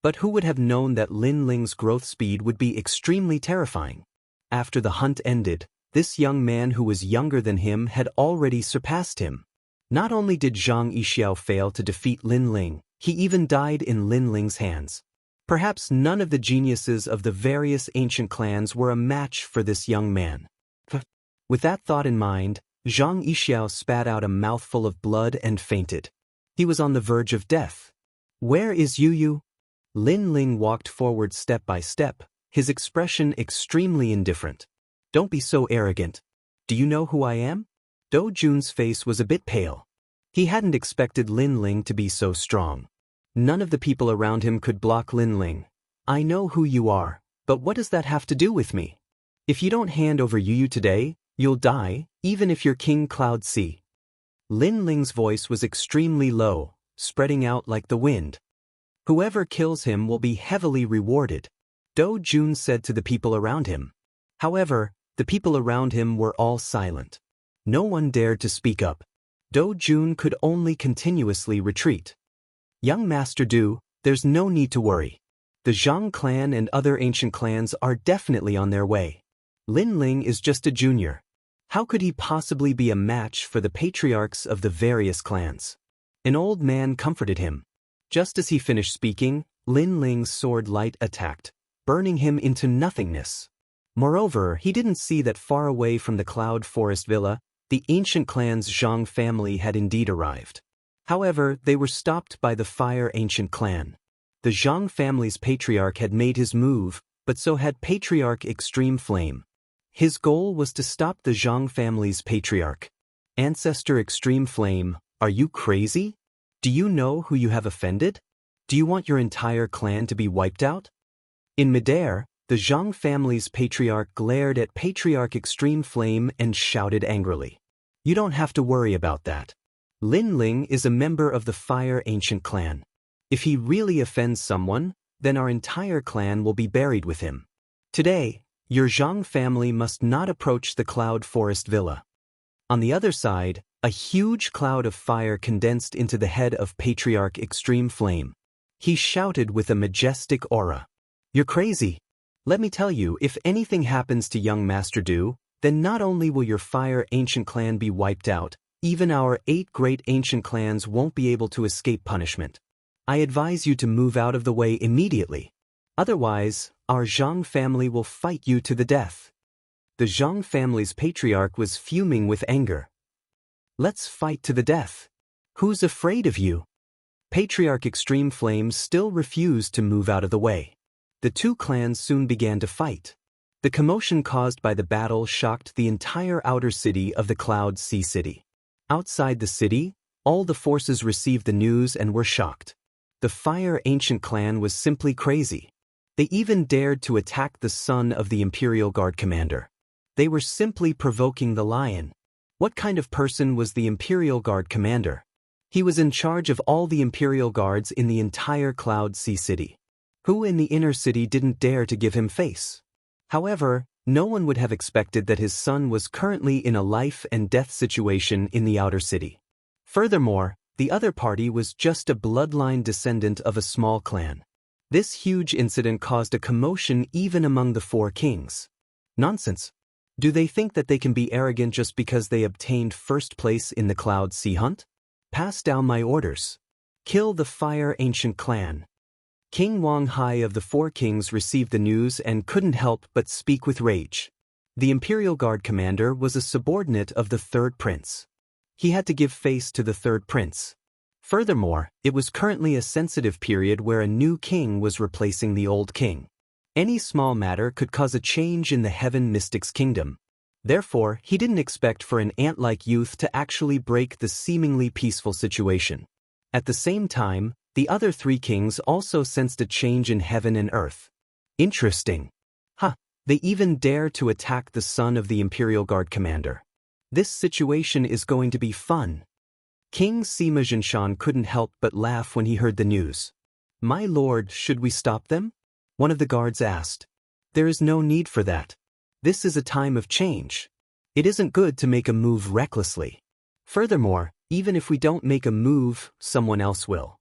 [SPEAKER 1] But who would have known that Lin Ling's growth speed would be extremely terrifying? After the hunt ended, this young man who was younger than him had already surpassed him. Not only did Zhang Yixiao fail to defeat Lin Ling, he even died in Lin Ling's hands. Perhaps none of the geniuses of the various ancient clans were a match for this young man. With that thought in mind, Zhang Yixiao spat out a mouthful of blood and fainted. He was on the verge of death. Where is Yu? Lin Ling walked forward step by step, his expression extremely indifferent. Don't be so arrogant. Do you know who I am? Do Jun's face was a bit pale. He hadn't expected Lin Ling to be so strong. None of the people around him could block Lin Ling. I know who you are, but what does that have to do with me? If you don't hand over Yu today, you'll die, even if you're King Cloud Sea. Lin Ling's voice was extremely low, spreading out like the wind. Whoever kills him will be heavily rewarded, Do Jun said to the people around him. However, the people around him were all silent. No one dared to speak up. Do Jun could only continuously retreat. Young Master Du, there's no need to worry. The Zhang clan and other ancient clans are definitely on their way. Lin Ling is just a junior. How could he possibly be a match for the patriarchs of the various clans? An old man comforted him. Just as he finished speaking, Lin Ling's sword light attacked, burning him into nothingness. Moreover, he didn't see that far away from the Cloud Forest Villa, The ancient clan's Zhang family had indeed arrived. However, they were stopped by the Fire Ancient clan. The Zhang family's patriarch had made his move, but so had Patriarch Extreme Flame. His goal was to stop the Zhang family's patriarch. Ancestor Extreme Flame, are you crazy? Do you know who you have offended? Do you want your entire clan to be wiped out? In midair, the Zhang family's patriarch glared at Patriarch Extreme Flame and shouted angrily. You don't have to worry about that. Lin Ling is a member of the Fire Ancient clan. If he really offends someone, then our entire clan will be buried with him. Today, your Zhang family must not approach the Cloud Forest Villa. On the other side, a huge cloud of fire condensed into the head of Patriarch Extreme Flame. He shouted with a majestic aura. You're crazy. Let me tell you, if anything happens to young Master Du, then not only will your Fire Ancient clan be wiped out, even our 8 great ancient clans won't be able to escape punishment. I advise you to move out of the way immediately. Otherwise, our Zhang family will fight you to the death. The Zhang family's patriarch was fuming with anger. Let's fight to the death. Who's afraid of you? Patriarch Extreme Flame still refused to move out of the way. The two clans soon began to fight. The commotion caused by the battle shocked the entire outer city of the Cloud Sea City. Outside the city, all the forces received the news and were shocked. The Fire Ancient clan was simply crazy. They even dared to attack the son of the Imperial Guard commander. They were simply provoking the lion. What kind of person was the Imperial Guard commander? He was in charge of all the Imperial Guards in the entire Cloud Sea City. Who in the inner city didn't dare to give him face? However, no one would have expected that his son was currently in a life and death situation in the outer city. Furthermore, the other party was just a bloodline descendant of a small clan. This huge incident caused a commotion even among the 4 kings. Nonsense. Do they think that they can be arrogant just because they obtained first place in the Cloud Sea Hunt? Pass down my orders. Kill the Fire Ancient clan. King Wang Hai of the 4 kings received the news and couldn't help but speak with rage. The Imperial Guard commander was a subordinate of the 3rd prince. He had to give face to the 3rd prince. Furthermore, it was currently a sensitive period where a new king was replacing the old king. Any small matter could cause a change in the Heaven Mystic's kingdom. Therefore, he didn't expect for an ant-like youth to actually break the seemingly peaceful situation. At the same time, the other 3 kings also sensed a change in heaven and earth. Interesting. They even dare to attack the son of the Imperial Guard commander. This situation is going to be fun. King Sima Jinshan couldn't help but laugh when he heard the news. My lord, should we stop them? One of the guards asked. There is no need for that. This is a time of change. It isn't good to make a move recklessly. Furthermore, even if we don't make a move, someone else will.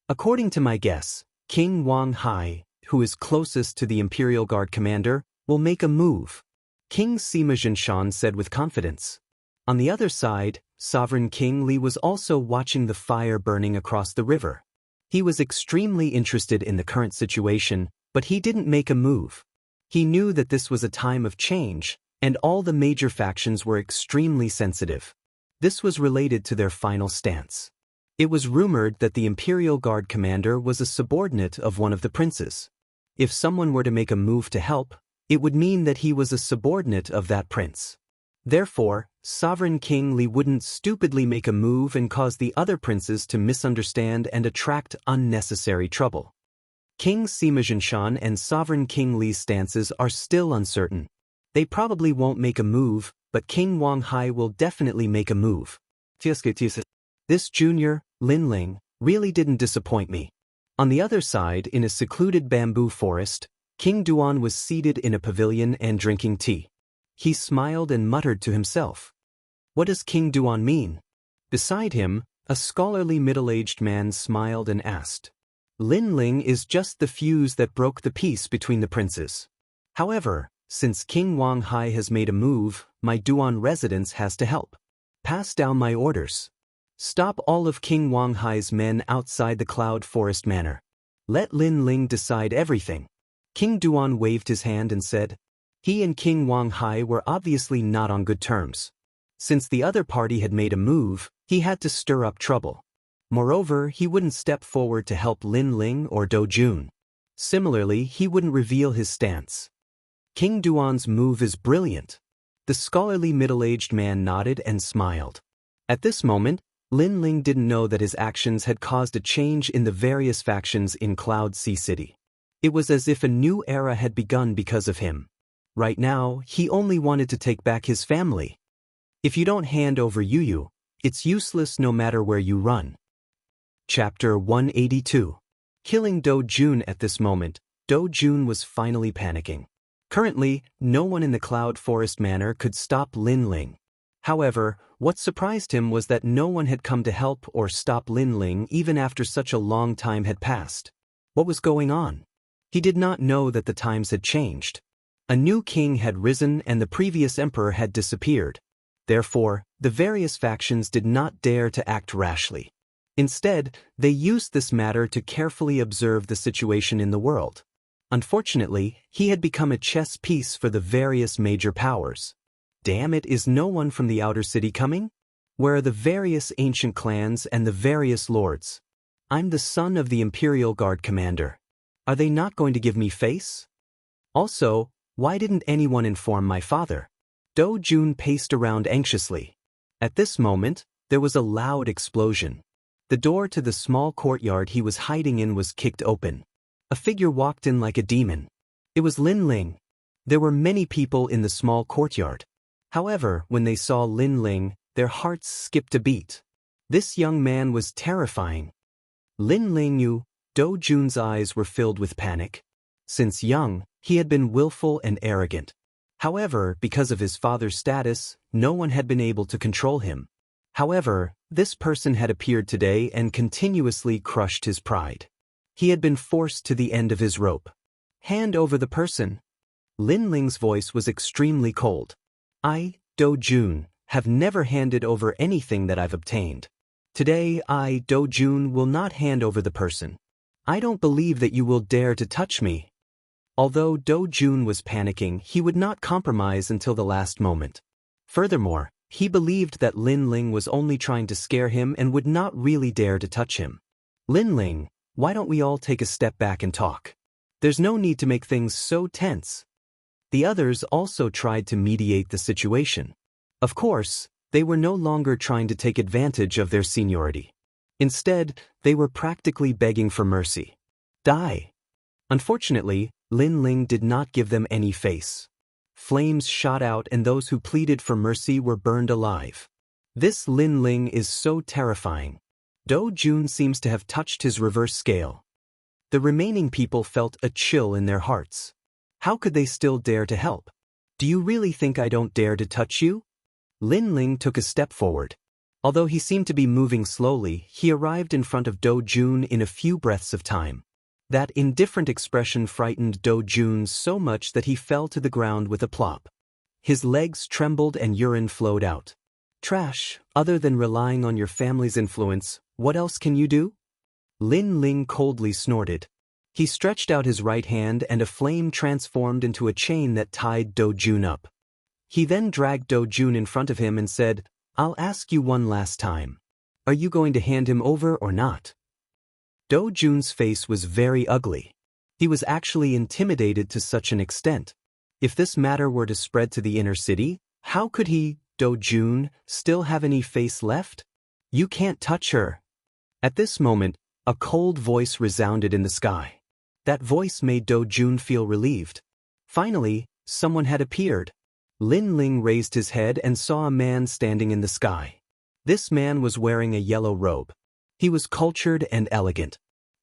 [SPEAKER 1] According to my guess, King Wang Hai, who is closest to the Imperial Guard commander, will make a move. King Sima Jinshan said with confidence. On the other side, Sovereign King Li was also watching the fire burning across the river. He was extremely interested in the current situation, but he didn't make a move. He knew that this was a time of change, and all the major factions were extremely sensitive. This was related to their final stance. It was rumored that the Imperial Guard commander was a subordinate of one of the princes. If someone were to make a move to help, it would mean that he was a subordinate of that prince. Therefore, Sovereign King Li wouldn't stupidly make a move and cause the other princes to misunderstand and attract unnecessary trouble. King Sima Jinshan and Sovereign King Li's stances are still uncertain. They probably won't make a move, but King Wang Hai will definitely make a move. This junior, Lin Ling, really didn't disappoint me. On the other side, in a secluded bamboo forest, King Duan was seated in a pavilion and drinking tea. He smiled and muttered to himself. What does King Duan mean? Beside him, a scholarly middle-aged man smiled and asked. Lin Ling is just the fuse that broke the peace between the princes. However, since King Wang Hai has made a move, my Duan residence has to help. Pass down my orders. Stop all of King Wang Hai's men outside the Cloud Forest Manor. Let Lin Ling decide everything. King Duan waved his hand and said. He and King Wang Hai were obviously not on good terms. Since the other party had made a move, he had to stir up trouble. Moreover, he wouldn't step forward to help Lin Ling or Do Jun. Similarly, he wouldn't reveal his stance. King Duan's move is brilliant. The scholarly middle-aged man nodded and smiled. At this moment, Lin Ling didn't know that his actions had caused a change in the various factions in Cloud Sea City. It was as if a new era had begun because of him. Right now, he only wanted to take back his family. If you don't hand over Yu, it's useless no matter where you run. Chapter 182. Killing Do Jun. At this moment, Do Jun was finally panicking. Currently, no one in the Cloud Forest Manor could stop Lin Ling. However, what surprised him was that no one had come to help or stop Lin Ling even after such a long time had passed. What was going on? He did not know that the times had changed. A new king had risen and the previous emperor had disappeared. Therefore, the various factions did not dare to act rashly. Instead, they used this matter to carefully observe the situation in the world. Unfortunately, he had become a chess piece for the various major powers. Damn it, is no one from the outer city coming? Where are the various ancient clans and the various lords? I'm the son of the Imperial Guard commander. Are they not going to give me face? Also, why didn't anyone inform my father? Do Jun paced around anxiously. At this moment, there was a loud explosion. The door to the small courtyard he was hiding in was kicked open. A figure walked in like a demon. It was Lin Ling. There were many people in the small courtyard. However, when they saw Lin Ling, their hearts skipped a beat. This young man was terrifying. Lin Ling knew. Do Jun's eyes were filled with panic. Since young, he had been willful and arrogant. However, because of his father's status, no one had been able to control him. However, this person had appeared today and continuously crushed his pride. He had been forced to the end of his rope. Hand over the person. Lin Ling's voice was extremely cold. I, Do Jun, have never handed over anything that I've obtained. Today I, Do Jun, will not hand over the person. I don't believe that you will dare to touch me. Although Do Jun was panicking, he would not compromise until the last moment. Furthermore, he believed that Lin Ling was only trying to scare him and would not really dare to touch him. Lin Ling, why don't we all take a step back and talk? There's no need to make things so tense. The others also tried to mediate the situation. Of course, they were no longer trying to take advantage of their seniority. Instead, they were practically begging for mercy. Die. Unfortunately, Lin Ling did not give them any face. Flames shot out and those who pleaded for mercy were burned alive. This Lin Ling is so terrifying. Do Jun seems to have touched his reverse scale. The remaining people felt a chill in their hearts. How could they still dare to help? Do you really think I don't dare to touch you? Lin Ling took a step forward. Although he seemed to be moving slowly, he arrived in front of Do Jun in a few breaths of time. That indifferent expression frightened Do Jun so much that he fell to the ground with a plop. His legs trembled and urine flowed out. Trash, other than relying on your family's influence, what else can you do? Lin Ling coldly snorted. He stretched out his right hand and a flame transformed into a chain that tied Do Jun up. He then dragged Do Jun in front of him and said, I'll ask you one last time. Are you going to hand him over or not? Do Jun's face was very ugly. He was actually intimidated to such an extent. If this matter were to spread to the inner city, how could he, Do Jun, still have any face left? You can't touch her. At this moment, a cold voice resounded in the sky. That voice made Do Jun feel relieved. Finally, someone had appeared. Lin Ling raised his head and saw a man standing in the sky. This man was wearing a yellow robe. He was cultured and elegant.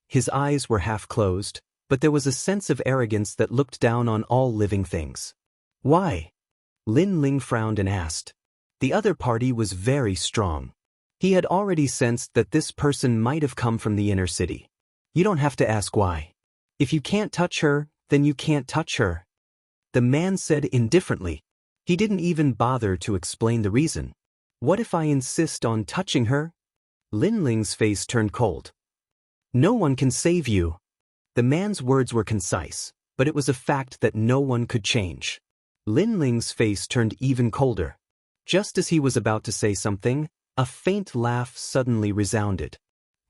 [SPEAKER 1] His eyes were half closed, but there was a sense of arrogance that looked down on all living things. Why? Lin Ling frowned and asked. The other party was very strong. He had already sensed that this person might have come from the inner city. You don't have to ask why. If you can't touch her, then you can't touch her. The man said indifferently. He didn't even bother to explain the reason. What if I insist on touching her? Lin Ling's face turned cold. No one can save you. The man's words were concise, but it was a fact that no one could change. Lin Ling's face turned even colder. Just as he was about to say something, a faint laugh suddenly resounded.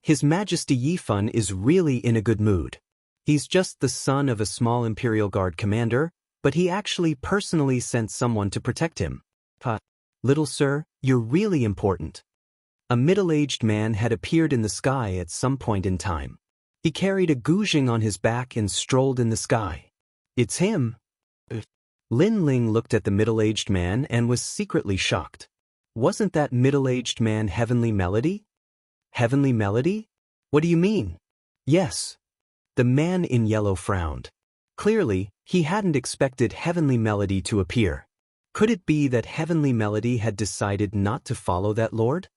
[SPEAKER 1] His Majesty Yifan is really in a good mood. He's just the son of a small Imperial Guard commander, but he actually personally sent someone to protect him. Little sir, you're really important. A middle-aged man had appeared in the sky at some point in time. He carried a guzheng on his back and strolled in the sky. It's him. Lin Ling looked at the middle-aged man and was secretly shocked. Wasn't that middle-aged man Heavenly Melody? Heavenly Melody? What do you mean? Yes. The man in yellow frowned. Clearly, he hadn't expected Heavenly Melody to appear. Could it be that Heavenly Melody had decided not to follow that lord?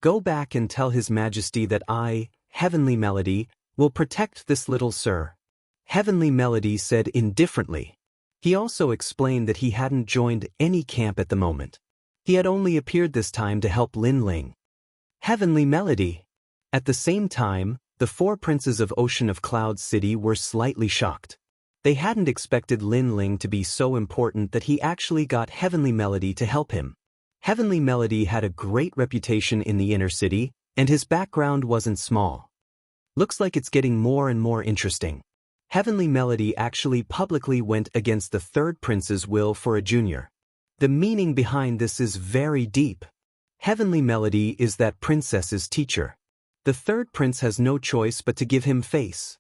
[SPEAKER 1] Go back and tell His Majesty that I, Heavenly Melody, will protect this little sir. Heavenly Melody said indifferently. He also explained that he hadn't joined any camp at the moment. He had only appeared this time to help Lin Ling. Heavenly Melody! At the same time, the four princes of Ocean of Cloud City were slightly shocked. They hadn't expected Lin Ling to be so important that he actually got Heavenly Melody to help him. Heavenly Melody had a great reputation in the inner city, and his background wasn't small. Looks like it's getting more and more interesting. Heavenly Melody actually publicly went against the third prince's will for a junior. The meaning behind this is very deep. Heavenly Melody is that princess's teacher. The third prince has no choice but to give him face.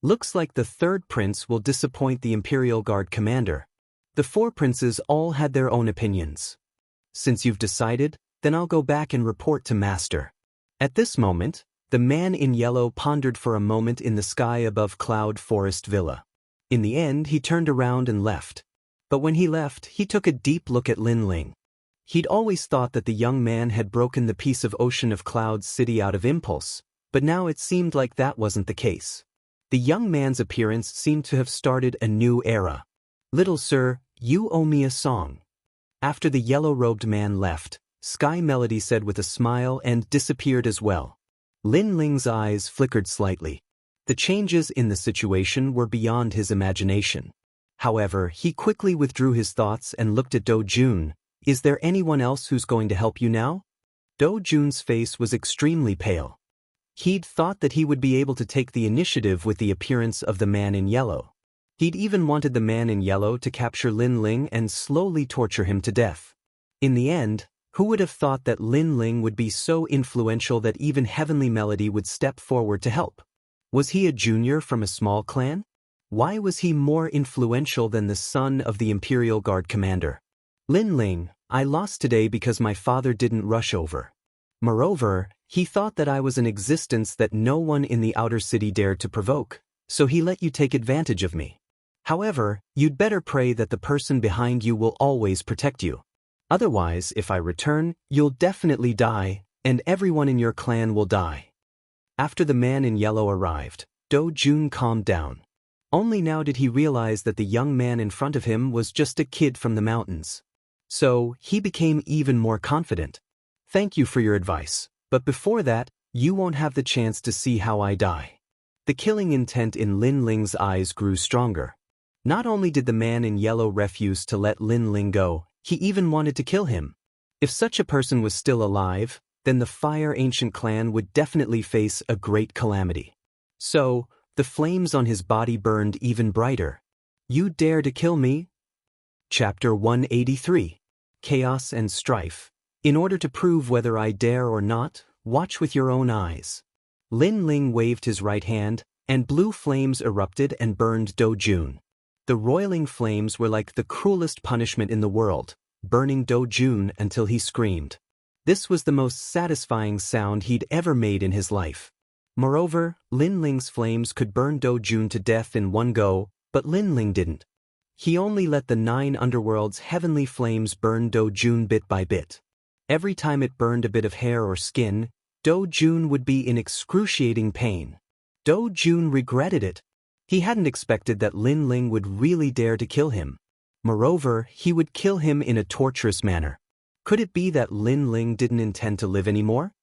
[SPEAKER 1] Looks like the third prince will disappoint the Imperial Guard commander. The four princes all had their own opinions. Since you've decided, then I'll go back and report to Master. At this moment, the man in yellow pondered for a moment in the sky above Cloud Forest Villa. In the end, he turned around and left. But when he left, he took a deep look at Lin Ling. He'd always thought that the young man had broken the piece of Ocean of Cloud City out of impulse, but now it seemed like that wasn't the case. The young man's appearance seemed to have started a new era. Little sir, you owe me a song. After the yellow-robed man left, Sky Melody said with a smile and disappeared as well. Lin Ling's eyes flickered slightly. The changes in the situation were beyond his imagination. However, he quickly withdrew his thoughts and looked at Do Jun. Is there anyone else who's going to help you now? Do Jun's face was extremely pale. He'd thought that he would be able to take the initiative with the appearance of the man in yellow. He'd even wanted the man in yellow to capture Lin Ling and slowly torture him to death. In the end, who would have thought that Lin Ling would be so influential that even Heavenly Melody would step forward to help? Was he a junior from a small clan? Why was he more influential than the son of the Imperial Guard commander? Lin Ling, I lost today because my father didn't rush over. Moreover, he thought that I was an existence that no one in the outer city dared to provoke, so he let you take advantage of me. However, you'd better pray that the person behind you will always protect you. Otherwise, if I return, you'll definitely die, and everyone in your clan will die. After the man in yellow arrived, Do Jun calmed down. Only now did he realize that the young man in front of him was just a kid from the mountains. So, he became even more confident. Thank you for your advice, but before that, you won't have the chance to see how I die. The killing intent in Lin Ling's eyes grew stronger. Not only did the man in yellow refuse to let Lin Ling go, he even wanted to kill him. If such a person was still alive, then the Fire Ancient clan would definitely face a great calamity. So, the flames on his body burned even brighter. You dare to kill me? Chapter 183. Chaos and Strife. In order to prove whether I dare or not, watch with your own eyes. Lin Ling waved his right hand, and blue flames erupted and burned Do Jun. The roiling flames were like the cruelest punishment in the world, burning Do Jun until he screamed. This was the most satisfying sound he'd ever made in his life. Moreover, Lin Ling's flames could burn Do Jun to death in one go, but Lin Ling didn't. He only let the 9 underworld's heavenly flames burn Do Jun bit by bit. Every time it burned a bit of hair or skin, Do Jun would be in excruciating pain. Do Jun regretted it. He hadn't expected that Lin Ling would really dare to kill him. Moreover, he would kill him in a torturous manner. Could it be that Lin Ling didn't intend to live anymore?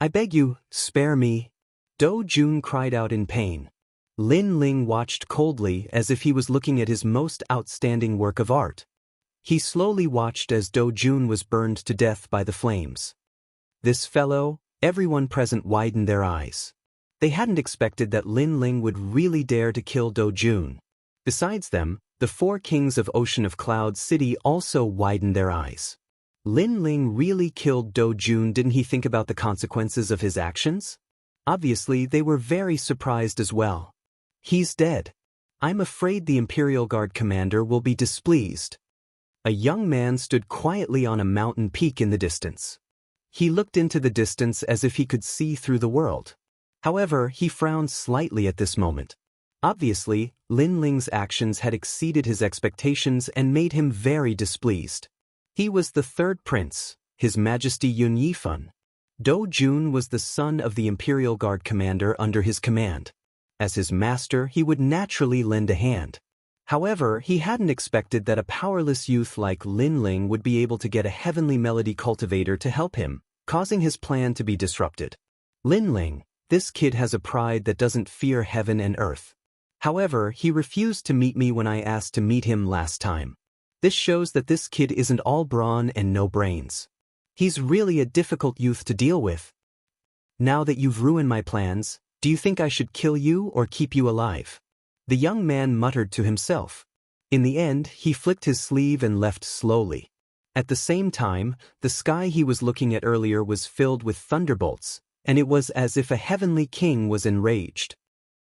[SPEAKER 1] I beg you, spare me. Do Jun cried out in pain. Lin Ling watched coldly as if he was looking at his most outstanding work of art. He slowly watched as Do Jun was burned to death by the flames. This fellow, everyone present widened their eyes. They hadn't expected that Lin Ling would really dare to kill Do Jun. Besides them, the four kings of Ocean of Cloud City also widened their eyes. Lin Ling really killed Do Jun. Didn't he think about the consequences of his actions? Obviously, they were very surprised as well. He's dead. I'm afraid the Imperial Guard commander will be displeased. A young man stood quietly on a mountain peak in the distance. He looked into the distance as if he could see through the world. However, he frowned slightly at this moment. Obviously, Lin Ling's actions had exceeded his expectations and made him very displeased. He was the third prince, His Majesty Yun Yifan. Do Jun was the son of the Imperial Guard commander under his command. As his master, he would naturally lend a hand. However, he hadn't expected that a powerless youth like Lin Ling would be able to get a heavenly melody cultivator to help him, causing his plan to be disrupted. Lin Ling, this kid has a pride that doesn't fear heaven and earth. However, he refused to meet me when I asked to meet him last time. This shows that this kid isn't all brawn and no brains. He's really a difficult youth to deal with. Now that you've ruined my plans, do you think I should kill you or keep you alive? The young man muttered to himself. In the end, he flicked his sleeve and left slowly. At the same time, the sky he was looking at earlier was filled with thunderbolts, and it was as if a heavenly king was enraged.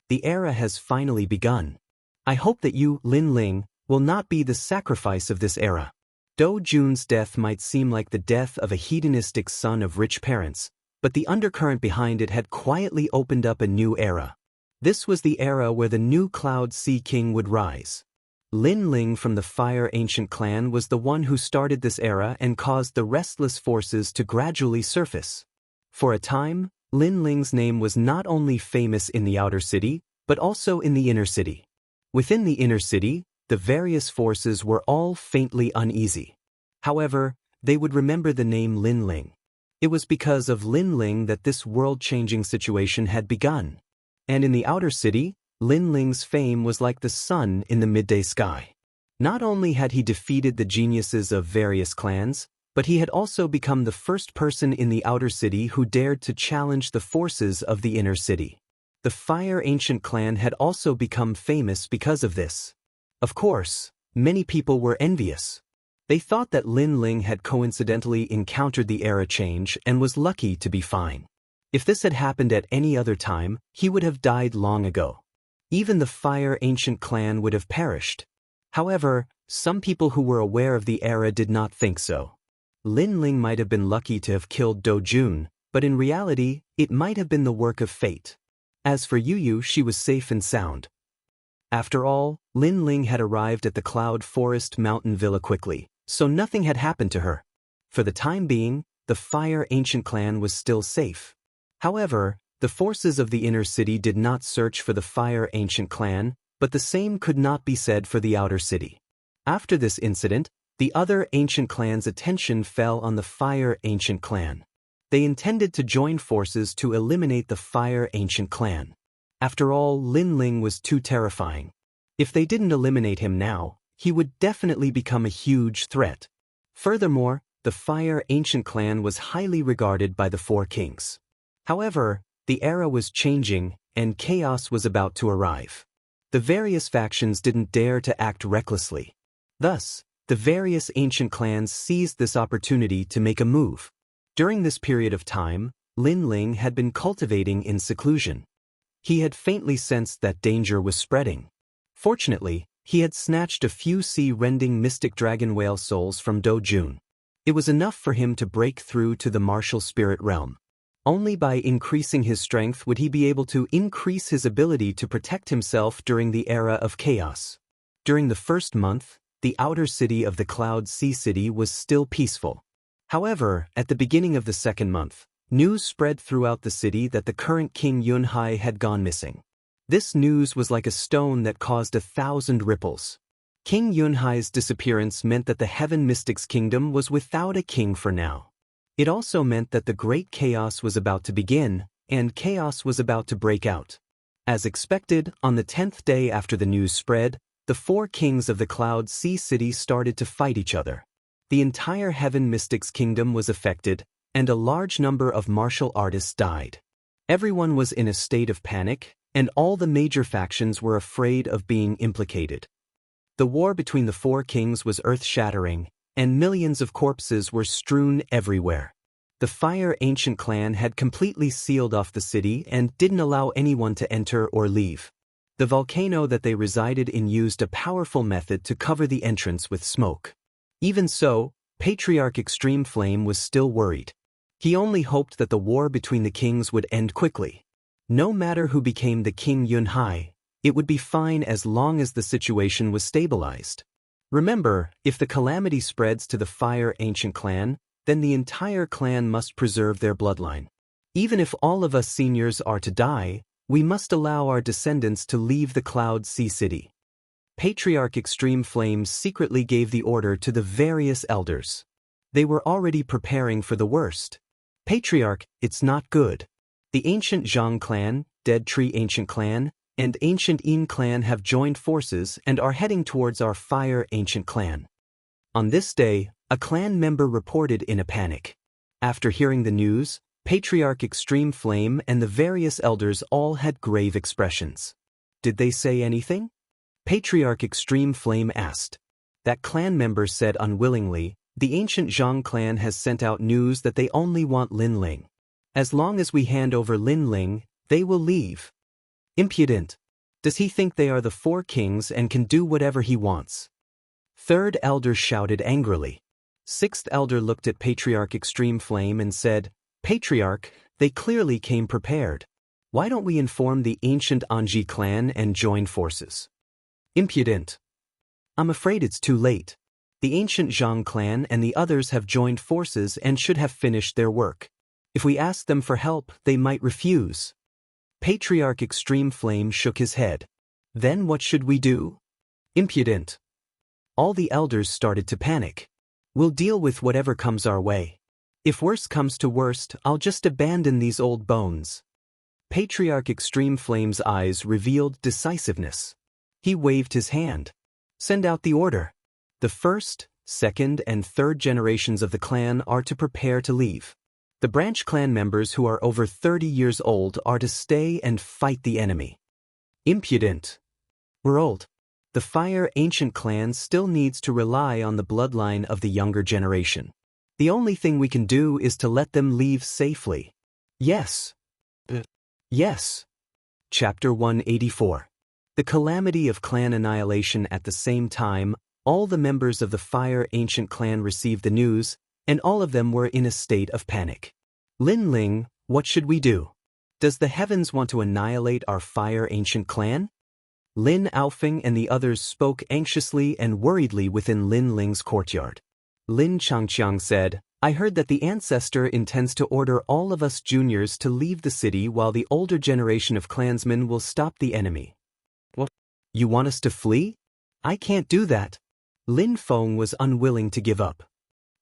[SPEAKER 1] The era has finally begun. I hope that you, Lin Ling, will not be the sacrifice of this era. Do Jun's death might seem like the death of a hedonistic son of rich parents, but the undercurrent behind it had quietly opened up a new era. This was the era where the new Cloud Sea King would rise. Lin Ling from the Fire Ancient clan was the one who started this era and caused the restless forces to gradually surface. For a time, Lin Ling's name was not only famous in the outer city, but also in the inner city. Within the inner city, the various forces were all faintly uneasy. However, they would remember the name Lin Ling. It was because of Lin Ling that this world-changing situation had begun. And in the outer city, Lin Ling's fame was like the sun in the midday sky. Not only had he defeated the geniuses of various clans, but he had also become the first person in the outer city who dared to challenge the forces of the inner city. The Fire Ancient clan had also become famous because of this. Of course, many people were envious. They thought that Lin Ling had coincidentally encountered the era change and was lucky to be fine. If this had happened at any other time, he would have died long ago. Even the Fire Ancient clan would have perished. However, some people who were aware of the era did not think so. Lin Ling might have been lucky to have killed Do Jun, but in reality, it might have been the work of fate. As for Yu, she was safe and sound. After all, Lin Ling had arrived at the Cloud Forest Mountain Villa quickly, so nothing had happened to her. For the time being, the Fire Ancient clan was still safe. However, the forces of the inner city did not search for the Fire Ancient clan, but the same could not be said for the outer city. After this incident, the other ancient clans' attention fell on the Fire Ancient clan. They intended to join forces to eliminate the Fire Ancient clan. After all, Lin Ling was too terrifying. If they didn't eliminate him now, he would definitely become a huge threat. Furthermore, the Fire Ancient clan was highly regarded by the four kings. However, the era was changing, and chaos was about to arrive. The various factions didn't dare to act recklessly. Thus, the various ancient clans seized this opportunity to make a move. During this period of time, Lin Ling had been cultivating in seclusion. He had faintly sensed that danger was spreading. Fortunately, he had snatched a few sea-rending mystic dragon whale souls from Do Jun. It was enough for him to break through to the martial spirit realm. Only by increasing his strength would he be able to increase his ability to protect himself during the era of chaos. During the first month, the outer city of the Cloud Sea City was still peaceful. However, at the beginning of the second month, news spread throughout the city that the current King Yunhai had gone missing. This news was like a stone that caused 1,000 ripples. King Yunhai's disappearance meant that the Heaven Mystics Kingdom was without a king for now. It also meant that the great chaos was about to begin, and chaos was about to break out. As expected, on the 10th day after the news spread, the four kings of the Cloud Sea City started to fight each other. The entire Heaven Mystics Kingdom was affected, and a large number of martial artists died. Everyone was in a state of panic, and all the major factions were afraid of being implicated. The war between the four kings was earth-shattering, and millions of corpses were strewn everywhere. The Fire Ancient clan had completely sealed off the city and didn't allow anyone to enter or leave. The volcano that they resided in used a powerful method to cover the entrance with smoke. Even so, Patriarch Extreme Flame was still worried. He only hoped that the war between the kings would end quickly. No matter who became the King Yunhai, it would be fine as long as the situation was stabilized. Remember, if the calamity spreads to the Fire Ancient clan, then the entire clan must preserve their bloodline. Even if all of us seniors are to die, we must allow our descendants to leave the Cloud Sea City. Patriarch Extreme Flame secretly gave the order to the various elders. They were already preparing for the worst. Patriarch, it's not good. The Ancient Zhang clan, Dead Tree Ancient clan, and Ancient Yin clan have joined forces and are heading towards our Fire Ancient clan. On this day, a clan member reported in a panic. After hearing the news, Patriarch Extreme Flame and the various elders all had grave expressions. Did they say anything? Patriarch Extreme Flame asked. That clan member said unwillingly, the Ancient Zhang clan has sent out news that they only want Lin Ling. As long as we hand over Lin Ling, they will leave. Impudent. Does he think they are the four kings and can do whatever he wants? Third elder shouted angrily. Sixth elder looked at Patriarch Extreme Flame and said, Patriarch, they clearly came prepared. Why don't we inform the Ancient Anji clan and join forces? Impudent. I'm afraid it's too late. The Ancient Zhang clan and the others have joined forces and should have finished their work. If we ask them for help, they might refuse. Patriarch Extreme Flame shook his head. Then what should we do? Impudent. All the elders started to panic. We'll deal with whatever comes our way. If worse comes to worst, I'll just abandon these old bones. Patriarch Extreme Flame's eyes revealed decisiveness. He waved his hand. Send out the order. The first, second, and third generations of the clan are to prepare to leave. The branch clan members who are over 30 years old are to stay and fight the enemy. Impudent. We're old. The Fire Ancient clan still needs to rely on the bloodline of the younger generation. The only thing we can do is to let them leave safely. Yes. Yes. Chapter 184. The calamity of clan annihilation. At the same time, all the members of the Fire Ancient clan received the news, and all of them were in a state of panic. Lin Ling, what should we do? Does the heavens want to annihilate our Fire Ancient clan? Lin Aofeng and the others spoke anxiously and worriedly within Lin Ling's courtyard. Lin Changqiang said, I heard that the ancestor intends to order all of us juniors to leave the city while the older generation of clansmen will stop the enemy. What? You want us to flee? I can't do that. Lin Feng was unwilling to give up.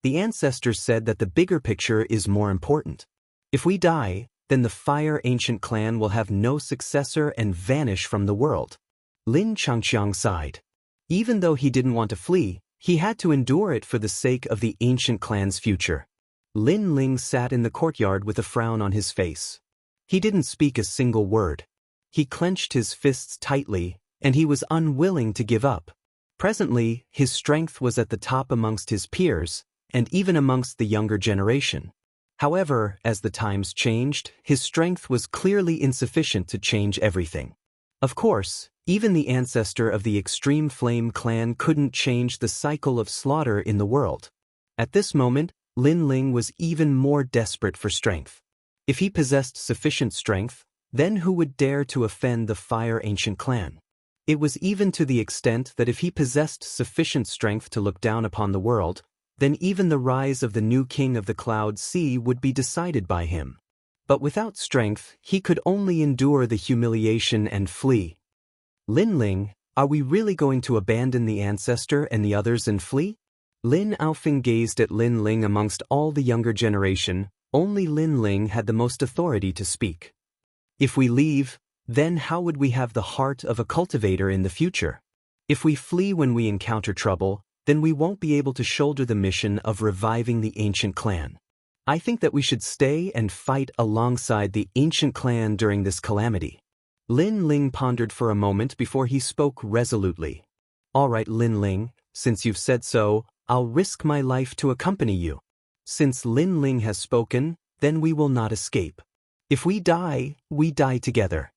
[SPEAKER 1] The ancestors said that the bigger picture is more important. If we die, then the Fire Ancient clan will have no successor and vanish from the world. Lin Changqiang sighed. Even though he didn't want to flee, he had to endure it for the sake of the ancient clan's future. Lin Ling sat in the courtyard with a frown on his face. He didn't speak a single word. He clenched his fists tightly, and he was unwilling to give up. Presently, his strength was at the top amongst his peers, and even amongst the younger generation. However, as the times changed, his strength was clearly insufficient to change everything. Of course, even the ancestor of the Extreme Flame clan couldn't change the cycle of slaughter in the world. At this moment, Lin Ling was even more desperate for strength. If he possessed sufficient strength, then who would dare to offend the Fire Ancient clan? It was even to the extent that if he possessed sufficient strength to look down upon the world, then even the rise of the new king of the Cloud Sea would be decided by him. But without strength, he could only endure the humiliation and flee. Lin Ling, are we really going to abandon the ancestor and the others and flee? Lin Aofeng gazed at Lin Ling. Amongst all the younger generation, only Lin Ling had the most authority to speak. If we leave, then how would we have the heart of a cultivator in the future? If we flee when we encounter trouble, then we won't be able to shoulder the mission of reviving the ancient clan. I think that we should stay and fight alongside the ancient clan during this calamity. Lin Ling pondered for a moment before he spoke resolutely. All right, Lin Ling, since you've said so, I'll risk my life to accompany you. Since Lin Ling has spoken, then we will not escape. If we die together.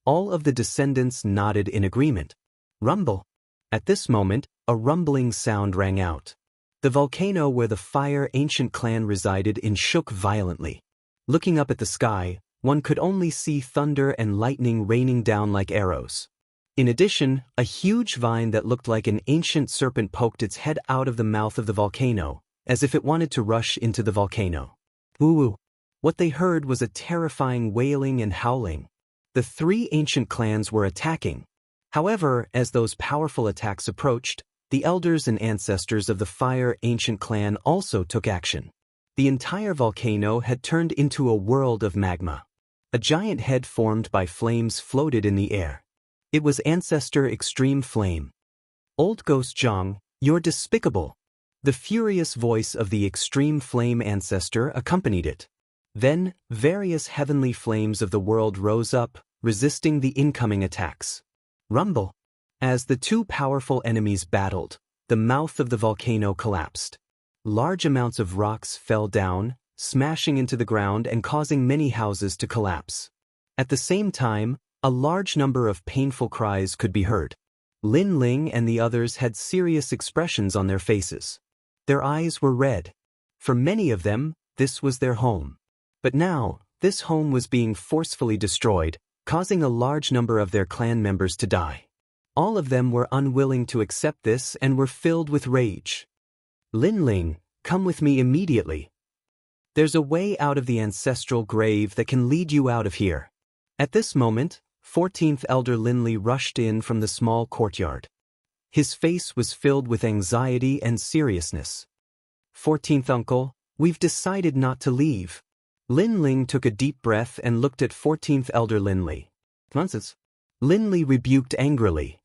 [SPEAKER 1] All of the descendants nodded in agreement. Rumble. At this moment, a rumbling sound rang out. The volcano where the Fire Ancient clan resided shook violently. Looking up at the sky, one could only see thunder and lightning raining down like arrows. In addition, a huge vine that looked like an ancient serpent poked its head out of the mouth of the volcano, as if it wanted to rush into the volcano. Ooh! What they heard was a terrifying wailing and howling. The three ancient clans were attacking. However, as those powerful attacks approached, the elders and ancestors of the Fire Ancient clan also took action. The entire volcano had turned into a world of magma. A giant head formed by flames floated in the air. It was Ancestor Extreme Flame. Old Ghost Zhang, you're despicable. The furious voice of the Extreme Flame Ancestor accompanied it. Then, various heavenly flames of the world rose up, resisting the incoming attacks. Rumble. As the two powerful enemies battled, the mouth of the volcano collapsed. Large amounts of rocks fell down, smashing into the ground and causing many houses to collapse. At the same time, a large number of painful cries could be heard. Lin Ling and the others had serious expressions on their faces. Their eyes were red. For many of them, this was their home. But now, this home was being forcefully destroyed, causing a large number of their clan members to die. All of them were unwilling to accept this and were filled with rage. Lin Ling, come with me immediately. There's a way out of the ancestral grave that can lead you out of here. At this moment, 14th Elder Linley rushed in from the small courtyard. His face was filled with anxiety and seriousness. 14th Uncle, we've decided not to leave. Lin Ling took a deep breath and looked at 14th Elder Linley. Nonsense. Linley rebuked angrily.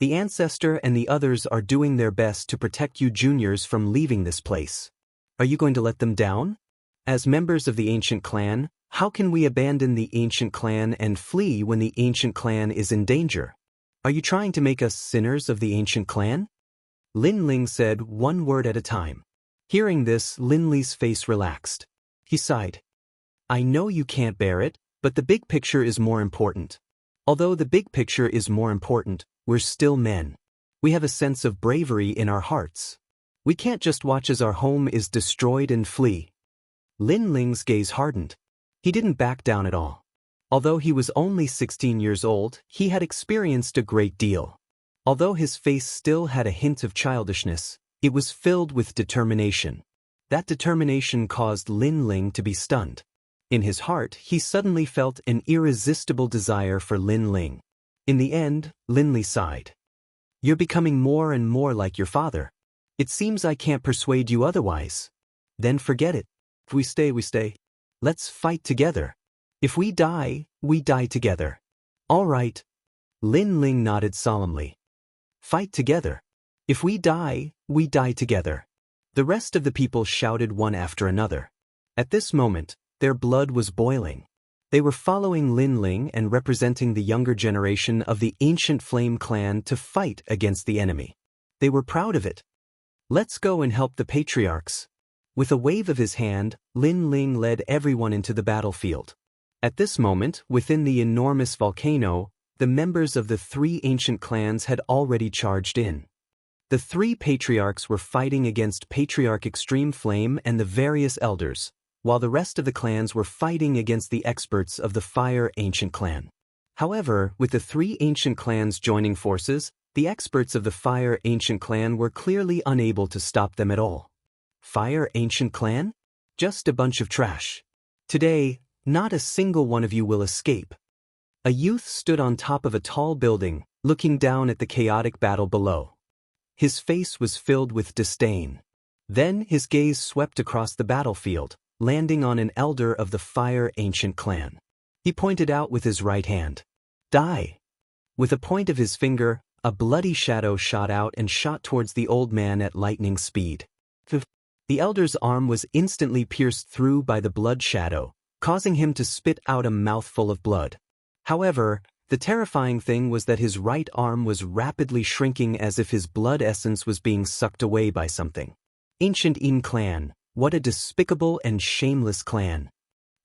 [SPEAKER 1] The ancestor and the others are doing their best to protect you juniors from leaving this place. Are you going to let them down? As members of the ancient clan, how can we abandon the ancient clan and flee when the ancient clan is in danger? Are you trying to make us sinners of the ancient clan? Lin Ling said one word at a time. Hearing this, Linley's face relaxed. He sighed. I know you can't bear it, but the big picture is more important. Although the big picture is more important, we're still men. We have a sense of bravery in our hearts. We can't just watch as our home is destroyed and flee. Lin Ling's gaze hardened. He didn't back down at all. Although he was only 16 years old, he had experienced a great deal. Although his face still had a hint of childishness, it was filled with determination. That determination caused Lin Ling to be stunned. In his heart, he suddenly felt an irresistible desire for Lin Ling. In the end, Linley sighed. You're becoming more and more like your father. It seems I can't persuade you otherwise. Then forget it. If we stay, we stay. Let's fight together. If we die together. All right. Lin Ling nodded solemnly. Fight together. If we die together. The rest of the people shouted one after another. At this moment, their blood was boiling. They were following Lin Ling and representing the younger generation of the ancient Flame clan to fight against the enemy. They were proud of it. Let's go and help the patriarchs. With a wave of his hand, Lin Ling led everyone into the battlefield. At this moment, within the enormous volcano, the members of the three ancient clans had already charged in. The three patriarchs were fighting against Patriarch Extreme Flame and the various elders, while the rest of the clans were fighting against the experts of the Fire Ancient clan. However, with the three ancient clans joining forces, the experts of the Fire Ancient clan were clearly unable to stop them at all. Fire Ancient clan? Just a bunch of trash. Today, not a single one of you will escape. A youth stood on top of a tall building, looking down at the chaotic battle below. His face was filled with disdain. Then his gaze swept across the battlefield, landing on an elder of the Fire Ancient clan. He pointed out with his right hand. Die! With a point of his finger, a bloody shadow shot out and shot towards the old man at lightning speed. The elder's arm was instantly pierced through by the blood shadow, causing him to spit out a mouthful of blood. However, the terrifying thing was that his right arm was rapidly shrinking as if his blood essence was being sucked away by something. Ancient Yin clan, what a despicable and shameless clan.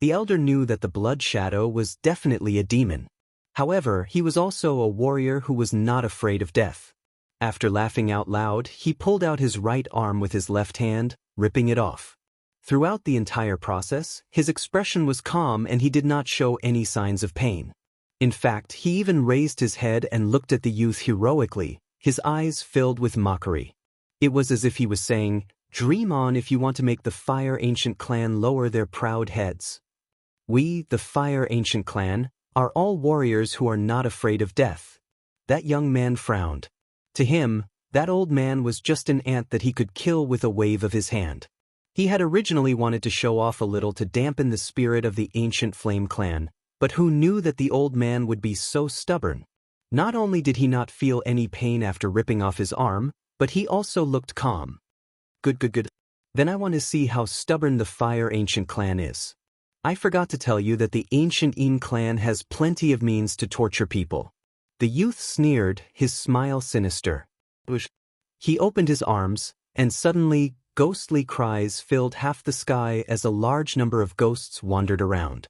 [SPEAKER 1] The elder knew that the blood shadow was definitely a demon. However, he was also a warrior who was not afraid of death. After laughing out loud, he pulled out his right arm with his left hand, ripping it off. Throughout the entire process, his expression was calm and he did not show any signs of pain. In fact, he even raised his head and looked at the youth heroically, his eyes filled with mockery. It was as if he was saying, "Dream on if you want to make the Fire Ancient Clan lower their proud heads. We, the Fire Ancient Clan, are all warriors who are not afraid of death." That young man frowned. To him, that old man was just an ant that he could kill with a wave of his hand. He had originally wanted to show off a little to dampen the spirit of the ancient Flame Clan, but who knew that the old man would be so stubborn? Not only did he not feel any pain after ripping off his arm, but he also looked calm. Good. Then I want to see how stubborn the Fire Ancient Clan is. I forgot to tell you that the Ancient Yin Clan has plenty of means to torture people. The youth sneered, his smile sinister. He opened his arms, and suddenly, ghostly cries filled half the sky as a large number of ghosts wandered around.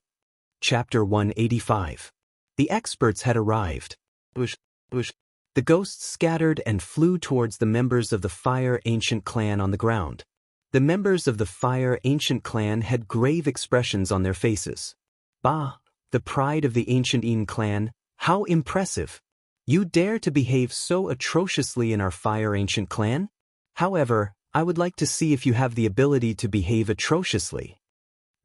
[SPEAKER 1] Chapter 185. The experts had arrived. The ghosts scattered and flew towards the members of the Fire Ancient Clan on the ground. The members of the Fire Ancient Clan had grave expressions on their faces. Bah, the pride of the Ancient Yin Clan, how impressive! You dare to behave so atrociously in our Fire Ancient Clan? However, I would like to see if you have the ability to behave atrociously.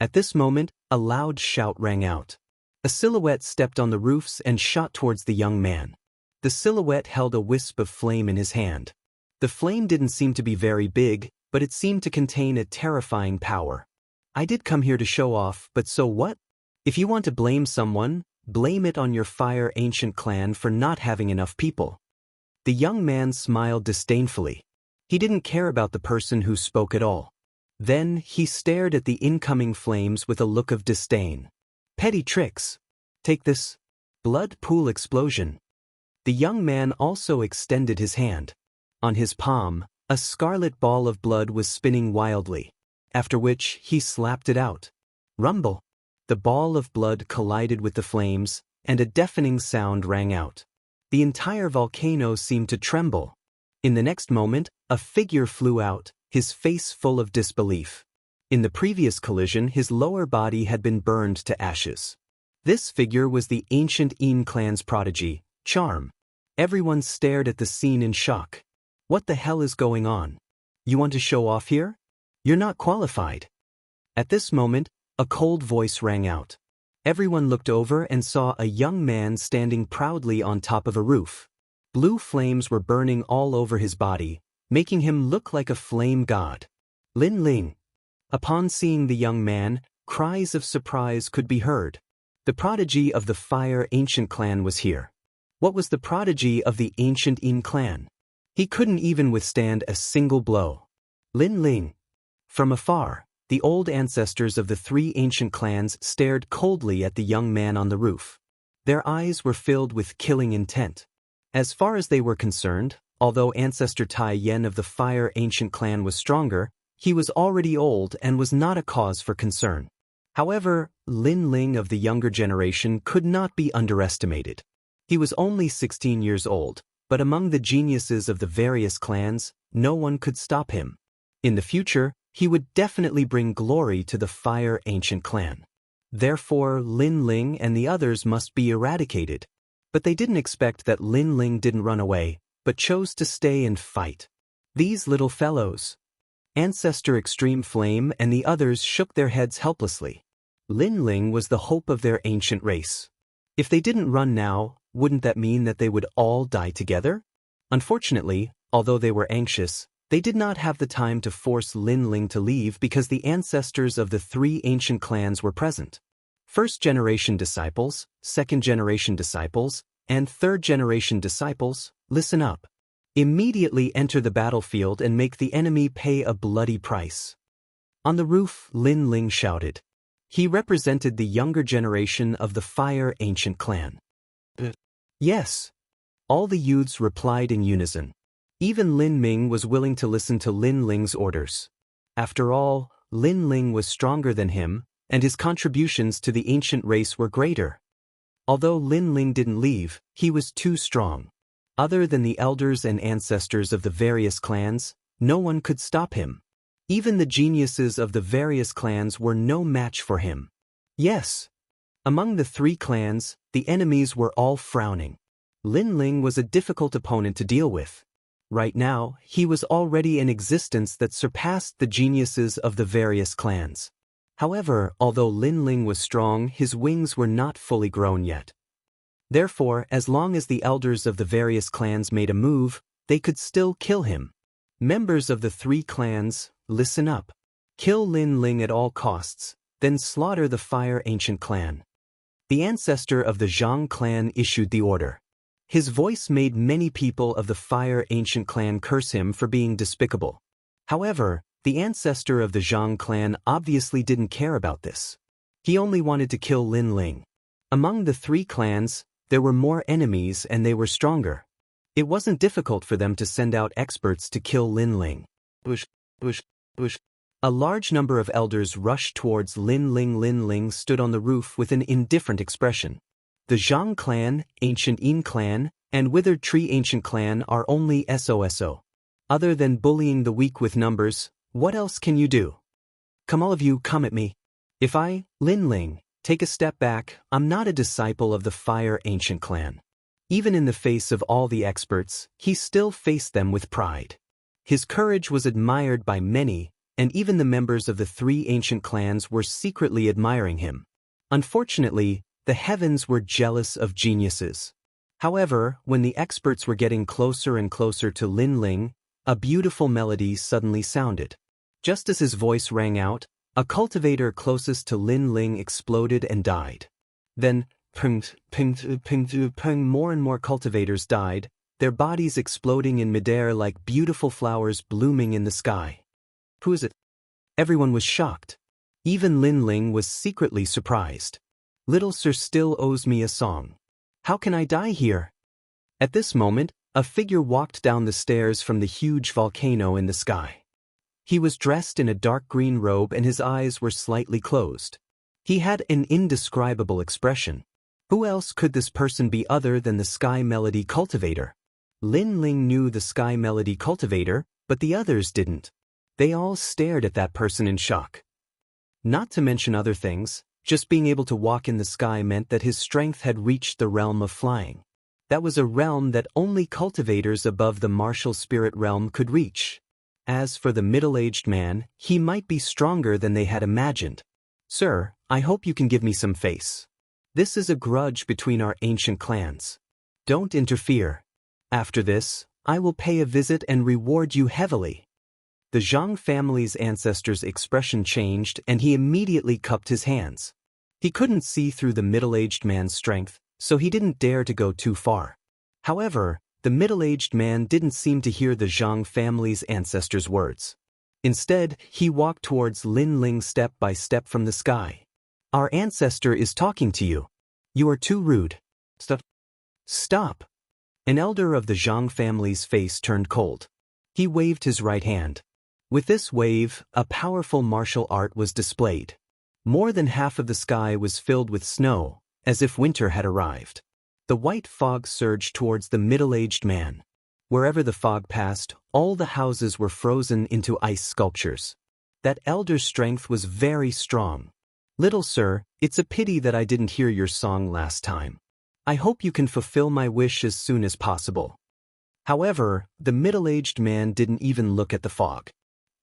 [SPEAKER 1] At this moment, a loud shout rang out. A silhouette stepped on the roofs and shot towards the young man. The silhouette held a wisp of flame in his hand. The flame didn't seem to be very big, but it seemed to contain a terrifying power. I did come here to show off, but so what? If you want to blame someone, blame it on your Fire Ancient Clan for not having enough people. The young man smiled disdainfully. He didn't care about the person who spoke at all. Then he stared at the incoming flames with a look of disdain. Petty tricks. Take this. Blood pool explosion. The young man also extended his hand. On his palm, a scarlet ball of blood was spinning wildly, after which he slapped it out. Rumble. The ball of blood collided with the flames, and a deafening sound rang out. The entire volcano seemed to tremble. In the next moment, a figure flew out, his face full of disbelief. In the previous collision, his lower body had been burned to ashes. This figure was the Ancient Yin Clan's prodigy, Charm. Everyone stared at the scene in shock. What the hell is going on? You want to show off here? You're not qualified. At this moment, a cold voice rang out. Everyone looked over and saw a young man standing proudly on top of a roof. Blue flames were burning all over his body, making him look like a flame god. Lin Ling. Upon seeing the young man, cries of surprise could be heard. The prodigy of the Fire Ancient Clan was here. What was the prodigy of the Ancient Yin Clan? He couldn't even withstand a single blow. Lin Ling. From afar, the old ancestors of the three ancient clans stared coldly at the young man on the roof. Their eyes were filled with killing intent. As far as they were concerned, although Ancestor Tai Yen of the Fire Ancient Clan was stronger, he was already old and was not a cause for concern. However, Lin Ling of the younger generation could not be underestimated. He was only 16 years old, but among the geniuses of the various clans, no one could stop him. In the future, he would definitely bring glory to the Fire Ancient Clan. Therefore, Lin Ling and the others must be eradicated. But they didn't expect that Lin Ling didn't run away, but chose to stay and fight. These little fellows. Ancestor Extreme Flame and the others shook their heads helplessly. Lin Ling was the hope of their ancient race. If they didn't run now, wouldn't that mean that they would all die together? Unfortunately, although they were anxious, they did not have the time to force Lin Ling to leave because the ancestors of the three ancient clans were present. First-generation disciples, second-generation disciples, and third-generation disciples, listen up. Immediately enter the battlefield and make the enemy pay a bloody price. On the roof, Lin Ling shouted. He represented the younger generation of the Fire Ancient clan. Yes. All the youths replied in unison. Even Lin Ming was willing to listen to Lin Ling's orders. After all, Lin Ling was stronger than him, and his contributions to the ancient race were greater. Although Lin Ling didn't leave, he was too strong. Other than the elders and ancestors of the various clans, no one could stop him. Even the geniuses of the various clans were no match for him. Yes. Among the three clans, the enemies were all frowning. Lin Ling was a difficult opponent to deal with. Right now, he was already an existence that surpassed the geniuses of the various clans. However, although Lin Ling was strong, his wings were not fully grown yet. Therefore, as long as the elders of the various clans made a move, they could still kill him. Members of the three clans, listen up. Kill Lin Ling at all costs, then slaughter the Fire Ancient clan. The ancestor of the Zhang clan issued the order. His voice made many people of the Fire Ancient clan curse him for being despicable. However, the ancestor of the Zhang clan obviously didn't care about this. He only wanted to kill Lin Ling. Among the three clans, there were more enemies and they were stronger. It wasn't difficult for them to send out experts to kill Lin Ling. A large number of elders rushed towards Lin Ling. Lin Ling stood on the roof with an indifferent expression. The Zhang clan, Ancient Yin clan, and Withered Tree Ancient clan are only SOSO. Other than bullying the weak with numbers, what else can you do? Come, all of you, come at me. If I, Lin Ling, take a step back, I'm not a disciple of the Fire Ancient clan. Even in the face of all the experts, he still faced them with pride. His courage was admired by many, and even the members of the three ancient clans were secretly admiring him. Unfortunately, the heavens were jealous of geniuses. However, when the experts were getting closer and closer to Lin Ling, a beautiful melody suddenly sounded. Just as his voice rang out, a cultivator closest to Lin Ling exploded and died. Then, more and more cultivators died, their bodies exploding in midair like beautiful flowers blooming in the sky. Who is it? Everyone was shocked. Even Lin Ling was secretly surprised. Little Sir still owes me a song. How can I die here? At this moment, a figure walked down the stairs from the huge volcano in the sky. He was dressed in a dark green robe and his eyes were slightly closed. He had an indescribable expression. Who else could this person be other than the Sky Melody Cultivator? Lin Ling knew the Sky Melody Cultivator, but the others didn't. They all stared at that person in shock. Not to mention other things, just being able to walk in the sky meant that his strength had reached the realm of flying. That was a realm that only cultivators above the martial spirit realm could reach. As for the middle-aged man, he might be stronger than they had imagined. Sir, I hope you can give me some face. This is a grudge between our ancient clans. Don't interfere. After this, I will pay a visit and reward you heavily. The Zhang family's ancestor's expression changed and he immediately cupped his hands. He couldn't see through the middle-aged man's strength, so he didn't dare to go too far. However, the middle-aged man didn't seem to hear the Zhang family's ancestor's words. Instead, he walked towards Lin Ling step by step from the sky. Our ancestor is talking to you. You are too rude. Stop. An elder of the Zhang family's face turned cold. He waved his right hand. With this wave, a powerful martial art was displayed. More than half of the sky was filled with snow, as if winter had arrived. The white fog surged towards the middle-aged man. Wherever the fog passed, all the houses were frozen into ice sculptures. That elder's strength was very strong. Little sir, it's a pity that I didn't hear your song last time. I hope you can fulfill my wish as soon as possible. However, the middle-aged man didn't even look at the fog.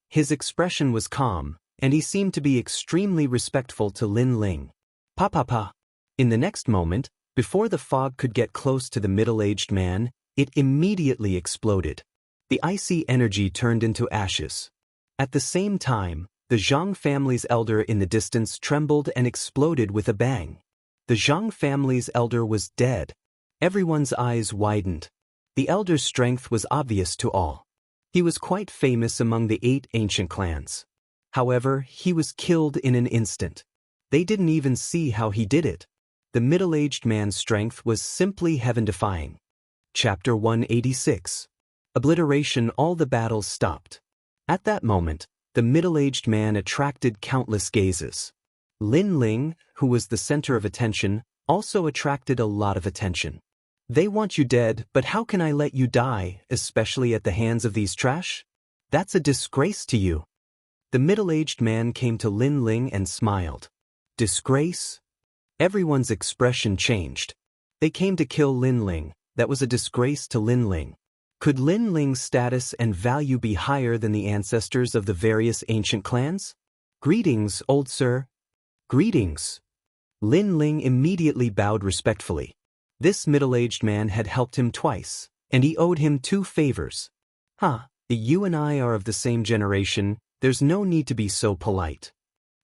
[SPEAKER 1] His expression was calm, and he seemed to be extremely respectful to Lin Ling. Pa. In the next moment, before the fog could get close to the middle-aged man, it immediately exploded. The icy energy turned into ashes. At the same time, the Zhang family's elder in the distance trembled and exploded with a bang. The Zhang family's elder was dead. Everyone's eyes widened. The elder's strength was obvious to all. He was quite famous among the 8 ancient clans. However, he was killed in an instant. They didn't even see how he did it. The middle-aged man's strength was simply heaven-defying. Chapter 186. Obliteration. All the battles stopped. At that moment, the middle-aged man attracted countless gazes. Lin Ling, who was the center of attention, also attracted a lot of attention. They want you dead, but how can I let you die, especially at the hands of these trash? That's a disgrace to you. The middle-aged man came to Lin Ling and smiled. Disgrace? Everyone's expression changed. They came to kill Lin Ling. That was a disgrace to Lin Ling. Could Lin Ling's status and value be higher than the ancestors of the various ancient clans? Greetings, old sir. Greetings. Lin Ling immediately bowed respectfully. This middle-aged man had helped him twice, and he owed him 2 favors. You and I are of the same generation, there's no need to be so polite.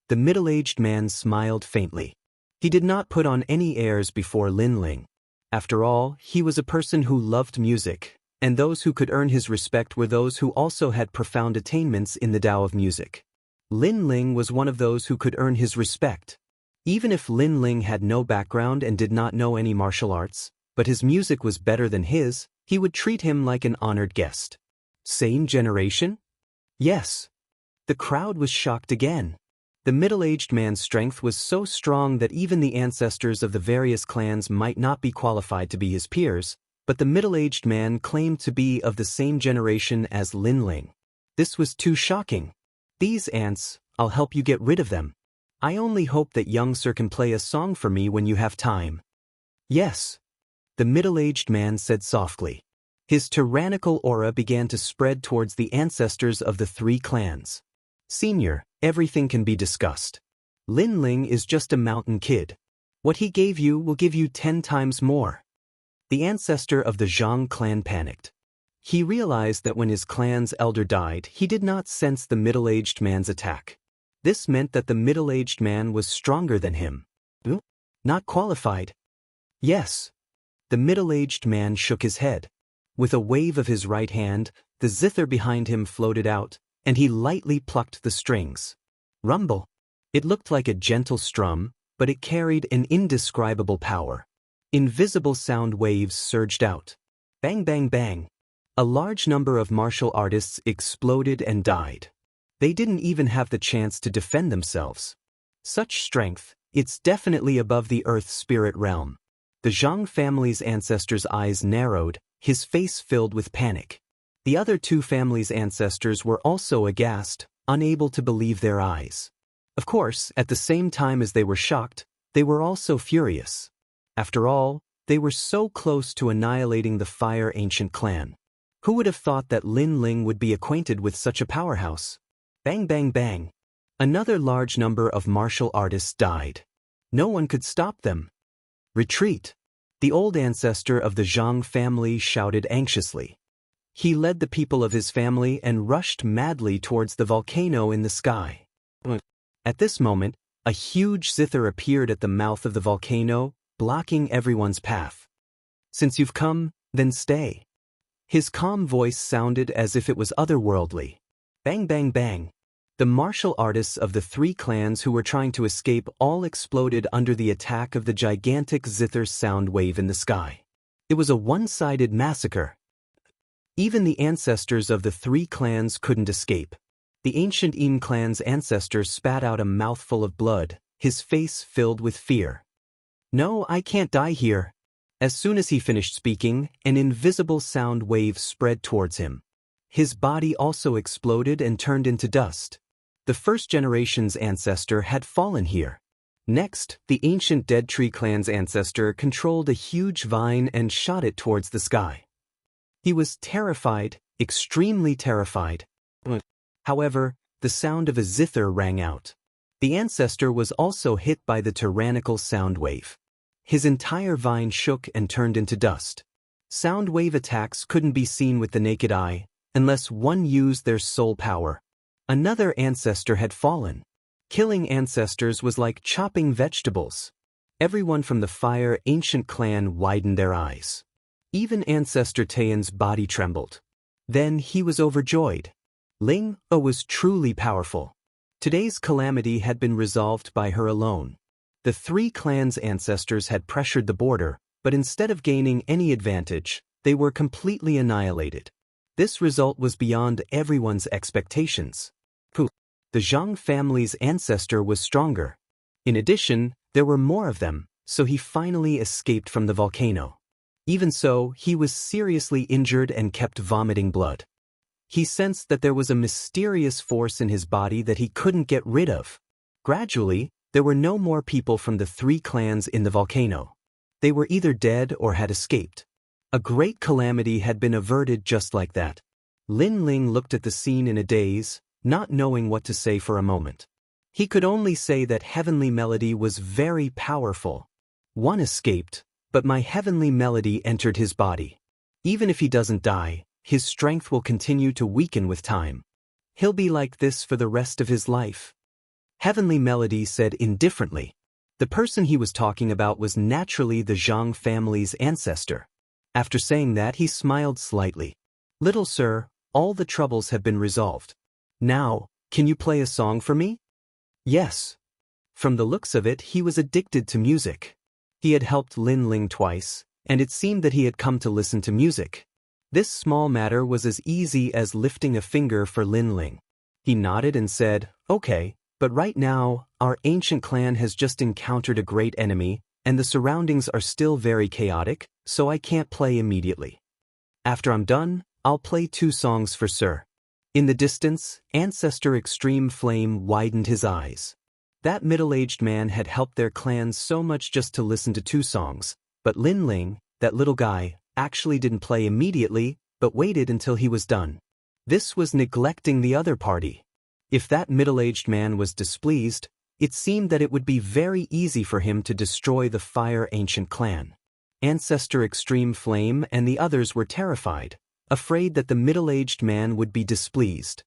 [SPEAKER 1] The middle-aged man smiled faintly. He did not put on any airs before Lin Ling. After all, he was a person who loved music, and those who could earn his respect were those who also had profound attainments in the Tao of music. Lin Ling was one of those who could earn his respect. Even if Lin Ling had no background and did not know any martial arts, but his music was better than his, he would treat him like an honored guest. Same generation? Yes. The crowd was shocked again. The middle-aged man's strength was so strong that even the ancestors of the various clans might not be qualified to be his peers, but the middle-aged man claimed to be of the same generation as Lin Ling. This was too shocking. These ants, I'll help you get rid of them. I only hope that young sir can play a song for me when you have time. Yes. The middle-aged man said softly. His tyrannical aura began to spread towards the ancestors of the 3 clans. Senior, everything can be discussed. Lin Ling is just a mountain kid. What he gave you will give you 10 times more. The ancestor of the Zhang clan panicked. He realized that when his clan's elder died, he did not sense the middle-aged man's attack. This meant that the middle-aged man was stronger than him. Not qualified. Yes. The middle-aged man shook his head. With a wave of his right hand, the zither behind him floated out, and he lightly plucked the strings. Rumble. It looked like a gentle strum, but it carried an indescribable power. Invisible sound waves surged out. Bang, bang, bang. A large number of martial artists exploded and died. They didn't even have the chance to defend themselves. Such strength, it's definitely above the Earth spirit realm. The Zhang family's ancestors' eyes narrowed, his face filled with panic. The other 2 families' ancestors were also aghast, unable to believe their eyes. Of course, at the same time as they were shocked, they were also furious. After all, they were so close to annihilating the Fire Ancient clan. Who would have thought that Lin Ling would be acquainted with such a powerhouse? Bang, bang, bang. Another large number of martial artists died. No one could stop them. Retreat. The old ancestor of the Zhang family shouted anxiously. He led the people of his family and rushed madly towards the volcano in the sky. At this moment, a huge zither appeared at the mouth of the volcano, blocking everyone's path. Since you've come, then stay. His calm voice sounded as if it was otherworldly. Bang, bang, bang. The martial artists of the 3 clans who were trying to escape all exploded under the attack of the gigantic zither sound wave in the sky. It was a one-sided massacre. Even the ancestors of the 3 clans couldn't escape. The ancient Im clan's ancestor spat out a mouthful of blood, his face filled with fear. No, I can't die here. As soon as he finished speaking, an invisible sound wave spread towards him. His body also exploded and turned into dust. The first generation's ancestor had fallen here. Next, the ancient Dead Tree clan's ancestor controlled a huge vine and shot it towards the sky. He was terrified, extremely terrified. However, the sound of a zither rang out. The ancestor was also hit by the tyrannical sound wave. His entire vine shook and turned into dust. Sound wave attacks couldn't be seen with the naked eye, unless one used their soul power. Another ancestor had fallen. Killing ancestors was like chopping vegetables. Everyone from the Fire Ancient clan widened their eyes. Even Ancestor Tayan's body trembled. Then he was overjoyed. Ling was truly powerful. Today's calamity had been resolved by her alone. The three clans' ancestors had pressured the border, but instead of gaining any advantage, they were completely annihilated. This result was beyond everyone's expectations. The Zhang family's ancestor was stronger. In addition, there were more of them, so he finally escaped from the volcano. Even so, he was seriously injured and kept vomiting blood. He sensed that there was a mysterious force in his body that he couldn't get rid of. Gradually, there were no more people from the three clans in the volcano. They were either dead or had escaped. A great calamity had been averted just like that. Lin Ling looked at the scene in a daze, not knowing what to say for a moment. He could only say that Heavenly Melody was very powerful. One escaped, but my Heavenly Melody entered his body. Even if he doesn't die, his strength will continue to weaken with time. He'll be like this for the rest of his life. Heavenly Melody said indifferently. The person he was talking about was naturally the Zhang family's ancestor. After saying that, he smiled slightly. Little sir, all the troubles have been resolved. Now, can you play a song for me? Yes. From the looks of it, he was addicted to music. He had helped Lin Ling twice, and it seemed that he had come to listen to music. This small matter was as easy as lifting a finger for Lin Ling. He nodded and said, "Okay, but right now, our ancient clan has just encountered a great enemy, and the surroundings are still very chaotic, so I can't play immediately. After I'm done, I'll play 2 songs for Sir." In the distance, Ancestor Extreme Flame widened his eyes. That middle-aged man had helped their clan so much just to listen to 2 songs, but Lin Ling, that little guy, actually didn't play immediately, but waited until he was done. This was neglecting the other party. If that middle-aged man was displeased, it seemed that it would be very easy for him to destroy the Fire Ancient clan. Ancestor Extreme Flame and the others were terrified, afraid that the middle-aged man would be displeased.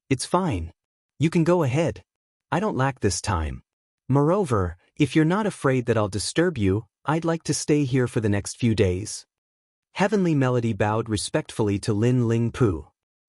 [SPEAKER 1] "It's fine. You can go ahead. I don't lack this time. Moreover, if you're not afraid that I'll disturb you, I'd like to stay here for the next few days." Heavenly Melody bowed respectfully to Lin Ling Pu.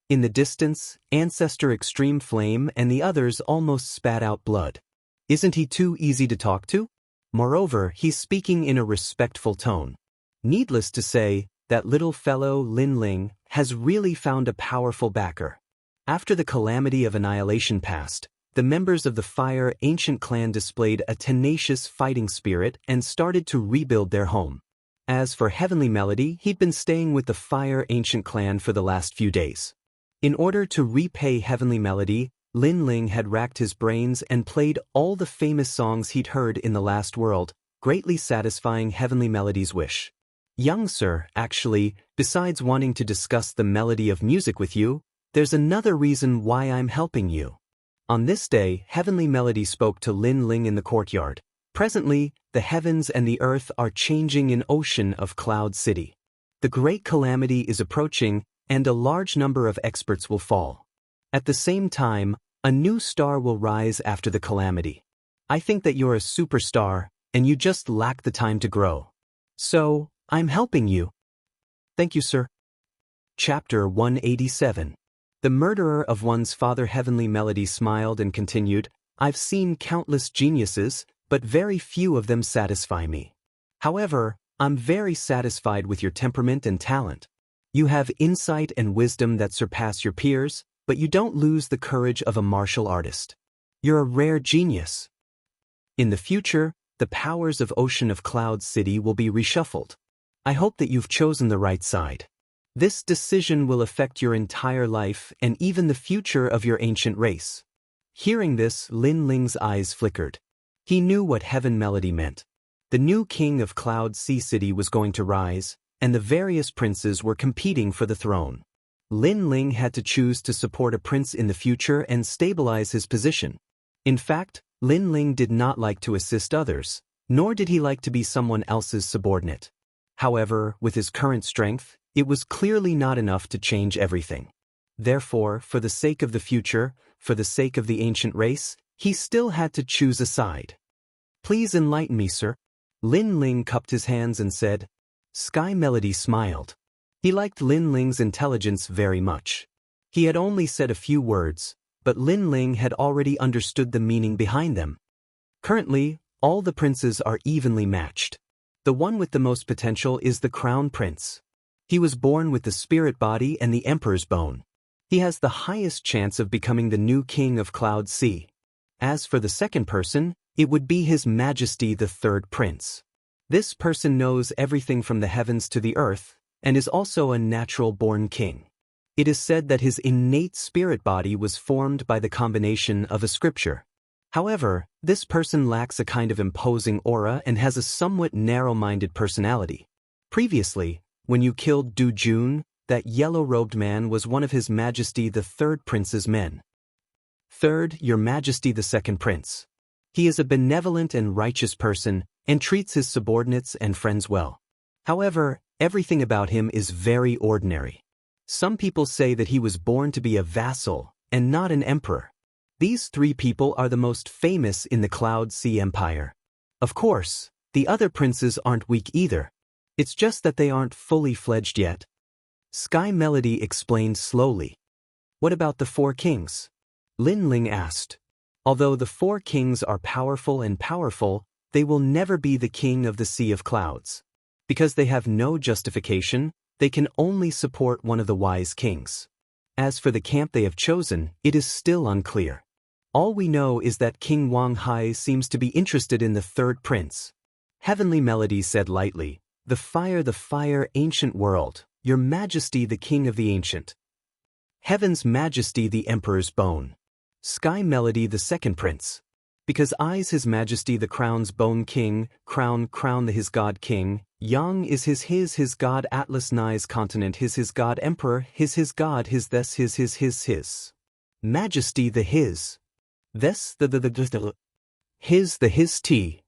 [SPEAKER 1] In the distance, Ancestor Extreme Flame and the others almost spat out blood. Isn't he too easy to talk to? Moreover, he's speaking in a respectful tone. Needless to say, that little fellow Lin Ling has really found a powerful backer. After the calamity of annihilation passed, the members of the Fire Ancient clan displayed a tenacious fighting spirit and started to rebuild their home. As for Heavenly Melody, he'd been staying with the Fire Ancient clan for the last few days. In order to repay Heavenly Melody, Lin Ling had racked his brains and played all the famous songs he'd heard in the last world, greatly satisfying Heavenly Melody's wish. "Young sir, actually, besides wanting to discuss the melody of music with you, there's another reason why I'm helping you." On this day, Heavenly Melody spoke to Lin Ling in the courtyard. Presently, the heavens and the earth are changing in ocean of Cloud City. The great calamity is approaching, and a large number of experts will fall. At the same time, a new star will rise after the calamity. I think that you're a superstar, and you just lack the time to grow. So, I'm helping you. Thank you, sir. Chapter 187. The murderer of one's father. Heavenly Melody smiled and continued, "I've seen countless geniuses, but very few of them satisfy me. However, I'm very satisfied with your temperament and talent. You have insight and wisdom that surpass your peers, but you don't lose the courage of a martial artist. You're a rare genius. In the future, the powers of Ocean of Cloud City will be reshuffled. I hope that you've chosen the right side. This decision will affect your entire life and even the future of your ancient race." Hearing this, Lin Ling's eyes flickered. He knew what Heaven Melody meant. The new king of Cloud Sea City was going to rise, and the various princes were competing for the throne. Lin Ling had to choose to support a prince in the future and stabilize his position. In fact, Lin Ling did not like to assist others, nor did he like to be someone else's subordinate. However, with his current strength, it was clearly not enough to change everything. Therefore, for the sake of the future, for the sake of the ancient race, he still had to choose a side. "Please enlighten me, sir." Lin Ling cupped his hands and said, Sky Melody smiled. He liked Lin Ling's intelligence very much. He had only said a few words, but Lin Ling had already understood the meaning behind them. Currently, all the princes are evenly matched. The one with the most potential is the crown prince. He was born with the spirit body and the emperor's bone. He has the highest chance of becoming the new king of Cloud Sea. As for the second person, it would be His Majesty the Third Prince. This person knows everything from the heavens to the earth, and is also a natural-born king. It is said that his innate spirit body was formed by the combination of a scripture. However, this person lacks a kind of imposing aura and has a somewhat narrow-minded personality. Previously, when you killed Du Jun, that yellow-robed man was one of His Majesty the Third Prince's men. Third, Your Majesty the Second Prince. He is a benevolent and righteous person and treats his subordinates and friends well. However, everything about him is very ordinary. Some people say that he was born to be a vassal and not an emperor. These three people are the most famous in the Cloud Sea Empire. Of course, the other princes aren't weak either. It's just that they aren't fully fledged yet. Sky Melody explained slowly. What about the four kings? Lin Ling asked. Although the four kings are powerful, they will never be the king of the Sea of Clouds. Because they have no justification, they can only support one of the wise kings. As for the camp they have chosen, it is still unclear. All we know is that King Wang Hai seems to be interested in the third prince. Heavenly Melody said lightly, the fire, ancient world, Your Majesty the King of the Ancient. Heaven's Majesty the Emperor's Bone. Sky Melody the Second Prince. Because I's His Majesty the Crown's Bone King, Crown the His God King, Yang is his God Atlas Ni's Continent his God Emperor his God his Majesty the His. This the His T.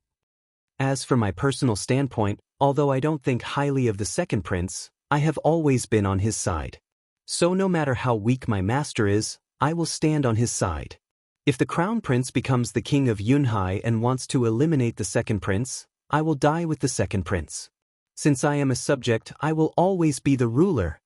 [SPEAKER 1] As for my personal standpoint, although I don't think highly of the second prince, I have always been on his side. So no matter how weak my master is, I will stand on his side. If the crown prince becomes the king of Yunhai and wants to eliminate the second prince, I will die with the second prince. Since I am a subject, I will always be the ruler.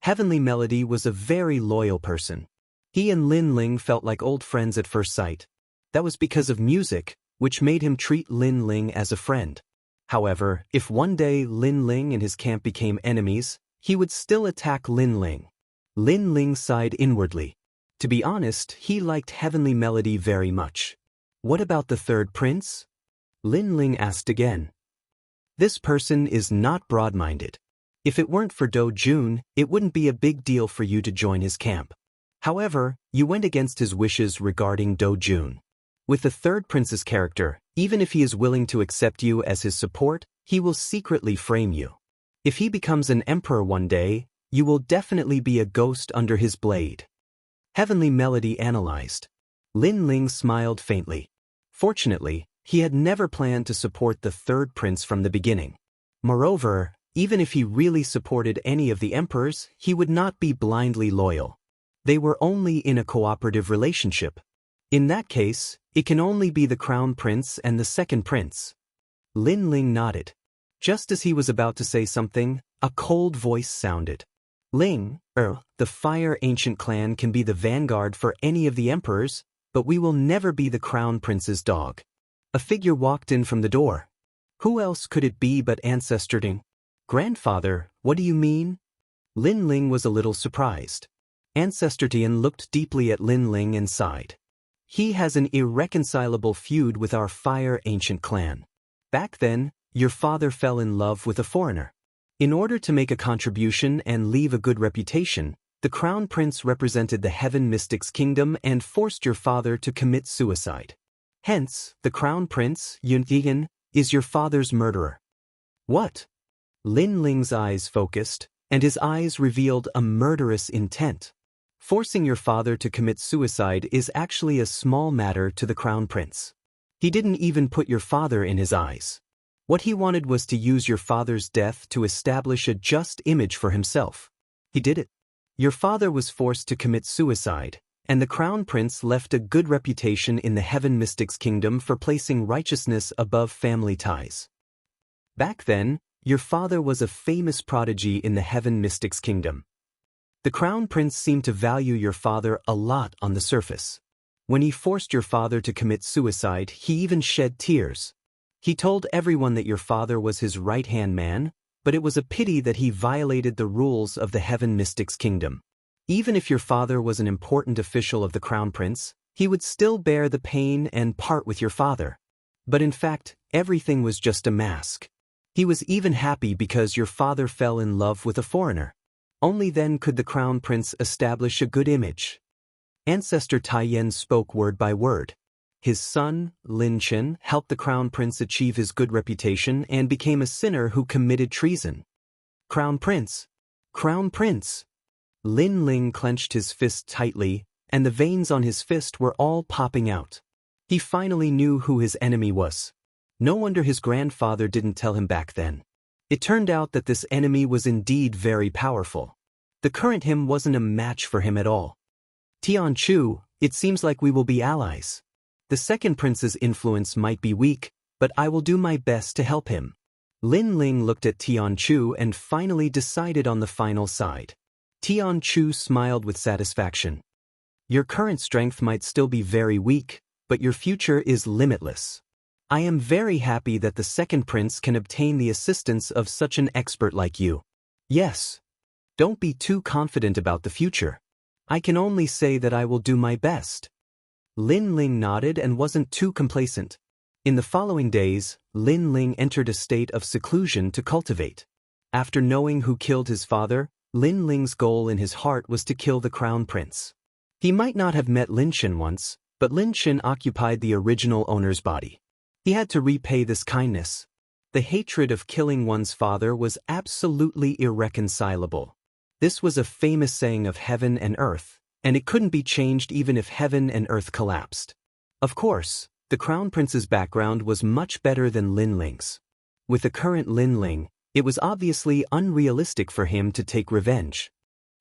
[SPEAKER 1] Heavenly Melody was a very loyal person. He and Lin Ling felt like old friends at first sight. That was because of music, which made him treat Lin Ling as a friend. However, if one day Lin Ling and his camp became enemies, he would still attack Lin Ling. Lin Ling sighed inwardly. To be honest, he liked Heavenly Melody very much. What about the third prince? Lin Ling asked again. This person is not broad-minded. If it weren't for Do Jun, it wouldn't be a big deal for you to join his camp. However, you went against his wishes regarding Do Jun. With the third prince's character, even if he is willing to accept you as his support, he will secretly frame you. If he becomes an emperor one day, you will definitely be a ghost under his blade. Heavenly Melody analyzed. Lin Ling smiled faintly. Fortunately, he had never planned to support the third prince from the beginning. Moreover, even if he really supported any of the emperors, he would not be blindly loyal. They were only in a cooperative relationship. In that case, it can only be the crown prince and the second prince. Lin Ling nodded. Just as he was about to say something, a cold voice sounded. Ling, the Fire Ancient clan can be the vanguard for any of the emperors, but we will never be the crown prince's dog. A figure walked in from the door. Who else could it be but Ancestor Ding? Grandfather, what do you mean? Lin Ling was a little surprised. Ancestor Tian looked deeply at Lin Ling and sighed. He has an irreconcilable feud with our Fire Ancient clan. Back then, your father fell in love with a foreigner. In order to make a contribution and leave a good reputation, the crown prince represented the Heaven Mystics Kingdom and forced your father to commit suicide. Hence, the crown prince, Yun, is your father's murderer. What? Lin Ling's eyes focused, and his eyes revealed a murderous intent. Forcing your father to commit suicide is actually a small matter to the crown prince. He didn't even put your father in his eyes. What he wanted was to use your father's death to establish a just image for himself. He did it. Your father was forced to commit suicide, and the crown prince left a good reputation in the Heaven Mystics Kingdom for placing righteousness above family ties. Back then, Your father was a famous prodigy in the Heaven Mystics Kingdom. The Crown Prince seemed to value your father a lot on the surface. When he forced your father to commit suicide, he even shed tears. He told everyone that your father was his right-hand man, but it was a pity that he violated the rules of the Heaven Mystics Kingdom. Even if your father was an important official of the Crown Prince, he would still bear the pain and part with your father. But in fact, everything was just a mask. He was even happy because your father fell in love with a foreigner. Only then could the Crown Prince establish a good image. Ancestor Taiyan spoke word by word. His son, Lin Chen, helped the Crown Prince achieve his good reputation and became a sinner who committed treason. Crown Prince! Crown Prince! Lin Ling clenched his fist tightly, and the veins on his fist were all popping out. He finally knew who his enemy was. No wonder his grandfather didn't tell him back then. It turned out that this enemy was indeed very powerful. The current him wasn't a match for him at all. Tian Chu, it seems like we will be allies. The second prince's influence might be weak, but I will do my best to help him. Lin Ling looked at Tian Chu and finally decided on the final side. Tian Chu smiled with satisfaction. Your current strength might still be very weak, but your future is limitless. I am very happy that the second prince can obtain the assistance of such an expert like you. Yes. Don't be too confident about the future. I can only say that I will do my best. Lin Ling nodded and wasn't too complacent. In the following days, Lin Ling entered a state of seclusion to cultivate. After knowing who killed his father, Lin Ling's goal in his heart was to kill the Crown Prince. He might not have met Lin Chen once, but Lin Chen occupied the original owner's body. He had to repay this kindness. The hatred of killing one's father was absolutely irreconcilable. This was a famous saying of heaven and earth, and it couldn't be changed even if heaven and earth collapsed. Of course, the Crown Prince's background was much better than Lin Ling's. With the current Lin Ling, it was obviously unrealistic for him to take revenge.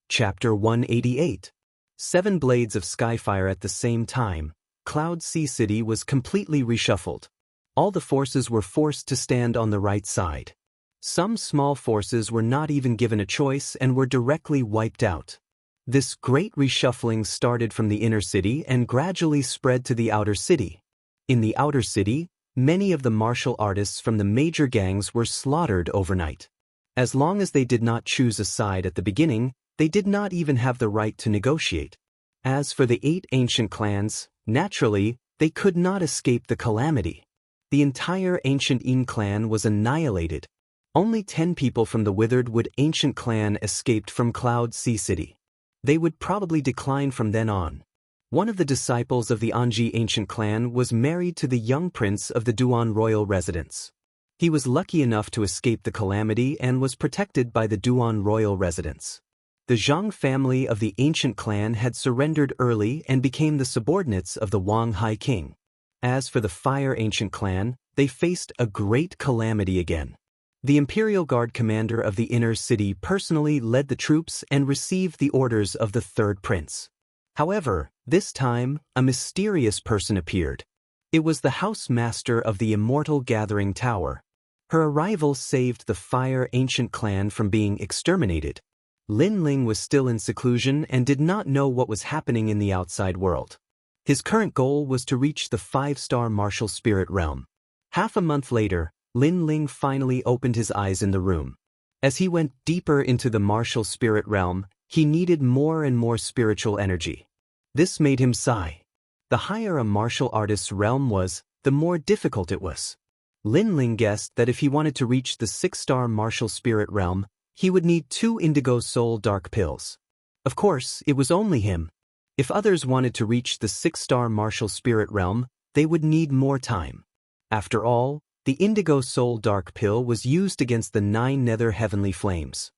[SPEAKER 1] Chapter 188. 7 Blades of Skyfire. At the same time, Cloud Sea City was completely reshuffled. All the forces were forced to stand on the right side. Some small forces were not even given a choice and were directly wiped out. This great reshuffling started from the inner city and gradually spread to the outer city. In the outer city, many of the martial artists from the major gangs were slaughtered overnight. As long as they did not choose a side at the beginning, they did not even have the right to negotiate. As for the 8 ancient clans, naturally, they could not escape the calamity. The entire ancient Yin clan was annihilated. Only 10 people from the withered Wood ancient clan escaped from Cloud Sea City. They would probably decline from then on. One of the disciples of the Anji ancient clan was married to the young prince of the Duan royal residence. He was lucky enough to escape the calamity and was protected by the Duan royal residence. The Zhang family of the ancient clan had surrendered early and became the subordinates of the Wang Hai king. As for the Fire ancient clan, they faced a great calamity again. The Imperial Guard commander of the inner city personally led the troops and received the orders of the third prince. However, this time, a mysterious person appeared. It was the house master of the Immortal Gathering Tower. Her arrival saved the Fire ancient clan from being exterminated. Lin Ling was still in seclusion and did not know what was happening in the outside world. His current goal was to reach the 5-star martial spirit realm. Half a month later, Lin Ling finally opened his eyes in the room. As he went deeper into the martial spirit realm, he needed more and more spiritual energy. This made him sigh. The higher a martial artist's realm was, the more difficult it was. Lin Ling guessed that if he wanted to reach the 6-star martial spirit realm, he would need 2 indigo soul dark pills. Of course, it was only him. If others wanted to reach the 6-star martial spirit realm, they would need more time. After all, the indigo soul dark pill was used against the 9 nether heavenly flames.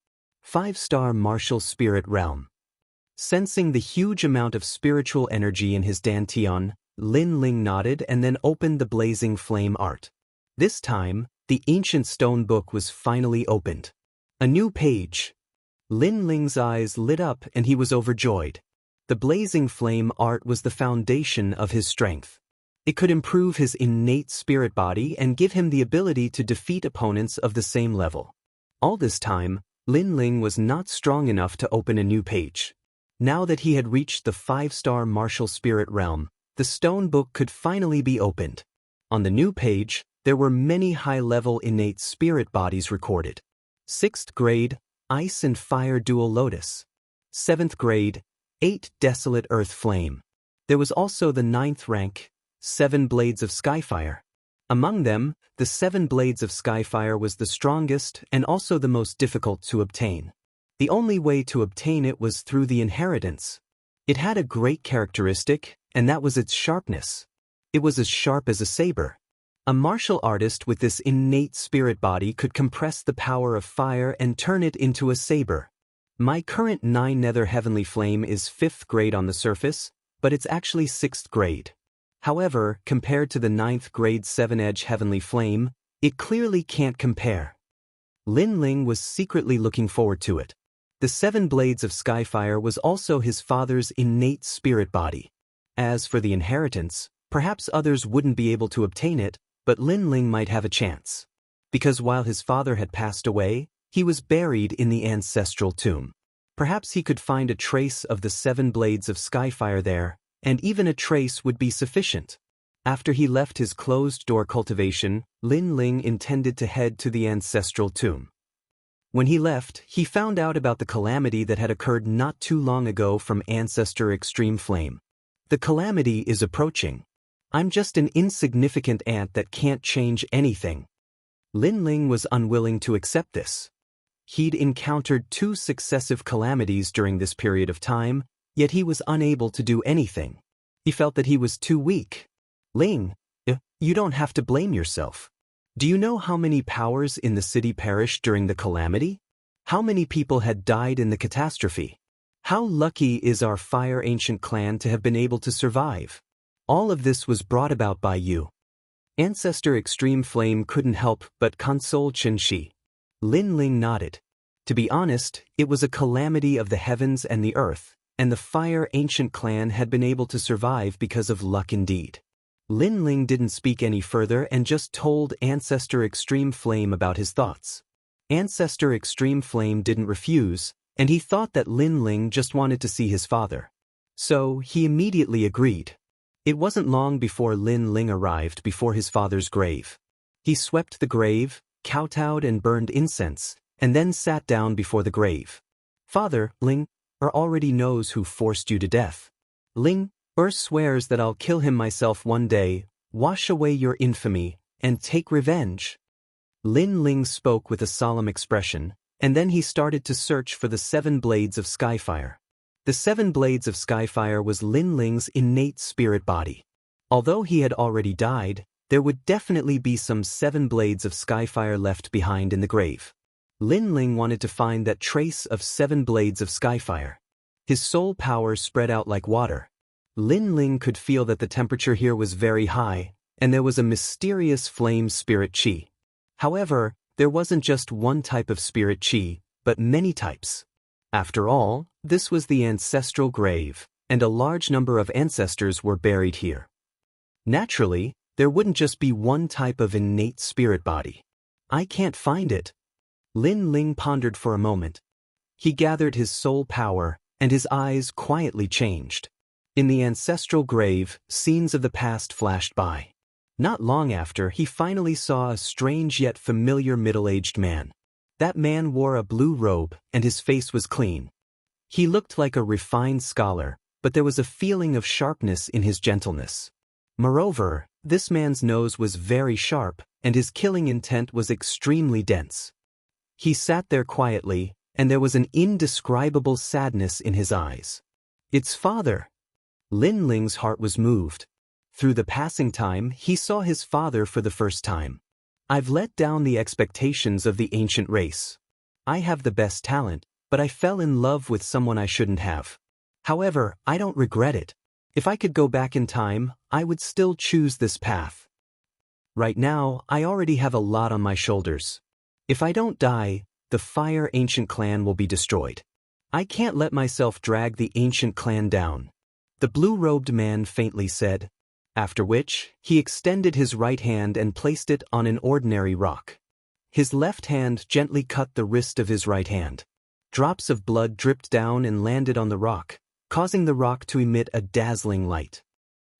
[SPEAKER 1] 5-star martial spirit realm. Sensing the huge amount of spiritual energy in his dantian, Lin Ling nodded and then opened the blazing flame art. This time, the ancient stone book was finally opened. A new page. Lin Ling's eyes lit up and he was overjoyed. The blazing flame art was the foundation of his strength. It could improve his innate spirit body and give him the ability to defeat opponents of the same level. All this time, Lin Ling was not strong enough to open a new page. Now that he had reached the 5-star martial spirit realm, the stone book could finally be opened. On the new page, there were many high-level innate spirit bodies recorded. 6th grade, Ice and Fire Dual Lotus. 7th grade, 8 Desolate Earth Flame. There was also the 9th rank, 7 Blades of Skyfire. Among them, the 7 Blades of Skyfire was the strongest and also the most difficult to obtain. The only way to obtain it was through the inheritance. It had a great characteristic, and that was its sharpness. It was as sharp as a saber. A martial artist with this innate spirit body could compress the power of fire and turn it into a saber. My current 9 Nether Heavenly Flame is 5th grade on the surface, but it's actually 6th grade. However, compared to the 9th grade 7-edge Heavenly Flame, it clearly can't compare. Lin Ling was secretly looking forward to it. The 7 Blades of Skyfire was also his father's innate spirit body. As for the inheritance, perhaps others wouldn't be able to obtain it, but Lin Ling might have a chance. Because while his father had passed away, he was buried in the ancestral tomb. Perhaps he could find a trace of the 7 Blades of Skyfire there, and even a trace would be sufficient. After he left his closed-door cultivation, Lin Ling intended to head to the ancestral tomb. When he left, he found out about the calamity that had occurred not too long ago from Ancestor Extreme Flame. The calamity is approaching. I'm just an insignificant ant that can't change anything. Lin Ling was unwilling to accept this. He'd encountered 2 successive calamities during this period of time, yet he was unable to do anything. He felt that he was too weak. Ling, you don't have to blame yourself. Do you know how many powers in the city perished during the calamity? How many people had died in the catastrophe? How lucky is our Fire Ancient clan to have been able to survive? All of this was brought about by you. Ancestor Extreme Flame couldn't help but console Chen Shi. Lin Ling nodded. To be honest, it was a calamity of the heavens and the earth, and the Fire Ancient clan had been able to survive because of luck indeed. Lin Ling didn't speak any further and just told Ancestor Extreme Flame about his thoughts. Ancestor Extreme Flame didn't refuse, and he thought that Lin Ling just wanted to see his father. So he immediately agreed. It wasn't long before Lin Ling arrived before his father's grave. He swept the grave, kowtowed and burned incense, and then sat down before the grave. Father, Ling already knows who forced you to death. Ling swears that I'll kill him myself one day, wash away your infamy, and take revenge. Lin Ling spoke with a solemn expression, and then he started to search for the 7 Blades of Skyfire. The 7 Blades of Skyfire was Lin Ling's innate spirit body. Although he had already died, there would definitely be some 7 Blades of Skyfire left behind in the grave. Lin Ling wanted to find that trace of 7 Blades of Skyfire. His soul power spread out like water. Lin Ling could feel that the temperature here was very high, and there was a mysterious flame spirit chi. However, there wasn't just one type of spirit chi, but many types. After all, this was the ancestral grave, and a large number of ancestors were buried here. Naturally, there wouldn't just be one type of innate spirit body. I can't find it. Lin Ling pondered for a moment. He gathered his soul power, and his eyes quietly changed. In the ancestral grave, scenes of the past flashed by. Not long after, he finally saw a strange yet familiar middle-aged man. That man wore a blue robe, and his face was clean. He looked like a refined scholar, but there was a feeling of sharpness in his gentleness. Moreover, this man's nose was very sharp, and his killing intent was extremely dense. He sat there quietly, and there was an indescribable sadness in his eyes. It's father. Lin Ling's heart was moved. Through the passing time, he saw his father for the first time. I've let down the expectations of the ancient race. I have the best talent, but I fell in love with someone I shouldn't have. However, I don't regret it. If I could go back in time, I would still choose this path. Right now, I already have a lot on my shoulders. If I don't die, the Fire Ancient clan will be destroyed. I can't let myself drag the ancient clan down. The blue-robed man faintly said, After which, he extended his right hand and placed it on an ordinary rock. His left hand gently cut the wrist of his right hand. Drops of blood dripped down and landed on the rock, causing the rock to emit a dazzling light.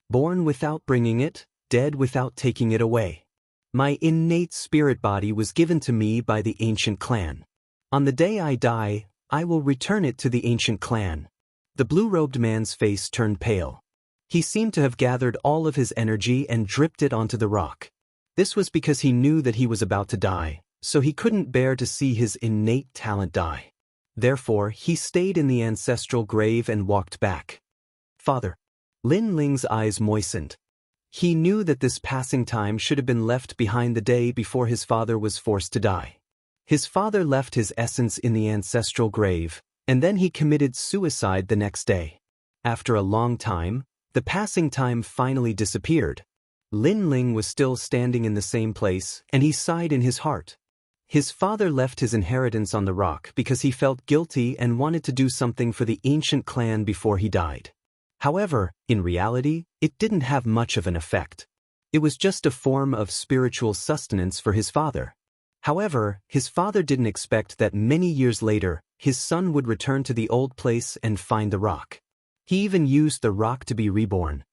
[SPEAKER 1] Born without bringing it, dead without taking it away. My innate spirit body was given to me by the ancient clan. On the day I die, I will return it to the ancient clan. The blue-robed man's face turned pale. He seemed to have gathered all of his energy and dripped it onto the rock. This was because he knew that he was about to die, so he couldn't bear to see his innate talent die. Therefore, he stayed in the ancestral grave and walked back. Father. Lin Ling's eyes moistened. He knew that this passing time should have been left behind the day before his father was forced to die. His father left his essence in the ancestral grave, and then he committed suicide the next day. After a long time, the passing time finally disappeared. Lin Ling was still standing in the same place, and he sighed in his heart. His father left his inheritance on the rock because he felt guilty and wanted to do something for the ancient clan before he died. However, in reality, it didn't have much of an effect. It was just a form of spiritual sustenance for his father. However, his father didn't expect that many years later, his son would return to the old place and find the rock. He even used the rock to be reborn.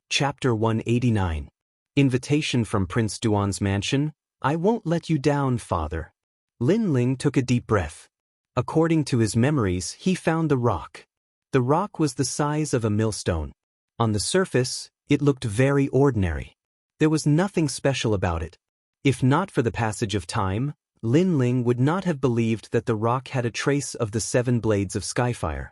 [SPEAKER 1] Chapter 189. Invitation from Prince Duan's mansion. I won't let you down, father. Lin Ling took a deep breath. According to his memories, he found the rock. The rock was the size of a millstone. On the surface, it looked very ordinary. There was nothing special about it. If not for the passage of time, Lin Ling would not have believed that the rock had a trace of the 7 blades of skyfire.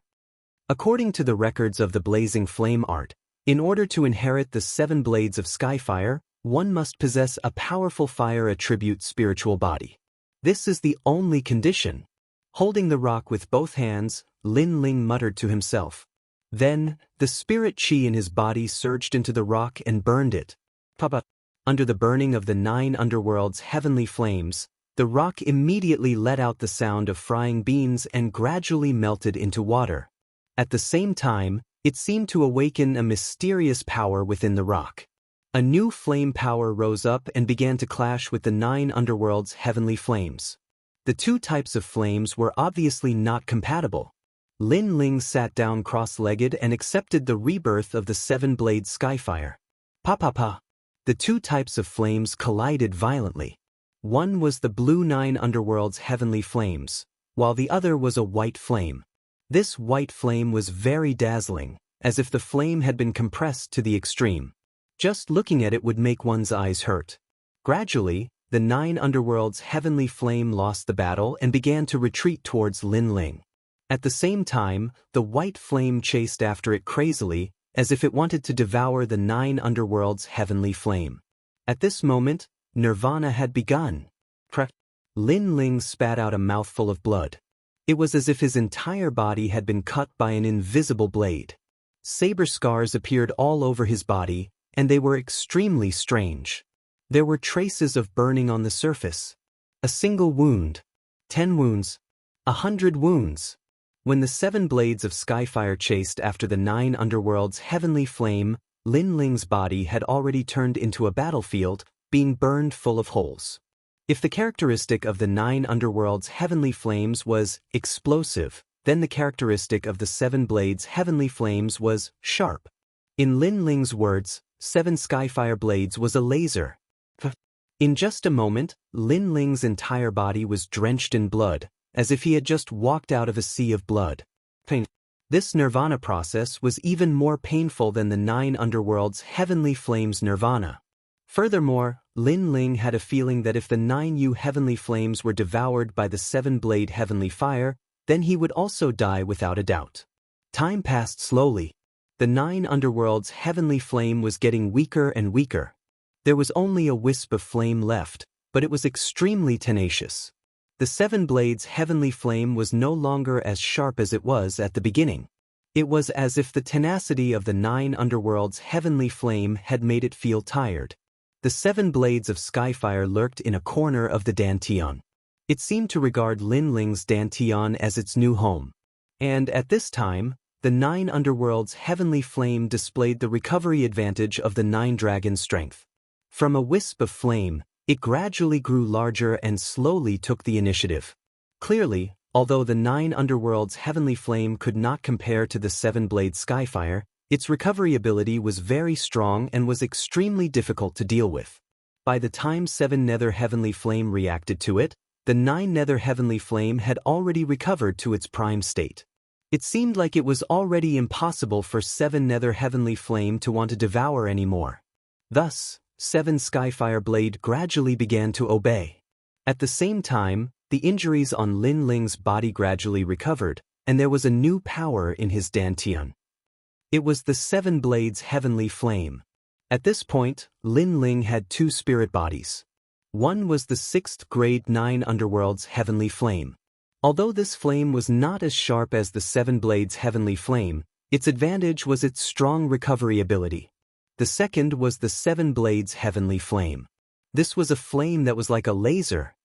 [SPEAKER 1] According to the records of the blazing flame art, in order to inherit the 7 blades of skyfire, one must possess a powerful fire attribute spiritual body. This is the only condition. Holding the rock with both hands, Lin Ling muttered to himself. Then, the spirit chi in his body surged into the rock and burned it. Papa. Under the burning of the 9 underworld's heavenly flames, the rock immediately let out the sound of frying beans and gradually melted into water. At the same time, it seemed to awaken a mysterious power within the rock. A new flame power rose up and began to clash with the 9 underworld's heavenly flames. The 2 types of flames were obviously not compatible. Lin Ling sat down cross-legged and accepted the rebirth of the 7-blade skyfire. Pa. The 2 types of flames collided violently. One was the blue 9 underworld's heavenly flames, while the other was a white flame. This white flame was very dazzling, as if the flame had been compressed to the extreme. Just looking at it would make one's eyes hurt. Gradually, the 9 underworld's heavenly flame lost the battle and began to retreat towards Lin Ling. At the same time, the white flame chased after it crazily, as if it wanted to devour the 9 underworld's heavenly flame. At this moment, nirvana had begun. Lin Ling spat out a mouthful of blood. It was as if his entire body had been cut by an invisible blade. Saber scars appeared all over his body, and they were extremely strange. There were traces of burning on the surface. A single wound. 10 wounds. 100 wounds. When the 7 blades of skyfire chased after the 9 underworld's heavenly flame, Lin Ling's body had already turned into a battlefield, being burned full of holes. If the characteristic of the 9 underworld's heavenly flames was explosive, then the characteristic of the 7 blades' heavenly flames was sharp. In Lin Ling's words, 7 skyfire blades was a laser. In just a moment, Lin Ling's entire body was drenched in blood, as if he had just walked out of a sea of blood. This nirvana process was even more painful than the 9 underworld's heavenly flames' nirvana. Furthermore, Lin Ling had a feeling that if the 9 heavenly flames were devoured by the 7-blade heavenly fire, then he would also die without a doubt. Time passed slowly. The 9 underworld's heavenly flame was getting weaker and weaker. There was only a wisp of flame left, but it was extremely tenacious. The 7 blades heavenly flame was no longer as sharp as it was at the beginning. It was as if the tenacity of the 9 underworld's heavenly flame had made it feel tired. The 7 blades of skyfire lurked in a corner of the Dantian. It seemed to regard Lin Ling's Dantian as its new home. And at this time, the 9 underworlds' heavenly flame displayed the recovery advantage of the 9 dragons' strength. From a wisp of flame, it gradually grew larger and slowly took the initiative. Clearly, although the 9 underworlds' heavenly flame could not compare to the 7-blade Skyfire, its recovery ability was very strong and was extremely difficult to deal with. By the time 7 nether heavenly flame reacted to it, the 9 nether heavenly flame had already recovered to its prime state. It seemed like it was already impossible for 7 nether heavenly flame to want to devour anymore. Thus, 7 Skyfire blade gradually began to obey. At the same time, the injuries on Lin Ling's body gradually recovered, and there was a new power in his dantian. It was the 7 blades heavenly flame. At this point, Lin Ling had 2 spirit bodies. One was the 6th grade 9 underworld's heavenly flame. Although this flame was not as sharp as the 7 blades heavenly flame, its advantage was its strong recovery ability. The second was the 7 blades heavenly flame. This was a flame that was like a laser.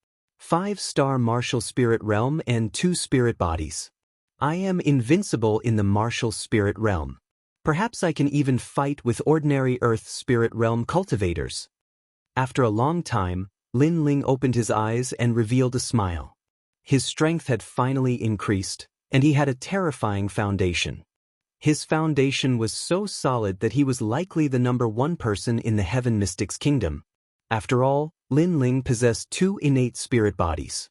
[SPEAKER 1] 5-star martial spirit realm and 2 spirit bodies. I am invincible in the martial spirit realm. Perhaps I can even fight with ordinary earth spirit realm cultivators. After a long time, Lin Ling opened his eyes and revealed a smile. His strength had finally increased, and he had a terrifying foundation. His foundation was so solid that he was likely the number 1 person in the Heaven Mystics Kingdom. After all, Lin Ling possessed 2 innate spirit bodies.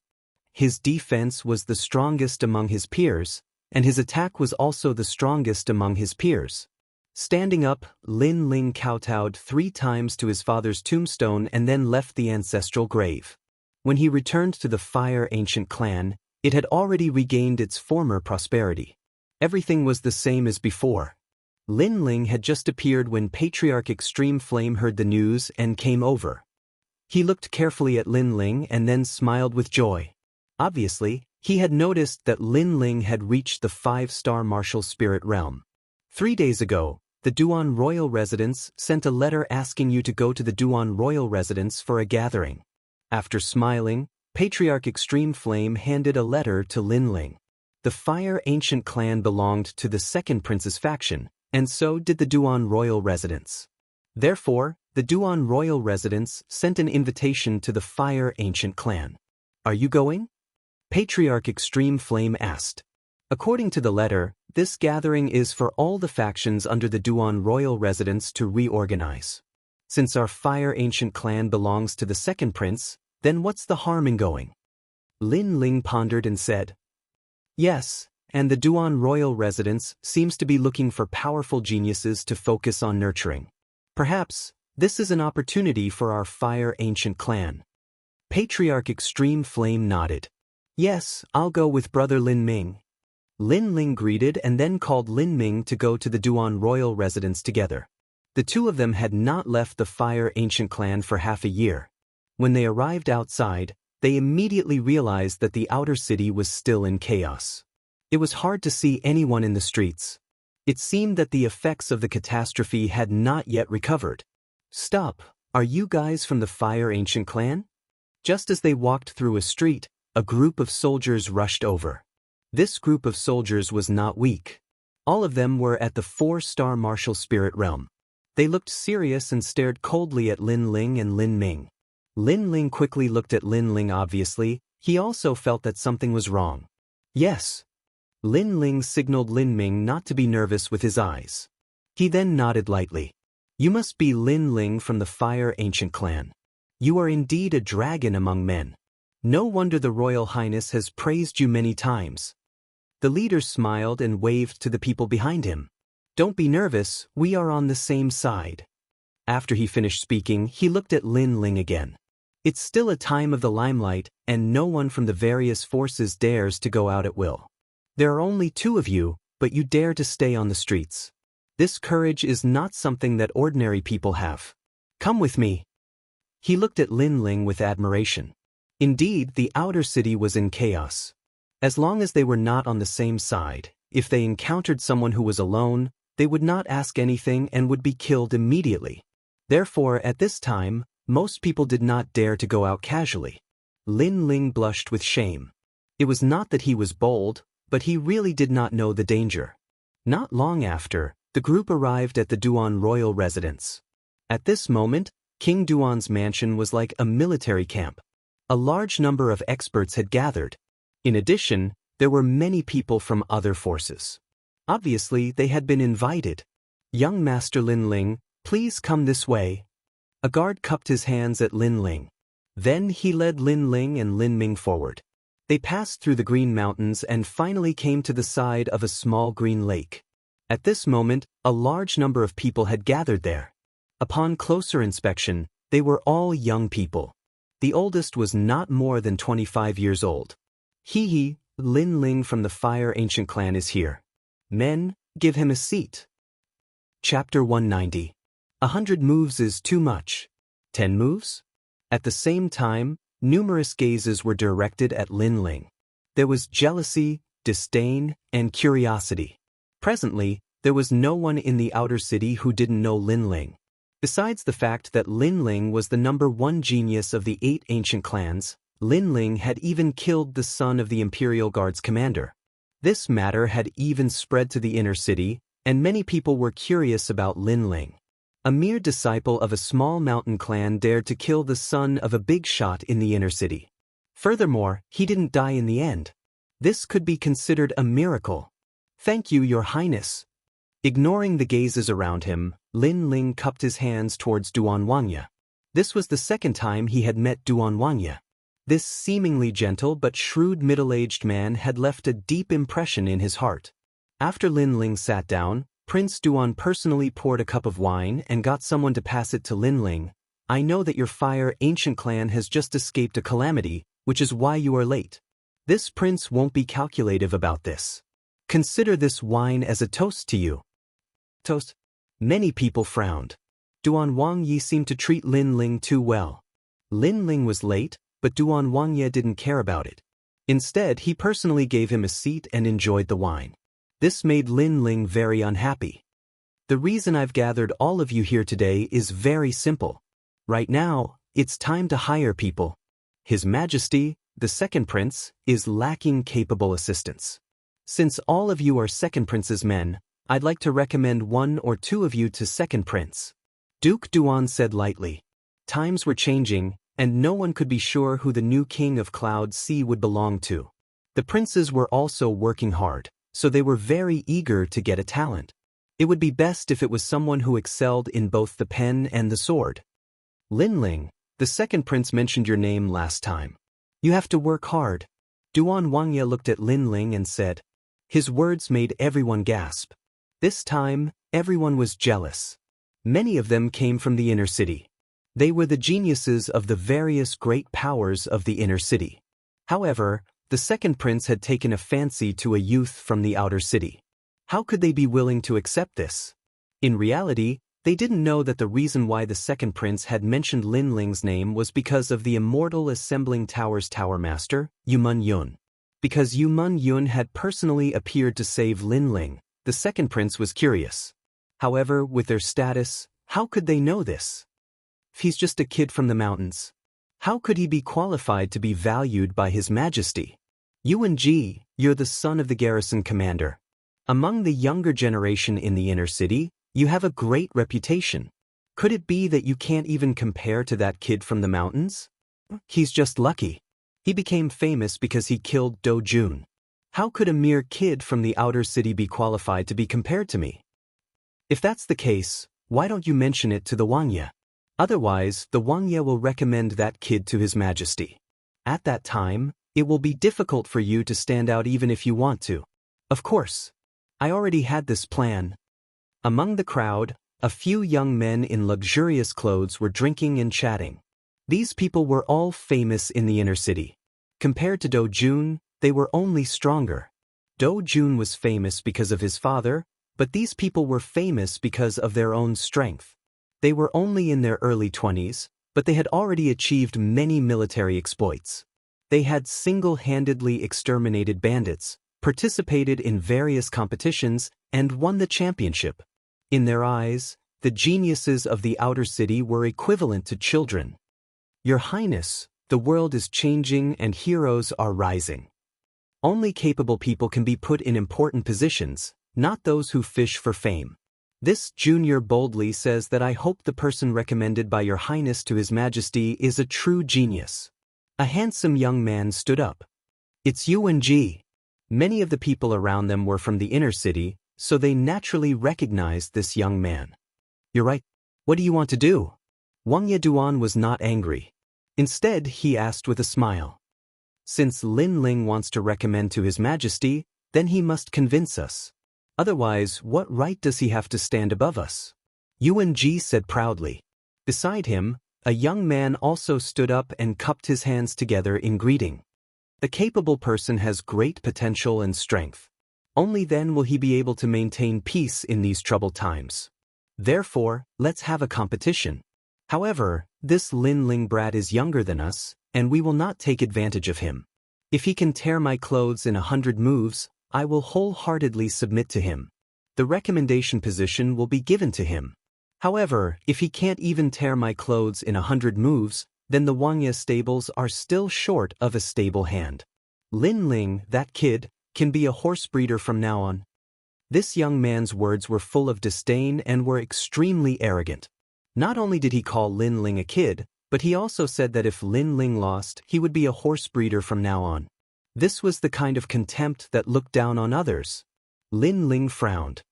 [SPEAKER 1] His defense was the strongest among his peers, and his attack was also the strongest among his peers. Standing up, Lin Ling kowtowed 3 times to his father's tombstone and then left the ancestral grave. When he returned to the Fire Ancient clan, it had already regained its former prosperity. Everything was the same as before. Lin Ling had just appeared when Patriarch Extreme Flame heard the news and came over. He looked carefully at Lin Ling and then smiled with joy. Obviously, he had noticed that Lin Ling had reached the 5-star martial spirit realm. 3 days ago, the Duan Royal Residence sent a letter asking you to go to the Duan Royal Residence for a gathering. After smiling, Patriarch Extreme Flame handed a letter to Lin Ling. The Fire Ancient clan belonged to the 2nd Prince's faction, and so did the Duan Royal Residence. Therefore, the Duan Royal Residence sent an invitation to the Fire Ancient clan. Are you going? Patriarch Extreme Flame asked. According to the letter, this gathering is for all the factions under the Duan Royal Residence to reorganize. Since our Fire Ancient clan belongs to the 2nd Prince, then what's the harm in going? Lin Ling pondered and said, Yes, and the Duan Royal Residence seems to be looking for powerful geniuses to focus on nurturing. Perhaps, this is an opportunity for our Fire Ancient clan. Patriarch Extreme Flame nodded. Yes, I'll go with Brother Lin Ming. Lin Ling greeted and then called Lin Ming to go to the Duan Royal Residence together. The 2 of them had not left the Fire Ancient clan for half a year. When they arrived outside, they immediately realized that the outer city was still in chaos. It was hard to see anyone in the streets. It seemed that the effects of the catastrophe had not yet recovered. Stop, are you guys from the Fire Ancient clan? Just as they walked through a street, a group of soldiers rushed over. This group of soldiers was not weak. All of them were at the 4-star martial spirit realm. They looked serious and stared coldly at Lin Ling and Lin Ming. Lin Ling quickly looked at Lin Ling. Obviously, he also felt that something was wrong. Yes. Lin Ling signaled Lin Ming not to be nervous with his eyes. He then nodded lightly. You must be Lin Ling from the Fire Ancient clan. You are indeed a dragon among men. No wonder the Royal Highness has praised you many times. The leader smiled and waved to the people behind him. Don't be nervous, we are on the same side. After he finished speaking, he looked at Lin Ling again. It's still a time of the limelight, and no one from the various forces dares to go out at will. There are only 2 of you, but you dare to stay on the streets. This courage is not something that ordinary people have. Come with me. He looked at Lin Ling with admiration. Indeed, the outer city was in chaos. As long as they were not on the same side, if they encountered someone who was alone, they would not ask anything and would be killed immediately. Therefore, at this time, most people did not dare to go out casually. Lin Ling blushed with shame. It was not that he was bold, but he really did not know the danger. Not long after, the group arrived at the Duan royal residence. At this moment, King Duan's mansion was like a military camp. A large number of experts had gathered. In addition, there were many people from other forces. Obviously, they had been invited. "Young Master Lin Ling, please come this way." A guard cupped his hands at Lin Ling. Then he led Lin Ling and Lin Ming forward. They passed through the Green Mountains and finally came to the side of a small green lake. At this moment, a large number of people had gathered there. Upon closer inspection, they were all young people. The oldest was not more than 25 years old. "He, Lin Ling from the Fire Ancient Clan is here. Men, give him a seat." Chapter 190. 100 moves is too much. 10 moves? At the same time, numerous gazes were directed at Lin Ling. There was jealousy, disdain, and curiosity. Presently, there was no one in the outer city who didn't know Lin Ling. Besides the fact that Lin Ling was the #1 genius of the 8 ancient clans, Lin Ling had even killed the son of the Imperial Guard's commander. This matter had even spread to the inner city, and many people were curious about Lin Ling. A mere disciple of a small mountain clan dared to kill the son of a big shot in the inner city. Furthermore, he didn't die in the end. This could be considered a miracle. "Thank you, Your Highness." Ignoring the gazes around him, Lin Ling cupped his hands towards Duan Wangya. This was the second time he had met Duan Wangya. This seemingly gentle but shrewd middle-aged man had left a deep impression in his heart. After Lin Ling sat down, Prince Duan personally poured a cup of wine and got someone to pass it to Lin Ling. "I know that your Fire Ancient Clan has just escaped a calamity, which is why you are late. This prince won't be calculative about this. Consider this wine as a toast to you." Toast? Many people frowned. Duan Wangyi seemed to treat Lin Ling too well. Lin Ling was late, but Duan Wangye didn't care about it. Instead, he personally gave him a seat and enjoyed the wine. This made Lin Ling very unhappy. "The reason I've gathered all of you here today is very simple. Right now, it's time to hire people. His Majesty, the second prince, is lacking capable assistants. Since all of you are second prince's men, I'd like to recommend 1 or 2 of you to second prince." Duke Duan said lightly. Times were changing, and no one could be sure who the new king of Cloud Sea would belong to. The princes were also working hard, so they were very eager to get a talent. It would be best if it was someone who excelled in both the pen and the sword. "Lin Ling, the second prince mentioned your name last time. You have to work hard." Duan Wangya looked at Lin Ling and said. His words made everyone gasp. This time, everyone was jealous. Many of them came from the inner city. They were the geniuses of the various great powers of the inner city. However, the second prince had taken a fancy to a youth from the outer city. How could they be willing to accept this? In reality, they didn't know that the reason why the second prince had mentioned Lin Ling's name was because of the immortal Assembling Towers Tower Master, Yumun Yun. Because Yumun Yun had personally appeared to save Lin Ling, the second prince was curious. However, with their status, how could they know this? He's just a kid from the mountains. How could he be qualified to be valued by His Majesty? Yuan Ji, you're the son of the garrison commander. Among the younger generation in the inner city, you have a great reputation. Could it be that you can't even compare to that kid from the mountains? He's just lucky. He became famous because he killed Do Jun. How could a mere kid from the outer city be qualified to be compared to me? If that's the case, why don't you mention it to the Wangya? Otherwise, the Wangya will recommend that kid to His Majesty. At that time, it will be difficult for you to stand out even if you want to. Of course. I already had this plan. Among the crowd, a few young men in luxurious clothes were drinking and chatting. These people were all famous in the inner city. Compared to Do Jun, they were only stronger. Do Jun was famous because of his father, but these people were famous because of their own strength. They were only in their early 20s, but they had already achieved many military exploits. They had single-handedly exterminated bandits, participated in various competitions, and won the championship. In their eyes, the geniuses of the outer city were equivalent to children. Your Highness, the world is changing and heroes are rising. Only capable people can be put in important positions, not those who fish for fame. This junior boldly says that I hope the person recommended by your highness to his majesty is a true genius. A handsome young man stood up. It's Yuan-ji. Many of the people around them were from the inner city, so they naturally recognized this young man. You're right. What do you want to do? Wang Yeduan was not angry. Instead, he asked with a smile. Since Lin Ling wants to recommend to his majesty, then he must convince us. Otherwise, what right does he have to stand above us? Yuan-ji said proudly. Beside him, a young man also stood up and cupped his hands together in greeting. A capable person has great potential and strength. Only then will he be able to maintain peace in these troubled times. Therefore, let's have a competition. However, this Lin Ling brat is younger than us, and we will not take advantage of him. If he can tear my clothes in 100 moves, I will wholeheartedly submit to him. The recommendation position will be given to him. However, if he can't even tear my clothes in 100 moves, then the Wangya stables are still short of a stable hand. Lin Ling, that kid, can be a horse breeder from now on. This young man's words were full of disdain and were extremely arrogant. Not only did he call Lin Ling a kid, but he also said that if Lin Ling lost, he would be a horse breeder from now on. This was the kind of contempt that looked down on others. Lin Ling frowned.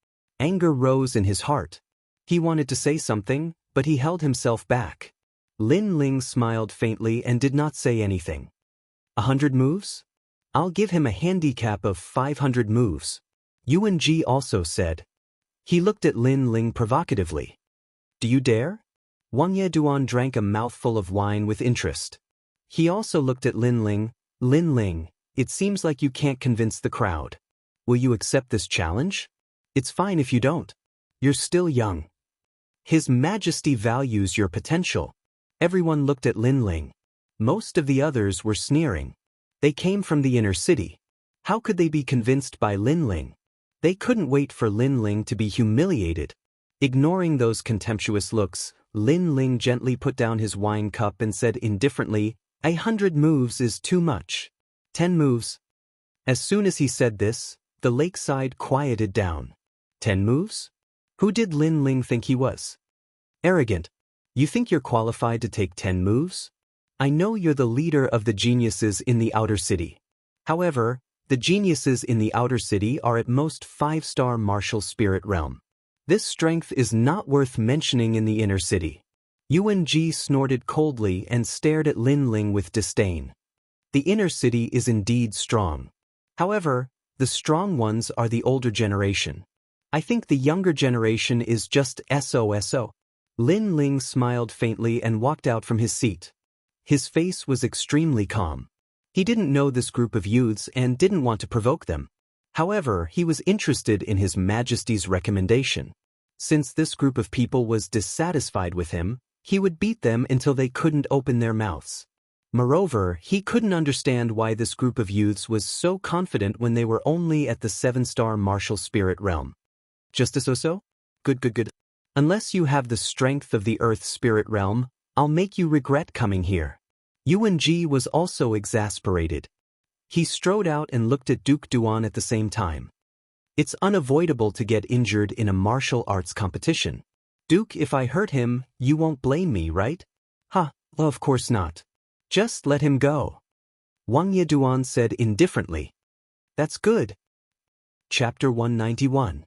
[SPEAKER 1] Anger rose in his heart. He wanted to say something, but he held himself back. Lin Ling smiled faintly and did not say anything. 100 moves? I'll give him a handicap of 500 moves. Yuan-ji also said. He looked at Lin Ling provocatively. Do you dare? Wang Yeduan drank a mouthful of wine with interest. He also looked at Lin Ling. Lin Ling, it seems like you can't convince the crowd. Will you accept this challenge? It's fine if you don't. You're still young. His Majesty values your potential. Everyone looked at Lin Ling. Most of the others were sneering. They came from the inner city. How could they be convinced by Lin Ling? They couldn't wait for Lin Ling to be humiliated. Ignoring those contemptuous looks, Lin Ling gently put down his wine cup and said indifferently, 100 moves is too much. 10 moves. As soon as he said this, the lakeside quieted down. 10 moves? Who did Lin Ling think he was? Arrogant. You think you're qualified to take 10 moves? I know you're the leader of the geniuses in the outer city. However, the geniuses in the outer city are at most 5-star martial spirit realm. This strength is not worth mentioning in the inner city. Yuan-ji snorted coldly and stared at Lin Ling with disdain. The inner city is indeed strong. However, the strong ones are the older generation. I think the younger generation is just SOSO. Lin Ling smiled faintly and walked out from his seat. His face was extremely calm. He didn't know this group of youths and didn't want to provoke them. However, he was interested in His Majesty's recommendation. Since this group of people was dissatisfied with him, he would beat them until they couldn't open their mouths. Moreover, he couldn't understand why this group of youths was so confident when they were only at the 7-star martial spirit realm. Just a so-so? Good. Unless you have the strength of the earth spirit realm, I'll make you regret coming here. Yuan-ji was also exasperated. He strode out and looked at Duke Duan at the same time. It's unavoidable to get injured in a martial arts competition. Duke, if I hurt him, you won't blame me, right? Well, of course not. Just let him go. Wang Yeduan said indifferently. That's good. Chapter 191.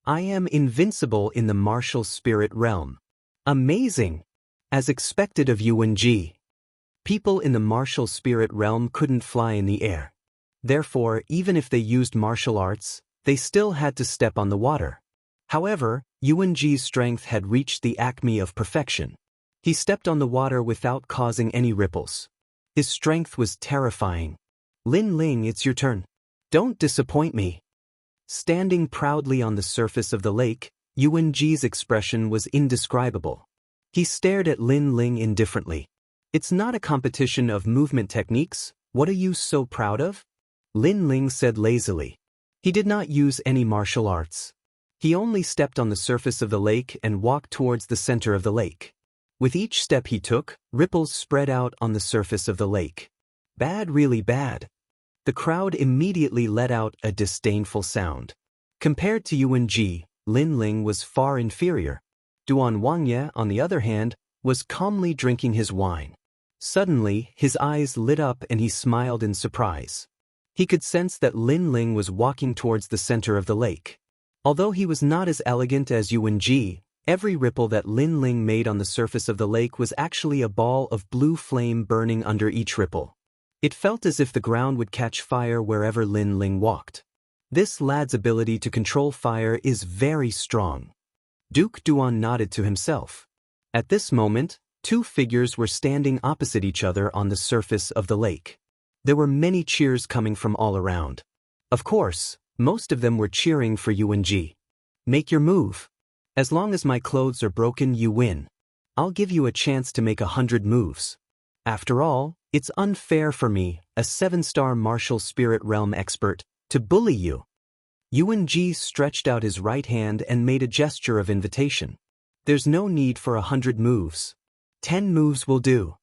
[SPEAKER 1] I am invincible in the martial spirit realm. Amazing! As expected of Yuan-ji. People in the martial spirit realm couldn't fly in the air. Therefore, even if they used martial arts, they still had to step on the water. However, Yuan-ji's strength had reached the acme of perfection. He stepped on the water without causing any ripples. His strength was terrifying. Lin Ling, it's your turn. Don't disappoint me. Standing proudly on the surface of the lake, Yuan-ji's expression was indescribable. He stared at Lin Ling indifferently. It's not a competition of movement techniques. What are you so proud of? Lin Ling said lazily. He did not use any martial arts. He only stepped on the surface of the lake and walked towards the center of the lake. With each step he took, ripples spread out on the surface of the lake. Bad, really bad. The crowd immediately let out a disdainful sound. Compared to Yuan Ji, Lin Ling was far inferior. Duan Wangye, on the other hand, was calmly drinking his wine. Suddenly, his eyes lit up and he smiled in surprise. He could sense that Lin Ling was walking towards the center of the lake. Although he was not as elegant as Yuan Ji, every ripple that Lin Ling made on the surface of the lake was actually a ball of blue flame burning under each ripple. It felt as if the ground would catch fire wherever Lin Ling walked. This lad's ability to control fire is very strong. Duke Duan nodded to himself. At this moment, two figures were standing opposite each other on the surface of the lake. There were many cheers coming from all around. Of course, most of them were cheering for Yuan Ji. Make your move. As long as my clothes are broken, you win. I'll give you a chance to make 100 moves. After all, it's unfair for me, a 7-star martial spirit realm expert, to bully you. Yuan Ji stretched out his right hand and made a gesture of invitation. There's no need for 100 moves. 10 moves will do.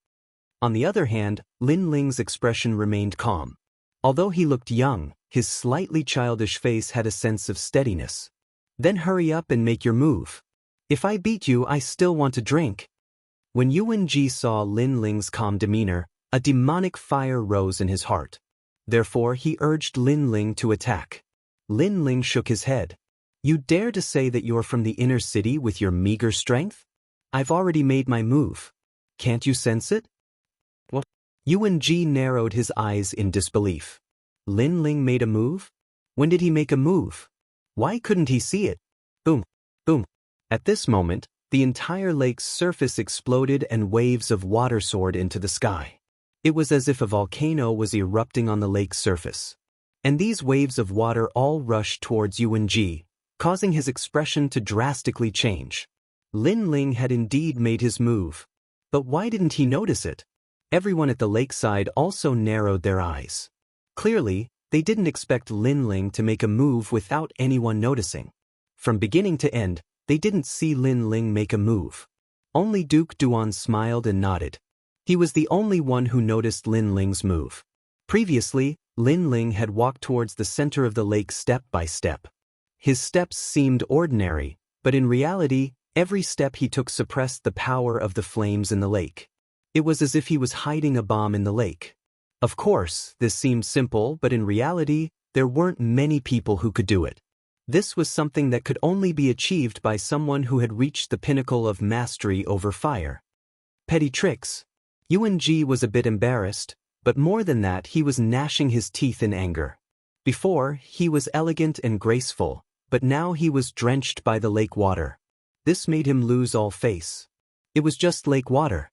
[SPEAKER 1] On the other hand, Lin Ling's expression remained calm. Although he looked young, his slightly childish face had a sense of steadiness. Then hurry up and make your move. If I beat you, I still want to drink. When Yuan Ji saw Lin Ling's calm demeanor, a demonic fire rose in his heart. Therefore, he urged Lin Ling to attack. Lin Ling shook his head. You dare to say that you're from the inner city with your meager strength? I've already made my move. Can't you sense it? What? Yuan Ji narrowed his eyes in disbelief. Lin Ling made a move? When did he make a move? Why couldn't he see it? Boom, boom. At this moment, the entire lake's surface exploded and waves of water soared into the sky. It was as if a volcano was erupting on the lake's surface. And these waves of water all rushed towards Yuan Ji, causing his expression to drastically change. Lin Ling had indeed made his move. But why didn't he notice it? Everyone at the lakeside also narrowed their eyes. Clearly, they didn't expect Lin Ling to make a move without anyone noticing. From beginning to end, they didn't see Lin Ling make a move. Only Duke Duan smiled and nodded. He was the only one who noticed Lin Ling's move. Previously, Lin Ling had walked towards the center of the lake step by step. His steps seemed ordinary, but in reality, every step he took suppressed the power of the flames in the lake. It was as if he was hiding a bomb in the lake. Of course, this seemed simple, but in reality, there weren't many people who could do it. This was something that could only be achieved by someone who had reached the pinnacle of mastery over fire. Petty tricks. Yuan Ji was a bit embarrassed, but more than that, he was gnashing his teeth in anger. Before, he was elegant and graceful, but now he was drenched by the lake water. This made him lose all face. It was just lake water.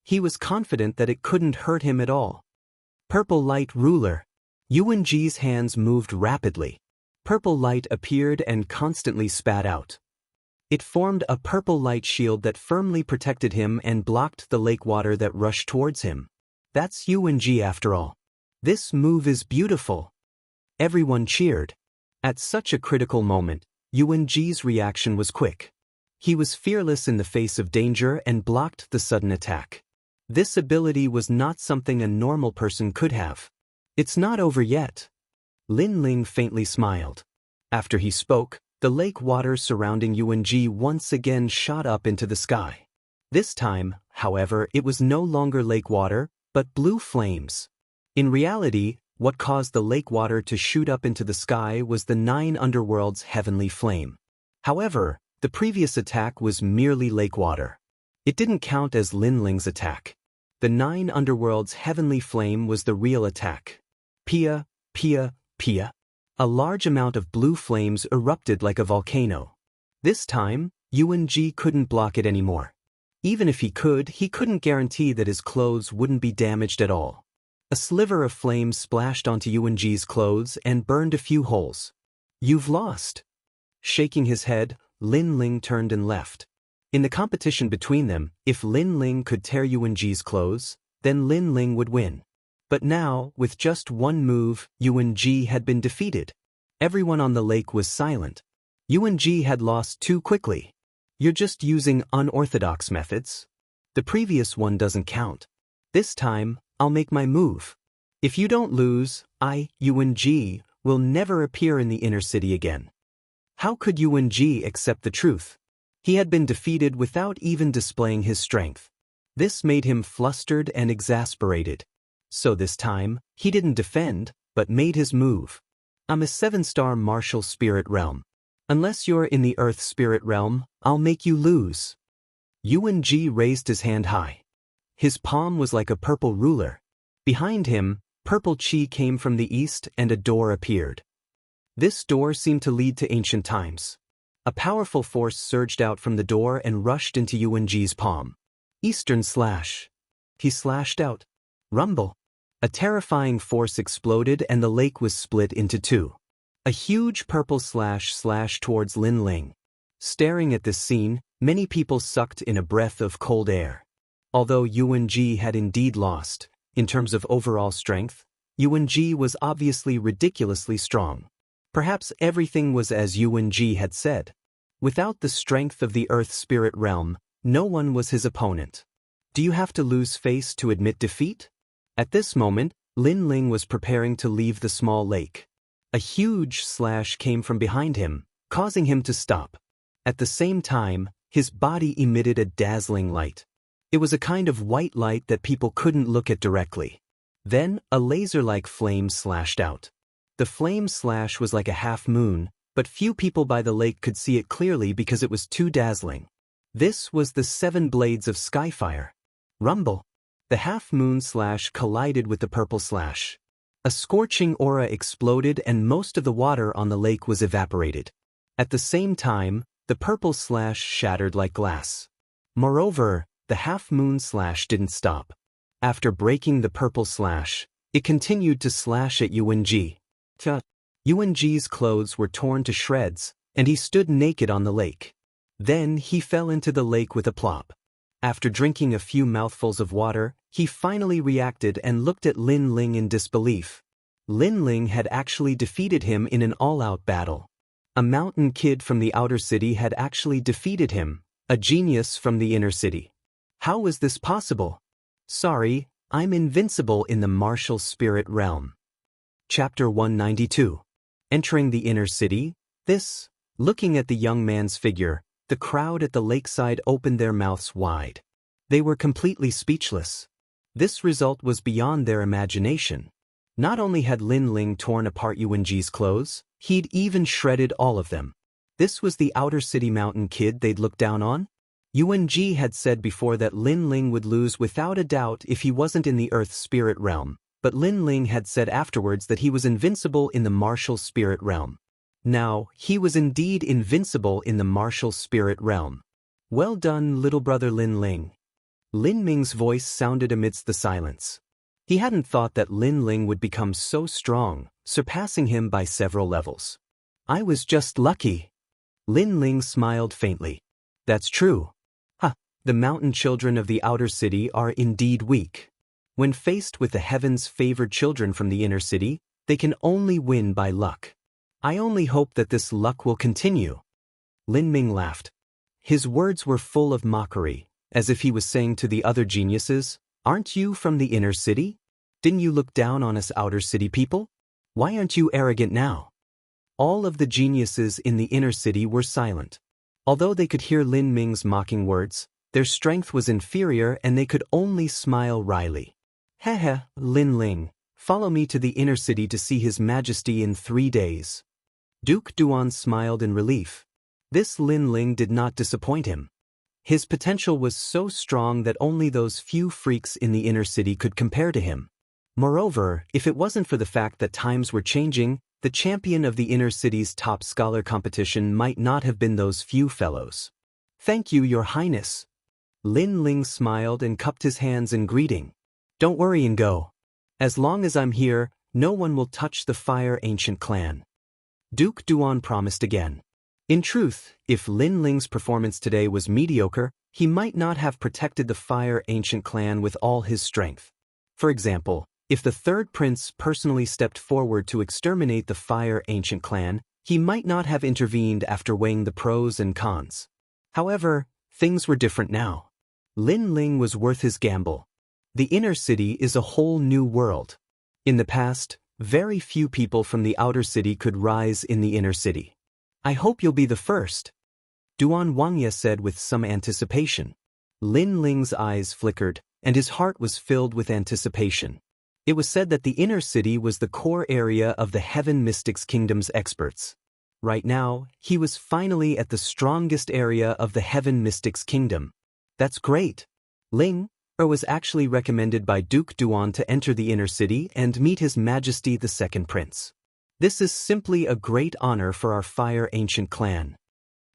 [SPEAKER 1] He was confident that it couldn't hurt him at all. Purple light ruler. Yuan Ji's hands moved rapidly. Purple light appeared and constantly spat out. It formed a purple light shield that firmly protected him and blocked the lake water that rushed towards him. That's Yuan Ji after all. This move is beautiful. Everyone cheered. At such a critical moment, Yuan Ji's reaction was quick. He was fearless in the face of danger and blocked the sudden attack. This ability was not something a normal person could have. It's not over yet. Lin Ling faintly smiled. After he spoke, the lake water surrounding Yuan Ji once again shot up into the sky. This time, however, it was no longer lake water, but blue flames. In reality, what caused the lake water to shoot up into the sky was the 9 underworlds' heavenly flame. However, the previous attack was merely lake water. It didn't count as Lin Ling's attack. The 9 underworlds' heavenly flame was the real attack. Pia, pia, pia. A large amount of blue flames erupted like a volcano. This time, Yuan Ji couldn't block it anymore. Even if he couldn't guarantee that his clothes wouldn't be damaged at all. A sliver of flame splashed onto Yuan Ji's clothes and burned a few holes. You've lost. Shaking his head, Lin Ling turned and left. In the competition between them, if Lin Ling could tear Yuan Ji's clothes, then Lin Ling would win. But now, with just one move, Yuan Ji had been defeated. Everyone on the lake was silent. Yuan Ji had lost too quickly. You're just using unorthodox methods. The previous one doesn't count. This time, I'll make my move. If you don't lose, Yuan Ji, will never appear in the inner city again. How could Yuan accept the truth? He had been defeated without even displaying his strength. This made him flustered and exasperated. So this time, he didn't defend, but made his move. I'm a 7-star martial spirit realm. Unless you're in the earth spirit realm, I'll make you lose. Yuan raised his hand high. His palm was like a purple ruler. Behind him, purple chi came from the east and a door appeared. This door seemed to lead to ancient times. A powerful force surged out from the door and rushed into Yuan palm. Eastern slash. He slashed out. Rumble. A terrifying force exploded and the lake was split into two. A huge purple slash slashed towards Lin Ling. Staring at this scene, many people sucked in a breath of cold air. Although Yuan had indeed lost, in terms of overall strength, Yuan was obviously ridiculously strong. Perhaps everything was as Yuan had said. Without the strength of the earth spirit realm, no one was his opponent. Do you have to lose face to admit defeat? At this moment, Lin Ling was preparing to leave the small lake. A huge slash came from behind him, causing him to stop. At the same time, his body emitted a dazzling light. It was a kind of white light that people couldn't look at directly. Then, a laser-like flame slashed out. The flame slash was like a half moon, but few people by the lake could see it clearly because it was too dazzling. This was the 7 blades of Skyfire. Rumble. The half-moon slash collided with the purple slash. A scorching aura exploded and most of the water on the lake was evaporated. At the same time, the purple slash shattered like glass. Moreover, the half-moon slash didn't stop. After breaking the purple slash, it continued to slash at Yuan Yuan clothes were torn to shreds, and he stood naked on the lake. Then he fell into the lake with a plop. After drinking a few mouthfuls of water, he finally reacted and looked at Lin Ling in disbelief. Lin Ling had actually defeated him in an all-out battle. A mountain kid from the outer city had actually defeated him, a genius from the inner city. How was this possible? Sorry, I'm invincible in the martial spirit realm. Chapter 192. Entering the inner city, looking at the young man's figure, the crowd at the lakeside opened their mouths wide. They were completely speechless. This result was beyond their imagination. Not only had Lin Ling torn apart Yuan clothes, he'd even shredded all of them. This was the outer city mountain kid they'd looked down on? Yuan had said before that Lin Ling would lose without a doubt if he wasn't in the earth spirit realm, but Lin Ling had said afterwards that he was invincible in the martial spirit realm. Now, he was indeed invincible in the martial spirit realm. Well done, little brother Lin Ling. Lin Ming's voice sounded amidst the silence. He hadn't thought that Lin Ling would become so strong, surpassing him by several levels. I was just lucky. Lin Ling smiled faintly. That's true. The mountain children of the outer city are indeed weak. When faced with the heavens-favored children from the inner city, they can only win by luck. I only hope that this luck will continue. Lin Ming laughed. His words were full of mockery, as if he was saying to the other geniuses, "Aren't you from the inner city? Didn't you look down on us outer city people? Why aren't you arrogant now?" All of the geniuses in the inner city were silent. Although they could hear Lin Ming's mocking words, their strength was inferior and they could only smile wryly. Heh, Lin Ling, follow me to the inner city to see His Majesty in 3 days. Duke Duan smiled in relief. This Lin Ling did not disappoint him. His potential was so strong that only those few freaks in the inner city could compare to him. Moreover, if it wasn't for the fact that times were changing, the champion of the inner city's top scholar competition might not have been those few fellows. Thank you, Your Highness. Lin Ling smiled and cupped his hands in greeting. Don't worry and go. As long as I'm here, no one will touch the Fire Ancient clan. Duke Duan promised again. In truth, if Lin Ling's performance today was mediocre, he might not have protected the Fire Ancient clan with all his strength. For example, if the third prince personally stepped forward to exterminate the Fire Ancient clan, he might not have intervened after weighing the pros and cons. However, things were different now. Lin Ling was worth his gamble. The inner city is a whole new world. In the past, very few people from the outer city could rise in the inner city. I hope you'll be the first, Duan Wangye said with some anticipation. Lin Ling's eyes flickered, and his heart was filled with anticipation. It was said that the inner city was the core area of the Heaven Mystics Kingdom's experts. Right now, he was finally at the strongest area of the Heaven Mystics Kingdom. That's great. Ling was actually recommended by Duke Duan to enter the inner city and meet His Majesty the Second Prince. This is simply a great honor for our Fire Ancient clan.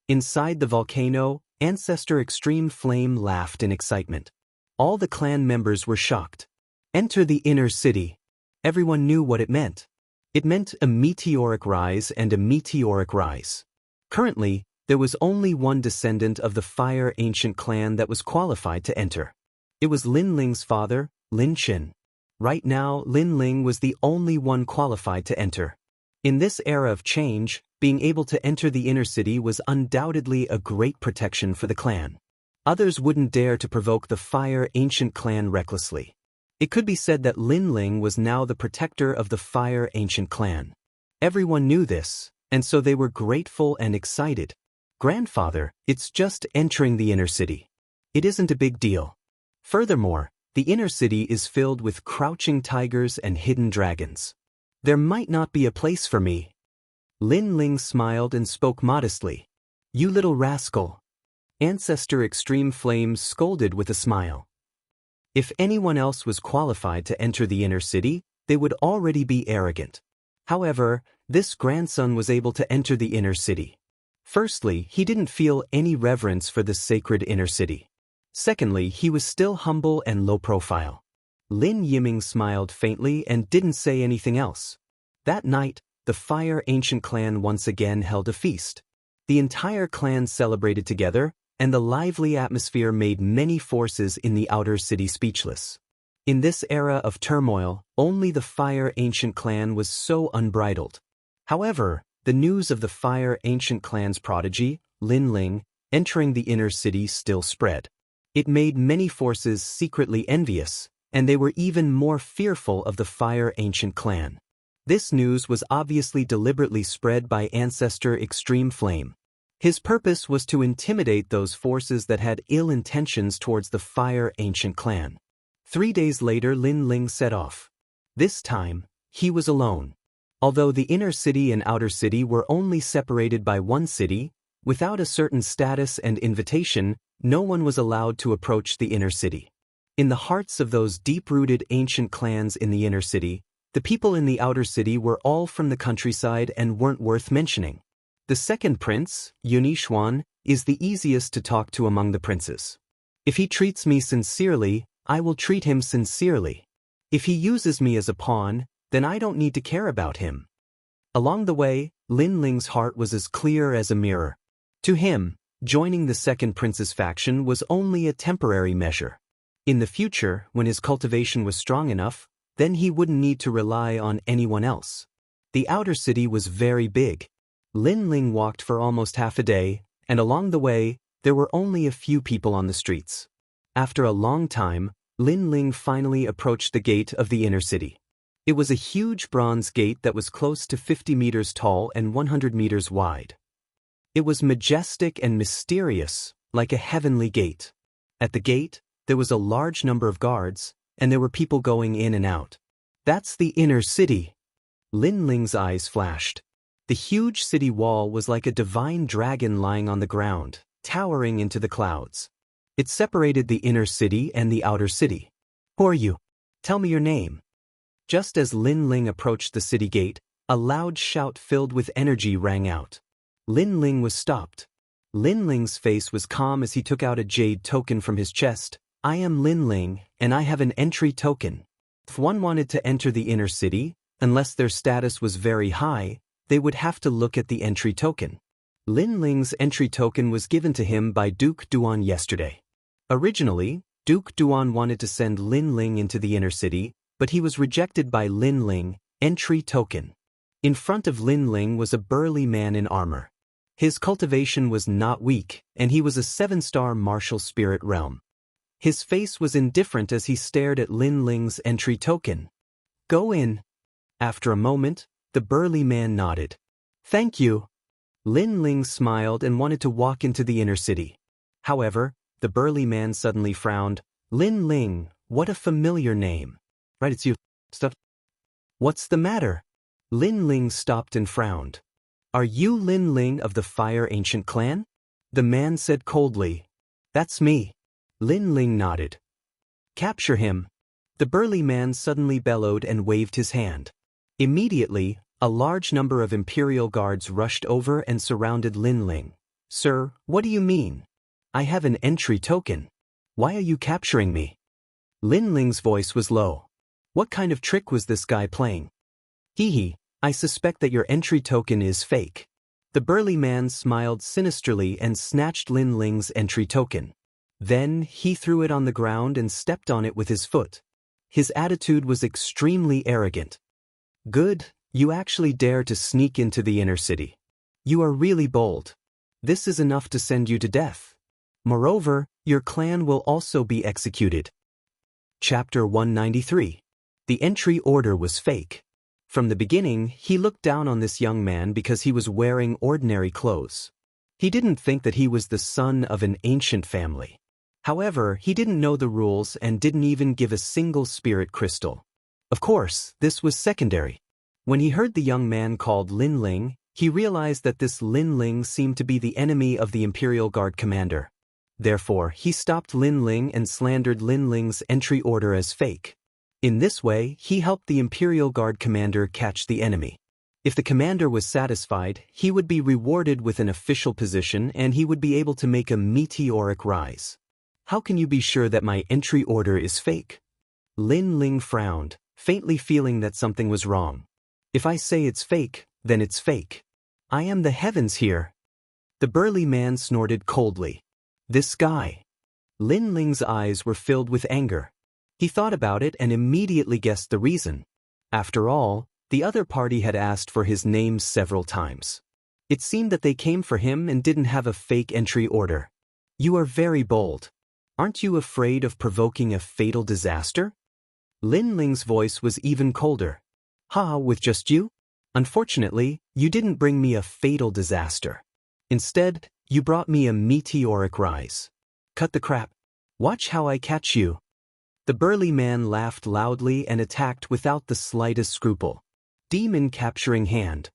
[SPEAKER 1] Inside the volcano, Ancestor Extreme Flame laughed in excitement. All the clan members were shocked. Enter the inner city. Everyone knew what it meant. It meant a meteoric rise and a meteoric rise. Currently, there was only one descendant of the Fire Ancient clan that was qualified to enter. It was Lin Ling's father, Lin Qin. Right now, Lin Ling was the only one qualified to enter. In this era of change, being able to enter the inner city was undoubtedly a great protection for the clan. Others wouldn't dare to provoke the Fire Ancient clan recklessly. It could be said that Lin Ling was now the protector of the Fire Ancient clan. Everyone knew this, and so they were grateful and excited. Grandfather, it's just entering the inner city. It isn't a big deal. Furthermore, the inner city is filled with crouching tigers and hidden dragons. There might not be a place for me. Lin Ling smiled and spoke modestly. You little rascal. Ancestor Extreme Flame scolded with a smile. If anyone else was qualified to enter the inner city, they would already be arrogant. However, this grandson was able to enter the inner city. Firstly, he didn't feel any reverence for the sacred inner city. Secondly, he was still humble and low profile. Lin Yiming smiled faintly and didn't say anything else. That night, the Fire Ancient clan once again held a feast. The entire clan celebrated together, and the lively atmosphere made many forces in the outer city speechless. In this era of turmoil, only the Fire Ancient clan was so unbridled. However, the news of the Fire Ancient clan's prodigy, Lin Ling, entering the inner city still spread. It made many forces secretly envious, and they were even more fearful of the Fire Ancient clan. This news was obviously deliberately spread by Ancestor Extreme Flame. His purpose was to intimidate those forces that had ill intentions towards the Fire Ancient clan. 3 days later, Lin Ling set off. This time, he was alone. Although the inner city and outer city were only separated by one city, without a certain status and invitation, no one was allowed to approach the inner city. In the hearts of those deep-rooted ancient clans in the inner city, the people in the outer city were all from the countryside and weren't worth mentioning. The second prince, Yunixuan, is the easiest to talk to among the princes. If he treats me sincerely, I will treat him sincerely. If he uses me as a pawn, then I don't need to care about him. Along the way, Lin Ling's heart was as clear as a mirror. To him, joining the second prince's faction was only a temporary measure. In the future, when his cultivation was strong enough, then he wouldn't need to rely on anyone else. The outer city was very big. Lin Ling walked for almost half a day, and along the way, there were only a few people on the streets. After a long time, Lin Ling finally approached the gate of the inner city. It was a huge bronze gate that was close to 50 meters tall and 100 meters wide. It was majestic and mysterious, like a heavenly gate. At the gate, there was a large number of guards, and there were people going in and out. That's the inner city. Lin Ling's eyes flashed. The huge city wall was like a divine dragon lying on the ground, towering into the clouds. It separated the inner city and the outer city. Who are you? Tell me your name. Just as Lin Ling approached the city gate, a loud shout filled with energy rang out. Lin Ling was stopped. Lin Ling's face was calm as he took out a jade token from his chest. I am Lin Ling, and I have an entry token. If one wanted to enter the inner city, unless their status was very high, they would have to look at the entry token. Lin Ling's entry token was given to him by Duke Duan yesterday. Originally, Duke Duan wanted to send Lin Ling into the inner city, but he was rejected by Lin Ling, entry token. In front of Lin Ling was a burly man in armor. His cultivation was not weak, and he was a 7-star martial spirit realm. His face was indifferent as he stared at Lin Ling's entry token. Go in. After a moment, the burly man nodded. Thank you. Lin Ling smiled and wanted to walk into the inner city. However, the burly man suddenly frowned. Lin Ling, what a familiar name. Right, it's you. Stuff. What's the matter? Lin Ling stopped and frowned. Are you Lin Ling of the Fire Ancient Clan? The man said coldly. That's me. Lin Ling nodded. Capture him. The burly man suddenly bellowed and waved his hand. Immediately, a large number of Imperial guards rushed over and surrounded Lin Ling. Sir, what do you mean? I have an entry token. Why are you capturing me? Lin Ling's voice was low. What kind of trick was this guy playing? Hee, I suspect that your entry token is fake. The burly man smiled sinisterly and snatched Lin Ling's entry token. Then, he threw it on the ground and stepped on it with his foot. His attitude was extremely arrogant. Good, you actually dare to sneak into the inner city. You are really bold. This is enough to send you to death. Moreover, your clan will also be executed. Chapter 193. The entry order was fake. From the beginning, he looked down on this young man because he was wearing ordinary clothes. He didn't think that he was the son of an ancient family. However, he didn't know the rules and didn't even give a single spirit crystal. Of course, this was secondary. When he heard the young man called Lin Ling, he realized that this Lin Ling seemed to be the enemy of the Imperial Guard commander. Therefore, he stopped Lin Ling and slandered Lin Ling's entry order as fake. In this way, he helped the Imperial Guard commander catch the enemy. If the commander was satisfied, he would be rewarded with an official position and he would be able to make a meteoric rise. How can you be sure that my entry order is fake? Lin Ling frowned, faintly feeling that something was wrong. If I say it's fake, then it's fake. I am the heavens here. The burly man snorted coldly. This guy. Lin Ling's eyes were filled with anger. He thought about it and immediately guessed the reason. After all, the other party had asked for his name several times. It seemed that they came for him and didn't have a fake entry order. You are very bold. Aren't you afraid of provoking a fatal disaster? Lin Ling's voice was even colder. Ha, with just you? Unfortunately, you didn't bring me a fatal disaster. Instead, you brought me a meteoric rise. Cut the crap. Watch how I catch you. The burly man laughed loudly and attacked without the slightest scruple. Demon capturing hand.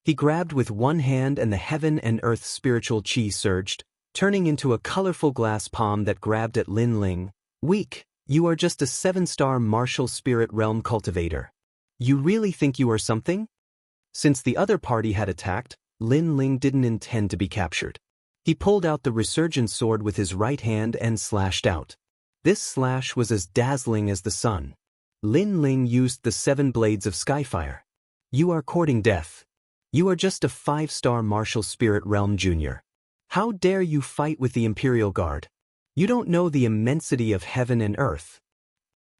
[SPEAKER 1] He grabbed with one hand and the heaven and earth spiritual chi surged, turning into a colorful glass palm that grabbed at Lin Ling. Weak, you are just a 7-star martial spirit realm cultivator. You really think you are something? Since the other party had attacked, Lin Ling didn't intend to be captured. He pulled out the resurgent sword with his right hand and slashed out. This slash was as dazzling as the sun. Lin Ling used the 7 blades of Skyfire. You are courting death. You are just a 5-star martial spirit realm junior. How dare you fight with the Imperial Guard? You don't know the immensity of heaven and earth.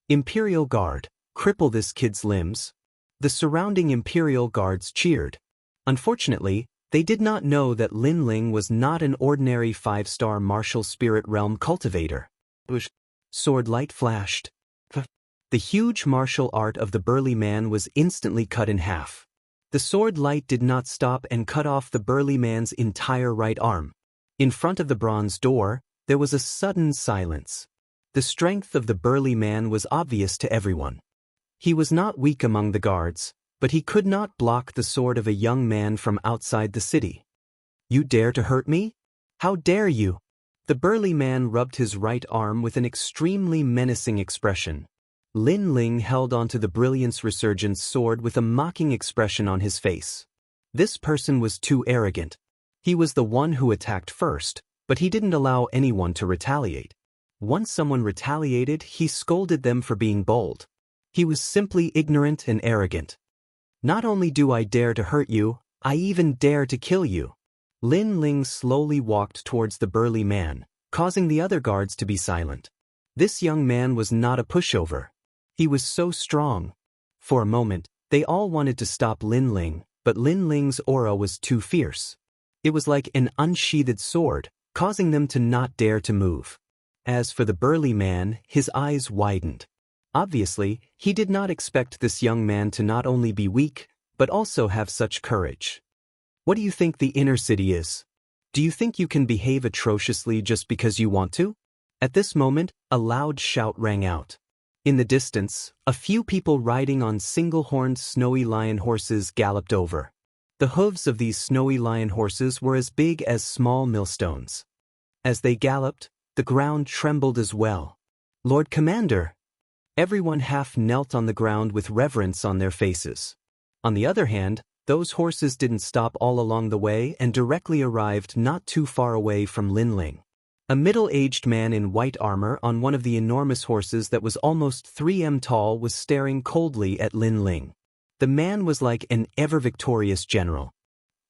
[SPEAKER 1] Imperial Guard, cripple this kid's limbs. The surrounding Imperial Guards cheered. Unfortunately, they did not know that Lin Ling was not an ordinary 5-star martial spirit realm cultivator. Sword light flashed. The huge martial art of the burly man was instantly cut in half. The sword light did not stop and cut off the burly man's entire right arm. In front of the bronze door, there was a sudden silence. The strength of the burly man was obvious to everyone. He was not weak among the guards, but he could not block the sword of a young man from outside the city. You dare to hurt me? How dare you? The burly man rubbed his right arm with an extremely menacing expression. Lin Ling held onto the Brilliance Resurgence sword with a mocking expression on his face. This person was too arrogant. He was the one who attacked first, but he didn't allow anyone to retaliate. Once someone retaliated, he scolded them for being bold. He was simply ignorant and arrogant. Not only do I dare to hurt you, I even dare to kill you. Lin Ling slowly walked towards the burly man, causing the other guards to be silent. This young man was not a pushover. He was so strong. For a moment, they all wanted to stop Lin Ling, but Lin Ling's aura was too fierce. It was like an unsheathed sword, causing them to not dare to move. As for the burly man, his eyes widened. Obviously, he did not expect this young man to not only be weak, but also have such courage. What do you think the inner city is? Do you think you can behave atrociously just because you want to? At this moment, a loud shout rang out. In the distance, a few people riding on single-horned snowy lion horses galloped over. The hooves of these snowy lion horses were as big as small millstones. As they galloped, the ground trembled as well. "Lord Commander!" Everyone half knelt on the ground with reverence on their faces. On the other hand, those horses didn't stop all along the way and directly arrived not too far away from Lin Ling. A middle-aged man in white armor on one of the enormous horses that was almost 3 m tall was staring coldly at Lin Ling. The man was like an ever-victorious general.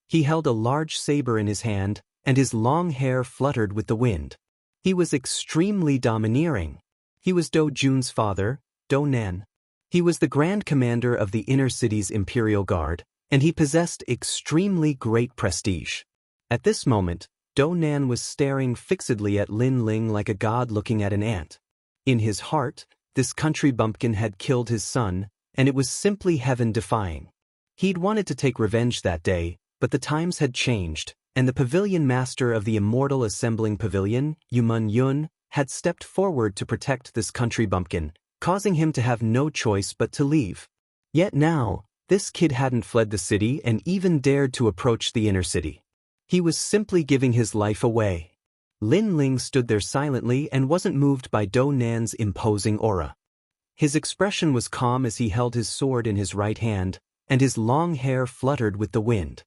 [SPEAKER 1] He held a large saber in his hand, and his long hair fluttered with the wind. He was extremely domineering. He was Do Jun's father, Do Nan. He was the Grand Commander of the inner city's Imperial Guard, and he possessed extremely great prestige. At this moment, Do Nan was staring fixedly at Lin Ling like a god looking at an ant. In his heart, this country bumpkin had killed his son, and it was simply heaven-defying. He'd wanted to take revenge that day, but the times had changed, and the pavilion master of the Immortal Assembling Pavilion, Yumun Yun, had stepped forward to protect this country bumpkin, causing him to have no choice but to leave. Yet now, this kid hadn't fled the city and even dared to approach the inner city. He was simply giving his life away. Lin Ling stood there silently and wasn't moved by Do Nan's imposing aura. His expression was calm as he held his sword in his right hand, and his long hair fluttered with the wind.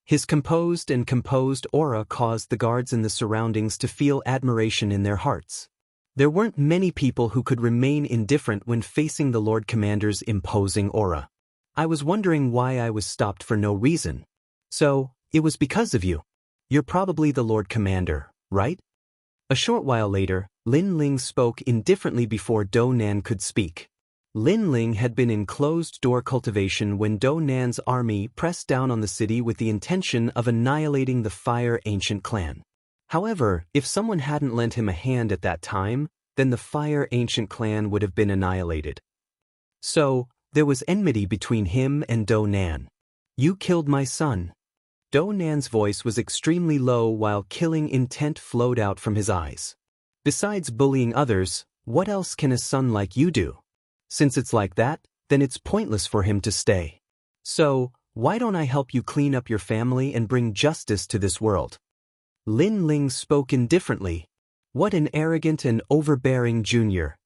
[SPEAKER 1] His composed aura caused the guards in the surroundings to feel admiration in their hearts. There weren't many people who could remain indifferent when facing the Lord Commander's imposing aura. "I was wondering why I was stopped for no reason. So, it was because of you. You're probably the Lord Commander, right?" A short while later, Lin Ling spoke indifferently before Do Nan could speak. Lin Ling had been in closed-door cultivation when Do Nan's army pressed down on the city with the intention of annihilating the Fire Ancient clan. However, if someone hadn't lent him a hand at that time, then the Fire Ancient clan would have been annihilated. So, there was enmity between him and Do Nan. "You killed my son." Do Nan's voice was extremely low while killing intent flowed out from his eyes. "Besides bullying others, what else can a son like you do? Since it's like that, then it's pointless for him to stay. So, why don't I help you clean up your family and bring justice to this world?" Lin Ling spoke indifferently. What an arrogant and overbearing junior.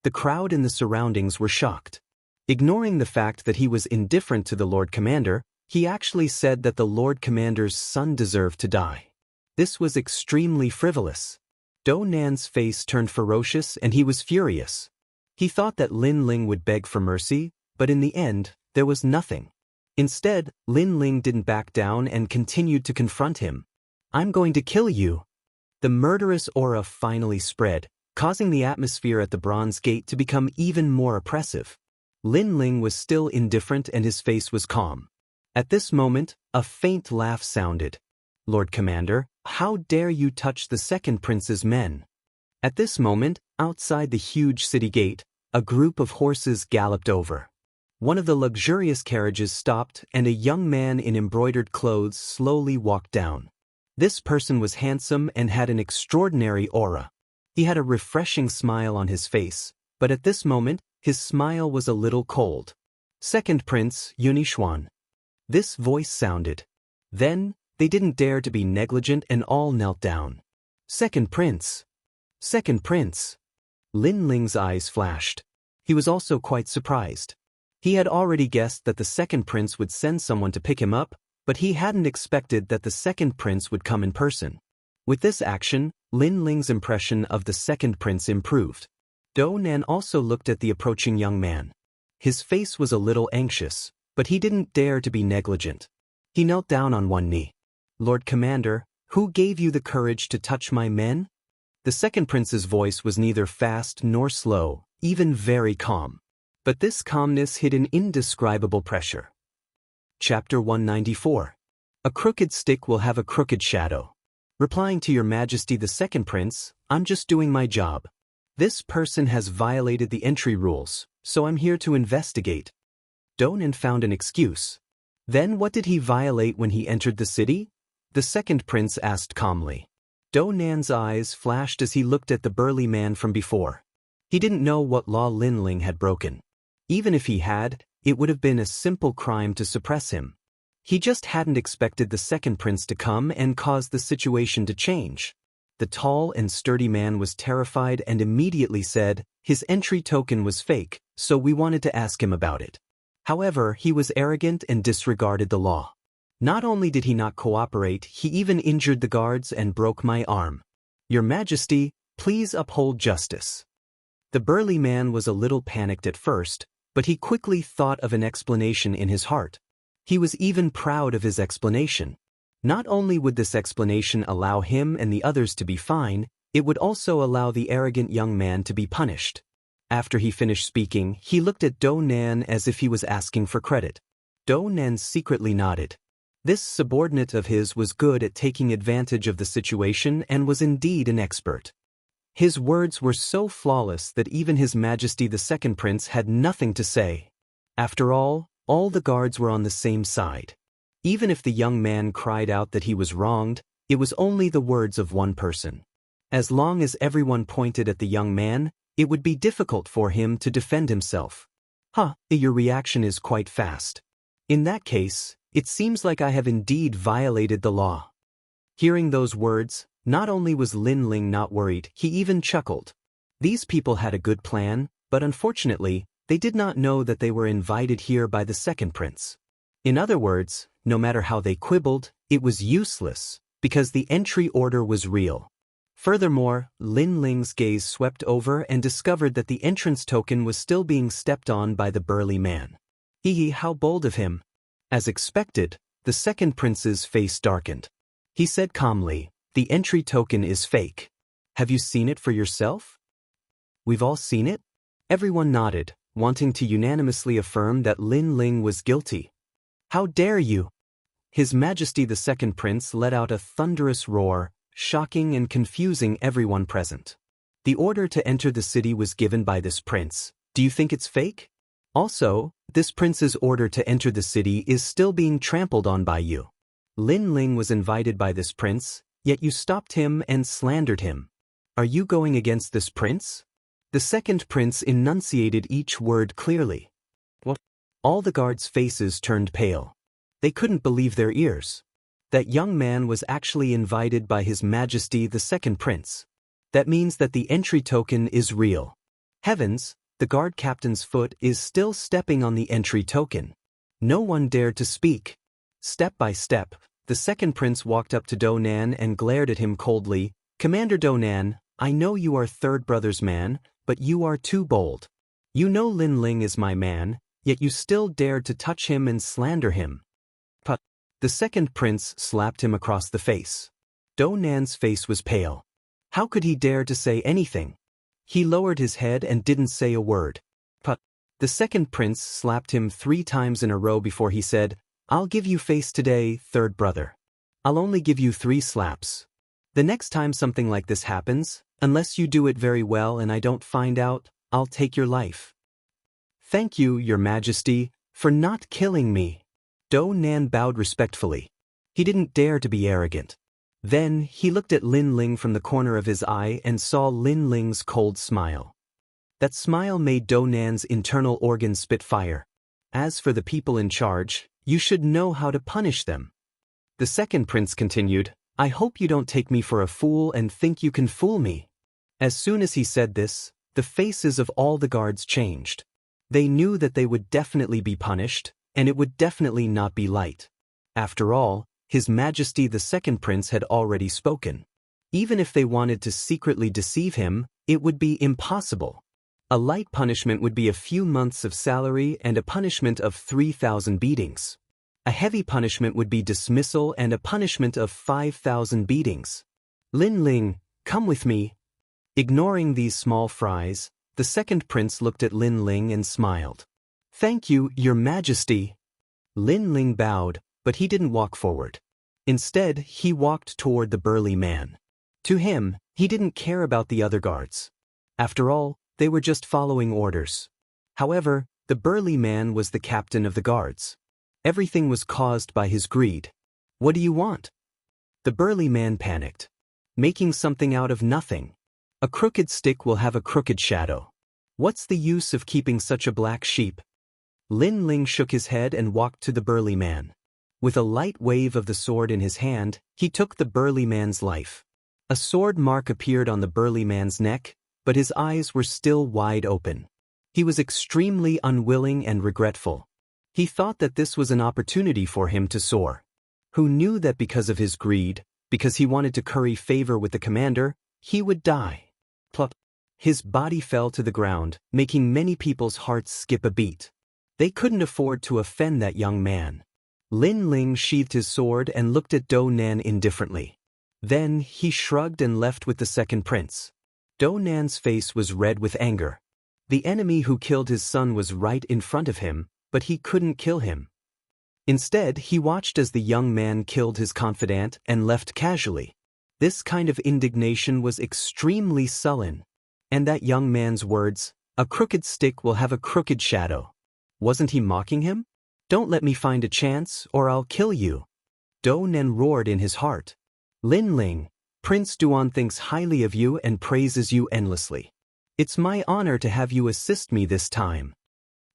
[SPEAKER 1] The crowd in the surroundings were shocked. Ignoring the fact that he was indifferent to the Lord Commander, he actually said that the Lord Commander's son deserved to die. This was extremely frivolous. Do Nan's face turned ferocious and he was furious. He thought that Lin Ling would beg for mercy, but in the end, there was nothing. Instead, Lin Ling didn't back down and continued to confront him. "I'm going to kill you." The murderous aura finally spread, causing the atmosphere at the Bronze Gate to become even more oppressive. Lin Ling was still indifferent and his face was calm. At this moment, a faint laugh sounded. "Lord Commander, how dare you touch the second prince's men?" At this moment, outside the huge city gate, a group of horses galloped over. One of the luxurious carriages stopped and a young man in embroidered clothes slowly walked down. This person was handsome and had an extraordinary aura. He had a refreshing smile on his face, but at this moment, his smile was a little cold. "Second Prince Yunixuan." This voice sounded. Then, they didn't dare to be negligent and all knelt down. "Second Prince! Second Prince!" Lin Ling's eyes flashed. He was also quite surprised. He had already guessed that the second prince would send someone to pick him up, but he hadn't expected that the second prince would come in person. With this action, Lin Ling's impression of the second prince improved. Do Nan also looked at the approaching young man. His face was a little anxious, but he didn't dare to be negligent. He knelt down on one knee. "Lord Commander, who gave you the courage to touch my men?" The second prince's voice was neither fast nor slow, even very calm. But this calmness hid an indescribable pressure. Chapter 194. A crooked stick will have a crooked shadow. Replying to Your Majesty the second prince, I'm just doing my job. This person has violated the entry rules, so I'm here to investigate. Do Nan found an excuse. Then what did he violate when he entered the city? The second prince asked calmly. Do Nan's eyes flashed as he looked at the burly man from before. He didn't know what law Lin Ling had broken. Even if he had, it would have been a simple crime to suppress him. He just hadn't expected the second prince to come and cause the situation to change. The tall and sturdy man was terrified and immediately said his entry token was fake, so we wanted to ask him about it. However, he was arrogant and disregarded the law. Not only did he not cooperate, he even injured the guards and broke my arm. Your Majesty, please uphold justice. The burly man was a little panicked at first, but he quickly thought of an explanation in his heart. He was even proud of his explanation. Not only would this explanation allow him and the others to be fine, it would also allow the arrogant young man to be punished. After he finished speaking, he looked at Do Nan as if he was asking for credit. Do Nan secretly nodded. This subordinate of his was good at taking advantage of the situation and was indeed an expert. His words were so flawless that even His Majesty the Second Prince had nothing to say. After all the guards were on the same side. Even if the young man cried out that he was wronged, it was only the words of one person. As long as everyone pointed at the young man, it would be difficult for him to defend himself. Your reaction is quite fast. In that case, it seems like I have indeed violated the law. Hearing those words, not only was Lin Ling not worried, he even chuckled. These people had a good plan, but unfortunately, they did not know that they were invited here by the second prince. In other words, no matter how they quibbled, it was useless, because the entry order was real. Furthermore, Lin Ling's gaze swept over and discovered that the entrance token was still being stepped on by the burly man. How bold of him. As expected, the second prince's face darkened. He said calmly, the entry token is fake. Have you seen it for yourself? We've all seen it? Everyone nodded, wanting to unanimously affirm that Lin Ling was guilty. How dare you? His Majesty the Second Prince let out a thunderous roar, shocking and confusing everyone present. The order to enter the city was given by this prince. Do you think it's fake? Also, this prince's order to enter the city is still being trampled on by you. Lin Ling was invited by this prince, yet you stopped him and slandered him. Are you going against this prince? The second prince enunciated each word clearly. What? All the guards' faces turned pale. They couldn't believe their ears. That young man was actually invited by His Majesty the Second Prince. That means that the entry token is real. Heavens, the guard captain's foot is still stepping on the entry token. No one dared to speak. Step by step, the second prince walked up to Do Nan and glared at him coldly. Commander Do Nan, I know you are third brother's man, but you are too bold. You know Lin Ling is my man, yet you still dared to touch him and slander him. The second prince slapped him across the face. Do Nan's face was pale. How could he dare to say anything? He lowered his head and didn't say a word. The second prince slapped him 3 times in a row before he said, I'll give you face today, third brother. I'll only give you 3 slaps. The next time something like this happens, unless you do it very well and I don't find out, I'll take your life. Thank you, Your Majesty, for not killing me. Do Nan bowed respectfully. He didn't dare to be arrogant. Then, he looked at Lin Ling from the corner of his eye and saw Lin Ling's cold smile. That smile made Do Nan's internal organs spit fire. As for the people in charge, you should know how to punish them. The second prince continued, I hope you don't take me for a fool and think you can fool me. As soon as he said this, the faces of all the guards changed. They knew that they would definitely be punished, and it would definitely not be light. After all, His Majesty the Second Prince had already spoken. Even if they wanted to secretly deceive him, it would be impossible. A light punishment would be a few months of salary and a punishment of 3,000 beatings. A heavy punishment would be dismissal and a punishment of 5,000 beatings. Lin Ling, come with me. Ignoring these small fries, the second prince looked at Lin Ling and smiled. Thank you, Your Majesty. Lin Ling bowed, but he didn't walk forward. Instead, he walked toward the burly man. To him, he didn't care about the other guards. After all, they were just following orders. However, the burly man was the captain of the guards. Everything was caused by his greed. What do you want? The burly man panicked. Making something out of nothing. A crooked stick will have a crooked shadow. What's the use of keeping such a black sheep? Lin Ling shook his head and walked to the burly man. With a light wave of the sword in his hand, he took the burly man's life. A sword mark appeared on the burly man's neck, but his eyes were still wide open. He was extremely unwilling and regretful. He thought that this was an opportunity for him to soar. Who knew that because of his greed, because he wanted to curry favor with the commander, he would die? Plop. His body fell to the ground, making many people's hearts skip a beat. They couldn't afford to offend that young man. Lin Ling sheathed his sword and looked at Do Nan indifferently. Then he shrugged and left with the second prince. Do Nan's face was red with anger. The enemy who killed his son was right in front of him, but he couldn't kill him. Instead, he watched as the young man killed his confidant and left casually. This kind of indignation was extremely sullen. And that young man's words, "A crooked stick will have a crooked shadow." Wasn't he mocking him? "Don't let me find a chance, or I'll kill you." Do Nan roared in his heart. "Lin Ling, Prince Duan thinks highly of you and praises you endlessly. It's my honor to have you assist me this time."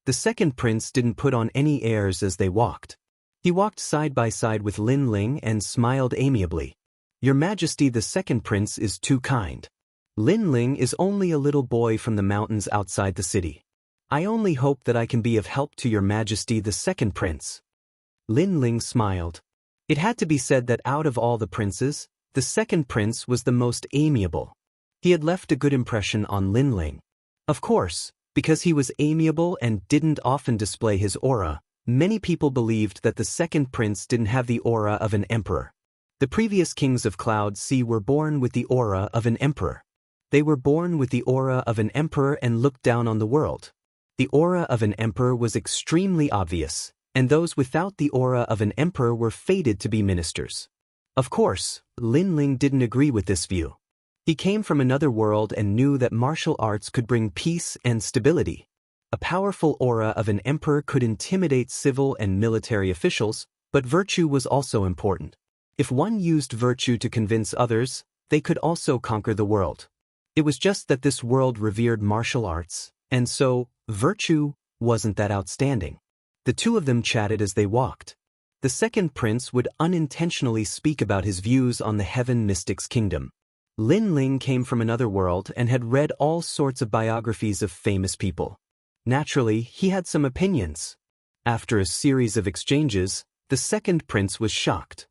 [SPEAKER 1] The second prince didn't put on any airs as they walked. He walked side by side with Lin Ling and smiled amiably. "Your Majesty, the second prince is too kind. Lin Ling is only a little boy from the mountains outside the city. I only hope that I can be of help to Your Majesty, the second prince." Lin Ling smiled. It had to be said that out of all the princes, the second prince was the most amiable. He had left a good impression on Lin Ling. Of course, because he was amiable and didn't often display his aura, many people believed that the second prince didn't have the aura of an emperor. The previous kings of Cloud Sea were born with the aura of an emperor. They were born with the aura of an emperor and looked down on the world. The aura of an emperor was extremely obvious, and those without the aura of an emperor were fated to be ministers. Of course, Lin Ling didn't agree with this view. He came from another world and knew that martial arts could bring peace and stability. A powerful aura of an emperor could intimidate civil and military officials, but virtue was also important. If one used virtue to convince others, they could also conquer the world. It was just that this world revered martial arts, and so, virtue wasn't that outstanding. The two of them chatted as they walked. The second prince would unintentionally speak about his views on the Heaven Mystics Kingdom. Lin Ling came from another world and had read all sorts of biographies of famous people. Naturally, he had some opinions. After a series of exchanges, the second prince was shocked.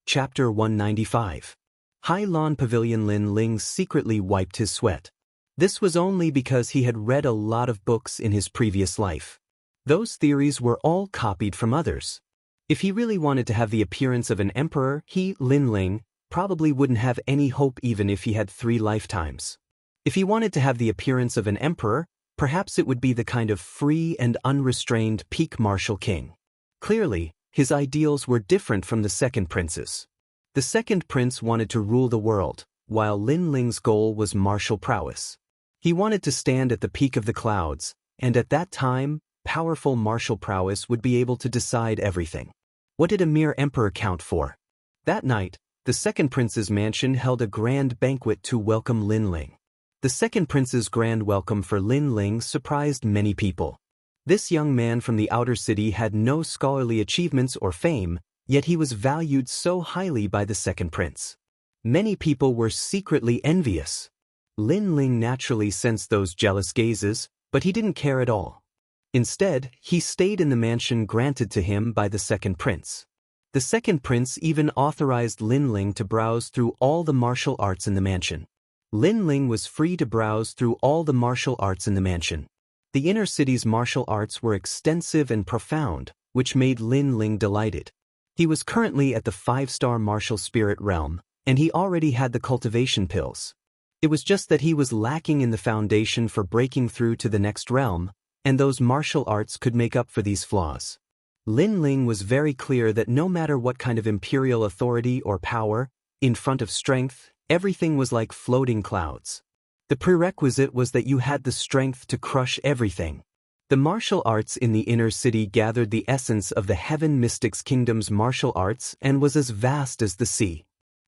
[SPEAKER 1] Chapter 195. Hai Lan Pavilion. Lin Ling secretly wiped his sweat. This was only because he had read a lot of books in his previous life. Those theories were all copied from others. If he really wanted to have the appearance of an emperor, he, Lin Ling, probably wouldn't have any hope even if he had 3 lifetimes. If he wanted to have the appearance of an emperor, perhaps it would be the kind of free and unrestrained peak martial king. Clearly, his ideals were different from the second prince's. The second prince wanted to rule the world, while Lin Ling's goal was martial prowess. He wanted to stand at the peak of the clouds, and at that time, powerful martial prowess would be able to decide everything. What did a mere emperor count for? That night, the second prince's mansion held a grand banquet to welcome Lin Ling. The second prince's grand welcome for Lin Ling surprised many people. This young man from the outer city had no scholarly achievements or fame, yet he was valued so highly by the second prince. Many people were secretly envious. Lin Ling naturally sensed those jealous gazes, but he didn't care at all. Instead, he stayed in the mansion granted to him by the second prince. The second prince even authorized Lin Ling to browse through all the martial arts in the mansion. Lin Ling was free to browse through all the martial arts in the mansion. The inner city's martial arts were extensive and profound, which made Lin Ling delighted. He was currently at the 5-star martial spirit realm, and he already had the cultivation pills. It was just that he was lacking in the foundation for breaking through to the next realm, and those martial arts could make up for these flaws. Lin Ling was very clear that no matter what kind of imperial authority or power, in front of strength, everything was like floating clouds. The prerequisite was that you had the strength to crush everything. The martial arts in the inner city gathered the essence of the Heaven Mystics Kingdom's martial arts and was as vast as the sea.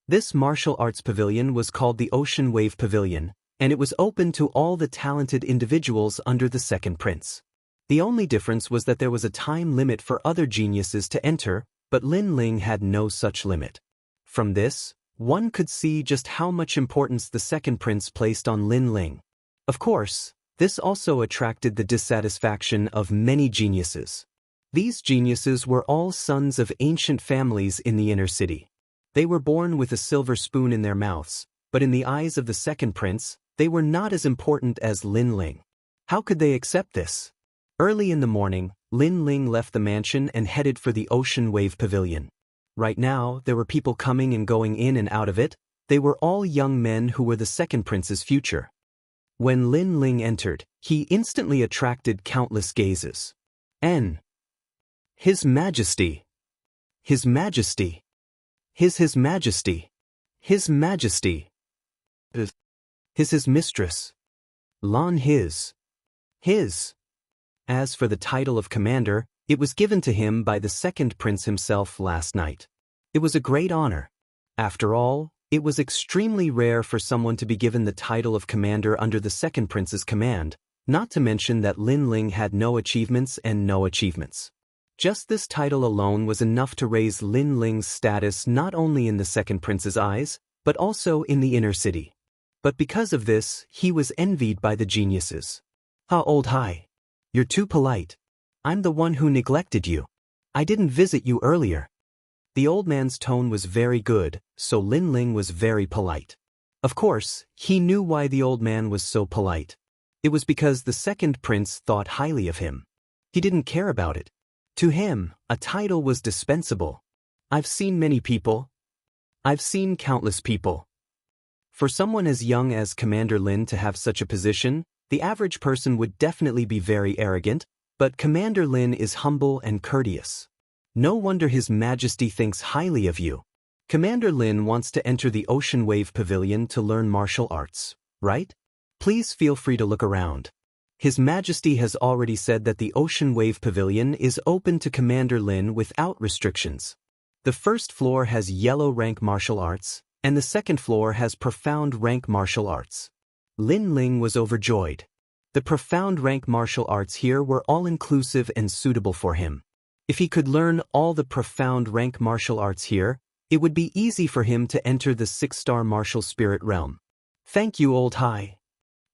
[SPEAKER 1] This martial arts pavilion was called the Ocean Wave Pavilion, and it was open to all the talented individuals under the second prince. The only difference was that there was a time limit for other geniuses to enter, but Lin Ling had no such limit. From this, one could see just how much importance the second prince placed on Lin Ling. Of course, this also attracted the dissatisfaction of many geniuses. These geniuses were all sons of ancient families in the inner city. They were born with a silver spoon in their mouths, but in the eyes of the second prince, they were not as important as Lin Ling. How could they accept this? Early in the morning, Lin Ling left the mansion and headed for the Ocean Wave Pavilion. Right now, there were people coming and going in and out of it. They were all young men who were the second prince's future. When Lin Ling entered, he instantly attracted countless gazes. His Majesty! His Majesty! His Majesty! His Majesty! His mistress! Lan his! As for the title of commander, it was given to him by the second prince himself last night. It was a great honor. After all, it was extremely rare for someone to be given the title of commander under the second prince's command, not to mention that Lin Ling had no achievements and no achievements. Just this title alone was enough to raise Lin Ling's status not only in the second prince's eyes, but also in the inner city. But because of this, he was envied by the geniuses. Old Hai. You're too polite. I'm the one who neglected you. I didn't visit you earlier. The old man's tone was very good, so Lin Ling was very polite. Of course, he knew why the old man was so polite. It was because the second prince thought highly of him. He didn't care about it. To him, a title was dispensable. I've seen many people. I've seen countless people. For someone as young as Commander Lin to have such a position, the average person would definitely be very arrogant, but Commander Lin is humble and courteous. No wonder His Majesty thinks highly of you. Commander Lin wants to enter the Ocean Wave Pavilion to learn martial arts, right? Please feel free to look around. His Majesty has already said that the Ocean Wave Pavilion is open to Commander Lin without restrictions. The first floor has yellow rank martial arts, and the second floor has profound rank martial arts. Lin Ling was overjoyed. The profound rank martial arts here were all-inclusive and suitable for him. If he could learn all the profound rank martial arts here, it would be easy for him to enter the 6-star martial spirit realm. Thank you, Old Hai.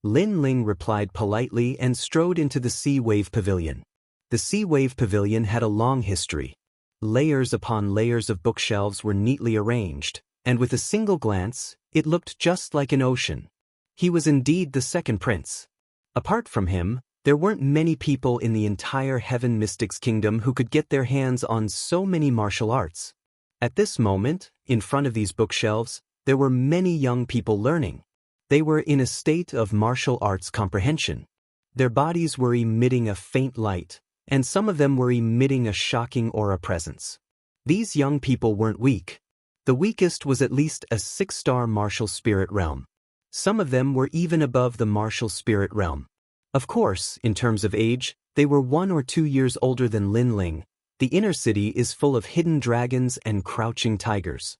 [SPEAKER 1] Lin Ling replied politely and strode into the Sea Wave Pavilion. The Sea Wave Pavilion had a long history. Layers upon layers of bookshelves were neatly arranged, and with a single glance, it looked just like an ocean. He was indeed the second prince. Apart from him, there weren't many people in the entire Heaven Mystics Kingdom who could get their hands on so many martial arts. At this moment, in front of these bookshelves, there were many young people learning. They were in a state of martial arts comprehension. Their bodies were emitting a faint light, and some of them were emitting a shocking aura presence. These young people weren't weak. The weakest was at least a 6-star martial spirit realm. Some of them were even above the martial spirit realm. Of course, in terms of age, they were 1 or 2 years older than Lin Ling. The inner city is full of hidden dragons and crouching tigers.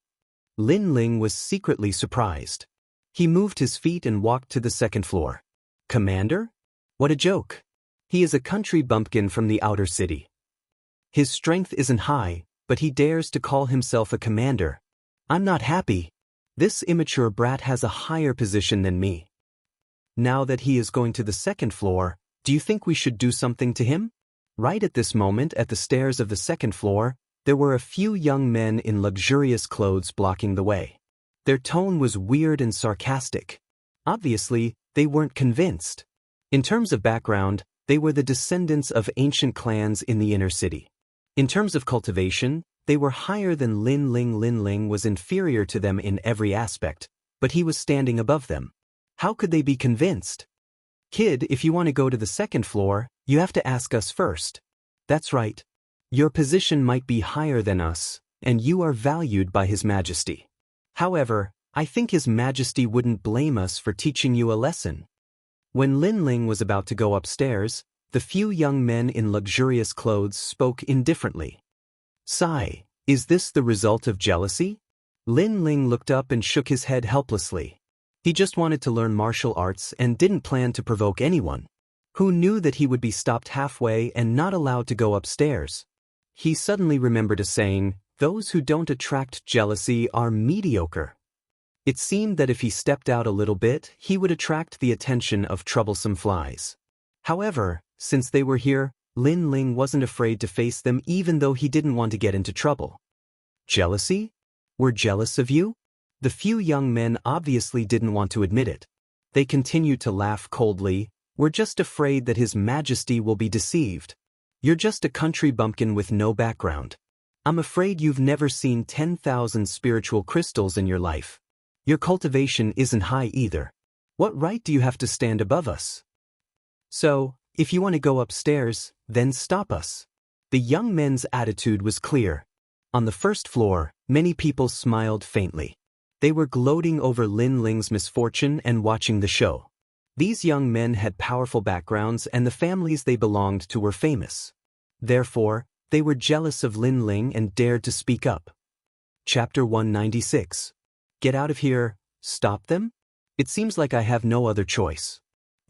[SPEAKER 1] Lin Ling was secretly surprised. He moved his feet and walked to the second floor. Commander? What a joke. He is a country bumpkin from the outer city. His strength isn't high, but he dares to call himself a commander. I'm not happy. This immature brat has a higher position than me. Now that he is going to the second floor, do you think we should do something to him? Right at this moment, at the stairs of the second floor, there were a few young men in luxurious clothes blocking the way. Their tone was weird and sarcastic. Obviously, they weren't convinced. In terms of background, they were the descendants of ancient clans in the inner city. In terms of cultivation, they were higher than Lin Ling. Lin Ling was inferior to them in every aspect, but he was standing above them. How could they be convinced? Kid, if you want to go to the second floor, you have to ask us first. That's right. Your position might be higher than us, and you are valued by His Majesty. However, I think His Majesty wouldn't blame us for teaching you a lesson. When Lin Ling was about to go upstairs, The few young men in luxurious clothes spoke indifferently. Sigh, is this the result of jealousy? Lin Ling looked up and shook his head helplessly. He just wanted to learn martial arts and didn't plan to provoke anyone. Who knew that he would be stopped halfway and not allowed to go upstairs? He suddenly remembered a saying, "Those who don't attract jealousy are mediocre." It seemed that if he stepped out a little bit, he would attract the attention of troublesome flies. However, since they were here, Lin Ling wasn't afraid to face them even though he didn't want to get into trouble. Jealousy? We're jealous of you? The few young men obviously didn't want to admit it. They continued to laugh coldly. "We're just afraid that His Majesty will be deceived. You're just a country bumpkin with no background. I'm afraid you've never seen 10,000 spiritual crystals in your life. Your cultivation isn't high either. What right do you have to stand above us? So, if you want to go upstairs, then stop us." The young men's attitude was clear. On the first floor, many people smiled faintly. They were gloating over Lin Ling's misfortune and watching the show. These young men had powerful backgrounds and the families they belonged to were famous. Therefore, they were jealous of Lin Ling and dared to speak up. Chapter 196. Get out of here, stop them? It seems like I have no other choice.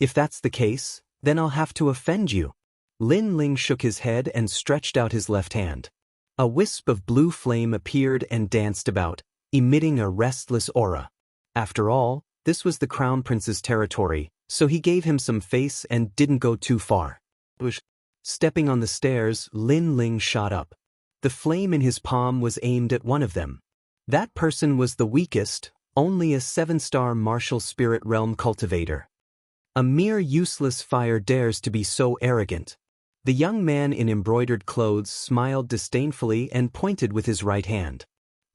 [SPEAKER 1] If that's the case, then I'll have to offend you. Lin Ling shook his head and stretched out his left hand. A wisp of blue flame appeared and danced about, emitting a restless aura. After all, this was the Crown Prince's territory, so he gave him some face and didn't go too far. Stepping on the stairs, Lin Ling shot up. The flame in his palm was aimed at one of them. That person was the weakest, only a 7-star martial spirit realm cultivator. A mere useless fire dares to be so arrogant. The young man in embroidered clothes smiled disdainfully and pointed with his right hand.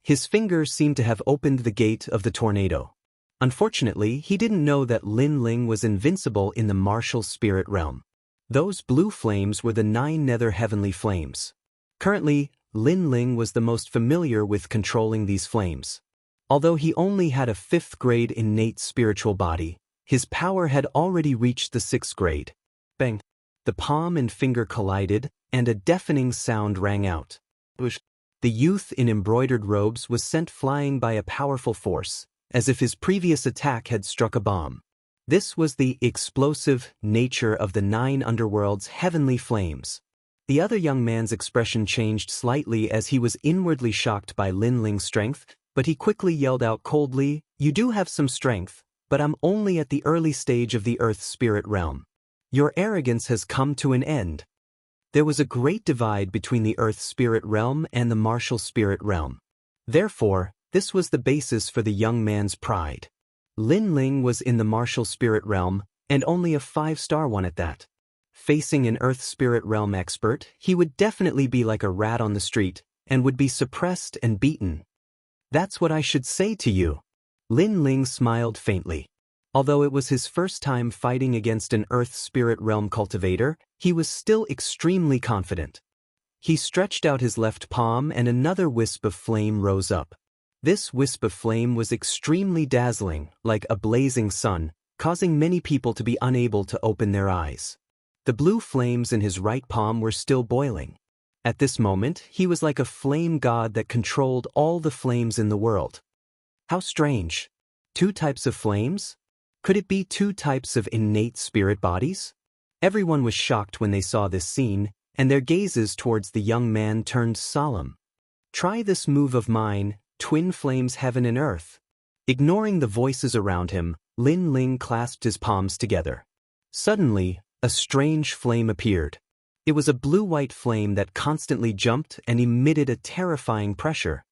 [SPEAKER 1] His finger seemed to have opened the gate of the tornado. Unfortunately, he didn't know that Lin Ling was invincible in the martial spirit realm. Those blue flames were the 9 nether heavenly flames. Currently, Lin Ling was the most familiar with controlling these flames. Although he only had a 5th grade innate spiritual body, his power had already reached the 6th grade. Bang! The palm and finger collided, and a deafening sound rang out. The youth in embroidered robes was sent flying by a powerful force, as if his previous attack had struck a bomb. This was the explosive nature of the 9 underworld's heavenly flames. The other young man's expression changed slightly as he was inwardly shocked by Lin Ling's strength, but he quickly yelled out coldly, "You do have some strength, but I'm only at the early stage of the Earth spirit realm. Your arrogance has come to an end." There was a great divide between the Earth spirit realm and the martial spirit realm. Therefore, this was the basis for the young man's pride. Lin Ling was in the martial spirit realm, and only a 5-star one at that. Facing an Earth spirit realm expert, he would definitely be like a rat on the street, and would be suppressed and beaten. "That's what I should say to you." Lin Ling smiled faintly. Although it was his first time fighting against an Earth spirit realm cultivator, he was still extremely confident. He stretched out his left palm and another wisp of flame rose up. This wisp of flame was extremely dazzling, like a blazing sun, causing many people to be unable to open their eyes. The blue flames in his right palm were still boiling. At this moment, he was like a flame god that controlled all the flames in the world. How strange. 2 types of flames? Could it be 2 types of innate spirit bodies? Everyone was shocked when they saw this scene, and their gazes towards the young man turned solemn. "Try this move of mine, twin flames heaven and earth." Ignoring the voices around him, Lin Ling clasped his palms together. Suddenly, a strange flame appeared. It was a blue-white flame that constantly jumped and emitted a terrifying pressure.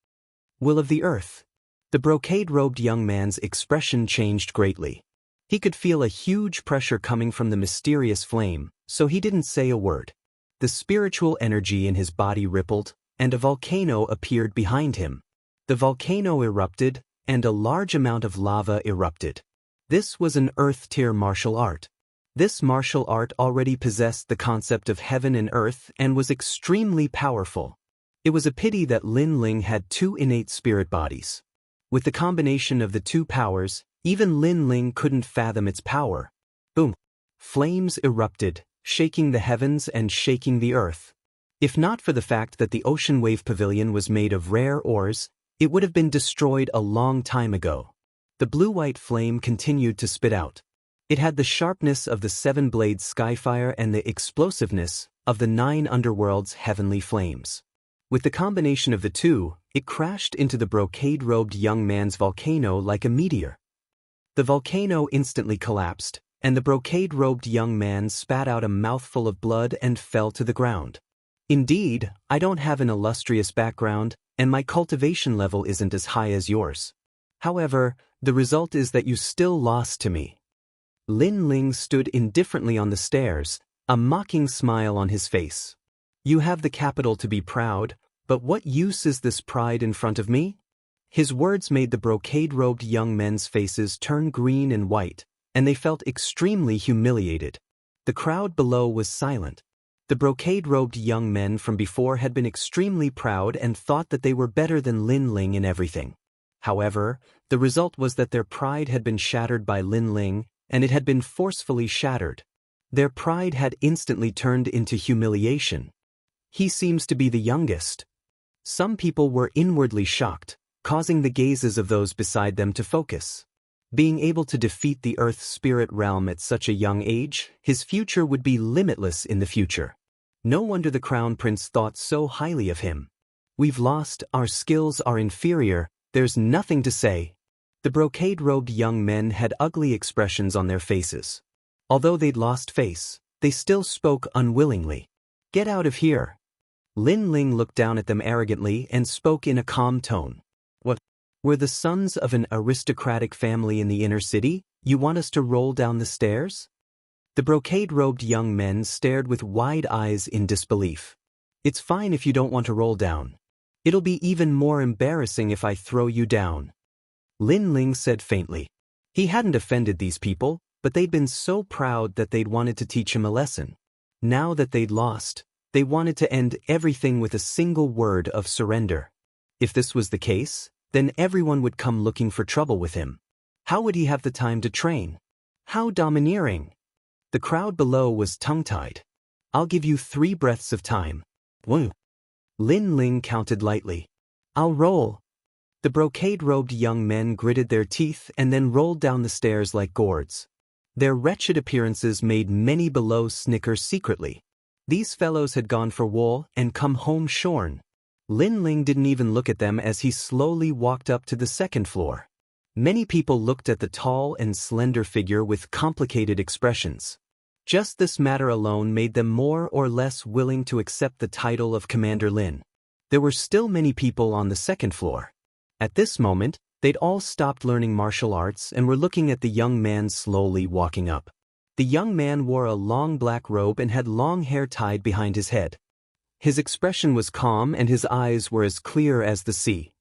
[SPEAKER 1] Will of the earth. The brocade-robed young man's expression changed greatly. He could feel a huge pressure coming from the mysterious flame, so he didn't say a word. The spiritual energy in his body rippled, and a volcano appeared behind him. The volcano erupted, and a large amount of lava erupted. This was an Earth-tier martial art. This martial art already possessed the concept of heaven and earth and was extremely powerful. It was a pity that Lin Ling had 2 innate spirit bodies. With the combination of the 2 powers, even Lin Ling couldn't fathom its power. Boom! Flames erupted, shaking the heavens and shaking the earth. If not for the fact that the Ocean Wave Pavilion was made of rare ores, it would have been destroyed a long time ago. The blue-white flame continued to spit out. It had the sharpness of the seven-blade skyfire and the explosiveness of the 9 underworld's heavenly flames. With the combination of the two, it crashed into the brocade-robed young man's volcano like a meteor. The volcano instantly collapsed, and the brocade-robed young man spat out a mouthful of blood and fell to the ground. Indeed, I don't have an illustrious background, and my cultivation level isn't as high as yours. However, the result is that you still lost to me. Lin Ling stood indifferently on the stairs, a mocking smile on his face. You have the capital to be proud, but what use is this pride in front of me? His words made the brocade-robed young men's faces turn green and white, and they felt extremely humiliated. The crowd below was silent. The brocade-robed young men from before had been extremely proud and thought that they were better than Lin Ling in everything. However, the result was that their pride had been shattered by Lin Ling, and it had been forcefully shattered. Their pride had instantly turned into humiliation. He seems to be the youngest. Some people were inwardly shocked, causing the gazes of those beside them to focus. Being able to defeat the Earth's spirit realm at such a young age, his future would be limitless in the future. No wonder the Crown Prince thought so highly of him. We've lost, our skills are inferior, there's nothing to say. The brocade-robed young men had ugly expressions on their faces. Although they'd lost face, they still spoke unwillingly. Get out of here. Lin Ling looked down at them arrogantly and spoke in a calm tone. What? We're the sons of an aristocratic family in the inner city? You want us to roll down the stairs? The brocade-robed young men stared with wide eyes in disbelief. It's fine if you don't want to roll down. It'll be even more embarrassing if I throw you down. Lin Ling said faintly. He hadn't offended these people, but they'd been so proud that they'd wanted to teach him a lesson. Now that they'd lost, they wanted to end everything with a single word of surrender. If this was the case, then everyone would come looking for trouble with him. How would he have the time to train? How domineering! The crowd below was tongue-tied. I'll give you 3 breaths of time. Woo! Lin Ling counted lightly. I'll roll. The brocade-robed young men gritted their teeth and then rolled down the stairs like gourds. Their wretched appearances made many below snicker secretly. These fellows had gone for wool and come home shorn. Lin Ling didn't even look at them as he slowly walked up to the 2nd floor. Many people looked at the tall and slender figure with complicated expressions. Just this matter alone made them more or less willing to accept the title of Commander Lin. There were still many people on the 2nd floor. At this moment, they'd all stopped learning martial arts and were looking at the young man slowly walking up. The young man wore a long black robe and had long hair tied behind his head. His expression was calm and his eyes were as clear as the sea.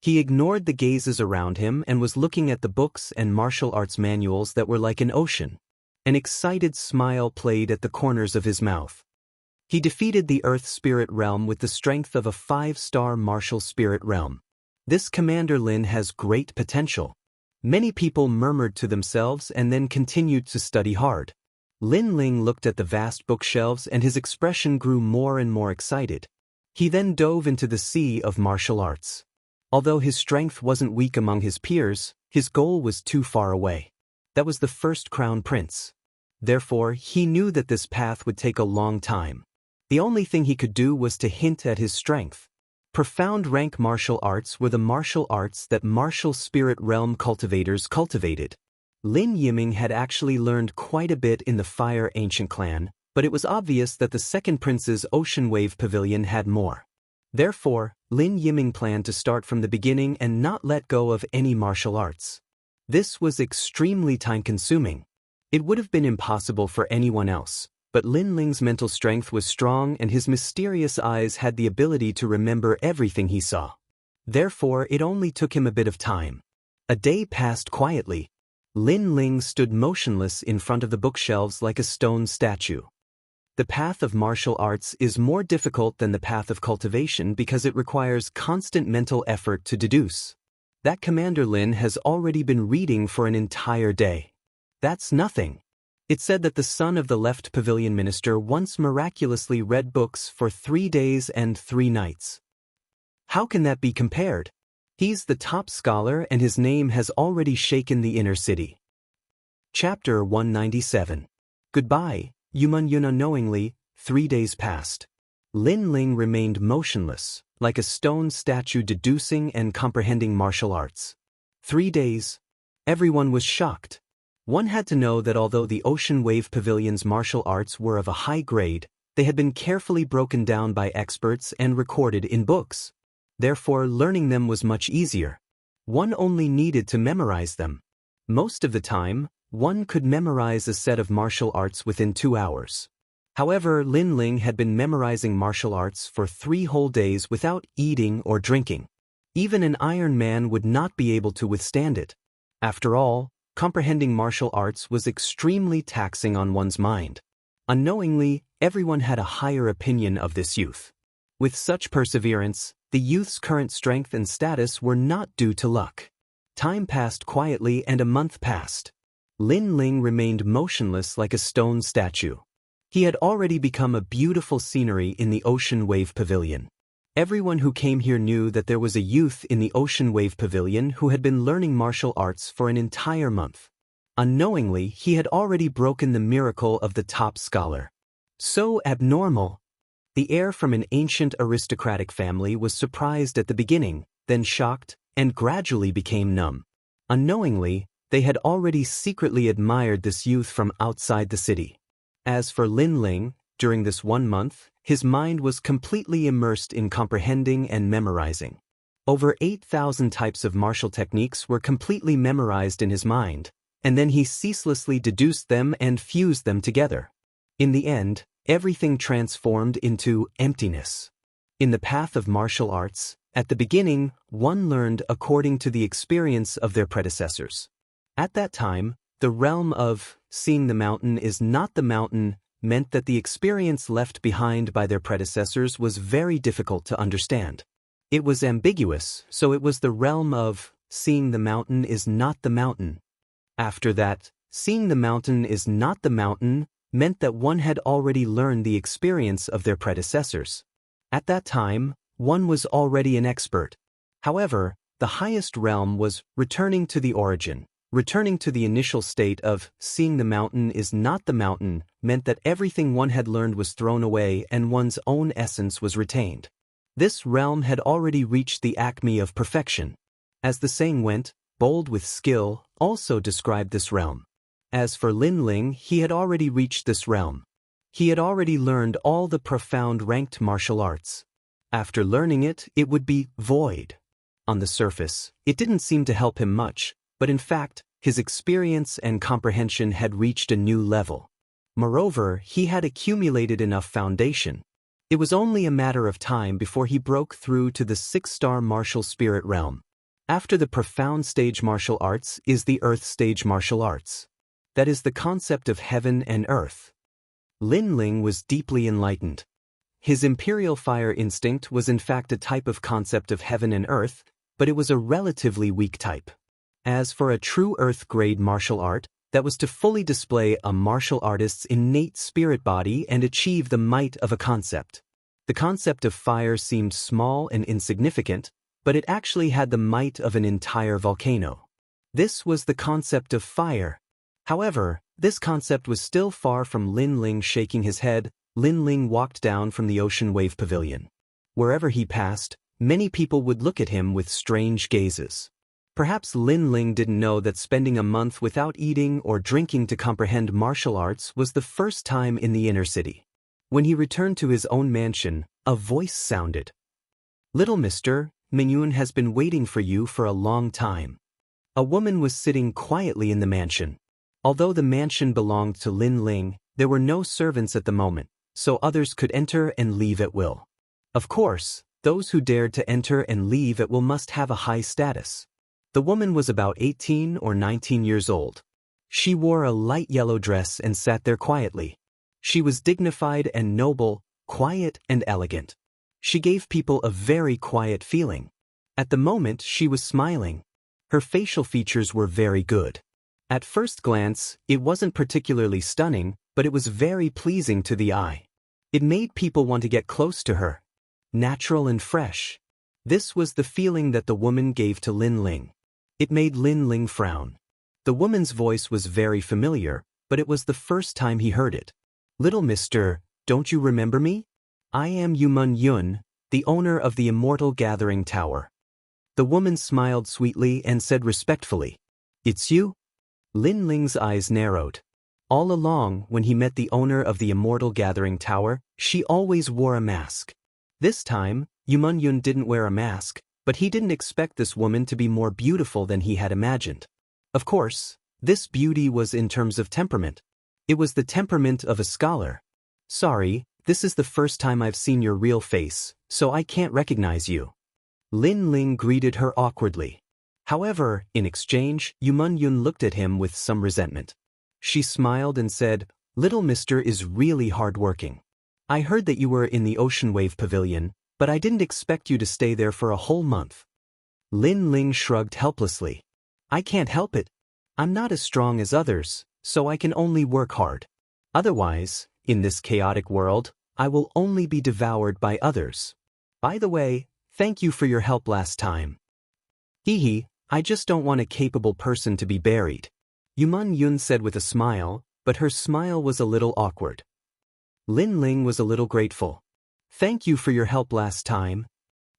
[SPEAKER 1] He ignored the gazes around him and was looking at the books and martial arts manuals that were like an ocean. An excited smile played at the corners of his mouth. He defeated the Earth Spirit Realm with the strength of a 5-star martial spirit realm. This Commander Lin has great potential. Many people murmured to themselves and then continued to study hard. Lin Ling looked at the vast bookshelves and his expression grew more and more excited. He then dove into the sea of martial arts. Although his strength wasn't weak among his peers, his goal was too far away. That was the first Crown Prince. Therefore, he knew that this path would take a long time. The only thing he could do was to hint at his strength. Profound rank martial arts were the martial arts that martial spirit realm cultivators cultivated. Lin Yiming had actually learned quite a bit in the Fire Ancient Clan, but it was obvious that the 2nd Prince's Ocean Wave Pavilion had more. Therefore, Lin Yiming planned to start from the beginning and not let go of any martial arts. This was extremely time-consuming. It would have been impossible for anyone else, but Lin Ling's mental strength was strong and his mysterious eyes had the ability to remember everything he saw. Therefore, it only took him a bit of time. A day passed quietly. Lin Ling stood motionless in front of the bookshelves like a stone statue. The path of martial arts is more difficult than the path of cultivation because it requires constant mental effort to deduce. That Commander Lin has already been reading for an entire day. That's nothing. It said that the son of the left pavilion minister once miraculously read books for 3 days and 3 nights. How can that be compared? He's the top scholar and his name has already shaken the inner city. Chapter 197. Goodbye, Yuman Yun. Unknowingly, 3 days passed. Lin Ling remained motionless, like a stone statue deducing and comprehending martial arts. 3 days. Everyone was shocked. One had to know that although the Ocean Wave Pavilion's martial arts were of a high grade, they had been carefully broken down by experts and recorded in books. Therefore, learning them was much easier. One only needed to memorize them. Most of the time, one could memorize a set of martial arts within 2 hours. However, Lin Ling had been memorizing martial arts for 3 whole days without eating or drinking. Even an Iron Man would not be able to withstand it. After all, comprehending martial arts was extremely taxing on one's mind. Unknowingly, everyone had a higher opinion of this youth. With such perseverance, the youth's current strength and status were not due to luck. Time passed quietly and a month passed. Lin Ling remained motionless like a stone statue. He had already become a beautiful scenery in the Ocean Wave Pavilion. Everyone who came here knew that there was a youth in the Ocean Wave Pavilion who had been learning martial arts for an entire month. Unknowingly, he had already broken the miracle of the top scholar. So abnormal. The heir from an ancient aristocratic family was surprised at the beginning, then shocked, and gradually became numb. Unknowingly, they had already secretly admired this youth from outside the city. As for Lin Ling, during this 1 month, his mind was completely immersed in comprehending and memorizing. Over 8,000 types of martial techniques were completely memorized in his mind, and then he ceaselessly deduced them and fused them together. In the end, everything transformed into emptiness. In the path of martial arts, at the beginning, one learned according to the experience of their predecessors. At that time, the realm of seeing the mountain is not the mountain meant that the experience left behind by their predecessors was very difficult to understand. It was ambiguous, so it was the realm of seeing the mountain is not the mountain. After that, seeing the mountain is not the mountain meant that one had already learned the experience of their predecessors. At that time, one was already an expert. However, the highest realm was returning to the origin. Returning to the initial state of seeing the mountain is not the mountain meant that everything one had learned was thrown away and one's own essence was retained. This realm had already reached the acme of perfection. As the saying went, bold with skill also described this realm. As for Lin Ling, he had already reached this realm. He had already learned all the profound ranked martial arts. After learning it, it would be void. On the surface, it didn't seem to help him much, but in fact, his experience and comprehension had reached a new level. Moreover, he had accumulated enough foundation. It was only a matter of time before he broke through to the 6-star martial spirit realm. After the profound stage martial arts is the earth stage martial arts. That is the concept of heaven and earth. Lin Ling was deeply enlightened. His imperial fire instinct was in fact a type of concept of heaven and earth, but it was a relatively weak type. As for a true earth-grade martial art, that was to fully display a martial artist's innate spirit body and achieve the might of a concept. The concept of fire seemed small and insignificant, but it actually had the might of an entire volcano. This was the concept of fire. However, this concept was still far from Lin Ling. Shaking his head, Lin Ling walked down from the Ocean Wave Pavilion. Wherever he passed, many people would look at him with strange gazes. Perhaps Lin Ling didn't know that spending a month without eating or drinking to comprehend martial arts was the first time in the inner city. When he returned to his own mansion, a voice sounded. "Little mister, Mingyun has been waiting for you for a long time." A woman was sitting quietly in the mansion. Although the mansion belonged to Lin Ling, there were no servants at the moment, so others could enter and leave at will. Of course, those who dared to enter and leave at will must have a high status. The woman was about 18 or 19 years old. She wore a light yellow dress and sat there quietly. She was dignified and noble, quiet and elegant. She gave people a very quiet feeling. At the moment she was smiling. Her facial features were very good. At first glance, it wasn't particularly stunning, but it was very pleasing to the eye. It made people want to get close to her. Natural and fresh. This was the feeling that the woman gave to Lin Ling. It made Lin Ling frown. The woman's voice was very familiar, but it was the first time he heard it. "Little mister, don't you remember me? I am Yumun Yun, the owner of the Immortal Gathering Tower." The woman smiled sweetly and said respectfully, "It's you?" Lin Ling's eyes narrowed. All along, when he met the owner of the Immortal Gathering Tower, she always wore a mask. This time, Yumun Yun didn't wear a mask, but he didn't expect this woman to be more beautiful than he had imagined. Of course, this beauty was in terms of temperament. It was the temperament of a scholar. "Sorry, this is the first time I've seen your real face, so I can't recognize you." Lin Ling greeted her awkwardly. However, in exchange, Yumun Yun looked at him with some resentment. She smiled and said, "Little mister is really hard-working. I heard that you were in the Ocean Wave Pavilion, but I didn't expect you to stay there for a whole month." Lin Ling shrugged helplessly. "I can't help it. I'm not as strong as others, so I can only work hard. Otherwise, in this chaotic world, I will only be devoured by others. By the way, thank you for your help last time. Hee, I just don't want a capable person to be buried," Yumun Yun said with a smile, but her smile was a little awkward. Lin Ling was a little grateful. "Thank you for your help last time."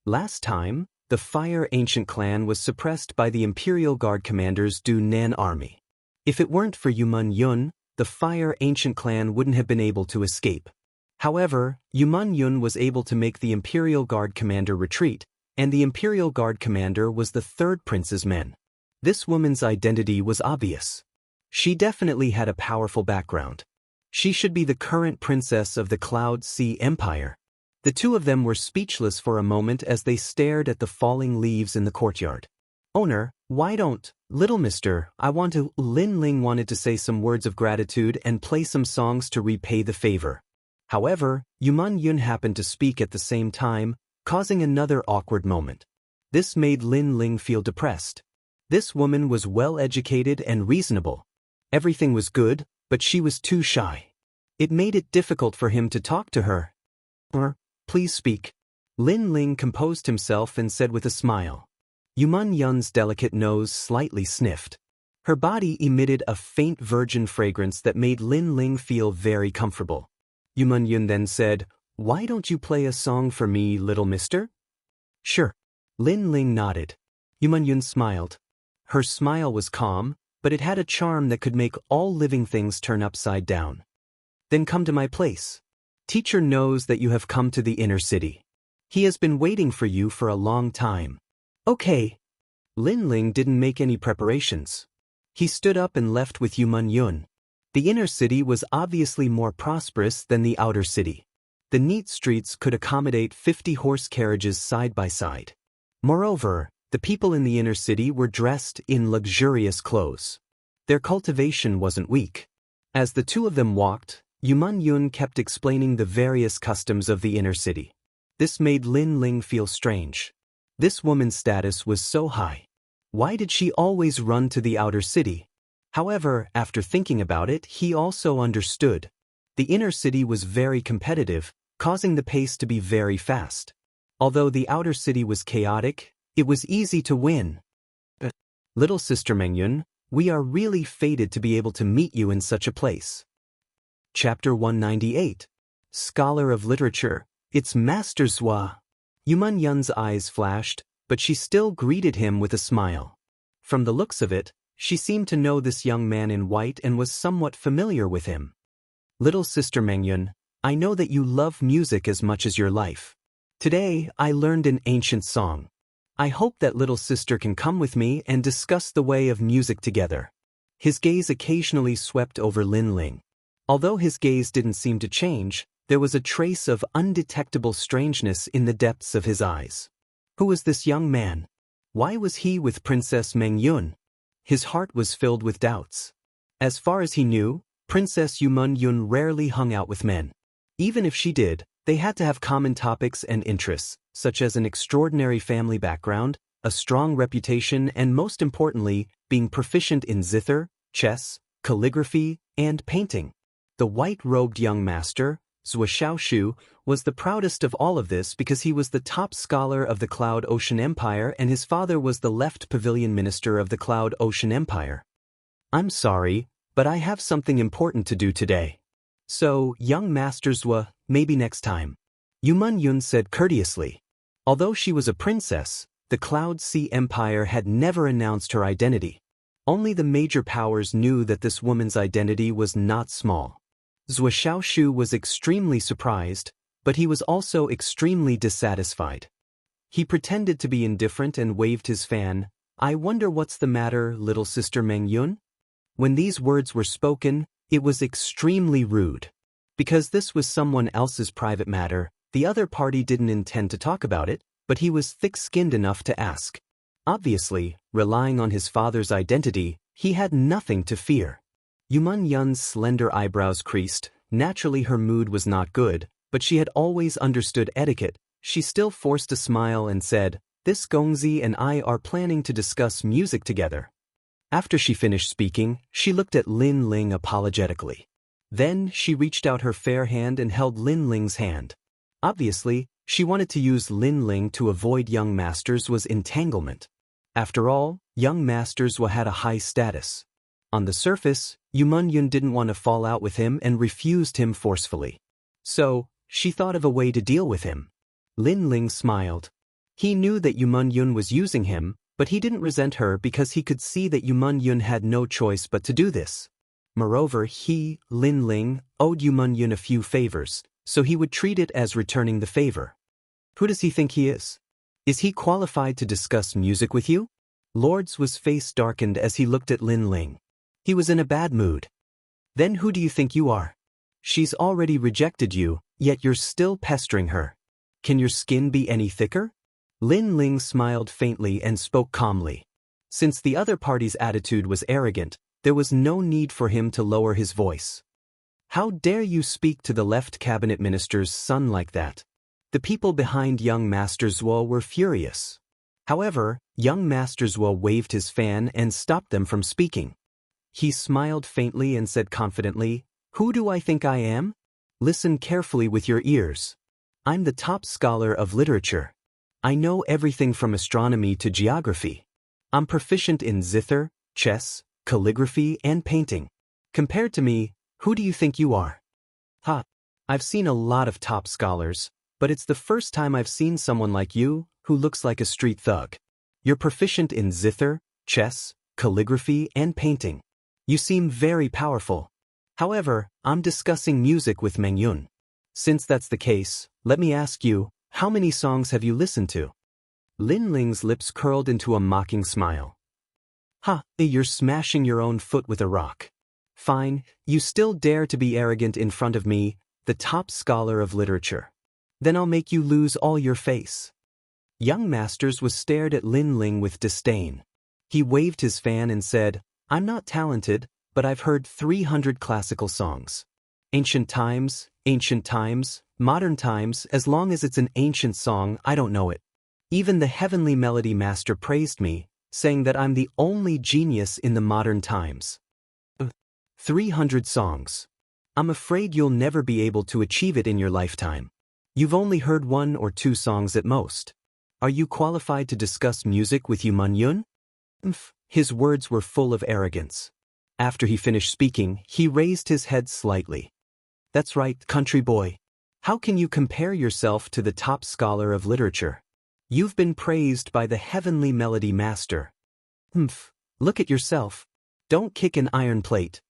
[SPEAKER 1] Last time, the Fire Ancient clan was suppressed by the Imperial Guard Commander's Du Nan army. If it weren't for Yumun Yun, the Fire Ancient clan wouldn't have been able to escape. However, Yumun Yun was able to make the Imperial Guard Commander retreat, and the Imperial Guard Commander was the third prince's men. This woman's identity was obvious. She definitely had a powerful background. She should be the current princess of the Cloud Sea Empire. The two of them were speechless for a moment as they stared at the falling leaves in the courtyard. "Owner, why don't, little mister, I want to..." Lin Ling wanted to say some words of gratitude and play some songs to repay the favor. However, Yumun Yun happened to speak at the same time, causing another awkward moment. This made Lin Ling feel depressed. This woman was well-educated and reasonable. Everything was good, but she was too shy. It made it difficult for him to talk to her. Please speak." Lin Ling composed himself and said with a smile. Yumun Yun's delicate nose slightly sniffed. Her body emitted a faint virgin fragrance that made Lin Ling feel very comfortable. Yumun Yun then said, "Why don't you play a song for me, little mister?" "Sure." Lin Ling nodded. Yumun Yun smiled. Her smile was calm, but it had a charm that could make all living things turn upside down. "Then come to my place. Teacher knows that you have come to the inner city. He has been waiting for you for a long time." "Okay." Lin Ling didn't make any preparations. He stood up and left with Yumun Yun. The inner city was obviously more prosperous than the outer city. The neat streets could accommodate 50 horse carriages side by side. Moreover, the people in the inner city were dressed in luxurious clothes. Their cultivation wasn't weak. As the two of them walked, Yumun Yun kept explaining the various customs of the inner city. This made Lin Ling feel strange. This woman's status was so high. Why did she always run to the outer city? However, after thinking about it, he also understood. The inner city was very competitive, causing the pace to be very fast. Although the outer city was chaotic, it was easy to win. "Little sister Mengyun, we are really fated to be able to meet you in such a place." Chapter 198. Scholar of Literature, It's Master Zhua. Yumun Yun's eyes flashed, but she still greeted him with a smile. From the looks of it, she seemed to know this young man in white and was somewhat familiar with him. "Little sister Mengyun, I know that you love music as much as your life. Today, I learned an ancient song. I hope that little sister can come with me and discuss the way of music together." His gaze occasionally swept over Lin Ling. Although his gaze didn't seem to change, there was a trace of undetectable strangeness in the depths of his eyes. Who was this young man? Why was he with Princess Mengyun? His heart was filled with doubts. As far as he knew, Princess Yumun Yun rarely hung out with men. Even if she did, they had to have common topics and interests, such as an extraordinary family background, a strong reputation, and most importantly, being proficient in zither, chess, calligraphy, and painting. The white-robed young master, Zhuo Xiaoshu, was the proudest of all of this because he was the top scholar of the Cloud Ocean Empire and his father was the left pavilion minister of the Cloud Ocean Empire. I'm sorry, but I have something important to do today. So, young Master Zhuo, maybe next time. Yuman Yun said courteously. Although she was a princess, the Cloud Sea Empire had never announced her identity. Only the major powers knew that this woman's identity was not small. Zhuo Xiaoshu was extremely surprised, but he was also extremely dissatisfied. He pretended to be indifferent and waved his fan. I wonder what's the matter, little sister Meng Yun? When these words were spoken, it was extremely rude. Because this was someone else's private matter, the other party didn't intend to talk about it, but he was thick-skinned enough to ask. Obviously, relying on his father's identity, he had nothing to fear. Yuman Yun's slender eyebrows creased. Naturally her mood was not good, but she had always understood etiquette. She still forced a smile and said, "This Gongzi and I are planning to discuss music together." After she finished speaking, she looked at Lin Ling apologetically. Then she reached out her fair hand and held Lin Ling's hand. Obviously, she wanted to use Lin Ling to avoid young Master's entanglement. After all, young Master's had a high status. On the surface, Yuman Yun didn't want to fall out with him and refused him forcefully. So, she thought of a way to deal with him. Lin Ling smiled. He knew that Yuman Yun was using him, but he didn't resent her because he could see that Yuman Yun had no choice but to do this. Moreover, he, Lin Ling, owed Yuman Yun a few favors, so he would treat it as returning the favor. Who does he think he is? Is he qualified to discuss music with you? Lord's face darkened as he looked at Lin Ling. He was in a bad mood. Then who do you think you are? She's already rejected you, yet you're still pestering her. Can your skin be any thicker? Lin Ling smiled faintly and spoke calmly. Since the other party's attitude was arrogant, there was no need for him to lower his voice. How dare you speak to the left cabinet minister's son like that? The people behind young Master Zhuo were furious. However, young Master Zhuo waved his fan and stopped them from speaking. He smiled faintly and said confidently, "Who do I think I am? Listen carefully with your ears. I'm the top scholar of literature. I know everything from astronomy to geography. I'm proficient in zither, chess, calligraphy, and painting. Compared to me, who do you think you are?" Ha! I've seen a lot of top scholars, but it's the first time I've seen someone like you, who looks like a street thug. You're proficient in zither, chess, calligraphy, and painting. You seem very powerful. However, I'm discussing music with Meng Yun. Since that's the case, let me ask you, how many songs have you listened to? Lin Ling's lips curled into a mocking smile. Ha, you're smashing your own foot with a rock. Fine, you still dare to be arrogant in front of me, the top scholar of literature. Then I'll make you lose all your face. Young Masters stared at Lin Ling with disdain. He waved his fan and said, "I'm not talented, but I've heard 300 classical songs. Ancient times, modern times, as long as it's an ancient song, I don't know it. Even the heavenly melody master praised me, saying that I'm the only genius in the modern times. 300 songs. I'm afraid you'll never be able to achieve it in your lifetime. You've only heard 1 or 2 songs at most. Are you qualified to discuss music with Yuman Yun?" His words were full of arrogance. After he finished speaking, he raised his head slightly. "That's right, country boy. How can you compare yourself to the top scholar of literature? You've been praised by the heavenly melody master. Look at yourself. Don't kick an iron plate."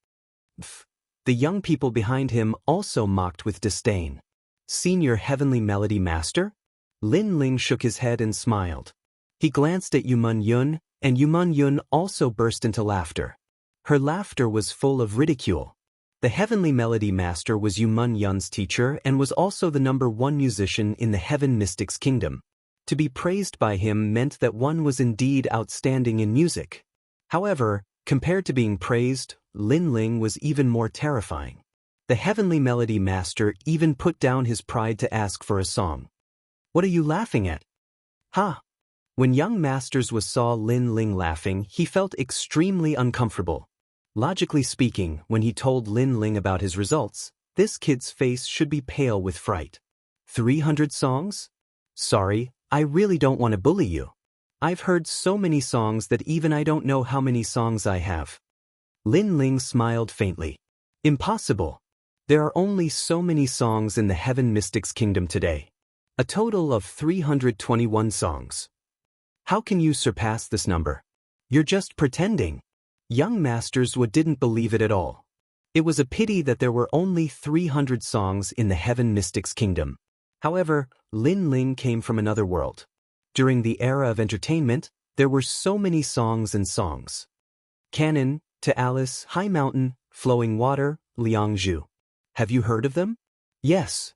[SPEAKER 1] The young people behind him also mocked with disdain. "Senior heavenly melody master?" Lin Ling shook his head and smiled. He glanced at Yuman Yun, and Yuman Yun also burst into laughter. Her laughter was full of ridicule. The heavenly melody master was Yuman Yun's teacher and was also the #1 musician in the Heaven Mystics Kingdom. To be praised by him meant that one was indeed outstanding in music. However, compared to being praised, Lin Ling was even more terrifying. The heavenly melody master even put down his pride to ask for a song. "What are you laughing at?" "Ha!" When young Masters saw Lin Ling laughing, he felt extremely uncomfortable. Logically speaking, when he told Lin Ling about his results, this kid's face should be pale with fright. 300 songs? Sorry, I really don't want to bully you. I've heard so many songs that even I don't know how many songs I have. Lin Ling smiled faintly. Impossible. There are only so many songs in the Heaven Mystics Kingdom today. A total of 321 songs. How can you surpass this number? You're just pretending. Young Masters didn't believe it at all. It was a pity that there were only 300 songs in the Heaven Mystics Kingdom. However, Lin Ling came from another world. During the era of entertainment, there were so many songs and songs. Canon, To Alice, High Mountain, Flowing Water, Liangzhu. Have you heard of them? Yes.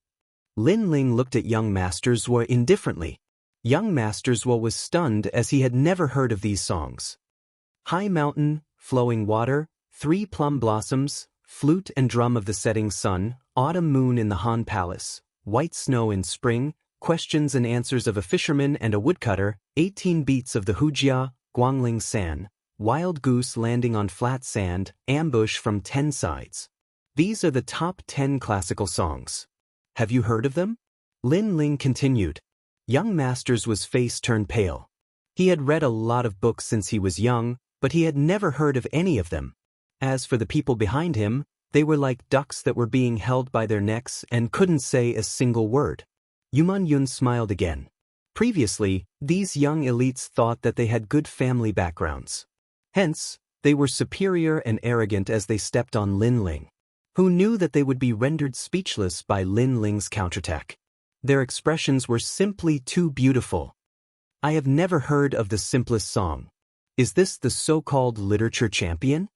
[SPEAKER 1] Lin Ling looked at young Masters indifferently. Young Masters was stunned as he had never heard of these songs. High Mountain, Flowing Water, Three Plum Blossoms, Flute and Drum of the Setting Sun, Autumn Moon in the Han Palace, White Snow in Spring, Questions and Answers of a Fisherman and a Woodcutter, 18 Beats of the Hujia, Guangling San, Wild Goose Landing on Flat Sand, Ambush from 10 Sides. These are the top 10 classical songs. Have you heard of them? Lin Ling continued. Young Masters' face turned pale. He had read a lot of books since he was young, but he had never heard of any of them. As for the people behind him, they were like ducks that were being held by their necks and couldn't say a single word. Yuman Yun smiled again. Previously, these young elites thought that they had good family backgrounds. Hence, they were superior and arrogant as they stepped on Lin Ling, who knew that they would be rendered speechless by Lin Ling's counterattack. Their expressions were simply too beautiful. I have never heard of the simplest song. Is this the so-called literature champion?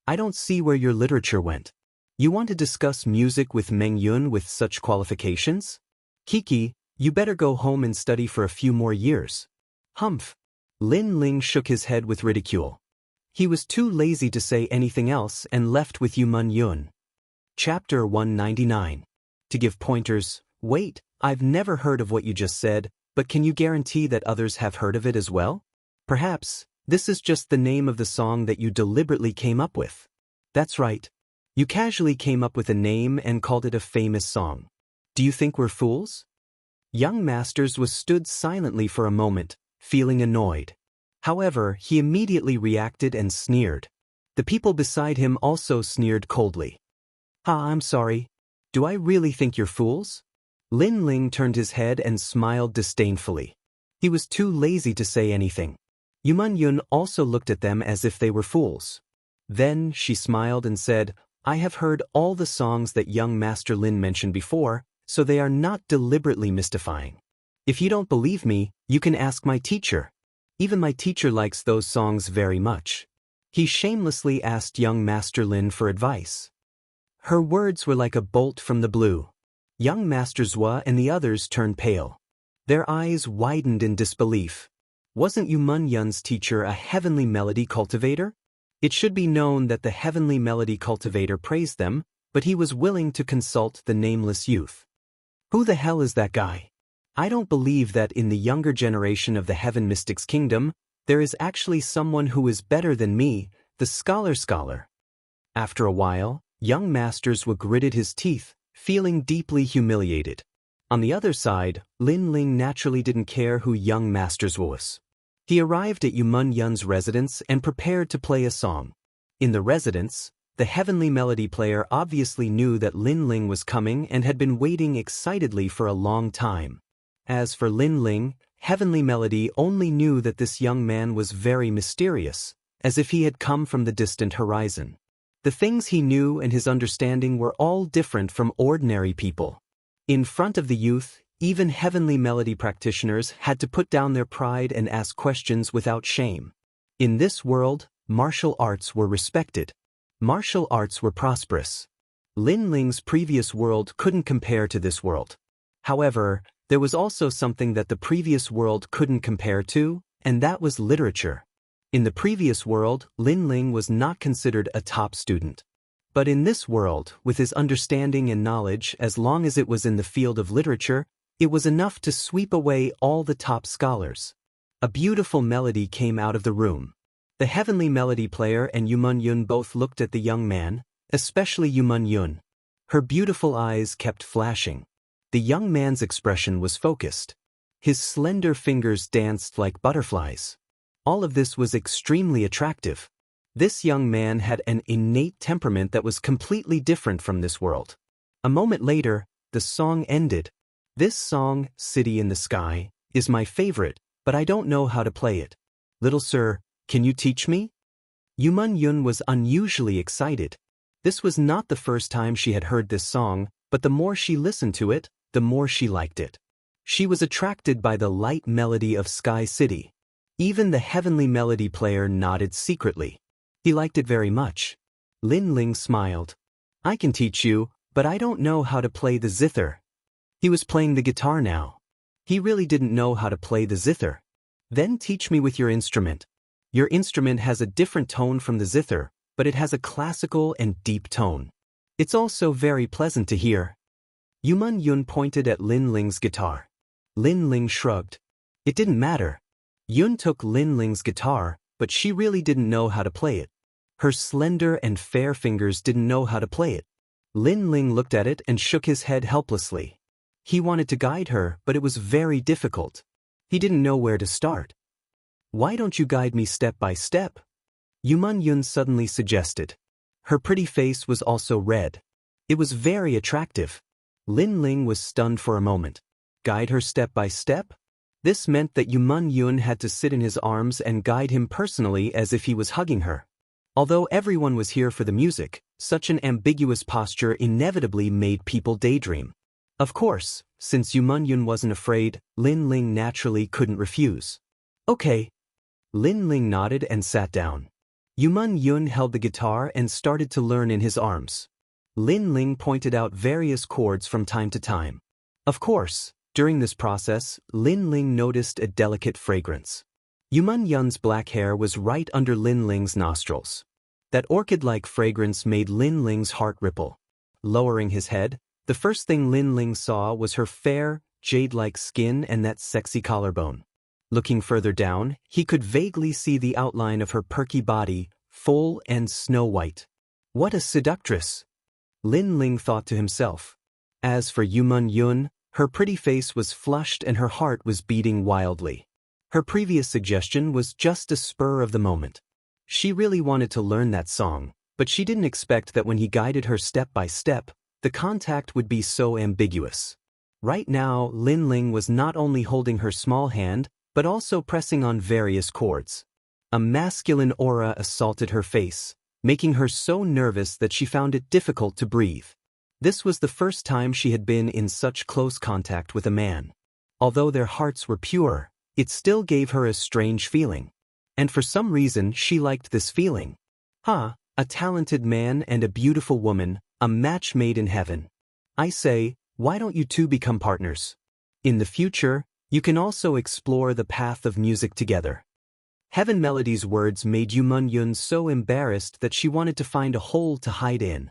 [SPEAKER 1] I don't see where your literature went. You want to discuss music with Meng Yun with such qualifications? Kiki, you better go home and study for a few more years. Humph. Lin Ling shook his head with ridicule. He was too lazy to say anything else and left with Yuman Yun. Chapter 199. To give pointers. Wait, I've never heard of what you just said, but can you guarantee that others have heard of it as well? Perhaps, this is just the name of the song that you deliberately came up with. That's right. You casually came up with a name and called it a famous song. Do you think we're fools? Young Masters stood silently for a moment, feeling annoyed. However, he immediately reacted and sneered. The people beside him also sneered coldly. I'm sorry. Do I really think you're fools? Lin Ling turned his head and smiled disdainfully. He was too lazy to say anything. Yuman Yun also looked at them as if they were fools. Then she smiled and said, I have heard all the songs that young Master Lin mentioned before, so they are not deliberately mystifying. If you don't believe me, you can ask my teacher. Even my teacher likes those songs very much. He shamelessly asked young Master Lin for advice. Her words were like a bolt from the blue. Young Master Zhua and the others turned pale. Their eyes widened in disbelief. Wasn't Yuman Yun's teacher a heavenly melody cultivator? It should be known that the heavenly melody cultivator praised them, but he was willing to consult the nameless youth. Who the hell is that guy? I don't believe that in the younger generation of the Heaven Mystics Kingdom, there is actually someone who is better than me, the scholar. After a while, young Masters gritted his teeth, feeling deeply humiliated. On the other side, Lin Ling naturally didn't care who young Masters was. He arrived at Yuman Yun's residence and prepared to play a song. In the residence, the heavenly melody player obviously knew that Lin Ling was coming and had been waiting excitedly for a long time. As for Lin Ling, heavenly melody only knew that this young man was very mysterious, as if he had come from the distant horizon. The things he knew and his understanding were all different from ordinary people. In front of the youth, even heavenly melody practitioners had to put down their pride and ask questions without shame. In this world, martial arts were respected. Martial arts were prosperous. Lin Ling's previous world couldn't compare to this world. However, there was also something that the previous world couldn't compare to, and that was literature. In the previous world, Lin Ling was not considered a top student. But in this world, with his understanding and knowledge, as long as it was in the field of literature, it was enough to sweep away all the top scholars. A beautiful melody came out of the room. The heavenly melody player and Yumun Yun both looked at the young man, especially Yumun Yun. Her beautiful eyes kept flashing. The young man's expression was focused. His slender fingers danced like butterflies. All of this was extremely attractive. This young man had an innate temperament that was completely different from this world. A moment later, the song ended. This song, City in the Sky, is my favorite, but I don't know how to play it. Little sir, can you teach me? Yumun Yun was unusually excited. This was not the first time she had heard this song, but the more she listened to it, the more she liked it. She was attracted by the light melody of Sky City. Even the heavenly melody player nodded secretly. He liked it very much. Lin Ling smiled. I can teach you, but I don't know how to play the zither. He was playing the guitar now. He really didn't know how to play the zither. Then teach me with your instrument. Your instrument has a different tone from the zither, but it has a classical and deep tone. It's also very pleasant to hear. Yumun Yun pointed at Lin Ling's guitar. Lin Ling shrugged. It didn't matter. Yun took Lin Ling's guitar, but she really didn't know how to play it. Her slender and fair fingers didn't know how to play it. Lin Ling looked at it and shook his head helplessly. He wanted to guide her, but it was very difficult. He didn't know where to start. Why don't you guide me step by step? Yumun Yun suddenly suggested. Her pretty face was also red. It was very attractive. Lin Ling was stunned for a moment. Guide her step by step? This meant that Yumun Yun had to sit in his arms and guide him personally as if he was hugging her. Although everyone was here for the music, such an ambiguous posture inevitably made people daydream. Of course, since Yumun Yun wasn't afraid, Lin Ling naturally couldn't refuse. Okay. Lin Ling nodded and sat down. Yumun Yun held the guitar and started to learn in his arms. Lin Ling pointed out various chords from time to time. Of course, during this process, Lin Ling noticed a delicate fragrance. Yumun Yun's black hair was right under Lin Ling's nostrils. That orchid-like fragrance made Lin Ling's heart ripple. Lowering his head, the first thing Lin Ling saw was her fair, jade-like skin and that sexy collarbone. Looking further down, he could vaguely see the outline of her perky body, full and snow-white. What a seductress! Lin Ling thought to himself. As for Yumun Yun, her pretty face was flushed and her heart was beating wildly. Her previous suggestion was just a spur of the moment. She really wanted to learn that song, but she didn't expect that when he guided her step by step, the contact would be so ambiguous. Right now, Lin Ling was not only holding her small hand, but also pressing on various chords. A masculine aura assaulted her face, making her so nervous that she found it difficult to breathe. This was the first time she had been in such close contact with a man. Although their hearts were pure, it still gave her a strange feeling. And for some reason she liked this feeling. A talented man and a beautiful woman, a match made in heaven. I say, why don't you two become partners? In the future, you can also explore the path of music together. Heaven Melody's words made Yumun Yun so embarrassed that she wanted to find a hole to hide in.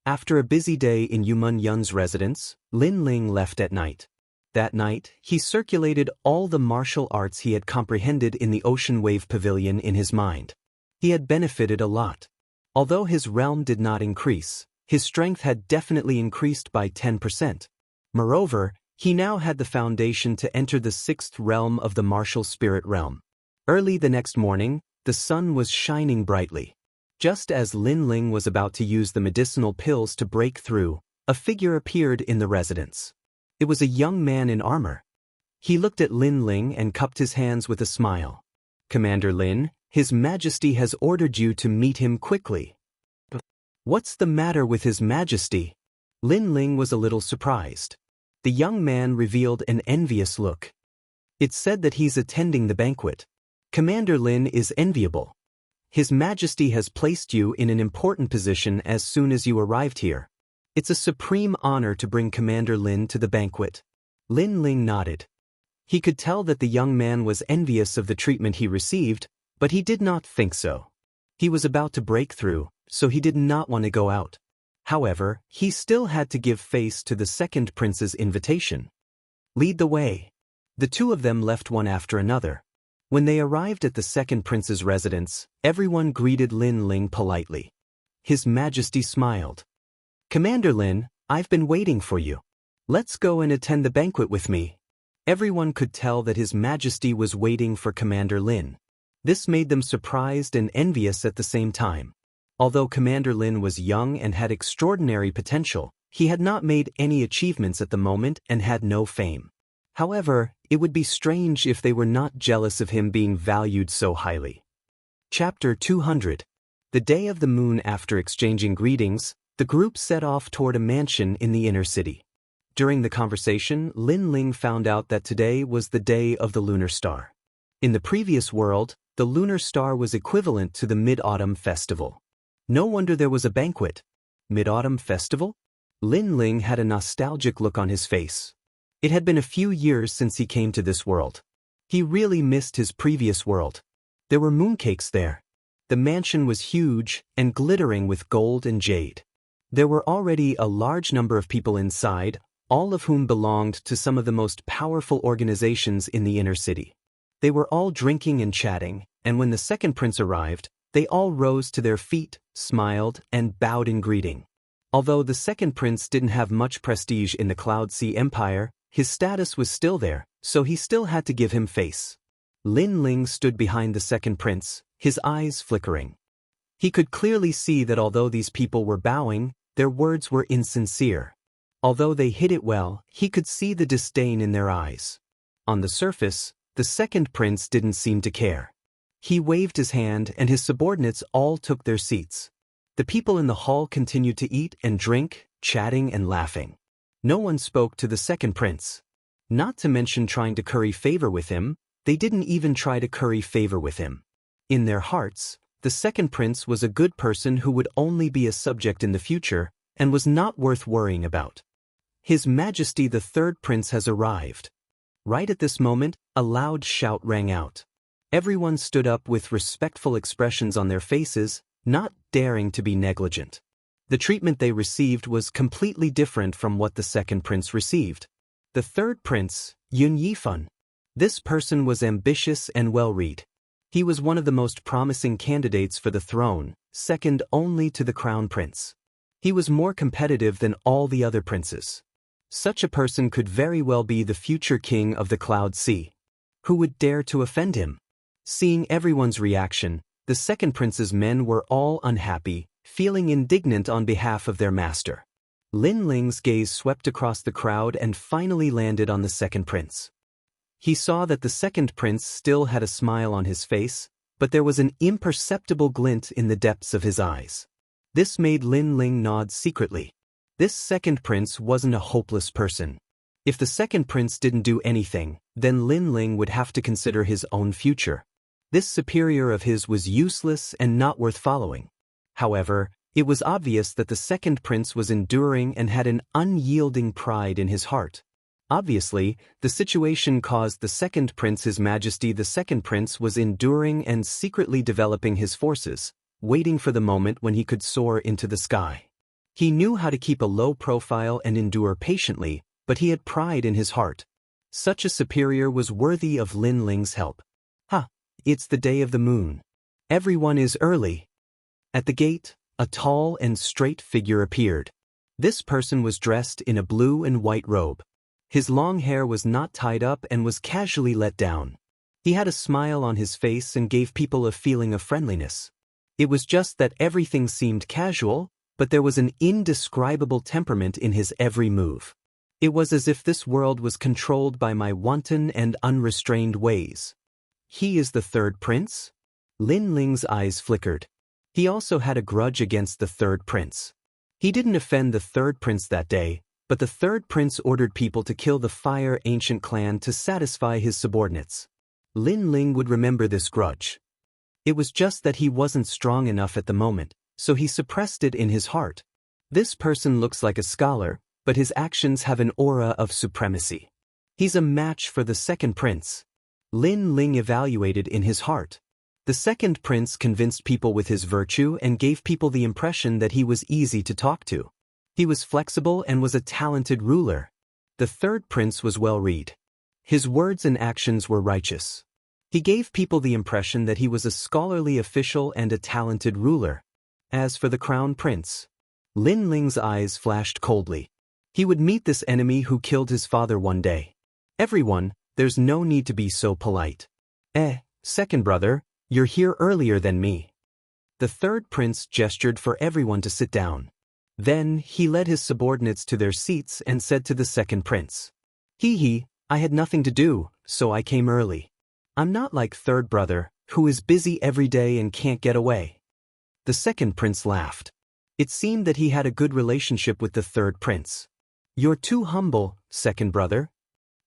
[SPEAKER 1] After a busy day in Yumun Yun's residence, Lin Ling left at night. That night, he circulated all the martial arts he had comprehended in the Ocean Wave Pavilion in his mind. He had benefited a lot. Although his realm did not increase, his strength had definitely increased by 10%. Moreover, he now had the foundation to enter the 6th realm of the martial spirit realm. Early the next morning, the sun was shining brightly. Just as Lin Ling was about to use the medicinal pills to break through, a figure appeared in the residence. It was a young man in armor. He looked at Lin Ling and cupped his hands with a smile. Commander Lin, His Majesty has ordered you to meet him quickly. What's the matter with His Majesty? Lin Ling was a little surprised. The young man revealed an envious look. It's said that he's attending the banquet. Commander Lin is enviable. His Majesty has placed you in an important position as soon as you arrived here. It's a supreme honor to bring Commander Lin to the banquet. Lin Ling nodded. He could tell that the young man was envious of the treatment he received, but he did not think so. He was about to break through, so he did not want to go out. However, he still had to give face to the second prince's invitation. Lead the way. The two of them left one after another. When they arrived at the second prince's residence, everyone greeted Lin Ling politely. His Majesty smiled. "Commander Lin, I've been waiting for you. Let's go and attend the banquet with me." Everyone could tell that His Majesty was waiting for Commander Lin. This made them surprised and envious at the same time. Although Commander Lin was young and had extraordinary potential, he had not made any achievements at the moment and had no fame. However, it would be strange if they were not jealous of him being valued so highly. Chapter 200. The day of the moon. After exchanging greetings, the group set off toward a mansion in the inner city. During the conversation, Lin Ling found out that today was the day of the lunar star. In the previous world, the lunar star was equivalent to the Mid-Autumn Festival. No wonder there was a banquet. Mid-Autumn Festival? Lin Ling had a nostalgic look on his face. It had been a few years since he came to this world. He really missed his previous world. There were mooncakes there. The mansion was huge and glittering with gold and jade. There were already a large number of people inside, all of whom belonged to some of the most powerful organizations in the inner city. They were all drinking and chatting, and when the second prince arrived, they all rose to their feet, smiled, and bowed in greeting. Although the second prince didn't have much prestige in the Cloud Sea Empire, his status was still there, so he still had to give him face. Lin Ling stood behind the second prince, his eyes flickering. He could clearly see that although these people were bowing, their words were insincere. Although they hid it well, he could see the disdain in their eyes. On the surface, the second prince didn't seem to care. He waved his hand and his subordinates all took their seats. The people in the hall continued to eat and drink, chatting and laughing. No one spoke to the second prince. Not to mention trying to curry favor with him, they didn't even try to curry favor with him. In their hearts, the second prince was a good person who would only be a subject in the future and was not worth worrying about. His Majesty the third prince has arrived. Right at this moment, a loud shout rang out. Everyone stood up with respectful expressions on their faces, not daring to be negligent. The treatment they received was completely different from what the second prince received. The third prince, Yun Yifan. This person was ambitious and well-read. He was one of the most promising candidates for the throne, second only to the crown prince. He was more competitive than all the other princes. Such a person could very well be the future king of the Cloud Sea. Who would dare to offend him? Seeing everyone's reaction, the second prince's men were all unhappy, feeling indignant on behalf of their master. Lin Ling's gaze swept across the crowd and finally landed on the second prince. He saw that the second prince still had a smile on his face, but there was an imperceptible glint in the depths of his eyes. This made Lin Ling nod secretly. This second prince wasn't a hopeless person. If the second prince didn't do anything, then Lin Ling would have to consider his own future. This superior of his was useless and not worth following. However, it was obvious that the second prince was enduring and had an unyielding pride in his heart. Obviously, the situation caused the second prince, His Majesty the second prince, was enduring and secretly developing his forces, waiting for the moment when he could soar into the sky. He knew how to keep a low profile and endure patiently, but he had pride in his heart. Such a superior was worthy of Lin Ling's help. It's the day of the moon. Everyone is early. At the gate, a tall and straight figure appeared. This person was dressed in a blue and white robe. His long hair was not tied up and was casually let down. He had a smile on his face and gave people a feeling of friendliness. It was just that everything seemed casual, but there was an indescribable temperament in his every move. It was as if this world was controlled by my wanton and unrestrained ways. He is the third prince? Lin Ling's eyes flickered. He also had a grudge against the third prince. He didn't offend the third prince that day, but the third prince ordered people to kill the Fire Ancient clan to satisfy his subordinates. Lin Ling would remember this grudge. It was just that he wasn't strong enough at the moment, so he suppressed it in his heart. This person looks like a scholar, but his actions have an aura of supremacy. He's a match for the second prince. Lin Ling evaluated in his heart. The second prince convinced people with his virtue and gave people the impression that he was easy to talk to. He was flexible and was a talented ruler. The third prince was well-read. His words and actions were righteous. He gave people the impression that he was a scholarly official and a talented ruler. As for the crown prince, Lin Ling's eyes flashed coldly. He would meet this enemy who killed his father one day. Everyone, there's no need to be so polite. Second brother, you're here earlier than me. The third prince gestured for everyone to sit down. Then he led his subordinates to their seats and said to the second prince, I had nothing to do, so I came early. I'm not like third brother, who is busy every day and can't get away. The second prince laughed. It seemed that he had a good relationship with the third prince. You're too humble, second brother.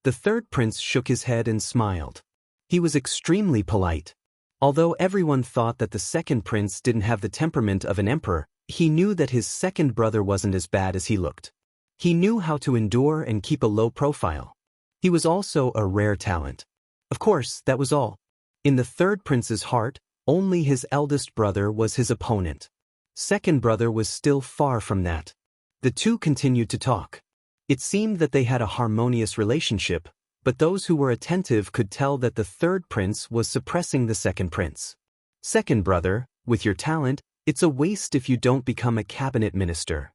[SPEAKER 1] The third prince shook his head and smiled. He was extremely polite. Although everyone thought that the second prince didn't have the temperament of an emperor, he knew that his second brother wasn't as bad as he looked. He knew how to endure and keep a low profile. He was also a rare talent. Of course, that was all. In the third prince's heart, only his eldest brother was his opponent. Second brother was still far from that. The two continued to talk. It seemed that they had a harmonious relationship, but those who were attentive could tell that the third prince was suppressing the second prince. Second brother, with your talent, it's a waste if you don't become a cabinet minister.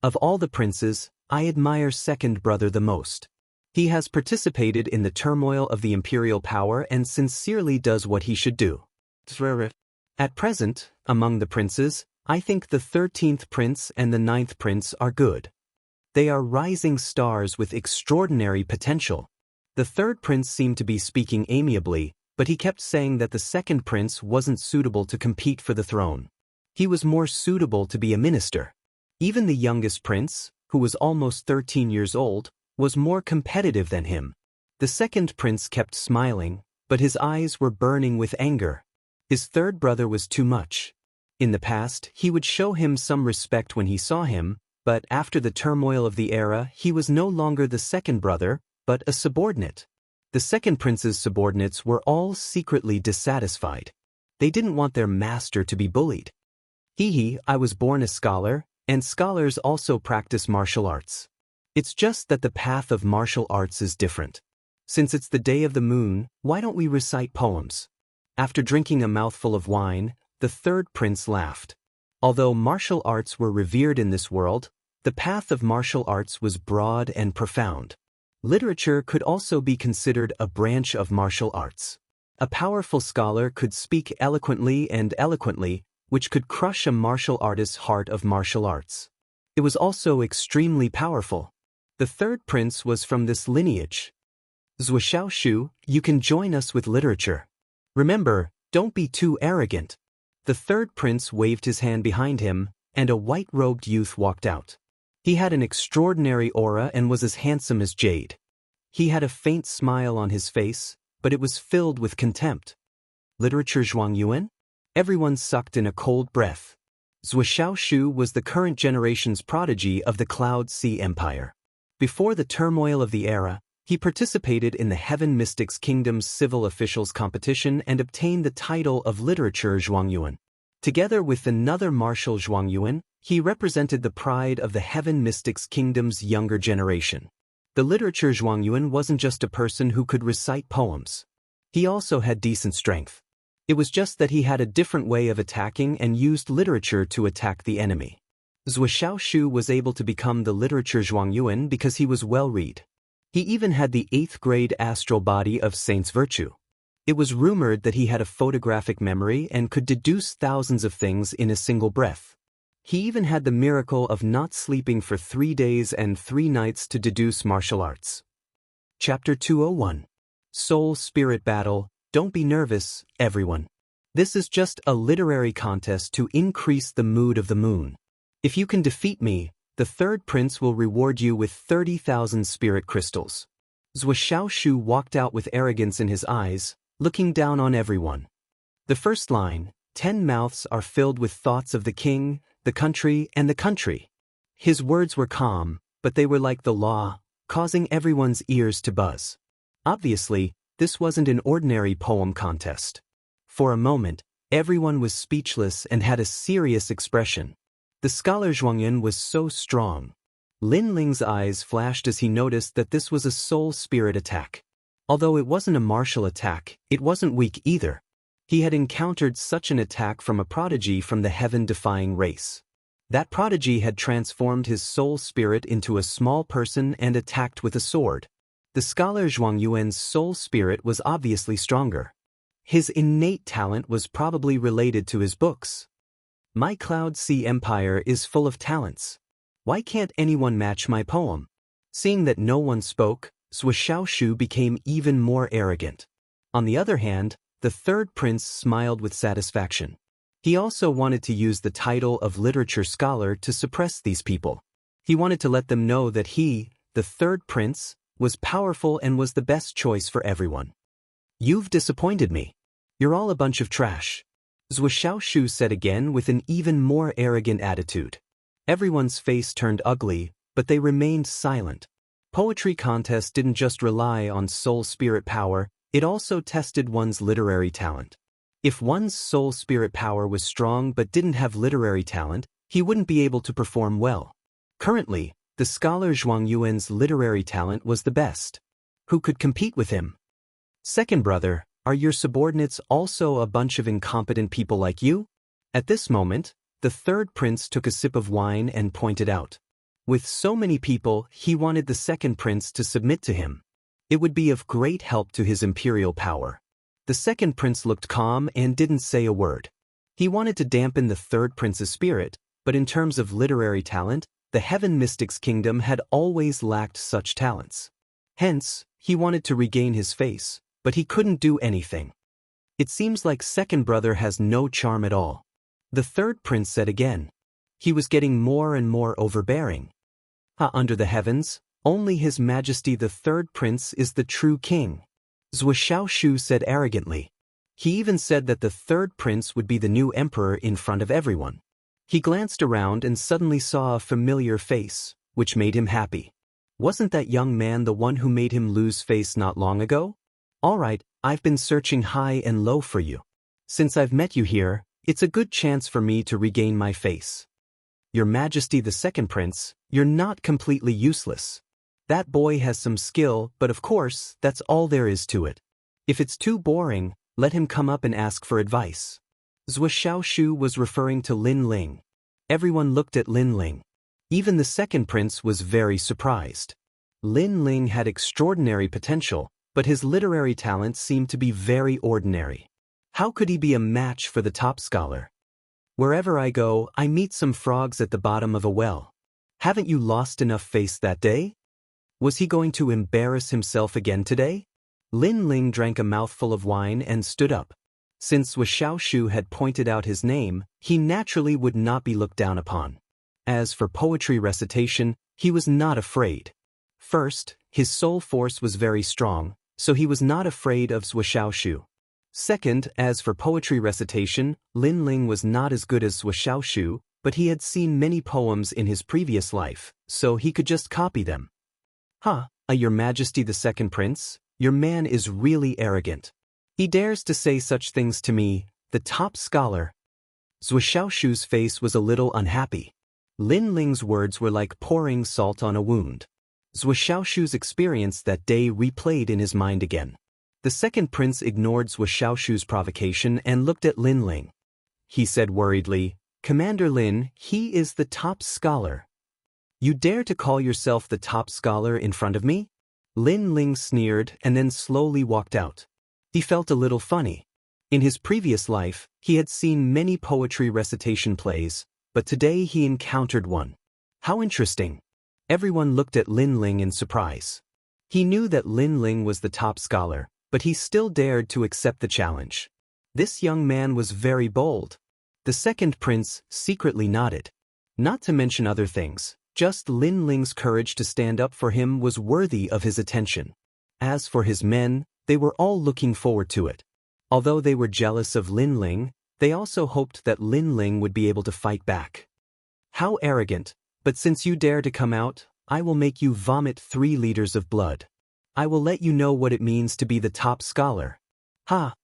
[SPEAKER 1] Of all the princes, I admire second brother the most. He has participated in the turmoil of the imperial power and sincerely does what he should do. At present, among the princes, I think the 13th prince and the 9th prince are good. They are rising stars with extraordinary potential. The third prince seemed to be speaking amiably, but he kept saying that the second prince wasn't suitable to compete for the throne. He was more suitable to be a minister. Even the youngest prince, who was almost 13 years old, was more competitive than him. The second prince kept smiling, but his eyes were burning with anger. His third brother was too much. In the past, he would show him some respect when he saw him, but after the turmoil of the era, he was no longer the second brother, but a subordinate. The second prince's subordinates were all secretly dissatisfied. They didn't want their master to be bullied. I was born a scholar, and scholars also practice martial arts. It's just that the path of martial arts is different. Since it's the day of the moon, why don't we recite poems? After drinking a mouthful of wine, the third prince laughed. Although martial arts were revered in this world, the path of martial arts was broad and profound. Literature could also be considered a branch of martial arts. A powerful scholar could speak eloquently, which could crush a martial artist's heart of martial arts. It was also extremely powerful. The third prince was from this lineage. Zhuxiaoshu, you can join us with literature. Remember, don't be too arrogant. The third prince waved his hand behind him, and a white-robed youth walked out. He had an extraordinary aura and was as handsome as jade. He had a faint smile on his face, but it was filled with contempt. Literature Zhuangyuan? Everyone sucked in a cold breath. Zhuxiaoshu was the current generation's prodigy of the Cloud Sea Empire. Before the turmoil of the era, he participated in the Heaven Mystics Kingdom's civil officials competition and obtained the title of Literature Zhuangyuan. Together with another martial Zhuangyuan, he represented the pride of the Heaven Mystics Kingdom's younger generation. The Literature Zhuangyuan wasn't just a person who could recite poems. He also had decent strength. It was just that he had a different way of attacking and used literature to attack the enemy. Zhuxiaoshu was able to become the Literature Zhuangyuan because he was well-read. He even had the 8th grade astral body of Saint's Virtue. It was rumored that he had a photographic memory and could deduce thousands of things in a single breath. He even had the miracle of not sleeping for 3 days and 3 nights to deduce martial arts. Chapter 201. Soul-Spirit Battle. Don't be nervous, everyone. This is just a literary contest to increase the mood of the moon. If you can defeat me, the third prince will reward you with 30,000 spirit crystals. Zhuxiaoshu walked out with arrogance in his eyes, looking down on everyone. The first line, 10 mouths are filled with thoughts of the king, the country, and the country. His words were calm, but they were like the law, causing everyone's ears to buzz. Obviously, this wasn't an ordinary poem contest. For a moment, everyone was speechless and had a serious expression. The scholar Zhuangyuan was so strong. Lin Ling's eyes flashed as he noticed that this was a soul-spirit attack. Although it wasn't a martial attack, it wasn't weak either. He had encountered such an attack from a prodigy from the heaven-defying race. That prodigy had transformed his soul spirit into a small person and attacked with a sword. The scholar Zhuang Yuan's soul spirit was obviously stronger. His innate talent was probably related to his books. My Cloud Sea Empire is full of talents. Why can't anyone match my poem? Seeing that no one spoke, Zhuo Xiaoshu became even more arrogant. On the other hand, the third prince smiled with satisfaction. He also wanted to use the title of literature scholar to suppress these people. He wanted to let them know that he, the third prince, was powerful and was the best choice for everyone. You've disappointed me. You're all a bunch of trash. Zhuo Xiaoshu said again with an even more arrogant attitude. Everyone's face turned ugly, but they remained silent. Poetry contest didn't just rely on soul spirit power, it also tested one's literary talent. If one's soul spirit power was strong but didn't have literary talent, he wouldn't be able to perform well. Currently, the scholar Zhuang Yuan's literary talent was the best. Who could compete with him? Second brother, are your subordinates also a bunch of incompetent people like you? At this moment, the third prince took a sip of wine and pointed out. With so many people, he wanted the second prince to submit to him. It would be of great help to his imperial power. The second prince looked calm and didn't say a word. He wanted to dampen the third prince's spirit, but in terms of literary talent, the Heaven Mystics Kingdom had always lacked such talents. Hence, he wanted to regain his face, but he couldn't do anything. It seems like second brother has no charm at all. The third prince said again. He was getting more and more overbearing. Under the heavens, only His Majesty the third prince is the true king. Zhuo Xiaoshu said arrogantly. He even said that the third prince would be the new emperor in front of everyone. He glanced around and suddenly saw a familiar face, which made him happy. Wasn't that young man the one who made him lose face not long ago? All right, I've been searching high and low for you. Since I've met you here, it's a good chance for me to regain my face. Your Majesty the second prince, you're not completely useless. That boy has some skill, but of course, that's all there is to it. If it's too boring, let him come up and ask for advice. Zhuo Xiaoshu was referring to Lin Ling. Everyone looked at Lin Ling. Even the second prince was very surprised. Lin Ling had extraordinary potential, but his literary talent seemed to be very ordinary. How could he be a match for the top scholar? Wherever I go, I meet some frogs at the bottom of a well. Haven't you lost enough face that day? Was he going to embarrass himself again today? Lin Ling drank a mouthful of wine and stood up. Since Zhuo Xiaoshu had pointed out his name, he naturally would not be looked down upon. As for poetry recitation, he was not afraid. First, his soul force was very strong, so he was not afraid of Zhuo Xiaoshu. Second, as for poetry recitation, Lin Ling was not as good as Zhuo Xiaoshu, but he had seen many poems in his previous life, so he could just copy them. Your Majesty the second prince, your man is really arrogant. He dares to say such things to me, the top scholar. Zhuo Xiaoshu's face was a little unhappy. Lin Ling's words were like pouring salt on a wound. Zhuo Xiaoshu's experience that day replayed in his mind again. The second prince ignored Zhuo Xiaoshu's provocation and looked at Lin Ling. He said worriedly, Commander Lin, he is the top scholar. You dare to call yourself the top scholar in front of me? Lin Ling sneered and then slowly walked out. He felt a little funny. In his previous life, he had seen many poetry recitation plays, but today he encountered one. How interesting. Everyone looked at Lin Ling in surprise. He knew that Lin Ling was the top scholar, but he still dared to accept the challenge. This young man was very bold. The second prince secretly nodded. Not to mention other things, just Lin Ling's courage to stand up for him was worthy of his attention. As for his men, they were all looking forward to it. Although they were jealous of Lin Ling, they also hoped that Lin Ling would be able to fight back. How arrogant, but since you dare to come out, I will make you vomit 3 liters of blood. I will let you know what it means to be the top scholar. Ha!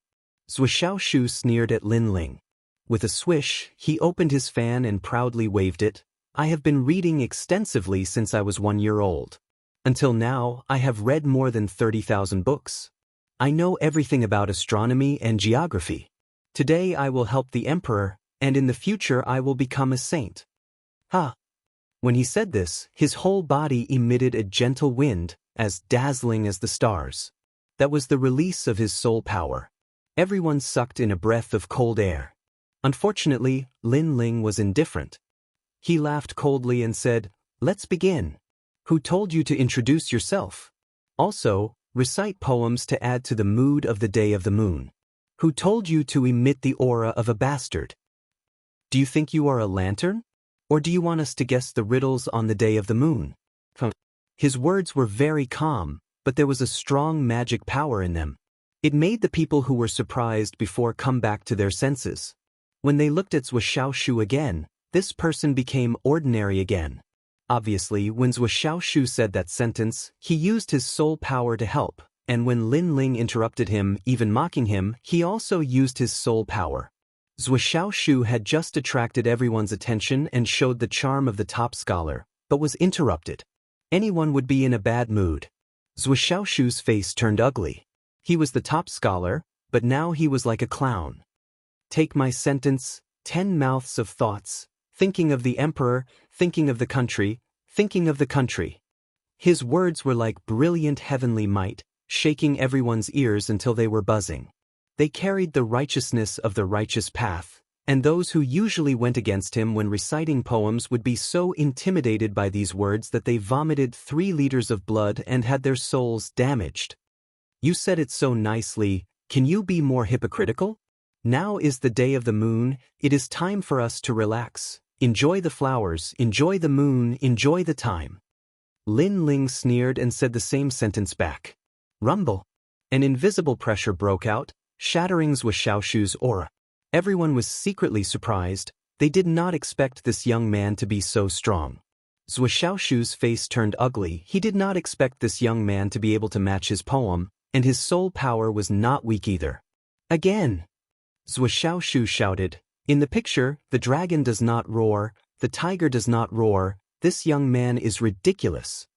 [SPEAKER 1] Zhuo Xiaoshu sneered at Lin Ling. With a swish, he opened his fan and proudly waved it. I have been reading extensively since I was 1 year old. Until now, I have read more than 30,000 books. I know everything about astronomy and geography. Today I will help the emperor, and in the future I will become a saint. Ha! When he said this, his whole body emitted a gentle wind, as dazzling as the stars. That was the release of his soul power. Everyone sucked in a breath of cold air. Unfortunately, Lin Ling was indifferent. He laughed coldly and said, "Let's begin. Who told you to introduce yourself? Also, recite poems to add to the mood of the day of the moon. Who told you to emit the aura of a bastard? Do you think you are a lantern? Or do you want us to guess the riddles on the day of the moon?" His words were very calm, but there was a strong magic power in them. It made the people who were surprised before come back to their senses. When they looked at Zhuo Xiaoshu again, this person became ordinary again. Obviously, when Zhuo Xiaoshu said that sentence, he used his soul power to help, and when Lin Ling interrupted him, even mocking him, he also used his soul power. Zhuo Xiaoshu had just attracted everyone's attention and showed the charm of the top scholar, but was interrupted. Anyone would be in a bad mood. Zhuo Xiaoshu's face turned ugly. He was the top scholar, but now he was like a clown. Take my sentence, 10 mouths of thoughts, thinking of the emperor, thinking of the country, thinking of the country. His words were like brilliant heavenly might, shaking everyone's ears until they were buzzing. They carried the righteousness of the righteous path, and those who usually went against him when reciting poems would be so intimidated by these words that they vomited 3 liters of blood and had their souls damaged. You said it so nicely, can you be more hypocritical? Now is the day of the moon, it is time for us to relax. Enjoy the flowers, enjoy the moon, enjoy the time. Lin Ling sneered and said the same sentence back. Rumble. An invisible pressure broke out, shattering Zhuo Xiaoshu's aura. Everyone was secretly surprised. They did not expect this young man to be so strong. Zhuo Xiaoshu's face turned ugly. He did not expect this young man to be able to match his poem, and his soul power was not weak either. Again! Zhuo Xiaoshu shouted, "In the picture, the dragon does not roar, the tiger does not roar, this young man is ridiculous."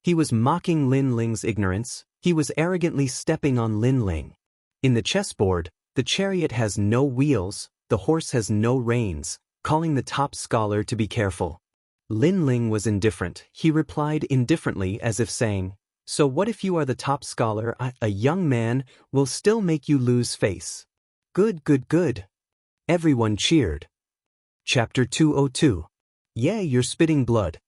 [SPEAKER 1] He was mocking Lin Ling's ignorance. He was arrogantly stepping on Lin Ling. In the chessboard, the chariot has no wheels, the horse has no reins, calling the top scholar to be careful. Lin Ling was indifferent. He replied indifferently as if saying, "So what if you are the top scholar? A young man will still make you lose face." Good, good, good. Everyone cheered. Chapter 202. Yeah, you're spitting blood.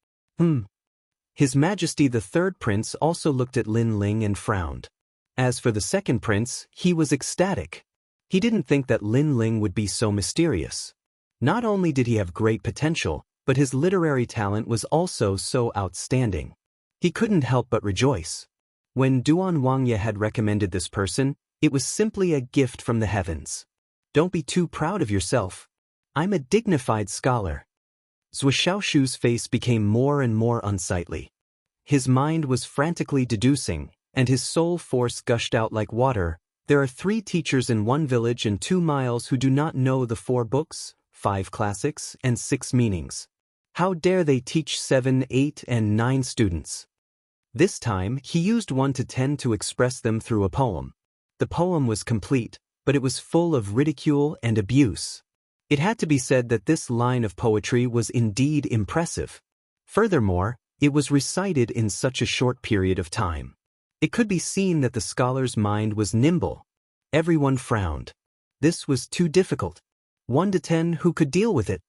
[SPEAKER 1] His Majesty the Third Prince also looked at Lin Ling and frowned. As for the second prince, he was ecstatic. He didn't think that Lin Ling would be so mysterious. Not only did he have great potential, but his literary talent was also so outstanding. He couldn't help but rejoice. When Duan Wangye had recommended this person, it was simply a gift from the heavens. Don't be too proud of yourself. I'm a dignified scholar. Zhuo Xiaoshu's face became more and more unsightly. His mind was frantically deducing, and his soul force gushed out like water. There are 3 teachers in 1 village and 2 miles who do not know the 4 books, 5 classics, and 6 meanings. How dare they teach 7, 8, and 9 students? This time, he used 1 to 10 to express them through a poem. The poem was complete, but it was full of ridicule and abuse. It had to be said that this line of poetry was indeed impressive. Furthermore, it was recited in such a short period of time. It could be seen that the scholar's mind was nimble. Everyone frowned. This was too difficult. 1 to 10, who could deal with it?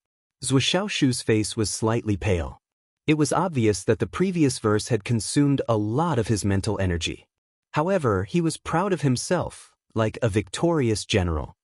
[SPEAKER 1] Zhuo Xiaoshu's face was slightly pale. It was obvious that the previous verse had consumed a lot of his mental energy. However, he was proud of himself, like a victorious general.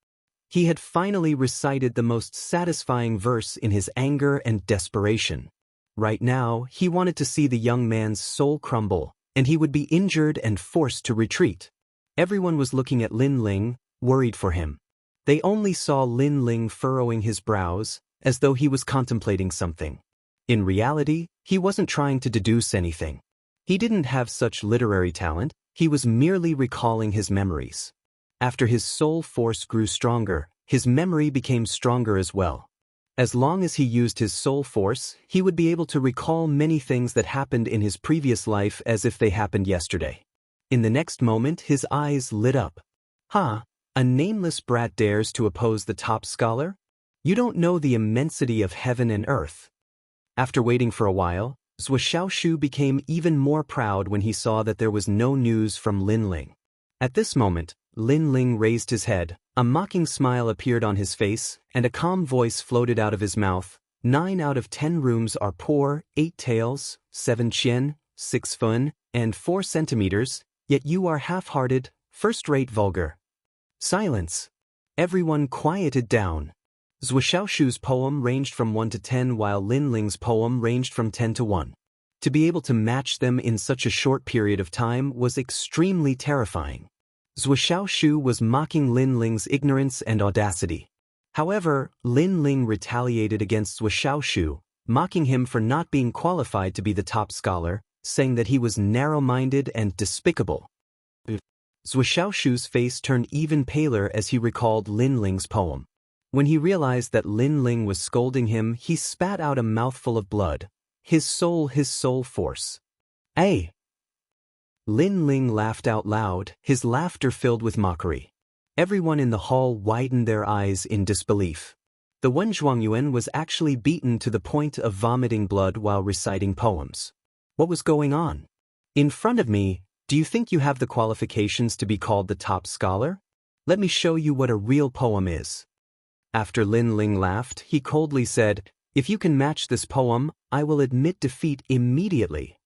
[SPEAKER 1] He had finally recited the most satisfying verse in his anger and desperation. Right now, he wanted to see the young man's soul crumble, and he would be injured and forced to retreat. Everyone was looking at Lin Ling, worried for him. They only saw Lin Ling furrowing his brows, as though he was contemplating something. In reality, he wasn't trying to deduce anything. He didn't have such literary talent, he was merely recalling his memories. After his soul force grew stronger, his memory became stronger as well. As long as he used his soul force, he would be able to recall many things that happened in his previous life as if they happened yesterday. In the next moment his eyes lit up. "Huh? A nameless brat dares to oppose the top scholar? You don't know the immensity of heaven and earth." After waiting for a while, Zhuo Xiaoshu became even more proud when he saw that there was no news from Lin Ling. At this moment, Lin Ling raised his head, a mocking smile appeared on his face, and a calm voice floated out of his mouth. 9 out of 10 rooms are poor, 8 taels, 7 qian, 6 fun, and 4 centimeters, yet you are half-hearted, first-rate vulgar. Silence. Everyone quieted down. Zhuo Xiaoshu's poem ranged from 1 to 10 while Lin Ling's poem ranged from 10 to 1. To be able to match them in such a short period of time was extremely terrifying. Zhuo Xiaoshu was mocking Lin Ling's ignorance and audacity. However, Lin Ling retaliated against Zhuo Xiaoshu, mocking him for not being qualified to be the top scholar, saying that he was narrow-minded and despicable. Zhuo Xiaoshu's face turned even paler as he recalled Lin Ling's poem. When he realized that Lin Ling was scolding him, he spat out a mouthful of blood. His soul force. "Hey!" Lin Ling laughed out loud, his laughter filled with mockery. Everyone in the hall widened their eyes in disbelief. The Wen Zhuangyuan was actually beaten to the point of vomiting blood while reciting poems. What was going on? "In front of me, do you think you have the qualifications to be called the top scholar? Let me show you what a real poem is." After Lin Ling laughed, he coldly said, "If you can match this poem, I will admit defeat immediately."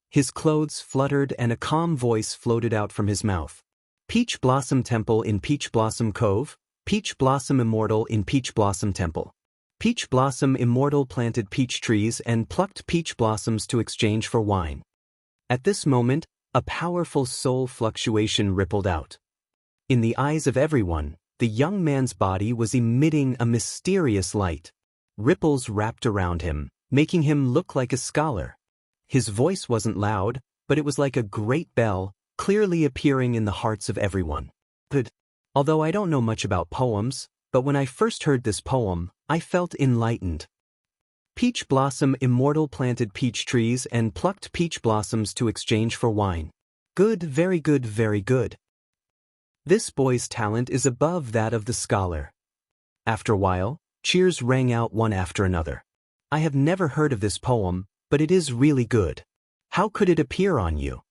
[SPEAKER 1] His clothes fluttered and a calm voice floated out from his mouth. "Peach Blossom Temple in Peach Blossom Cove, Peach Blossom Immortal in Peach Blossom Temple. Peach Blossom Immortal planted peach trees and plucked peach blossoms to exchange for wine." At this moment, a powerful soul fluctuation rippled out. In the eyes of everyone, the young man's body was emitting a mysterious light. Ripples wrapped around him, making him look like a scholar. His voice wasn't loud, but it was like a great bell, clearly appearing in the hearts of everyone. Although I don't know much about poems, but when I first heard this poem, I felt enlightened. Peach Blossom Immortal planted peach trees and plucked peach blossoms to exchange for wine. Good, very good, very good. This boy's talent is above that of the scholar. After a while, cheers rang out one after another. I have never heard of this poem, but it is really good. How could it appear on you?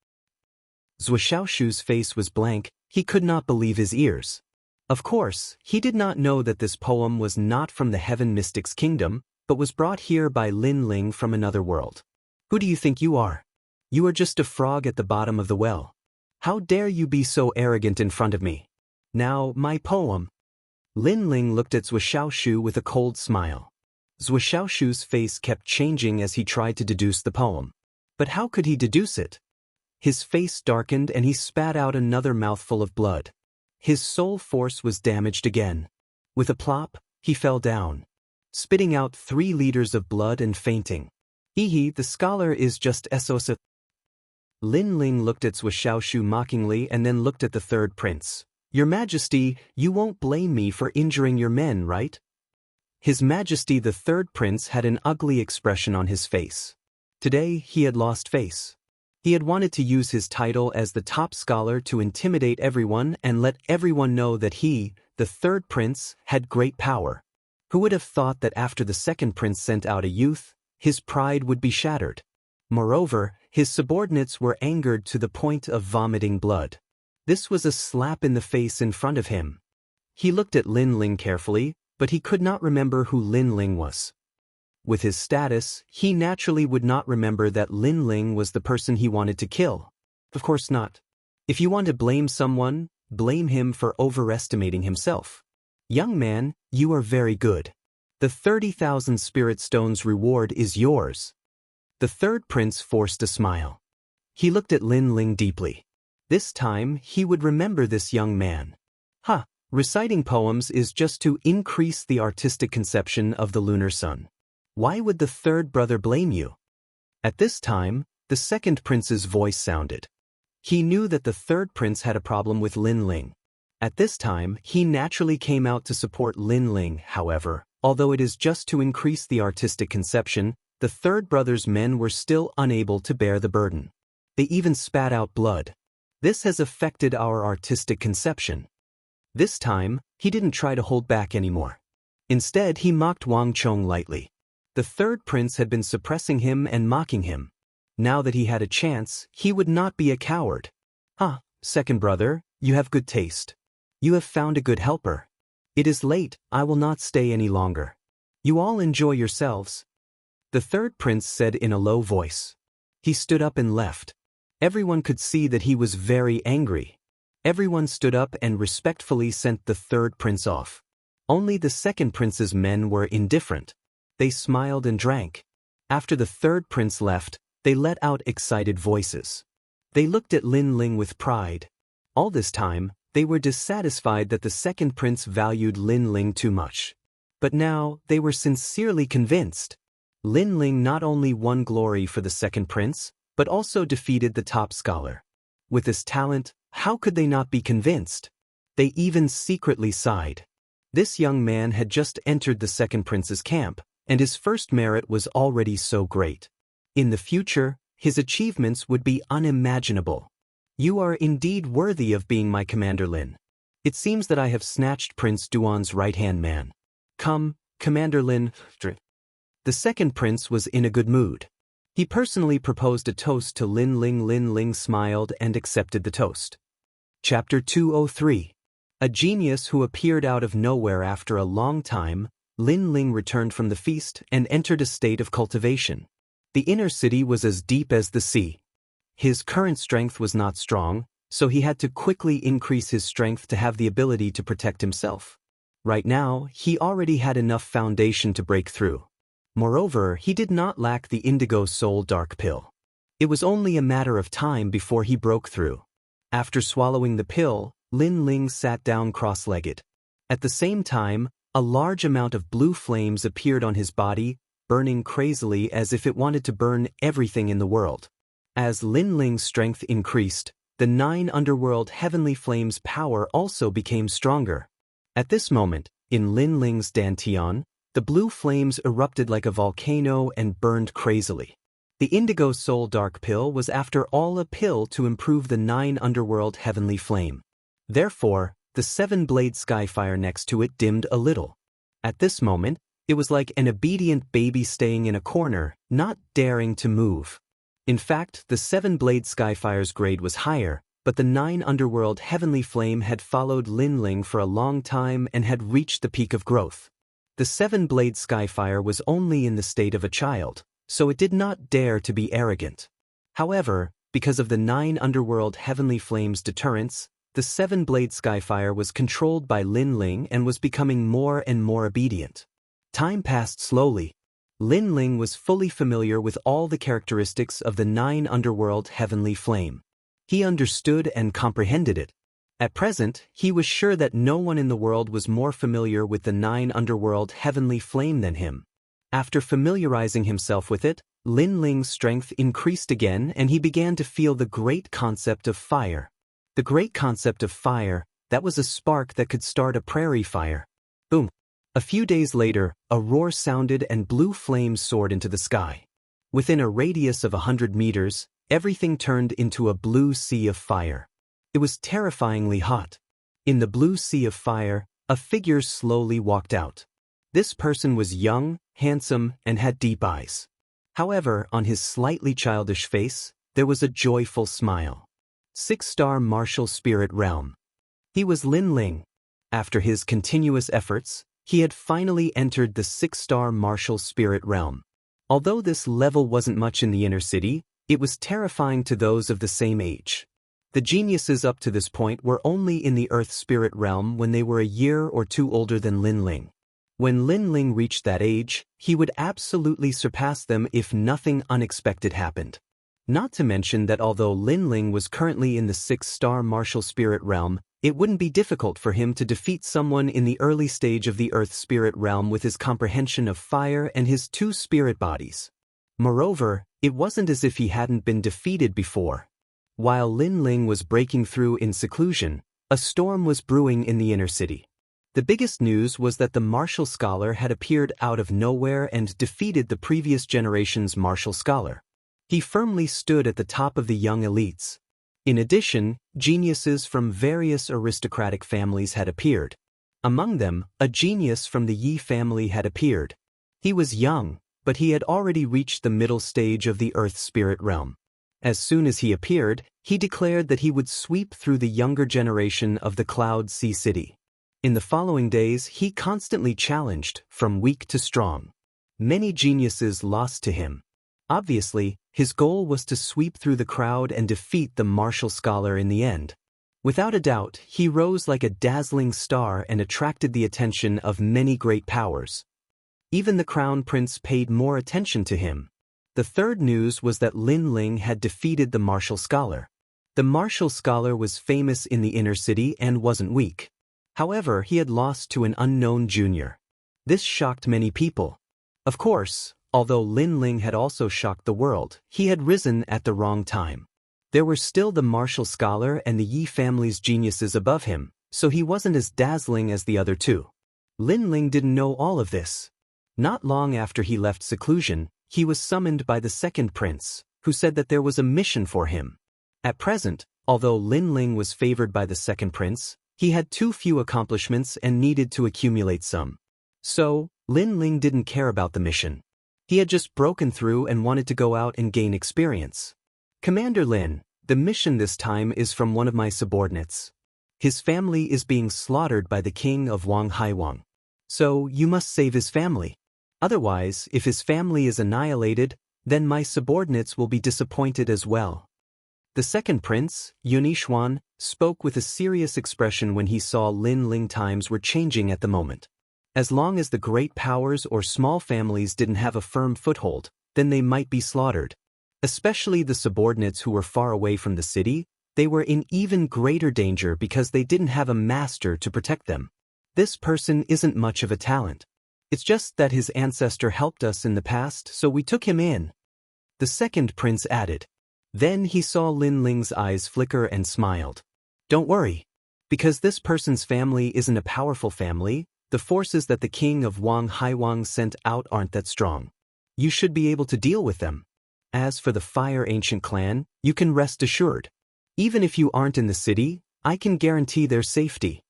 [SPEAKER 1] Zhuo Xiaoshu's face was blank, he could not believe his ears. Of course, he did not know that this poem was not from the Heaven Mystic's kingdom, but was brought here by Lin Ling from another world. Who do you think you are? You are just a frog at the bottom of the well. How dare you be so arrogant in front of me? Now, my poem. Lin Ling looked at Zhuo Xiaoshu with a cold smile. Zhuo Xiaoshu's face kept changing as he tried to deduce the poem. But how could he deduce it? His face darkened and he spat out another mouthful of blood. His soul force was damaged again. With a plop, he fell down, spitting out 3 liters of blood and fainting. The scholar is just SOS. Lin Ling looked at Zhuo Xiaoshu mockingly and then looked at the third prince. Your Majesty, you won't blame me for injuring your men, right? His Majesty the third prince had an ugly expression on his face. Today he had lost face. He had wanted to use his title as the top scholar to intimidate everyone and let everyone know that he, the third prince, had great power. Who would have thought that after the second prince sent out a youth, his pride would be shattered? Moreover, his subordinates were angered to the point of vomiting blood. This was a slap in the face in front of him. He looked at Lin Ling carefully, but he could not remember who Lin Ling was. With his status, he naturally would not remember that Lin Ling was the person he wanted to kill. Of course not. If you want to blame someone, blame him for overestimating himself. Young man, you are very good. The 30,000 spirit stones reward is yours. The third prince forced a smile. He looked at Lin Ling deeply. This time, he would remember this young man. Reciting poems is just to increase the artistic conception of the lunar sun. Why would the third brother blame you? At this time, the second prince's voice sounded. He knew that the third prince had a problem with Lin Ling. At this time, he naturally came out to support Lin Ling. However, although it is just to increase the artistic conception, the third brother's men were still unable to bear the burden. They even spat out blood. This has affected our artistic conception. This time, he didn't try to hold back anymore. Instead, he mocked Wang Chong lightly. The third prince had been suppressing him and mocking him. Now that he had a chance, he would not be a coward. Ah, second brother, you have good taste. You have found a good helper. It is late, I will not stay any longer. You all enjoy yourselves. The third prince said in a low voice. He stood up and left. Everyone could see that he was very angry. Everyone stood up and respectfully sent the third prince off. Only the second prince's men were indifferent. They smiled and drank. After the third prince left, they let out excited voices. They looked at Lin Ling with pride. All this time, they were dissatisfied that the second prince valued Lin Ling too much. But now, they were sincerely convinced. Lin Ling not only won glory for the second prince, but also defeated the top scholar. With this talent, how could they not be convinced? They even secretly sighed. This young man had just entered the second prince's camp, and his first merit was already so great. In the future, his achievements would be unimaginable. You are indeed worthy of being my commander, Lin. It seems that I have snatched Prince Duan's right-hand man. Come, Commander Lin. The second prince was in a good mood. He personally proposed a toast to Lin Ling. Lin Ling smiled and accepted the toast. Chapter 203. A genius who appeared out of nowhere after a long time, Lin Ling returned from the feast and entered a state of cultivation. The inner city was as deep as the sea. His current strength was not strong, so he had to quickly increase his strength to have the ability to protect himself. Right now, he already had enough foundation to break through. Moreover, he did not lack the Indigo Soul Dark Pill. It was only a matter of time before he broke through. After swallowing the pill, Lin Ling sat down cross-legged. At the same time, a large amount of blue flames appeared on his body, burning crazily as if it wanted to burn everything in the world. As Lin Ling's strength increased, the 9 underworld heavenly flames' power also became stronger. At this moment, in Lin Ling's dantian, the blue flames erupted like a volcano and burned crazily. The Indigo Soul Dark Pill was after all a pill to improve the 9 underworld heavenly flame. Therefore, the 7-blade skyfire next to it dimmed a little. At this moment, it was like an obedient baby staying in a corner, not daring to move. In fact, the 7-blade skyfire's grade was higher, but the 9 underworld heavenly flame had followed Lin Ling for a long time and had reached the peak of growth. The 7-blade skyfire was only in the state of a child, so it did not dare to be arrogant. However, because of the 9 underworld heavenly flames' deterrence, the 7-blade skyfire was controlled by Lin Ling and was becoming more and more obedient. Time passed slowly. Lin Ling was fully familiar with all the characteristics of the 9 underworld heavenly flame. He understood and comprehended it. At present, he was sure that no one in the world was more familiar with the 9 underworld heavenly flame than him. After familiarizing himself with it, Lin Ling's strength increased again and he began to feel the great concept of fire. The great concept of fire, that was a spark that could start a prairie fire. Boom! A few days later, a roar sounded and blue flames soared into the sky. Within a radius of 100 meters, everything turned into a blue sea of fire. It was terrifyingly hot. In the blue sea of fire, a figure slowly walked out. This person was young, handsome, and had deep eyes. However, on his slightly childish face, there was a joyful smile. 6-star martial spirit realm. He was Lin Ling. After his continuous efforts, he had finally entered the 6-star martial spirit realm. Although this level wasn't much in the inner city, it was terrifying to those of the same age. The geniuses up to this point were only in the earth spirit realm when they were a year or two older than Lin Ling. When Lin Ling reached that age, he would absolutely surpass them if nothing unexpected happened. Not to mention that although Lin Ling was currently in the 6-star martial spirit realm, it wouldn't be difficult for him to defeat someone in the early stage of the earth spirit realm with his comprehension of fire and his 2 spirit bodies. Moreover, it wasn't as if he hadn't been defeated before. While Lin Ling was breaking through in seclusion, a storm was brewing in the inner city. The biggest news was that the martial scholar had appeared out of nowhere and defeated the previous generation's martial scholar. He firmly stood at the top of the young elites. In addition, geniuses from various aristocratic families had appeared. Among them, a genius from the Yi family had appeared. He was young, but he had already reached the middle stage of the earth spirit realm. As soon as he appeared, he declared that he would sweep through the younger generation of the Cloud Sea City. In the following days, he constantly challenged, from weak to strong. Many geniuses lost to him. Obviously, his goal was to sweep through the crowd and defeat the martial scholar in the end. Without a doubt, he rose like a dazzling star and attracted the attention of many great powers. Even the crown prince paid more attention to him. The third news was that Lin Ling had defeated the martial scholar. The martial scholar was famous in the inner city and wasn't weak. However, he had lost to an unknown junior. This shocked many people. Of course, although Lin Ling had also shocked the world, he had risen at the wrong time. There were still the martial scholar and the Yi family's geniuses above him, so he wasn't as dazzling as the other two. Lin Ling didn't know all of this. Not long after he left seclusion, he was summoned by the second prince, who said that there was a mission for him. At present, although Lin Ling was favored by the second prince, he had too few accomplishments and needed to accumulate some. So, Lin Ling didn't care about the mission. He had just broken through and wanted to go out and gain experience. Commander Lin, the mission this time is from one of my subordinates. His family is being slaughtered by the king of Wang Haiwang. So, you must save his family. Otherwise, if his family is annihilated, then my subordinates will be disappointed as well. The second prince, Yunixuan, spoke with a serious expression when he saw Lin Ling times were changing at the moment. As long as the great powers or small families didn't have a firm foothold, then they might be slaughtered. Especially the subordinates who were far away from the city, they were in even greater danger because they didn't have a master to protect them. This person isn't much of a talent. It's just that his ancestor helped us in the past, so we took him in. The second prince added. Then he saw Lin Ling's eyes flicker and smiled. Don't worry. Because this person's family isn't a powerful family, the forces that the king of Wang Haiwang sent out aren't that strong. You should be able to deal with them. As for the Fire Ancient clan, you can rest assured. Even if you aren't in the city, I can guarantee their safety.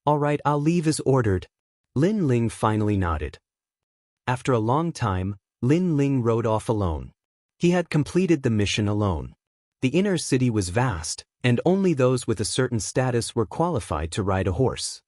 [SPEAKER 1] All right, I'll leave as ordered. Lin Ling finally nodded. After a long time, Lin Ling rode off alone. He had completed the mission alone. The inner city was vast, and only those with a certain status were qualified to ride a horse.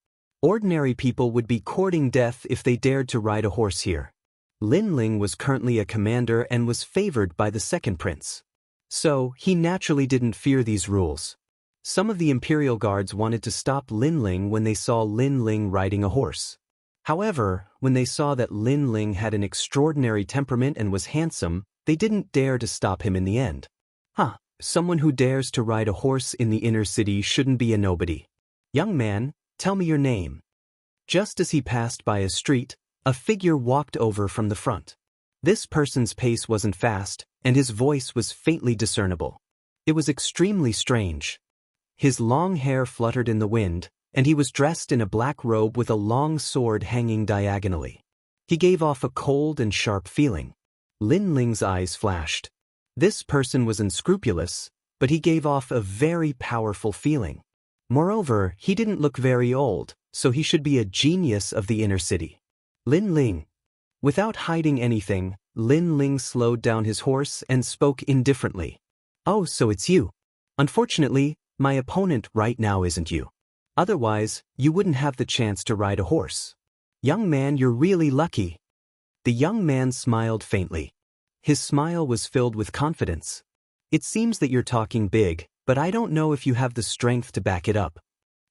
[SPEAKER 1] Ordinary people would be courting death if they dared to ride a horse here. Lin Ling was currently a commander and was favored by the second prince. So, he naturally didn't fear these rules. Some of the imperial guards wanted to stop Lin Ling when they saw Lin Ling riding a horse. However, when they saw that Lin Ling had an extraordinary temperament and was handsome, they didn't dare to stop him in the end. Someone who dares to ride a horse in the inner city shouldn't be a nobody. Young man, tell me your name. Just as he passed by a street, a figure walked over from the front. This person's pace wasn't fast, and his voice was faintly discernible. It was extremely strange. His long hair fluttered in the wind, and he was dressed in a black robe with a long sword hanging diagonally. He gave off a cold and sharp feeling. Lin Ling's eyes flashed. This person was unscrupulous, but he gave off a very powerful feeling. Moreover, he didn't look very old, so he should be a genius of the inner city. Lin Ling. Without hiding anything, Lin Ling slowed down his horse and spoke indifferently. Oh, so it's you. Unfortunately, my opponent right now isn't you. Otherwise, you wouldn't have the chance to ride a horse. Young man, you're really lucky. The young man smiled faintly. His smile was filled with confidence. It seems that you're talking big, but I don't know if you have the strength to back it up.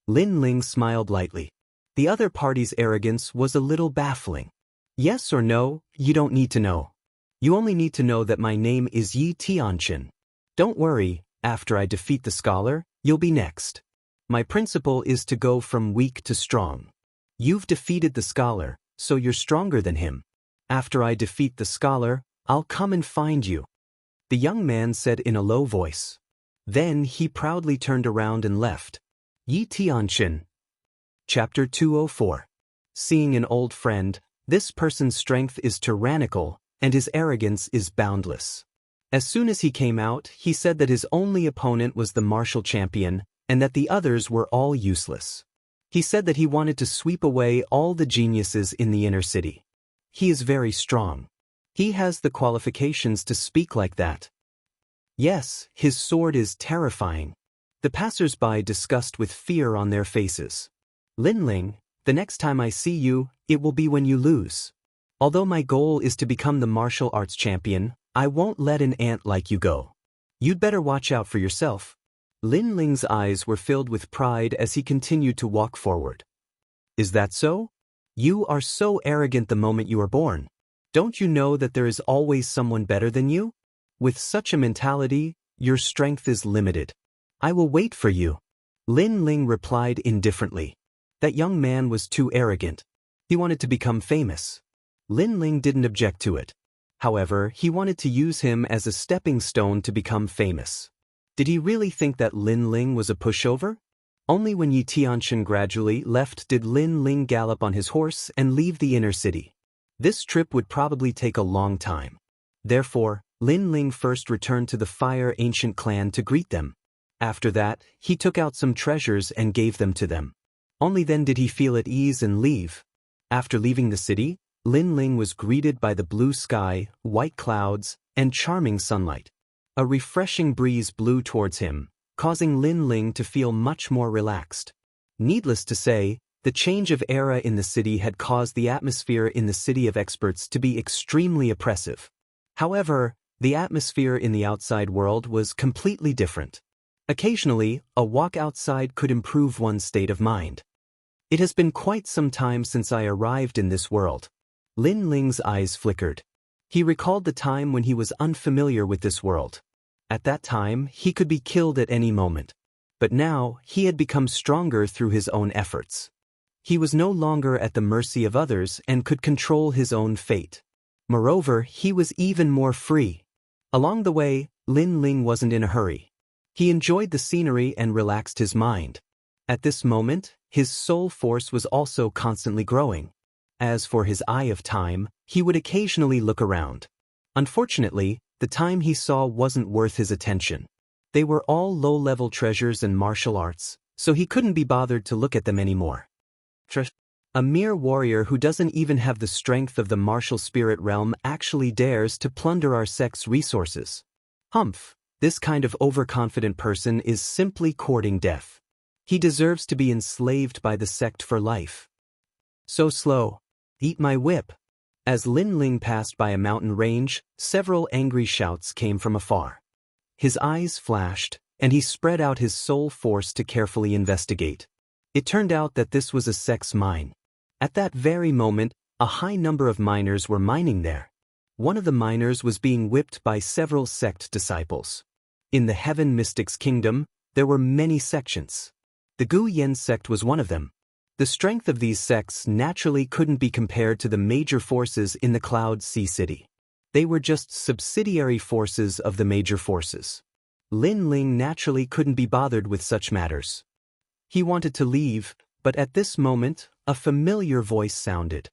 [SPEAKER 1] Lin Ling smiled lightly. The other party's arrogance was a little baffling. Yes or no, you don't need to know. You only need to know that my name is Yi Tianqin. Don't worry, after I defeat the scholar, you'll be next. My principle is to go from weak to strong. You've defeated the scholar, so you're stronger than him. After I defeat the scholar, I'll come and find you. The young man said in a low voice. Then he proudly turned around and left. Yi Tianqin. Chapter 204. Seeing an old friend, this person's strength is tyrannical, and his arrogance is boundless. As soon as he came out, he said that his only opponent was the martial champion, and that the others were all useless. He said that he wanted to sweep away all the geniuses in the inner city. He is very strong. He has the qualifications to speak like that. Yes, his sword is terrifying. The passers-by discussed with fear on their faces. Lin Ling, the next time I see you, it will be when you lose. Although my goal is to become the martial arts champion, I won't let an ant like you go. You'd better watch out for yourself. Lin Ling's eyes were filled with pride as he continued to walk forward. Is that so? You are so arrogant the moment you are born. Don't you know that there is always someone better than you? With such a mentality, your strength is limited. I will wait for you. Lin Ling replied indifferently. That young man was too arrogant. He wanted to become famous. Lin Ling didn't object to it. However, he wanted to use him as a stepping stone to become famous. Did he really think that Lin Ling was a pushover? Only when Yi Tianxian gradually left did Lin Ling gallop on his horse and leave the inner city. This trip would probably take a long time. Therefore, Lin Ling first returned to the Fire Ancient clan to greet them. After that, he took out some treasures and gave them to them. Only then did he feel at ease and leave. After leaving the city, Lin Ling was greeted by the blue sky, white clouds, and charming sunlight. A refreshing breeze blew towards him, causing Lin Ling to feel much more relaxed. Needless to say, the change of era in the city had caused the atmosphere in the city of experts to be extremely oppressive. However, the atmosphere in the outside world was completely different. Occasionally, a walk outside could improve one's state of mind. It has been quite some time since I arrived in this world. Lin Ling's eyes flickered. He recalled the time when he was unfamiliar with this world. At that time, he could be killed at any moment. But now, he had become stronger through his own efforts. He was no longer at the mercy of others and could control his own fate. Moreover, he was even more free. Along the way, Lin Ling wasn't in a hurry. He enjoyed the scenery and relaxed his mind. At this moment, his soul force was also constantly growing. As for his eye of time, he would occasionally look around. Unfortunately, the time he saw wasn't worth his attention. They were all low-level treasures and martial arts, so he couldn't be bothered to look at them anymore. A mere warrior who doesn't even have the strength of the martial spirit realm actually dares to plunder our sect's resources. Humph, this kind of overconfident person is simply courting death. He deserves to be enslaved by the sect for life. So slow. Eat my whip. As Lin Ling passed by a mountain range, several angry shouts came from afar. His eyes flashed, and he spread out his soul force to carefully investigate. It turned out that this was a sect's mine. At that very moment, a high number of miners were mining there. One of the miners was being whipped by several sect disciples. In the Heaven Mystics Kingdom, there were many sections. The Gu Yen sect was one of them. The strength of these sects naturally couldn't be compared to the major forces in the Cloud Sea City. They were just subsidiary forces of the major forces. Lin Ling naturally couldn't be bothered with such matters. He wanted to leave, but at this moment, a familiar voice sounded.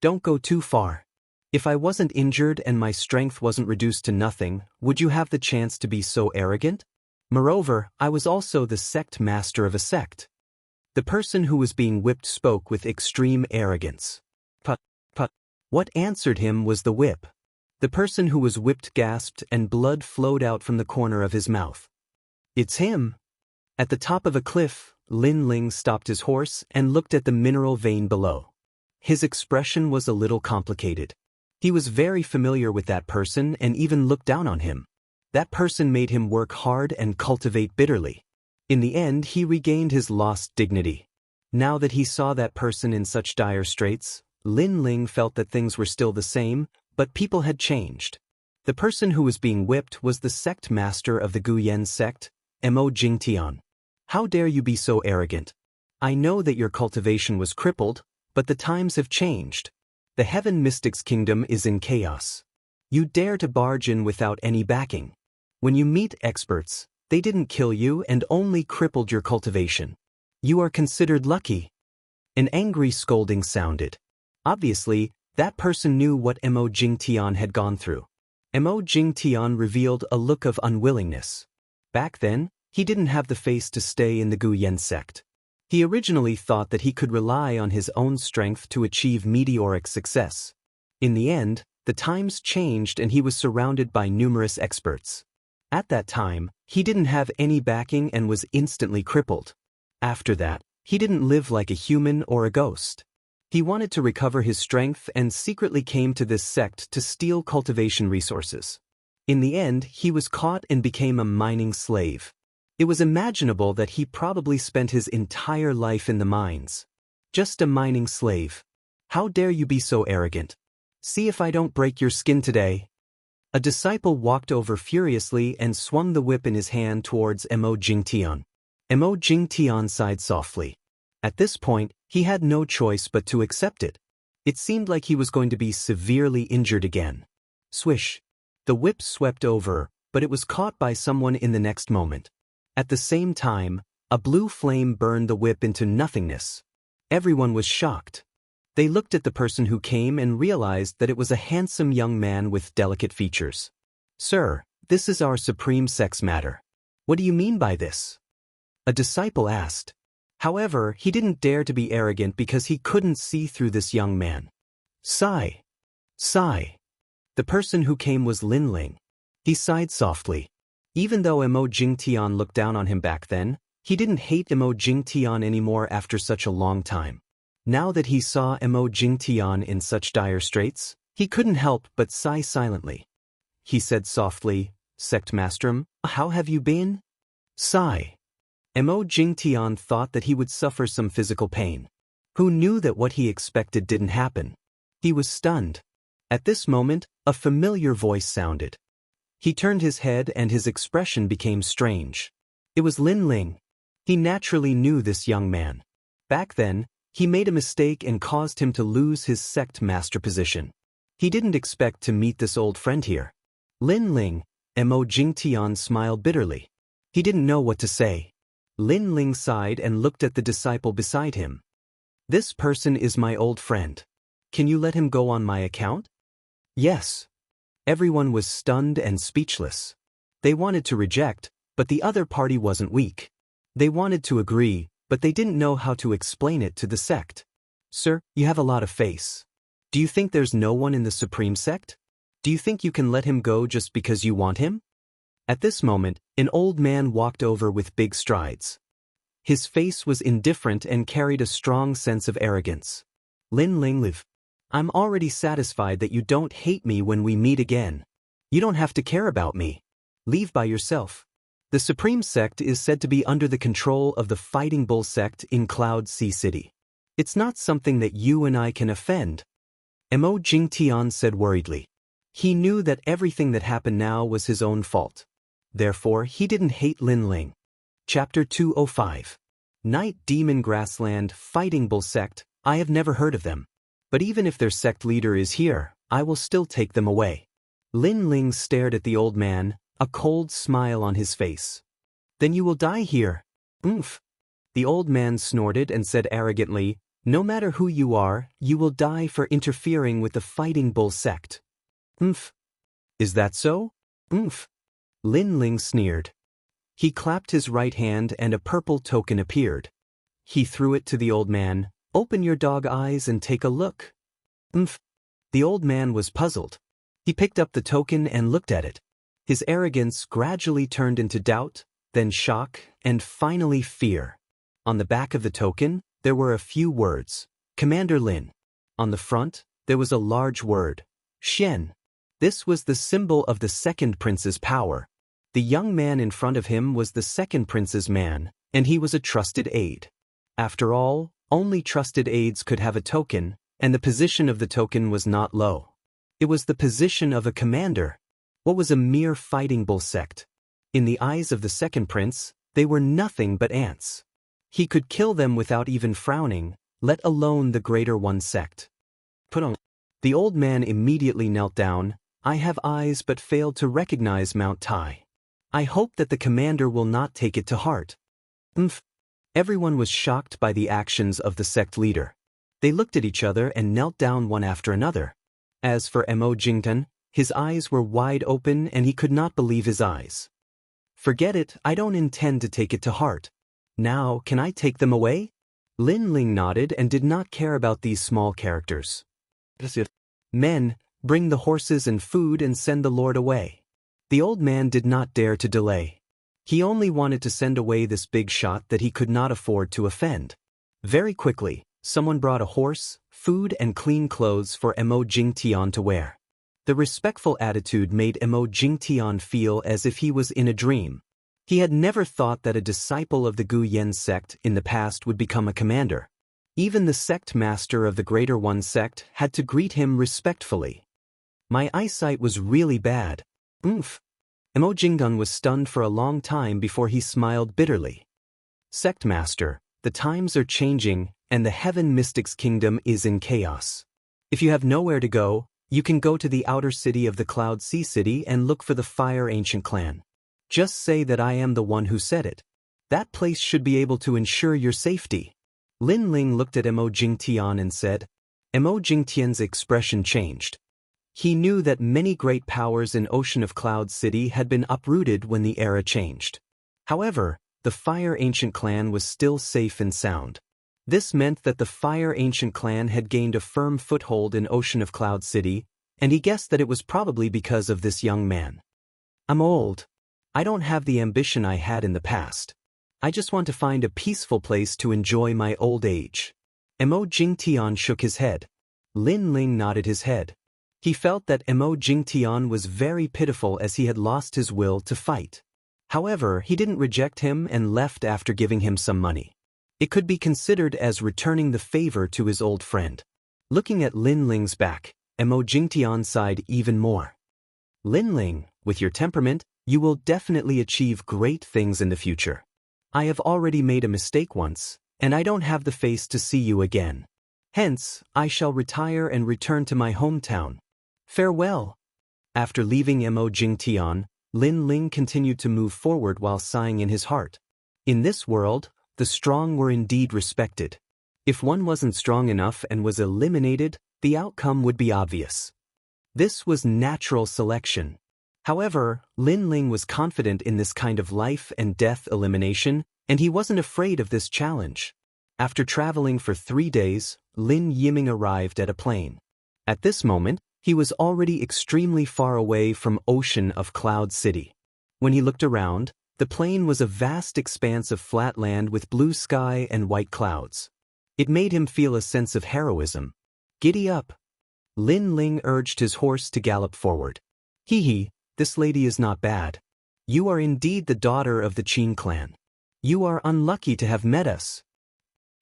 [SPEAKER 1] Don't go too far. If I wasn't injured and my strength wasn't reduced to nothing, would you have the chance to be so arrogant? Moreover, I was also the sect master of a sect. The person who was being whipped spoke with extreme arrogance. Put. What answered him was the whip. The person who was whipped gasped and blood flowed out from the corner of his mouth. It's him. At the top of a cliff, Lin Ling stopped his horse and looked at the mineral vein below. His expression was a little complicated. He was very familiar with that person and even looked down on him. That person made him work hard and cultivate bitterly. In the end, he regained his lost dignity. Now that he saw that person in such dire straits, Lin Ling felt that things were still the same, but people had changed. The person who was being whipped was the sect master of the Gu Yen sect, Mo Jingtian. How dare you be so arrogant? I know that your cultivation was crippled, but the times have changed. The Heaven Mystics Kingdom is in chaos. You dare to barge in without any backing. When you meet experts, they didn't kill you and only crippled your cultivation. You are considered lucky. An angry scolding sounded. Obviously, that person knew what Mo Jingtian had gone through. Mo Jingtian revealed a look of unwillingness. Back then, he didn't have the face to stay in the Guyan sect. He originally thought that he could rely on his own strength to achieve meteoric success. In the end, the times changed and he was surrounded by numerous experts. At that time, he didn't have any backing and was instantly crippled. After that, he didn't live like a human or a ghost. He wanted to recover his strength and secretly came to this sect to steal cultivation resources. In the end, he was caught and became a mining slave. It was imaginable that he probably spent his entire life in the mines. Just a mining slave. How dare you be so arrogant? See if I don't break your skin today. A disciple walked over furiously and swung the whip in his hand towards Mo Jingtian. Mo Jingtian sighed softly. At this point, he had no choice but to accept it. It seemed like he was going to be severely injured again. Swish. The whip swept over, but it was caught by someone in the next moment. At the same time, a blue flame burned the whip into nothingness. Everyone was shocked. They looked at the person who came and realized that it was a handsome young man with delicate features. "Sir, this is our supreme sex matter. What do you mean by this?" A disciple asked. However, he didn't dare to be arrogant because he couldn't see through this young man. Sigh. Sigh. The person who came was Lin Ling. He sighed softly. Even though Mo Jingtian looked down on him back then, he didn't hate Mo Jingtian anymore after such a long time. Now that he saw Mo Jingtian in such dire straits, he couldn't help but sigh silently. He said softly, "Sect Mastrum, how have you been?" Sigh. Mo Jingtian thought that he would suffer some physical pain. Who knew that what he expected didn't happen? He was stunned. At this moment, a familiar voice sounded. He turned his head and his expression became strange. It was Lin Ling. He naturally knew this young man. Back then, he made a mistake and caused him to lose his sect master position. He didn't expect to meet this old friend here. Lin Ling, Mo Jingtian smiled bitterly. He didn't know what to say. Lin Ling sighed and looked at the disciple beside him. "This person is my old friend. Can you let him go on my account?" "Yes." Everyone was stunned and speechless. They wanted to reject, but the other party wasn't weak. They wanted to agree, but they didn't know how to explain it to the sect. "Sir, you have a lot of face. Do you think there's no one in the Supreme Sect? Do you think you can let him go just because you want him?" At this moment, an old man walked over with big strides. His face was indifferent and carried a strong sense of arrogance. "Lin Ling live. I'm already satisfied that you don't hate me when we meet again. You don't have to care about me. Leave by yourself." The Supreme Sect is said to be under the control of the Fighting Bull Sect in Cloud Sea City. It's not something that you and I can offend. Mo Jingtian said worriedly. He knew that everything that happened now was his own fault. Therefore, he didn't hate Lin Ling. Chapter 205. Night Demon Grassland Fighting Bull Sect. I have never heard of them. But even if their sect leader is here, I will still take them away. Lin Ling stared at the old man, a cold smile on his face. "Then you will die here." "Oomph." The old man snorted and said arrogantly, "No matter who you are, you will die for interfering with the Fighting Bull Sect." "Oomph. Is that so?" "Oomph." Lin Ling sneered. He clapped his right hand and a purple token appeared. He threw it to the old man. "Open your dog eyes and take a look." "Oomph." The old man was puzzled. He picked up the token and looked at it. His arrogance gradually turned into doubt, then shock, and finally fear. On the back of the token, there were a few words. Commander Lin. On the front, there was a large word. Shen. This was the symbol of the second prince's power. The young man in front of him was the second prince's man, and he was a trusted aide. After all, only trusted aides could have a token, and the position of the token was not low. It was the position of a commander. What was a mere Fighting Bull Sect? In the eyes of the second prince, they were nothing but ants. He could kill them without even frowning, let alone the greater one sect. Put on. The old man immediately knelt down. "I have eyes but failed to recognize Mount Tai. I hope that the commander will not take it to heart." "Oomph." Everyone was shocked by the actions of the sect leader. They looked at each other and knelt down one after another. As for Mo Jingtian, His eyes were wide open and he could not believe his eyes. Forget it, I don't intend to take it to heart. Now, can I take them away? Lin Ling nodded and did not care about these small characters. Men, bring the horses and food and send the lord away. The old man did not dare to delay. He only wanted to send away this big shot that he could not afford to offend. Very quickly, someone brought a horse, food and clean clothes for Mo Jingtian to wear. The respectful attitude made Mo Jingtian feel as if he was in a dream. He had never thought that a disciple of the Gu Yen sect in the past would become a commander. Even the sect master of the Greater One sect had to greet him respectfully. My eyesight was really bad. Oomph. Mo Jinggun was stunned for a long time before he smiled bitterly. Sect master, the times are changing and the Heaven Mystics Kingdom is in chaos. If you have nowhere to go, you can go to the outer city of the Cloud Sea City and look for the Fire Ancient Clan. Just say that I am the one who said it. That place should be able to ensure your safety. Lin Ling looked at Mo Jingtian and said. Mo Jingtian's expression changed. He knew that many great powers in Ocean of Cloud City had been uprooted when the era changed. However, the Fire Ancient Clan was still safe and sound. This meant that the Fire Ancient Clan had gained a firm foothold in Ocean of Cloud City, and he guessed that it was probably because of this young man. I'm old. I don't have the ambition I had in the past. I just want to find a peaceful place to enjoy my old age. Mo Jingtian shook his head. Lin Ling nodded his head. He felt that Mo Jingtian was very pitiful as he had lost his will to fight. However, he didn't reject him and left after giving him some money. It could be considered as returning the favor to his old friend. Looking at Lin Ling's back, Mo Jingtian sighed even more. Lin Ling, with your temperament, you will definitely achieve great things in the future. I have already made a mistake once, and I don't have the face to see you again. Hence, I shall retire and return to my hometown. Farewell. After leaving Mo Jingtian, Lin Ling continued to move forward while sighing in his heart. In this world, the strong were indeed respected. If one wasn't strong enough and was eliminated, the outcome would be obvious. This was natural selection. However, Lin Ling was confident in this kind of life and death elimination, and he wasn't afraid of this challenge. After traveling for 3 days, Lin Yiming arrived at a plain. At this moment, he was already extremely far away from Ocean of Cloud City. When he looked around, the plain was a vast expanse of flat land with blue sky and white clouds. It made him feel a sense of heroism. Giddy up. Lin Ling urged his horse to gallop forward. Hee, this lady is not bad. You are indeed the daughter of the Qin clan. You are unlucky to have met us.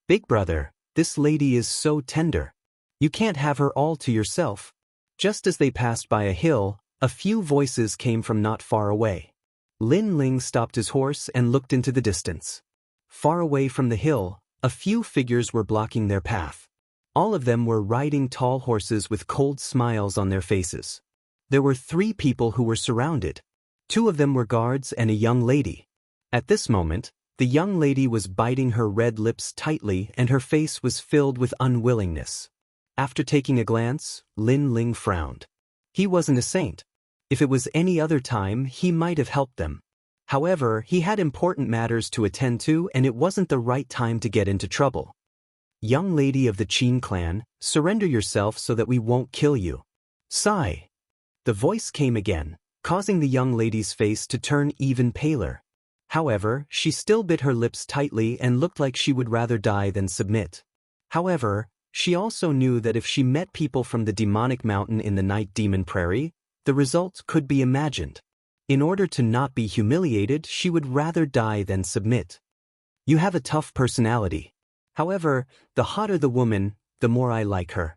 [SPEAKER 1] Big brother, this lady is so tender. You can't have her all to yourself. Just as they passed by a hill, a few voices came from not far away. Lin Ling stopped his horse and looked into the distance. Far away from the hill, a few figures were blocking their path. All of them were riding tall horses with cold smiles on their faces. There were 3 people who were surrounded. 2 of them were guards and a young lady. At this moment, the young lady was biting her red lips tightly and her face was filled with unwillingness. After taking a glance, Lin Ling frowned. He wasn't a saint. If it was any other time, he might have helped them. However, he had important matters to attend to and it wasn't the right time to get into trouble. Young lady of the Qin clan, surrender yourself so that we won't kill you. Sigh. The voice came again, causing the young lady's face to turn even paler. However, she still bit her lips tightly and looked like she would rather die than submit. However, she also knew that if she met people from the demonic mountain in the Night Demon Prairie, the result could be imagined. In order to not be humiliated, she would rather die than submit. You have a tough personality. However, the hotter the woman, the more I like her.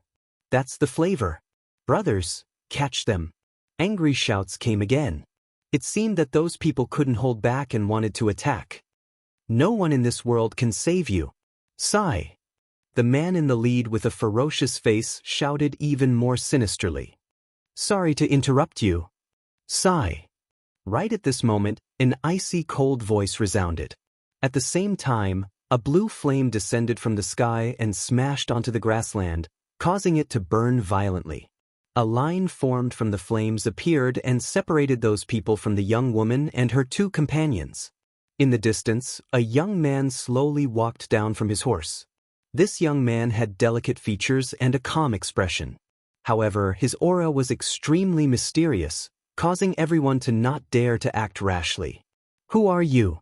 [SPEAKER 1] That's the flavor. Brothers, catch them. Angry shouts came again. It seemed that those people couldn't hold back and wanted to attack. No one in this world can save you. Sigh. The man in the lead with a ferocious face shouted even more sinisterly. Sorry to interrupt you. Sigh. Right at this moment, an icy cold voice resounded. At the same time, a blue flame descended from the sky and smashed onto the grassland, causing it to burn violently. A line formed from the flames appeared and separated those people from the young woman and her two companions. In the distance, a young man slowly walked down from his horse. This young man had delicate features and a calm expression. However, his aura was extremely mysterious, causing everyone to not dare to act rashly. "Who are you?"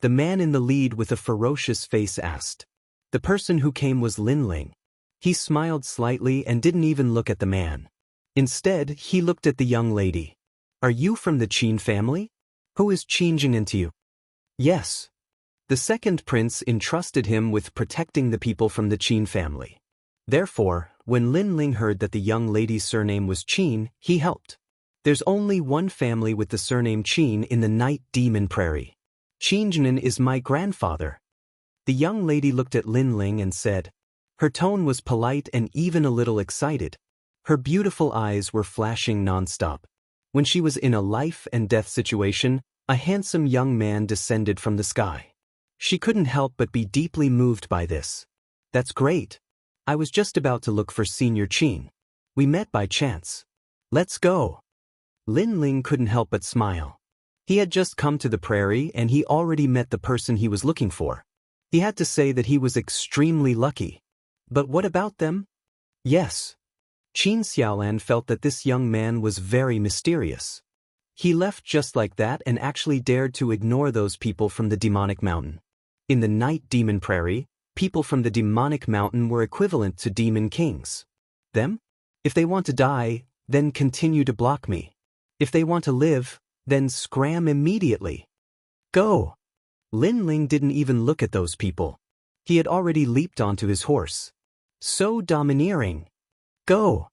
[SPEAKER 1] the man in the lead with a ferocious face asked. The person who came was Linling. He smiled slightly and didn't even look at the man. Instead, he looked at the young lady. "Are you from the Qin family? Who is changing into you?" "Yes." The second prince entrusted him with protecting the people from the Qin family. Therefore, when Linling heard that the young lady's surname was Qin, he helped. "There's only one family with the surname Qin in the Night Demon Prairie. Qinjian is my grandfather." The young lady looked at Linling and said. Her tone was polite and even a little excited. Her beautiful eyes were flashing nonstop. When she was in a life and death situation, a handsome young man descended from the sky. She couldn't help but be deeply moved by this. "That's great. I was just about to look for Senior Qin. We met by chance. Let's go." Linling couldn't help but smile. He had just come to the prairie and he already met the person he was looking for. He had to say that he was extremely lucky. But what about them? Yes. Qin Xiaolan felt that this young man was very mysterious. He left just like that and actually dared to ignore those people from the demonic mountain. In the Night Demon Prairie, people from the demonic mountain were equivalent to demon kings. Them? If they want to die, then continue to block me. If they want to live, then scram immediately. Go! Linling didn't even look at those people. He had already leaped onto his horse. So domineering. Go!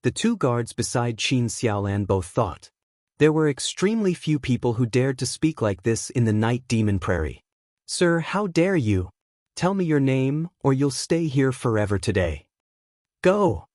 [SPEAKER 1] The two guards beside Qin Xiaolan both thought. There were extremely few people who dared to speak like this in the Night Demon Prairie. "Sir, how dare you? Tell me your name, or you'll stay here forever today." Go!